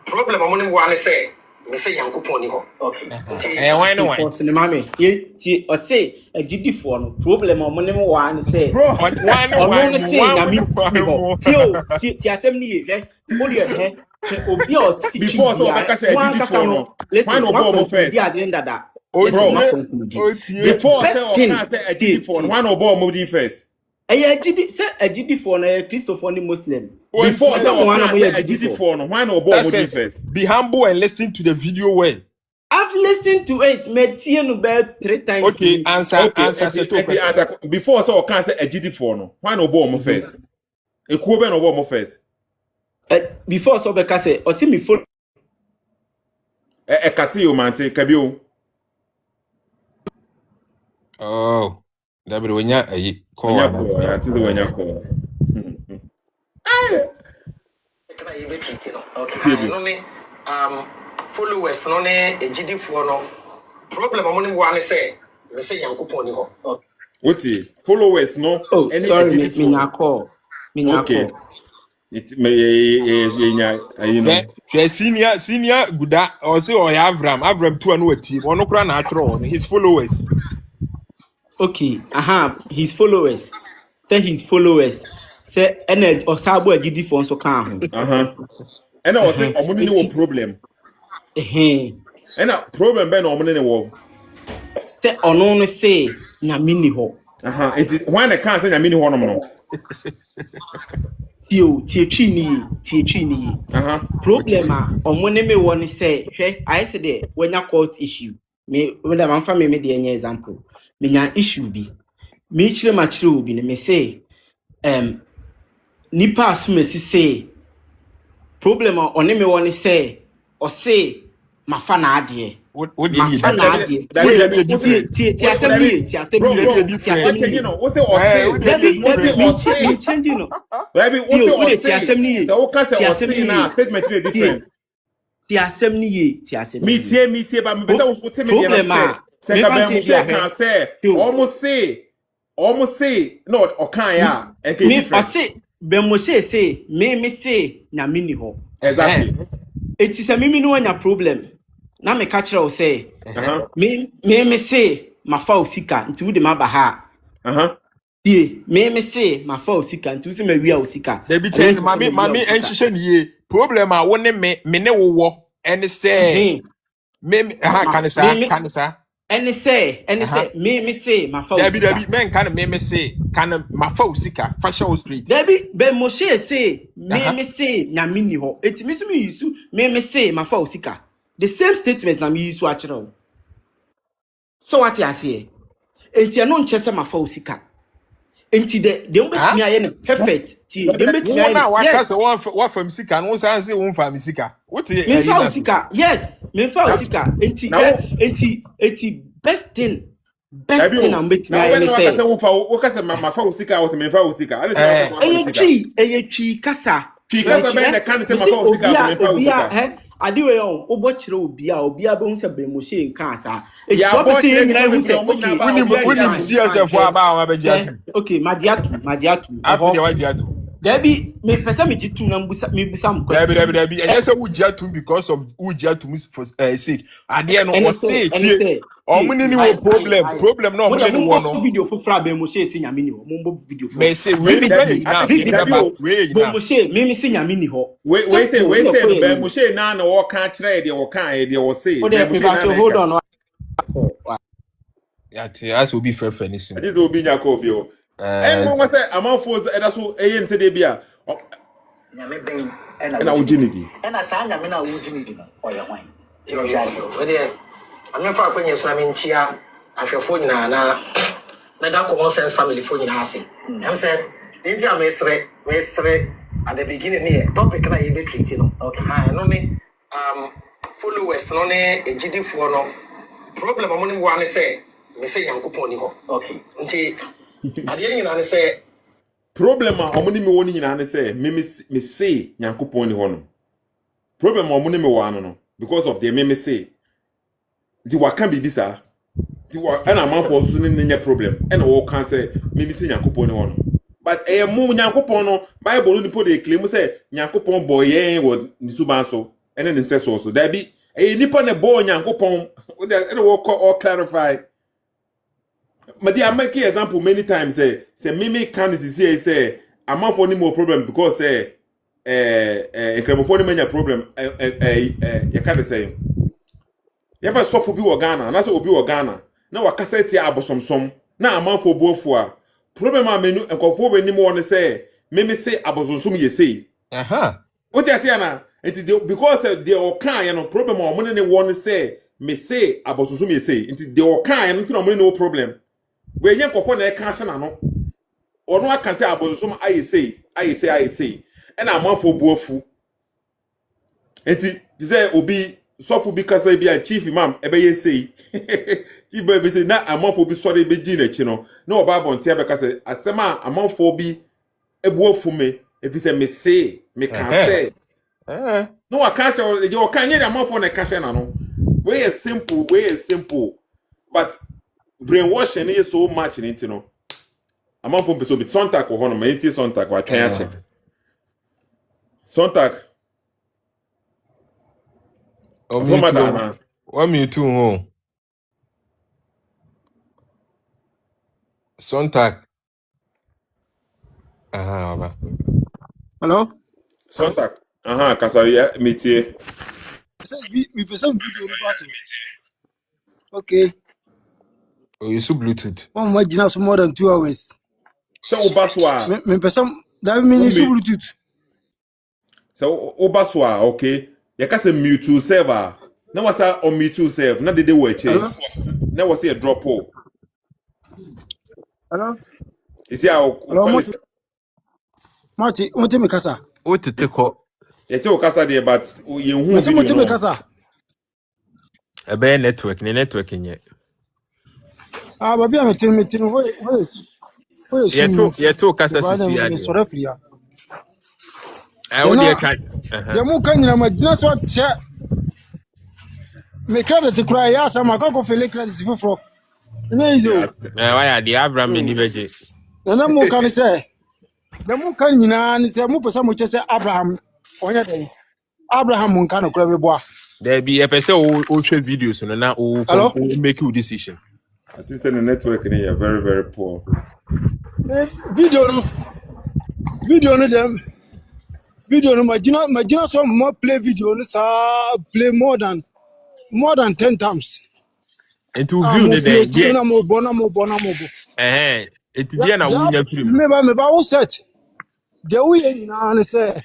Speaker 2: problem. I'm only one say, Miss Yankuponi. Okay,
Speaker 15: why no why?
Speaker 16: Mami, or say a GD for no problem. I'm only one say,
Speaker 15: Bro, one
Speaker 16: say, Tiasemni, hold your head.
Speaker 1: Before so I say GD for no. Why no bomb first?
Speaker 16: The agenda that.
Speaker 1: Before say a GD for why no bomb moving first?
Speaker 16: A GD for a Christopher Muslim.
Speaker 1: Before someone say a GD for no, why no bomb moving first?
Speaker 15: Be humble and listen to the video well.
Speaker 16: I've listened to it, about 3 times.
Speaker 15: Okay, answer.
Speaker 1: Before so I say a GD for no, why no bomb first? A Kuben no bomb first.
Speaker 16: Before so be say, or see me follow.
Speaker 1: A Katio man say Kabio.
Speaker 15: Oh, that be when you call.
Speaker 2: Okay. Followers no a GD for no problem. I'm only one say, me say Yankuponi ho.
Speaker 1: What followers no?
Speaker 16: Oh, sorry, me call.
Speaker 1: Okay. It may
Speaker 15: senior Guda also or Avraham 2 and what team or no crown on his followers.
Speaker 16: Okay, his followers. Say his followers. Say NL or Sabo GD for so can.
Speaker 1: And I was saying no problem. And a problem ben or money war.
Speaker 16: Say on say na mini ho.
Speaker 1: It is when I can't say a mini one no.
Speaker 16: Tiechini. Problem on when me want say, I said there when you court issue. Me when I'm family me the example. Me nya issue be. Me chire machire be me say nipa asume say problem on me want say or say my fan adie.
Speaker 15: What do you need?
Speaker 1: Almost say no or can
Speaker 16: Moshe say me say na mini ho.
Speaker 1: Exactly.
Speaker 16: It is a mimi no anya problem. Na me catch her say me say ma fa osika nti wo de ma ba ha. Me say ma fa osika nti wo se ma wi a osika.
Speaker 15: They be ten mami enhihye niye. Problem a wo ne me ne wo and say me kanisa
Speaker 16: and say me say my phone.
Speaker 15: Debbie men can me say can my phone sika fashion street.
Speaker 16: Debbie Ben Moshe say me say na mini ho. It me use me say my phone sika. The same statement na me use actually. So what you say? Enti no nche my phone sika. Enti de umbet me aye perfect. Ti de umbet me aye.
Speaker 15: Na waka say one from sika no say one from sika. What is
Speaker 16: me phone sika? Yes, me phone sika. Enti best thing I'm betting I say.
Speaker 1: My phone sika was me phone sika.
Speaker 16: Kasa.
Speaker 1: Kasa ben the can say my phone sika.
Speaker 16: Adiwe on obochire obia be hu se be Moshe nka asa.
Speaker 1: Ya
Speaker 16: bochire nyina hu se
Speaker 15: unim CSF aba be jatu.
Speaker 16: Okay, Madiatu.
Speaker 15: Afi de Madiatu.
Speaker 16: Debi me pesa me jitu na busa m question.
Speaker 15: Debi. And say Ujiatu because of Ujiatu for sake. Ade no o say tie. Omuni ni wo problem no omuni ni wo no.
Speaker 16: Video for fra be Moshe se nyame ni ho. Mombo video for.
Speaker 15: Me say we na
Speaker 16: Moshe me se nyame ni ho.
Speaker 1: We say be Moshe na wo kan kire de wo kan de wo say.
Speaker 16: Hold on.
Speaker 15: Ya tie as obi frefre ni sim.
Speaker 1: Ade do obi nya ko obi o. Mo say amanfo eda so eyen se de bia.
Speaker 2: Nyame ben
Speaker 1: na ujinidi.
Speaker 2: Na sa nyame na ujinidi no oye hwan. I'm for a so I'm in Chia, after phone na Madame Common Sense family phone ase. I'm saying, India Mestre at the beginning here, topic na be treating no. Okay. No me followers no ne a GD for no problem among one say me say Yankuponi ho. Okay. Nti ade nyina ne say
Speaker 1: problem a omuni me woni nyina ne say me say nyankopon ni ho no problem a omuni me wo ano no because of the me say di waka bi bisa di wa ana manfo so ne nya problem and wo kan say me say nyankopon ni ho no but mu nyankopon no bible no po dey claim say nyankopon boy yen wo ni suban so ene ne say so da bi nipa ne boy nyankopon wo all clarify. But I make an example many times. Say Mimi can say a man for any more problem because a chromophone many problem. You can't say. You ever saw for people Ghana, and that's what people Ghana. Now I can say to you some. Now a man for both for problem. I menu and conform any more and say Mimi say abosum you say. What you say now? It is because they all kind you know problem or money they want to say me say abosum you say. It is they all kind and no money no problem. We yank of one cash no or no I can say abosum I say and I'm on for bofu enti say obi sofu because I be a chief imam ebe say he be say na I'm on for be sorry be gina chino no bible ntia be say asema I'm on for be ebuofu me if you say me say me can say no I can't say you can hear I'm on for na cash no way is simple but brainwashing is so much in it, you know. I'm on from so bit Sonntag or honor, my Sonntag, what can I check? Sonntag.
Speaker 15: Oh, me too. What me too, home. Sonntag.
Speaker 17: Hello?
Speaker 1: Sonntag. Kasaria, métier.
Speaker 17: We present video. Okay.
Speaker 15: Oh, you so Bluetooth.
Speaker 17: One more dinner for more than 2 hours.
Speaker 1: So Obaswa.
Speaker 17: Me person that means you Bluetooth.
Speaker 1: So Obaswa, okay. You can say mute to server. Now what's that on mute to serve? Now did they were change. Now was a drop hole.
Speaker 17: Hello?
Speaker 1: Is here
Speaker 17: Marty, what me kasa?
Speaker 15: What to take up?
Speaker 1: It's all kasa there, but you who
Speaker 17: me kasa?
Speaker 15: A bear networking yet.
Speaker 17: Baby, I'm telling me, what is
Speaker 15: yeah, two kasa
Speaker 17: sorry for you.
Speaker 15: I only can.
Speaker 17: The more can you just what me credit cry, yes, I'm a go for credit for.
Speaker 15: Why are the Avraham in the
Speaker 17: and I'm more can say. The more can you know, and say, more person which say Abraham on your day. Abraham can of grab boy.
Speaker 15: There be a person who share videos and now who make you decision.
Speaker 1: I think the network in here very, very poor.
Speaker 17: Video no them. Video no my some more play video no play more than 10 times.
Speaker 15: And to view the day. It is na wunya film.
Speaker 17: Me ba wo set. The we nyina say.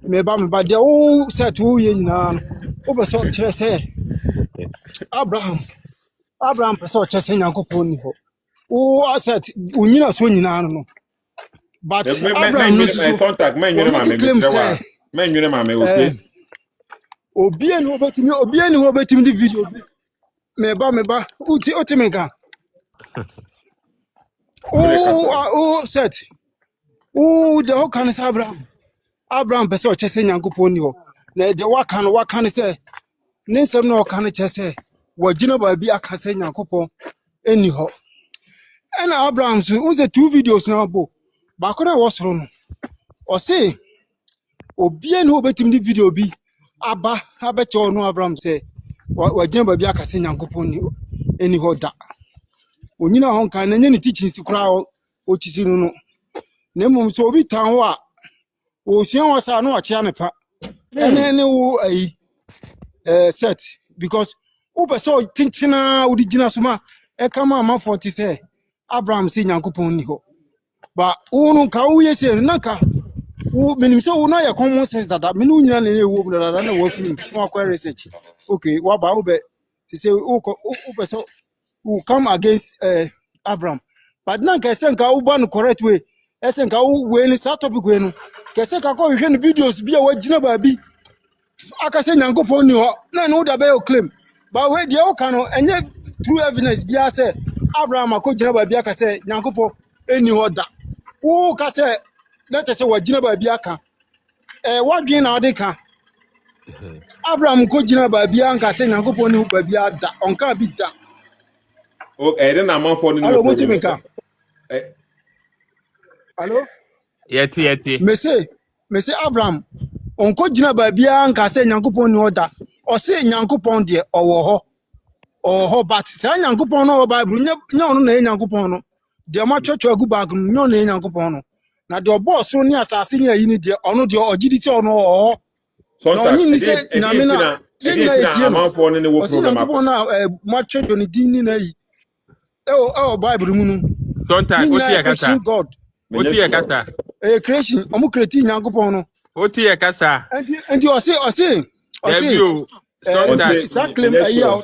Speaker 17: Me ba the wo set wo ye nyina. Wo be so kire say. Abraham person chese Nyankopon ni ho. Wo asset unyina so nyina no. But Abraham no so
Speaker 1: contact man you okay.
Speaker 17: Obi eni ho betimi di video bi. Me ba uti me kan. Set. The whole can say Abraham person chese Nyankopon ni ho. Na the what can say Ninsem no kan chese wagina ba bi aka say Nyankopon eni ho. And Abraham so unse 2 videos na bo. Ba ko na wo soro no. O say obi eni ho betimi di video bi aba abeche no Abraham say wagina ba bi aka say Nyankopon ni eni ho da. Onyina ho kan na nye ni teaching si kura o chisiru no. Na mum so obi tan ho a o sian wasa no ache anepa. Ene wo ayi set because who person tintina original suma e kama ma 40 say Abraham say Nyankopon ni ho ba unu ka wo yese naka wo menim say wo na ya common sense that me no nyina na wo na wo film wo akwa research okay wa ba wo be say wo person who come against Abraham but na ka say nka wo ba no correct way e say nka wo we ni sa topic we no ka say ka ko hwe no videos bi a wagina ba bi aka say Nyankopon ni ho na no da be claim but we dey o kan enye true evidence bi say Abraham akogina ba bi aka say Nyankopon eni ho da wo ka say let us say wagina ba bi aka wadwen na ode ka Abraham ko gina ba bi anka say Nyankopon ni ba bi ada onka bi da
Speaker 1: o then am for no
Speaker 17: allo mo
Speaker 1: problem
Speaker 17: timika allo
Speaker 15: Yeti.
Speaker 17: me say Abraham onko gina ba bi anka say Nyankopon ni oda o say Nyankopon de owo ho but say Nyankopon no Bible nya ono na Nyankopon no de ma twetwe agu bag no nya na Nyankopon no na de obo so ni asase ni ayi ni de ono de ogidi ti ono ho no nyi ni say na me na ye nyina etie no
Speaker 1: am for no
Speaker 17: o si Nyankopon na ma twetwe ni din ni na yi Bible mu no
Speaker 15: Sometimes
Speaker 17: ni
Speaker 15: oti
Speaker 17: nyina
Speaker 15: ya
Speaker 17: fiction
Speaker 15: kasa.
Speaker 17: God
Speaker 15: Oti ya kasa.
Speaker 17: creation omu create Nyankopon no
Speaker 15: Oti ya kasa.
Speaker 17: and o say
Speaker 15: Debut. Sometimes.
Speaker 17: sa claim ayi a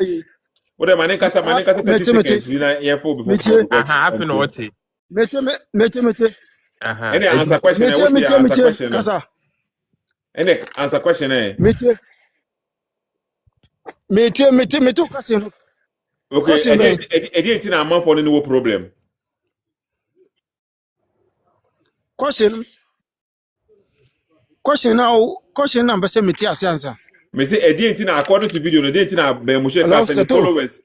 Speaker 1: what am I kasa 30 seconds you na here for before
Speaker 15: Happy no oti.
Speaker 17: mete
Speaker 1: any answer question what you answer question
Speaker 17: kasa
Speaker 1: any answer question
Speaker 17: mete kasa no
Speaker 1: okay again am for no problem
Speaker 17: question na mbese mete asiansa
Speaker 1: me say again according to video no again be Moshe class and followers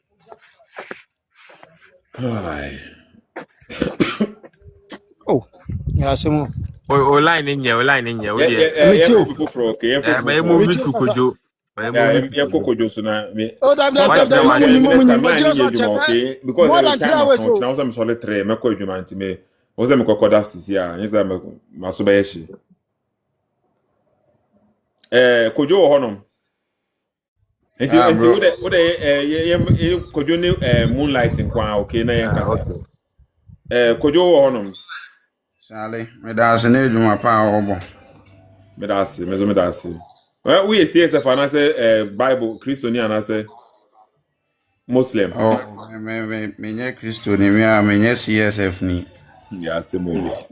Speaker 17: oh ya semo
Speaker 15: O line in here.
Speaker 1: Yeah, people for okay.
Speaker 15: But you move to Kojo.
Speaker 1: Yeah, Kojo so na me.
Speaker 17: Oh, that
Speaker 1: okay because
Speaker 17: more than 3 hours.
Speaker 1: Now I'm solid 3 me ko adwuma nti me. Wo se me kokoda sisi a, nyeza me maso ba yeshi. Kojo wo honom. Enti wo de Kojo ni moonlighting kwa okay na yen kasa. Kojo wo honom.
Speaker 18: Sale, me da se na adwuma pa obo.
Speaker 1: Me da se. Well, we CSF and I say Bible Christian and I say Muslim.
Speaker 18: Oh, me nye Christo ni me nye CSF ni.
Speaker 1: Yeah, same way.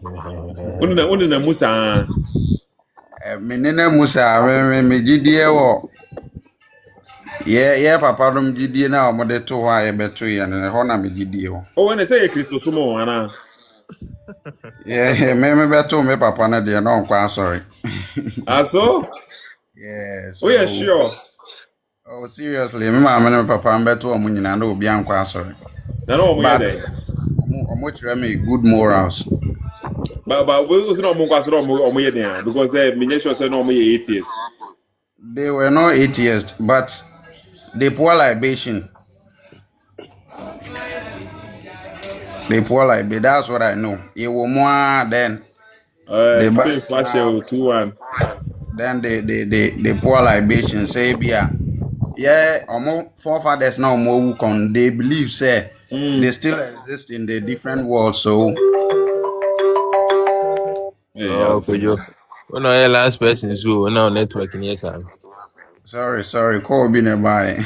Speaker 1: Unina Musa.
Speaker 18: Me nene Musa me gidie wo. Ye papa dum gidie na o de to ha ye beto ye ne ho na me gidie wo.
Speaker 1: Oh, when they say Christo sumo ana.
Speaker 18: Yeah, me beto me papa na de na on sorry.
Speaker 1: So?
Speaker 18: Yes.
Speaker 1: Oh yeah, sure.
Speaker 18: Oh seriously, me ma me papa mbeto omu nyina na obi ankwa sorry.
Speaker 1: Na no omu ye dey.
Speaker 18: Omu tire me good morals.
Speaker 1: But we also no omu kwa so omu ye dey because me sure say no omu ye atheists.
Speaker 18: They were not atheists, but they pour libation. That's what I know. It was more then.
Speaker 1: Spain flash 2-1.
Speaker 18: Then they pour libation. Say, yeah, forefathers now more con. They believe, say, they still exist in the different worlds. So,
Speaker 15: yeah, Kojo. When I last person, so now networking yes,
Speaker 18: sorry, call be nearby.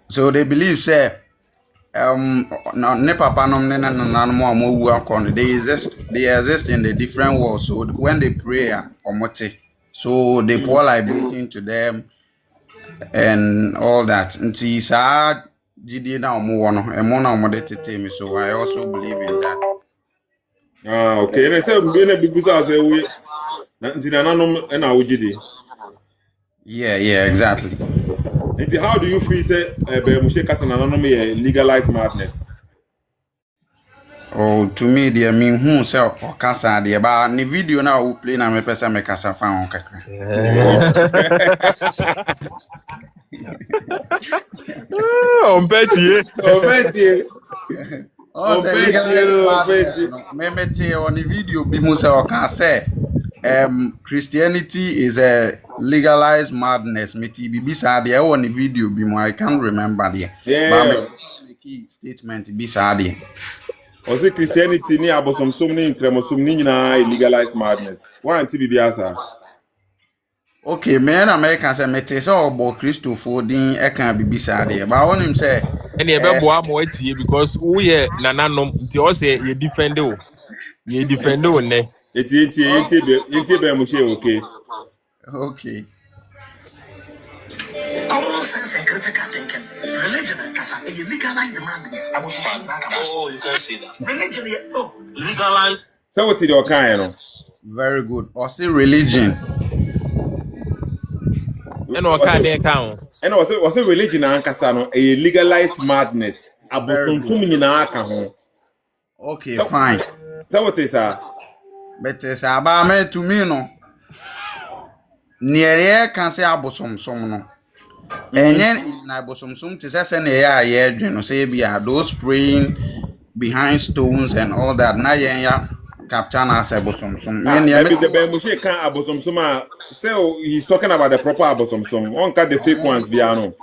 Speaker 18: So they believe, say. Ne papa nom ne nanamo amowu akon they exist in the different worlds. So when they pray omote, so they pour libation to them and all that. Nti sa gidi na omo no emo na omo de tete me, so I also believe in that.
Speaker 1: Okay, and I say be na bibusa say we nti nananom na wogidi.
Speaker 18: Yeah, exactly.
Speaker 1: How do you feel say Moshe kasa nananom ye legalize madness?
Speaker 18: Oh, to me, dear, me who say kasa dear, but the video now we play na me pesa me kasa fa on kakra.
Speaker 15: On petit.
Speaker 18: Me on the video be mo say o can say Christianity is a legalized madness. Me ti bibi sa de on the video be mo I can't remember there.
Speaker 1: Yeah.
Speaker 18: But me key statement be sa de.
Speaker 1: O say Christianity ni abosomsom ni nkremosom ni nyina legalized madness. Why anti bibi asa?
Speaker 18: Okay, me na American say me te say obo Christopher din e kan bibi sa de. But on him say
Speaker 15: any ebe boa mo atie because we ye nananom nti o say ye defend o. Ye defend o ne.
Speaker 1: Eti be Moshe okay.
Speaker 18: Okay.
Speaker 2: Common sense and critical thinking. Religion and kasa legalize madness. I was saying that. Oh, you can say that. Religion, legalize
Speaker 1: So what did your kind?
Speaker 18: Very good. Or say religion.
Speaker 3: And what kind of account?
Speaker 1: And was a religion and casano a legalized madness.
Speaker 18: Very
Speaker 1: Abosom
Speaker 18: good.
Speaker 1: sumi na aka ho.
Speaker 18: Okay, fine.
Speaker 1: So what is that?
Speaker 18: But about me to me no. Near can say abosom no. And then na abosom to say na ya say be those praying behind stones and all that. Na ya captain as abosom.
Speaker 1: Maybe the Moshe can't abosom so he's talking about the proper abosom. One cut the fake ones biano.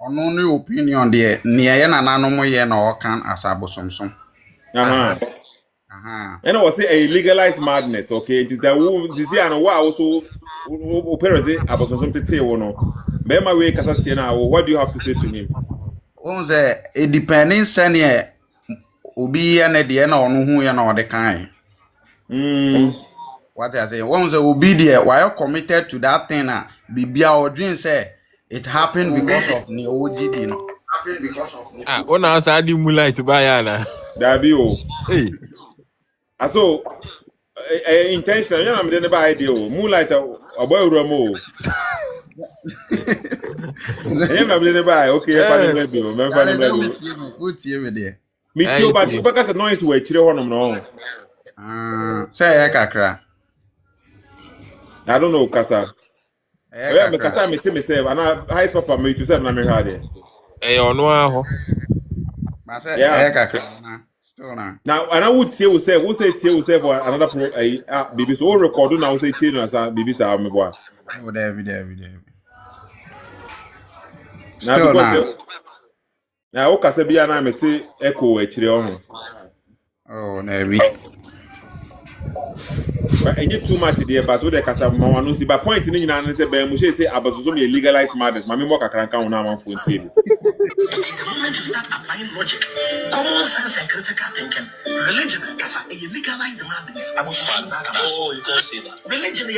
Speaker 18: On only opinion there near na nanomo ye na can as abosom.
Speaker 1: And I was say a legalized madness, okay? It is the who this year and wow also parents abosom to tell no. Bema way kasa now. What do you have to say to him?
Speaker 18: On say it depending senior obi na de na ono hu ye na ode kan. What I say, once obi there why you committed to that thing na bibia or dream say it happened because of ni OGD no. Happened because of ni.
Speaker 3: One house I did moonlight to buy ana.
Speaker 1: That be o.
Speaker 3: Hey.
Speaker 1: So intentional, you know, I'm the idea. Moonlight or boy Ramo. Okay, me too, but because the noise were children no.
Speaker 18: Say kakra.
Speaker 1: I don't know, Kasa. Yeah, because I meet myself, and I highest papa me to say, I'm not here.
Speaker 3: No,
Speaker 18: yeah, still
Speaker 1: now, and I would say, who say, for another pro, baby, so record now, say, as a baby, so I'm a boy.
Speaker 18: Oh, there.
Speaker 1: Still now, Kasa be an amity echo a children.
Speaker 18: Oh, never.
Speaker 1: But I get too much there, but what they can say, Mama, no see. But point in the answer, Moshe say, about some legalized matters. Mammy Moka can count on phone. The moment
Speaker 2: you start applying logic, common sense, and critical thinking, religion is a legalized madness. I was fun. Oh, you can't say that. Religion,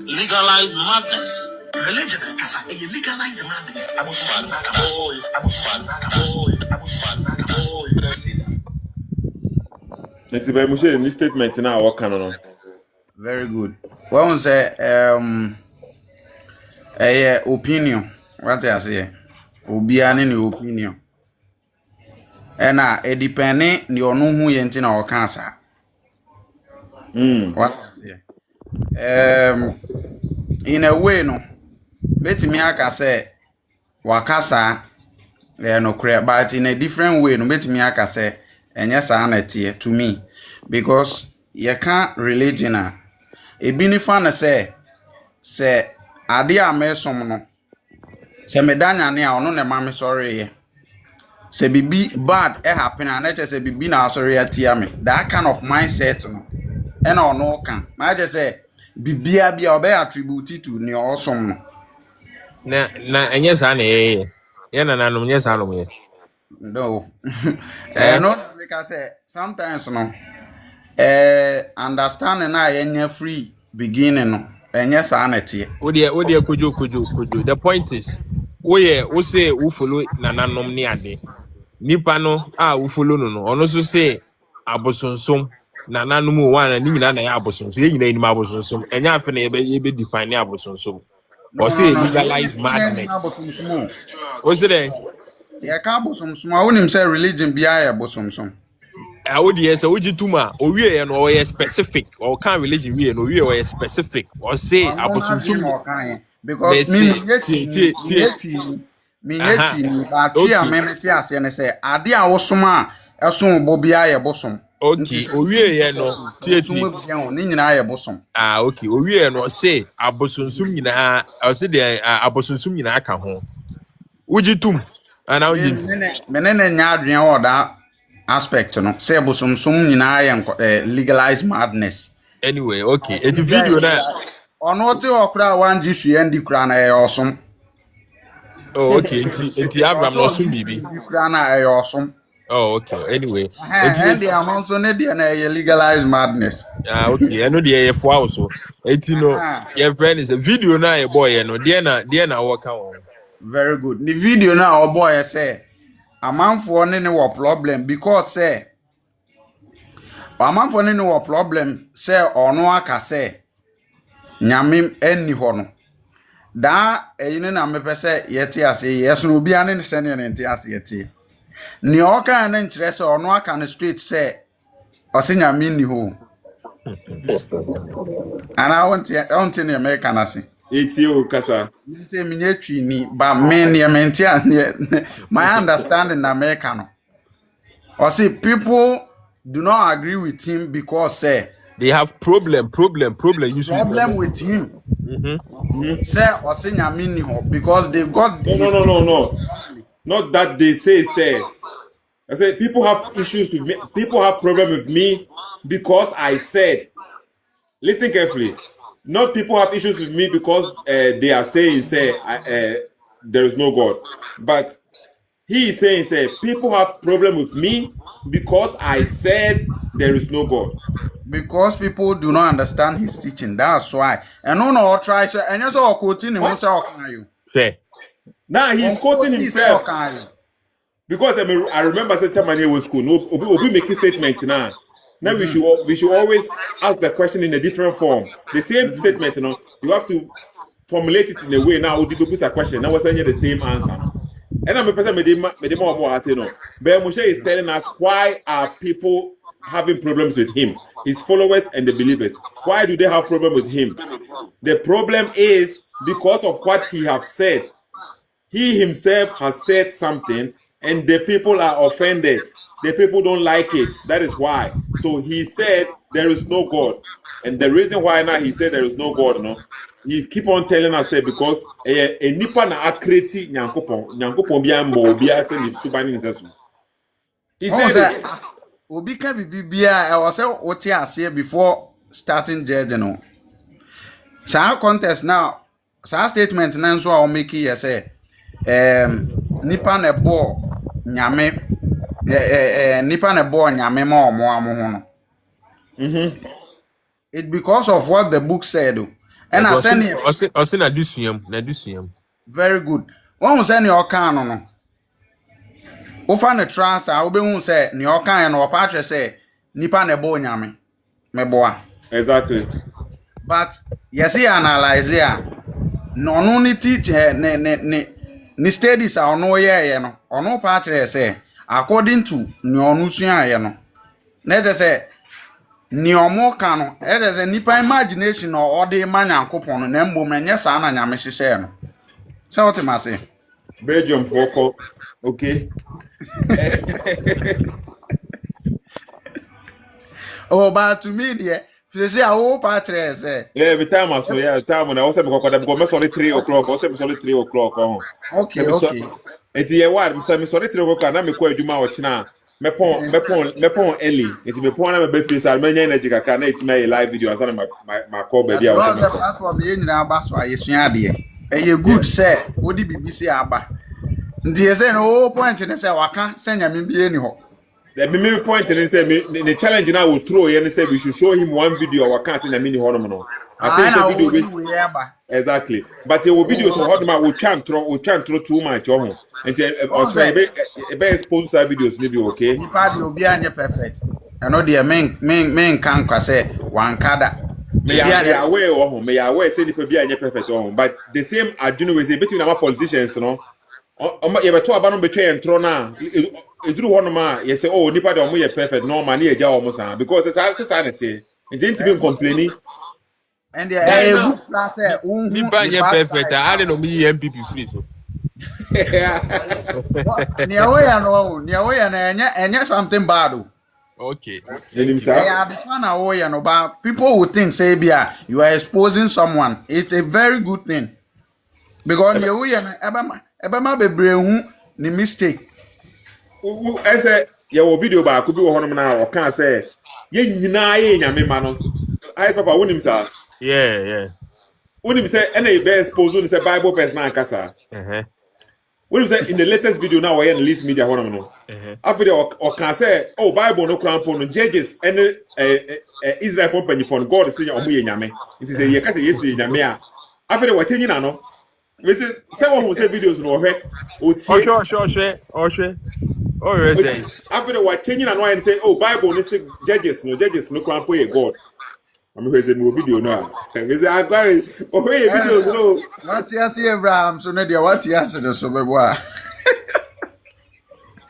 Speaker 2: legalized madness. Religion is a legalized madness. I was fun. Oh, I was fun. I was fun. Oh, you can't say that.
Speaker 1: It's a Moshe in this statement now. What can on?
Speaker 18: Very good. One say opinion. What I say? Obiane ni opinion. Ena depending ni onu hu ye nti na o kan sa. What I say? In a way no. Betimi aka say wakasa no clear, but in a different way no betimi aka say enye sa na tie to me because you can't religion ebi ni fa na say ade a me som no se me danya ne a ono ne ma me sorry ye se bibi bad happen and na say bibi na sorry atia me that kind of mindset no e na ono kan ma je say bibia bia obe attribute to ne osom no
Speaker 3: na enye sa na ye na nanom nye sa no ye
Speaker 18: no no because say sometimes no understanding na yenye free beginning no enye sa na tie
Speaker 3: wo de kojo the point is wo say wo follow nananom ni ade nipa no wo follow no ono so say abosonsom nananom wo ana ni nyina na ya abosonsom ye nyina ni abosonsom enya afa na ye be define abosonsom or say legalize madness o say dey
Speaker 18: ye ka abosonsom a wonim say religion bia ya abosonsom
Speaker 3: wo de say wo gituma o wie ye no o ye specific or can religion wie no wie o ye specific or say abosonsom
Speaker 18: because me ba tia me tia ase ne say ade a wosom a esom bo bia ya bosom
Speaker 3: okay o wie ye no tie
Speaker 18: ni nyina ya bosom
Speaker 3: okay o wie no say abosonsom nyina o say de abosonsom nyina aka ho ujitum ana ujitum
Speaker 18: menene nya adwen o da aspect no say abosonsom nyina ya legalized madness
Speaker 3: anyway okay it's video na
Speaker 18: ono te okra wan ji hwe ndi kra na ya osom
Speaker 3: oh okay enti Abraham no osom bibi
Speaker 18: kra na ya osom
Speaker 3: oh okay anyway
Speaker 18: enti the amount so ne de na ya legalized madness
Speaker 3: okay eno de ya fo also enti no your friend is a video na ya boy no de na work on
Speaker 18: very good the video na our boy say amanfo ne wo problem because say amanfo ne no problem say ono aka say nyame enni ho no da eyine na mepɛ sɛ yɛte ase yes no obi ane ne sɛ ne nte ase yɛte ne oka na nkyerɛ sɛ ono aka no straight sɛ ɔse nyame nni ho ana wonte ne America na se
Speaker 1: eti o kasa
Speaker 18: nte minye twi ni ba me ne mente ane my understanding na America no ɔse people do not agree with him because
Speaker 15: they have problem usually
Speaker 18: problem with him. Say ɔse nyame nni ho because they got
Speaker 1: no. Not that they say. I said people have issues with me. People have problem with me because I said. Listen carefully. Not people have issues with me because they are saying there is no God, but he is saying people have problem with me because I said there is no God.
Speaker 18: Because people do not understand his teaching. That's why. And no try say and you say quoting him say you.
Speaker 1: Now he's quoting himself. Because I remember that time when he was school. No, Obi making statement now. Now we should always ask the question in a different form. The same statement, you have to formulate it in a way. Now Obi puts a question. Now we're saying the same answer. And I'm a person but Moshe is telling us why are people having problems with him, his followers and the believers. Why do they have problem with him? The problem is because of what he has said. He himself has said something and the people are offended. The people don't like it. That is why. So he said there is no God. And the reason why now he said there is no God, he keep on telling us because a nipa na akreti nyankopon bia mbo bia se ni subani nsesu. He said
Speaker 18: Obi ka bibia e was say wote ase before starting judge no. Sa contest now, sa statement na nso a o make here say nipa na bo nyame nipa na bo nyame ma omo amo ho no. It because of what the book said. And I said
Speaker 15: na dusuam.
Speaker 18: Very good. One say ni oka no. Ofa ne trans a obehu say ni oka no opatre say nipa na bo nyame meboa.
Speaker 1: Exactly.
Speaker 18: But yes he analyze here. No ni teach ni studies a ono ye no. Ono patre say according to ni onu sua ye no. Na je say ni omo ka no e say nipa imagination or the man yankopon no na mbom enye sa na nyame hihye no. So what am I say?
Speaker 1: Belgium foko. Okay.
Speaker 18: Oh, but to me there, if say I hope I say.
Speaker 1: Yeah, every time I saw time when I was because only 3 o'clock. I was only 3 o'clock.
Speaker 18: Okay.
Speaker 1: Enti ye word me sorry 3 o'clock na me ko adwuma o china me pon early. Enti me pon na me be free sir me nya energy kaka na eti me live video asana my call baby a
Speaker 18: was the platform ye nyina aba so ayesua de. Eye good say wo di BBC aba. Nti ye say no point ne say waka say nyame bi eni ho.
Speaker 1: The main point and say the challenge now will throw and say we should show him one video or can't in a mini hormone. I think the video exactly. But the videos of Hodma will can't throw too much on. And or try a best post videos maybe okay.
Speaker 18: Will be perfect. I know the main can't say one kada.
Speaker 1: May I aware or may I aware say the be perfect home. But the same I do know is a between our politicians, you know. You have to abandon betray and throw now. It drew one man, you say, oh, nipa don't be perfect, no man, near almost because it's our society. And then to be complaining.
Speaker 18: And they are good class.
Speaker 15: Nipa perfect, I don't know me MPP free so.
Speaker 18: Near way and yet something bad.
Speaker 15: Okay.
Speaker 18: But people would think, say, you are exposing someone. It's a very good thing. Because you Ebama bebre hu ni mistake.
Speaker 1: I say your video ba could be one now or can say ye nyina ye nyame ma no. I papa wonim sa.
Speaker 15: Yeah.
Speaker 1: Wonim say any be expose wonim say Bible person ankasa. Wonim say in the latest video now we in least media one no. After or can say oh Bible no crampo no judges any Israel company for God say omo ye nyame. It is a ye ka say Yesu ye nyame a. After we change na no. Say what we say videos no hwe o tie
Speaker 15: sure
Speaker 3: Oh, you're saying.
Speaker 1: After the what changing and why and say, oh, Bible, they say judges no can't pay God. I'm going to say more video now. They say, I got it. Oh, hey, videos, no.
Speaker 18: What you see, Abraham? So, Nadia, what you see, the Sobeboa?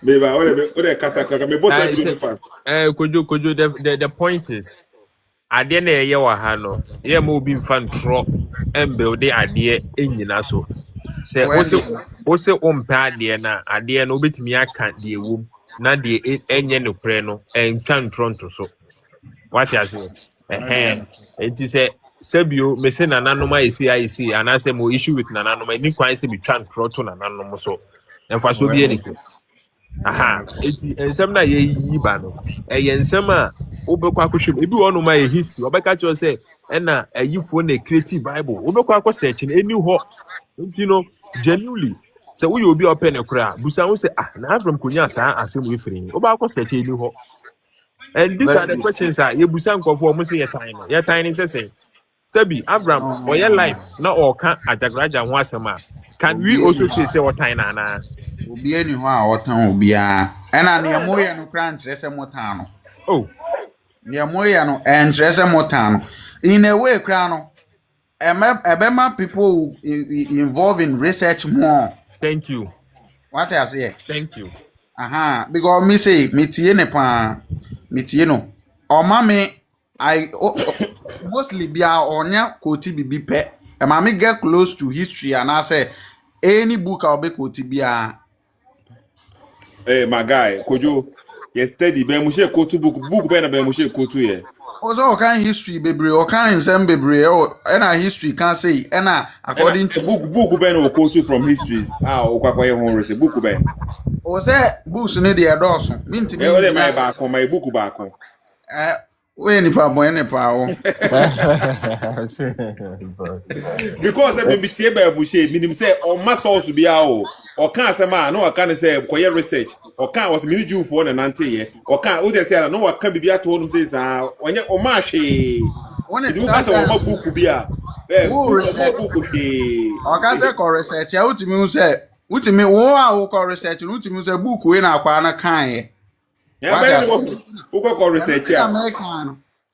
Speaker 1: Maybe I want to Casaka. My boss is doing fast.
Speaker 3: Could you, the point is, I didn't hear Wahano. Yeah, moving fan tro and build the idea in Yinaso. Say, also, idea na idea no bit me, I can't deal womb. Na the any no preno and can tronto so. What you say? It is a Sebio, Messina Nanoma is CIC, and I say more issue with Nanoma. Ni quite say be tran proton and Nanomo so. And for so be anything. Aha, and some na ye yibano. A yensema, Obequacushim, if you want to my history, Obecacho say, and a you for a creative Bible, Obequaco searching any hot, you know, genuinely. So we will be open a crowd. Busan say, ah, now from Kunyasa, as him with me. Obequaco searching any hot. And these are the questions that you busan conform say your tiny say. Sabi, Abraham, or your life, not all can at the graduate once a month. Can we also say what time na?
Speaker 18: Obi any ho a wotan obi a na ne moye no kra ntrese motan no
Speaker 3: oh
Speaker 18: ne moye no ntrese motan no in a way kra no ebema people involved in research more.
Speaker 3: Thank you.
Speaker 18: What I say?
Speaker 3: Thank you.
Speaker 18: Because me say me tie ne pa me tie no o ma me I mostly bia onya quote bibi pe e ma me get close to history and I say any book I'll be quote bia.
Speaker 1: Hey, my guy, Kojo, you steady. Be Moshe quote book be na be Moshe quote here.
Speaker 18: Also, kind history bebre, or kind sem bebre, or any history can say, according to
Speaker 1: book be no quote from histories. Okwakwaye ho rese book be.
Speaker 18: O say books no dey adorso. Mean to be.
Speaker 1: E my back on my book back on.
Speaker 18: We ni pa boy ni pa o.
Speaker 1: Because I be tie be Moshe, minim say o ma source bia o. O kan asema no o kan say koye research. O kan was mini Jew for na nante ye. O kan o say no o kan bibia to honum say sa onye o ma hwe. You can say o book bia. Book hwe.
Speaker 18: O kan say ko research ya utimi say utimi wo a wo ko research no utimi say book we na akwa na kan ye.
Speaker 1: Ya be wo ko research ya.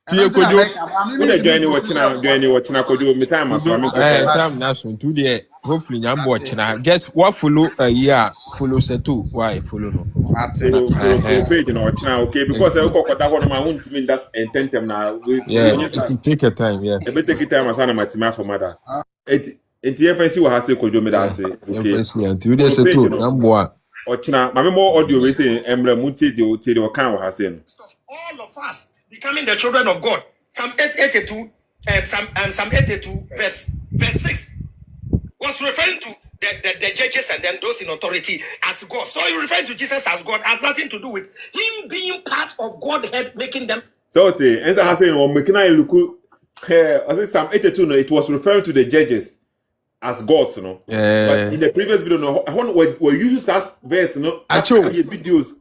Speaker 3: Tie Kojo.
Speaker 1: We dey join watching Kojo me time as well.
Speaker 3: Time na so to there. Hopefully nyambo watching. Just what follow follow Sethoo. Why follow no?
Speaker 1: Follow page no watching okay because I go that one my own team that's intentem na.
Speaker 3: Yeah, take your time, yeah.
Speaker 1: E be take time as na my team for mother. Enti FNC wa hase Kojo me da say. Okay.
Speaker 3: FNC anti we dey Sethoo nyambo a.
Speaker 1: Ochina mame more audio we say emre muti de o kan wa hase no.
Speaker 12: All of us becoming the children of God. Psalm 82 Psalm 82 verse 6 was referring to the judges and then those in authority as God. So you referring to Jesus as God has nothing to do with him being part of Godhead, making them.
Speaker 1: So as I say, making I look Psalm 82 no, it was referring to the judges as gods, no. But in the previous video, no, I want we use that verse, no. Videos,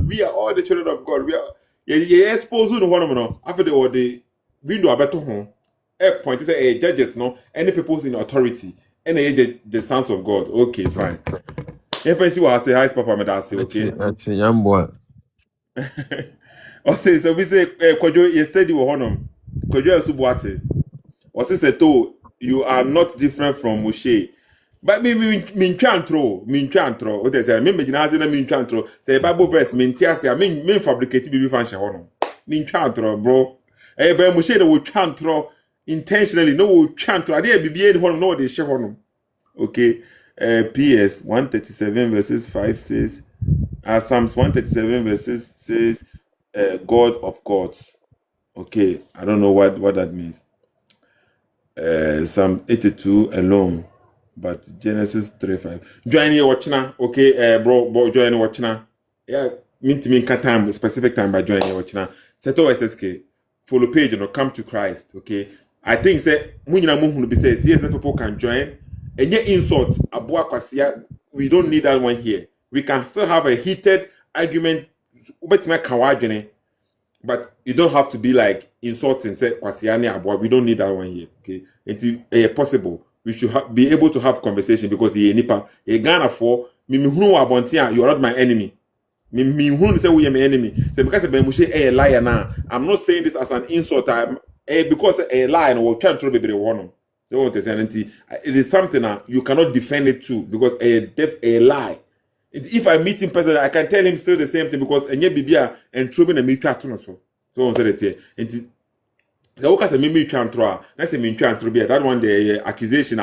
Speaker 1: we are all the children of God. We are exposed to one no. After the window about home. Point is a judges, no. Any people in authority, any the sons of God. Okay, fine. If I see what I say, hi, Papa, me say, okay.
Speaker 3: That's a young boy.
Speaker 1: Okay, so we say, Kojo, you steady with honum. Kojo Subuate. Or say Sethoo, you are not different from Moshe. But me can't throw. What they say, me jinazi na me can't throw. Say Bible verse, me ntiase, me fabricate bibi fanshi honum. Me can't throw, bro. But Moshe they will can't throw intentionally. No, we can't throw. I did bibi honum. No, they share honum. Okay. PS 137 verses 5 says, Psalms 137 verses says, God of gods. Okay, I don't know what that means. Psalm 82 alone, but Genesis 3:5. Join your watching, okay, bro, join your watching. Yeah, mean time, specific time by joining your watching. Sethoo SSK, follow page, come to Christ, okay. I think say CSF people can join. And yet insult Abua Kwasia, we don't need that one here. We can still have a heated argument, but you don't have to be like insulting, say Kwasiani Abua. We don't need that one here. Okay, it's possible. we should be able to have conversation because he nipa a Ghana for me who are bontia, you are not my enemy. Me who say we are my enemy. So because Moshe a liar now, I'm not saying this as an insult. Because a liar will try to be one. It is something you cannot defend it too because a lie. If I meet him personally, I can tell him still the same thing because enye bibia and trouble na me twa to no so. So on say that enti the work as a me twa ntro na say me twa ntro bia that one the accusation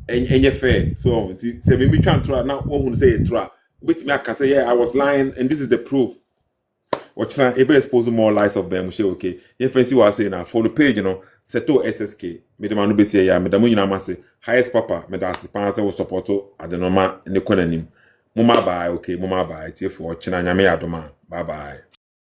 Speaker 1: enye fair. So enti say me twa ntro na ohun say ntro but me aka say yeah I was lying and this is the proof. Watch now able expose more lies of them okay. If fancy what I say now for the page Sethoo SSK me the manu be say ya me da mo nyina ma say highest papa me da aspan say wo support adenoma ne konanim. Mama bye, okay, mama bye. It's here for China Nyame Adoma. Bye bye.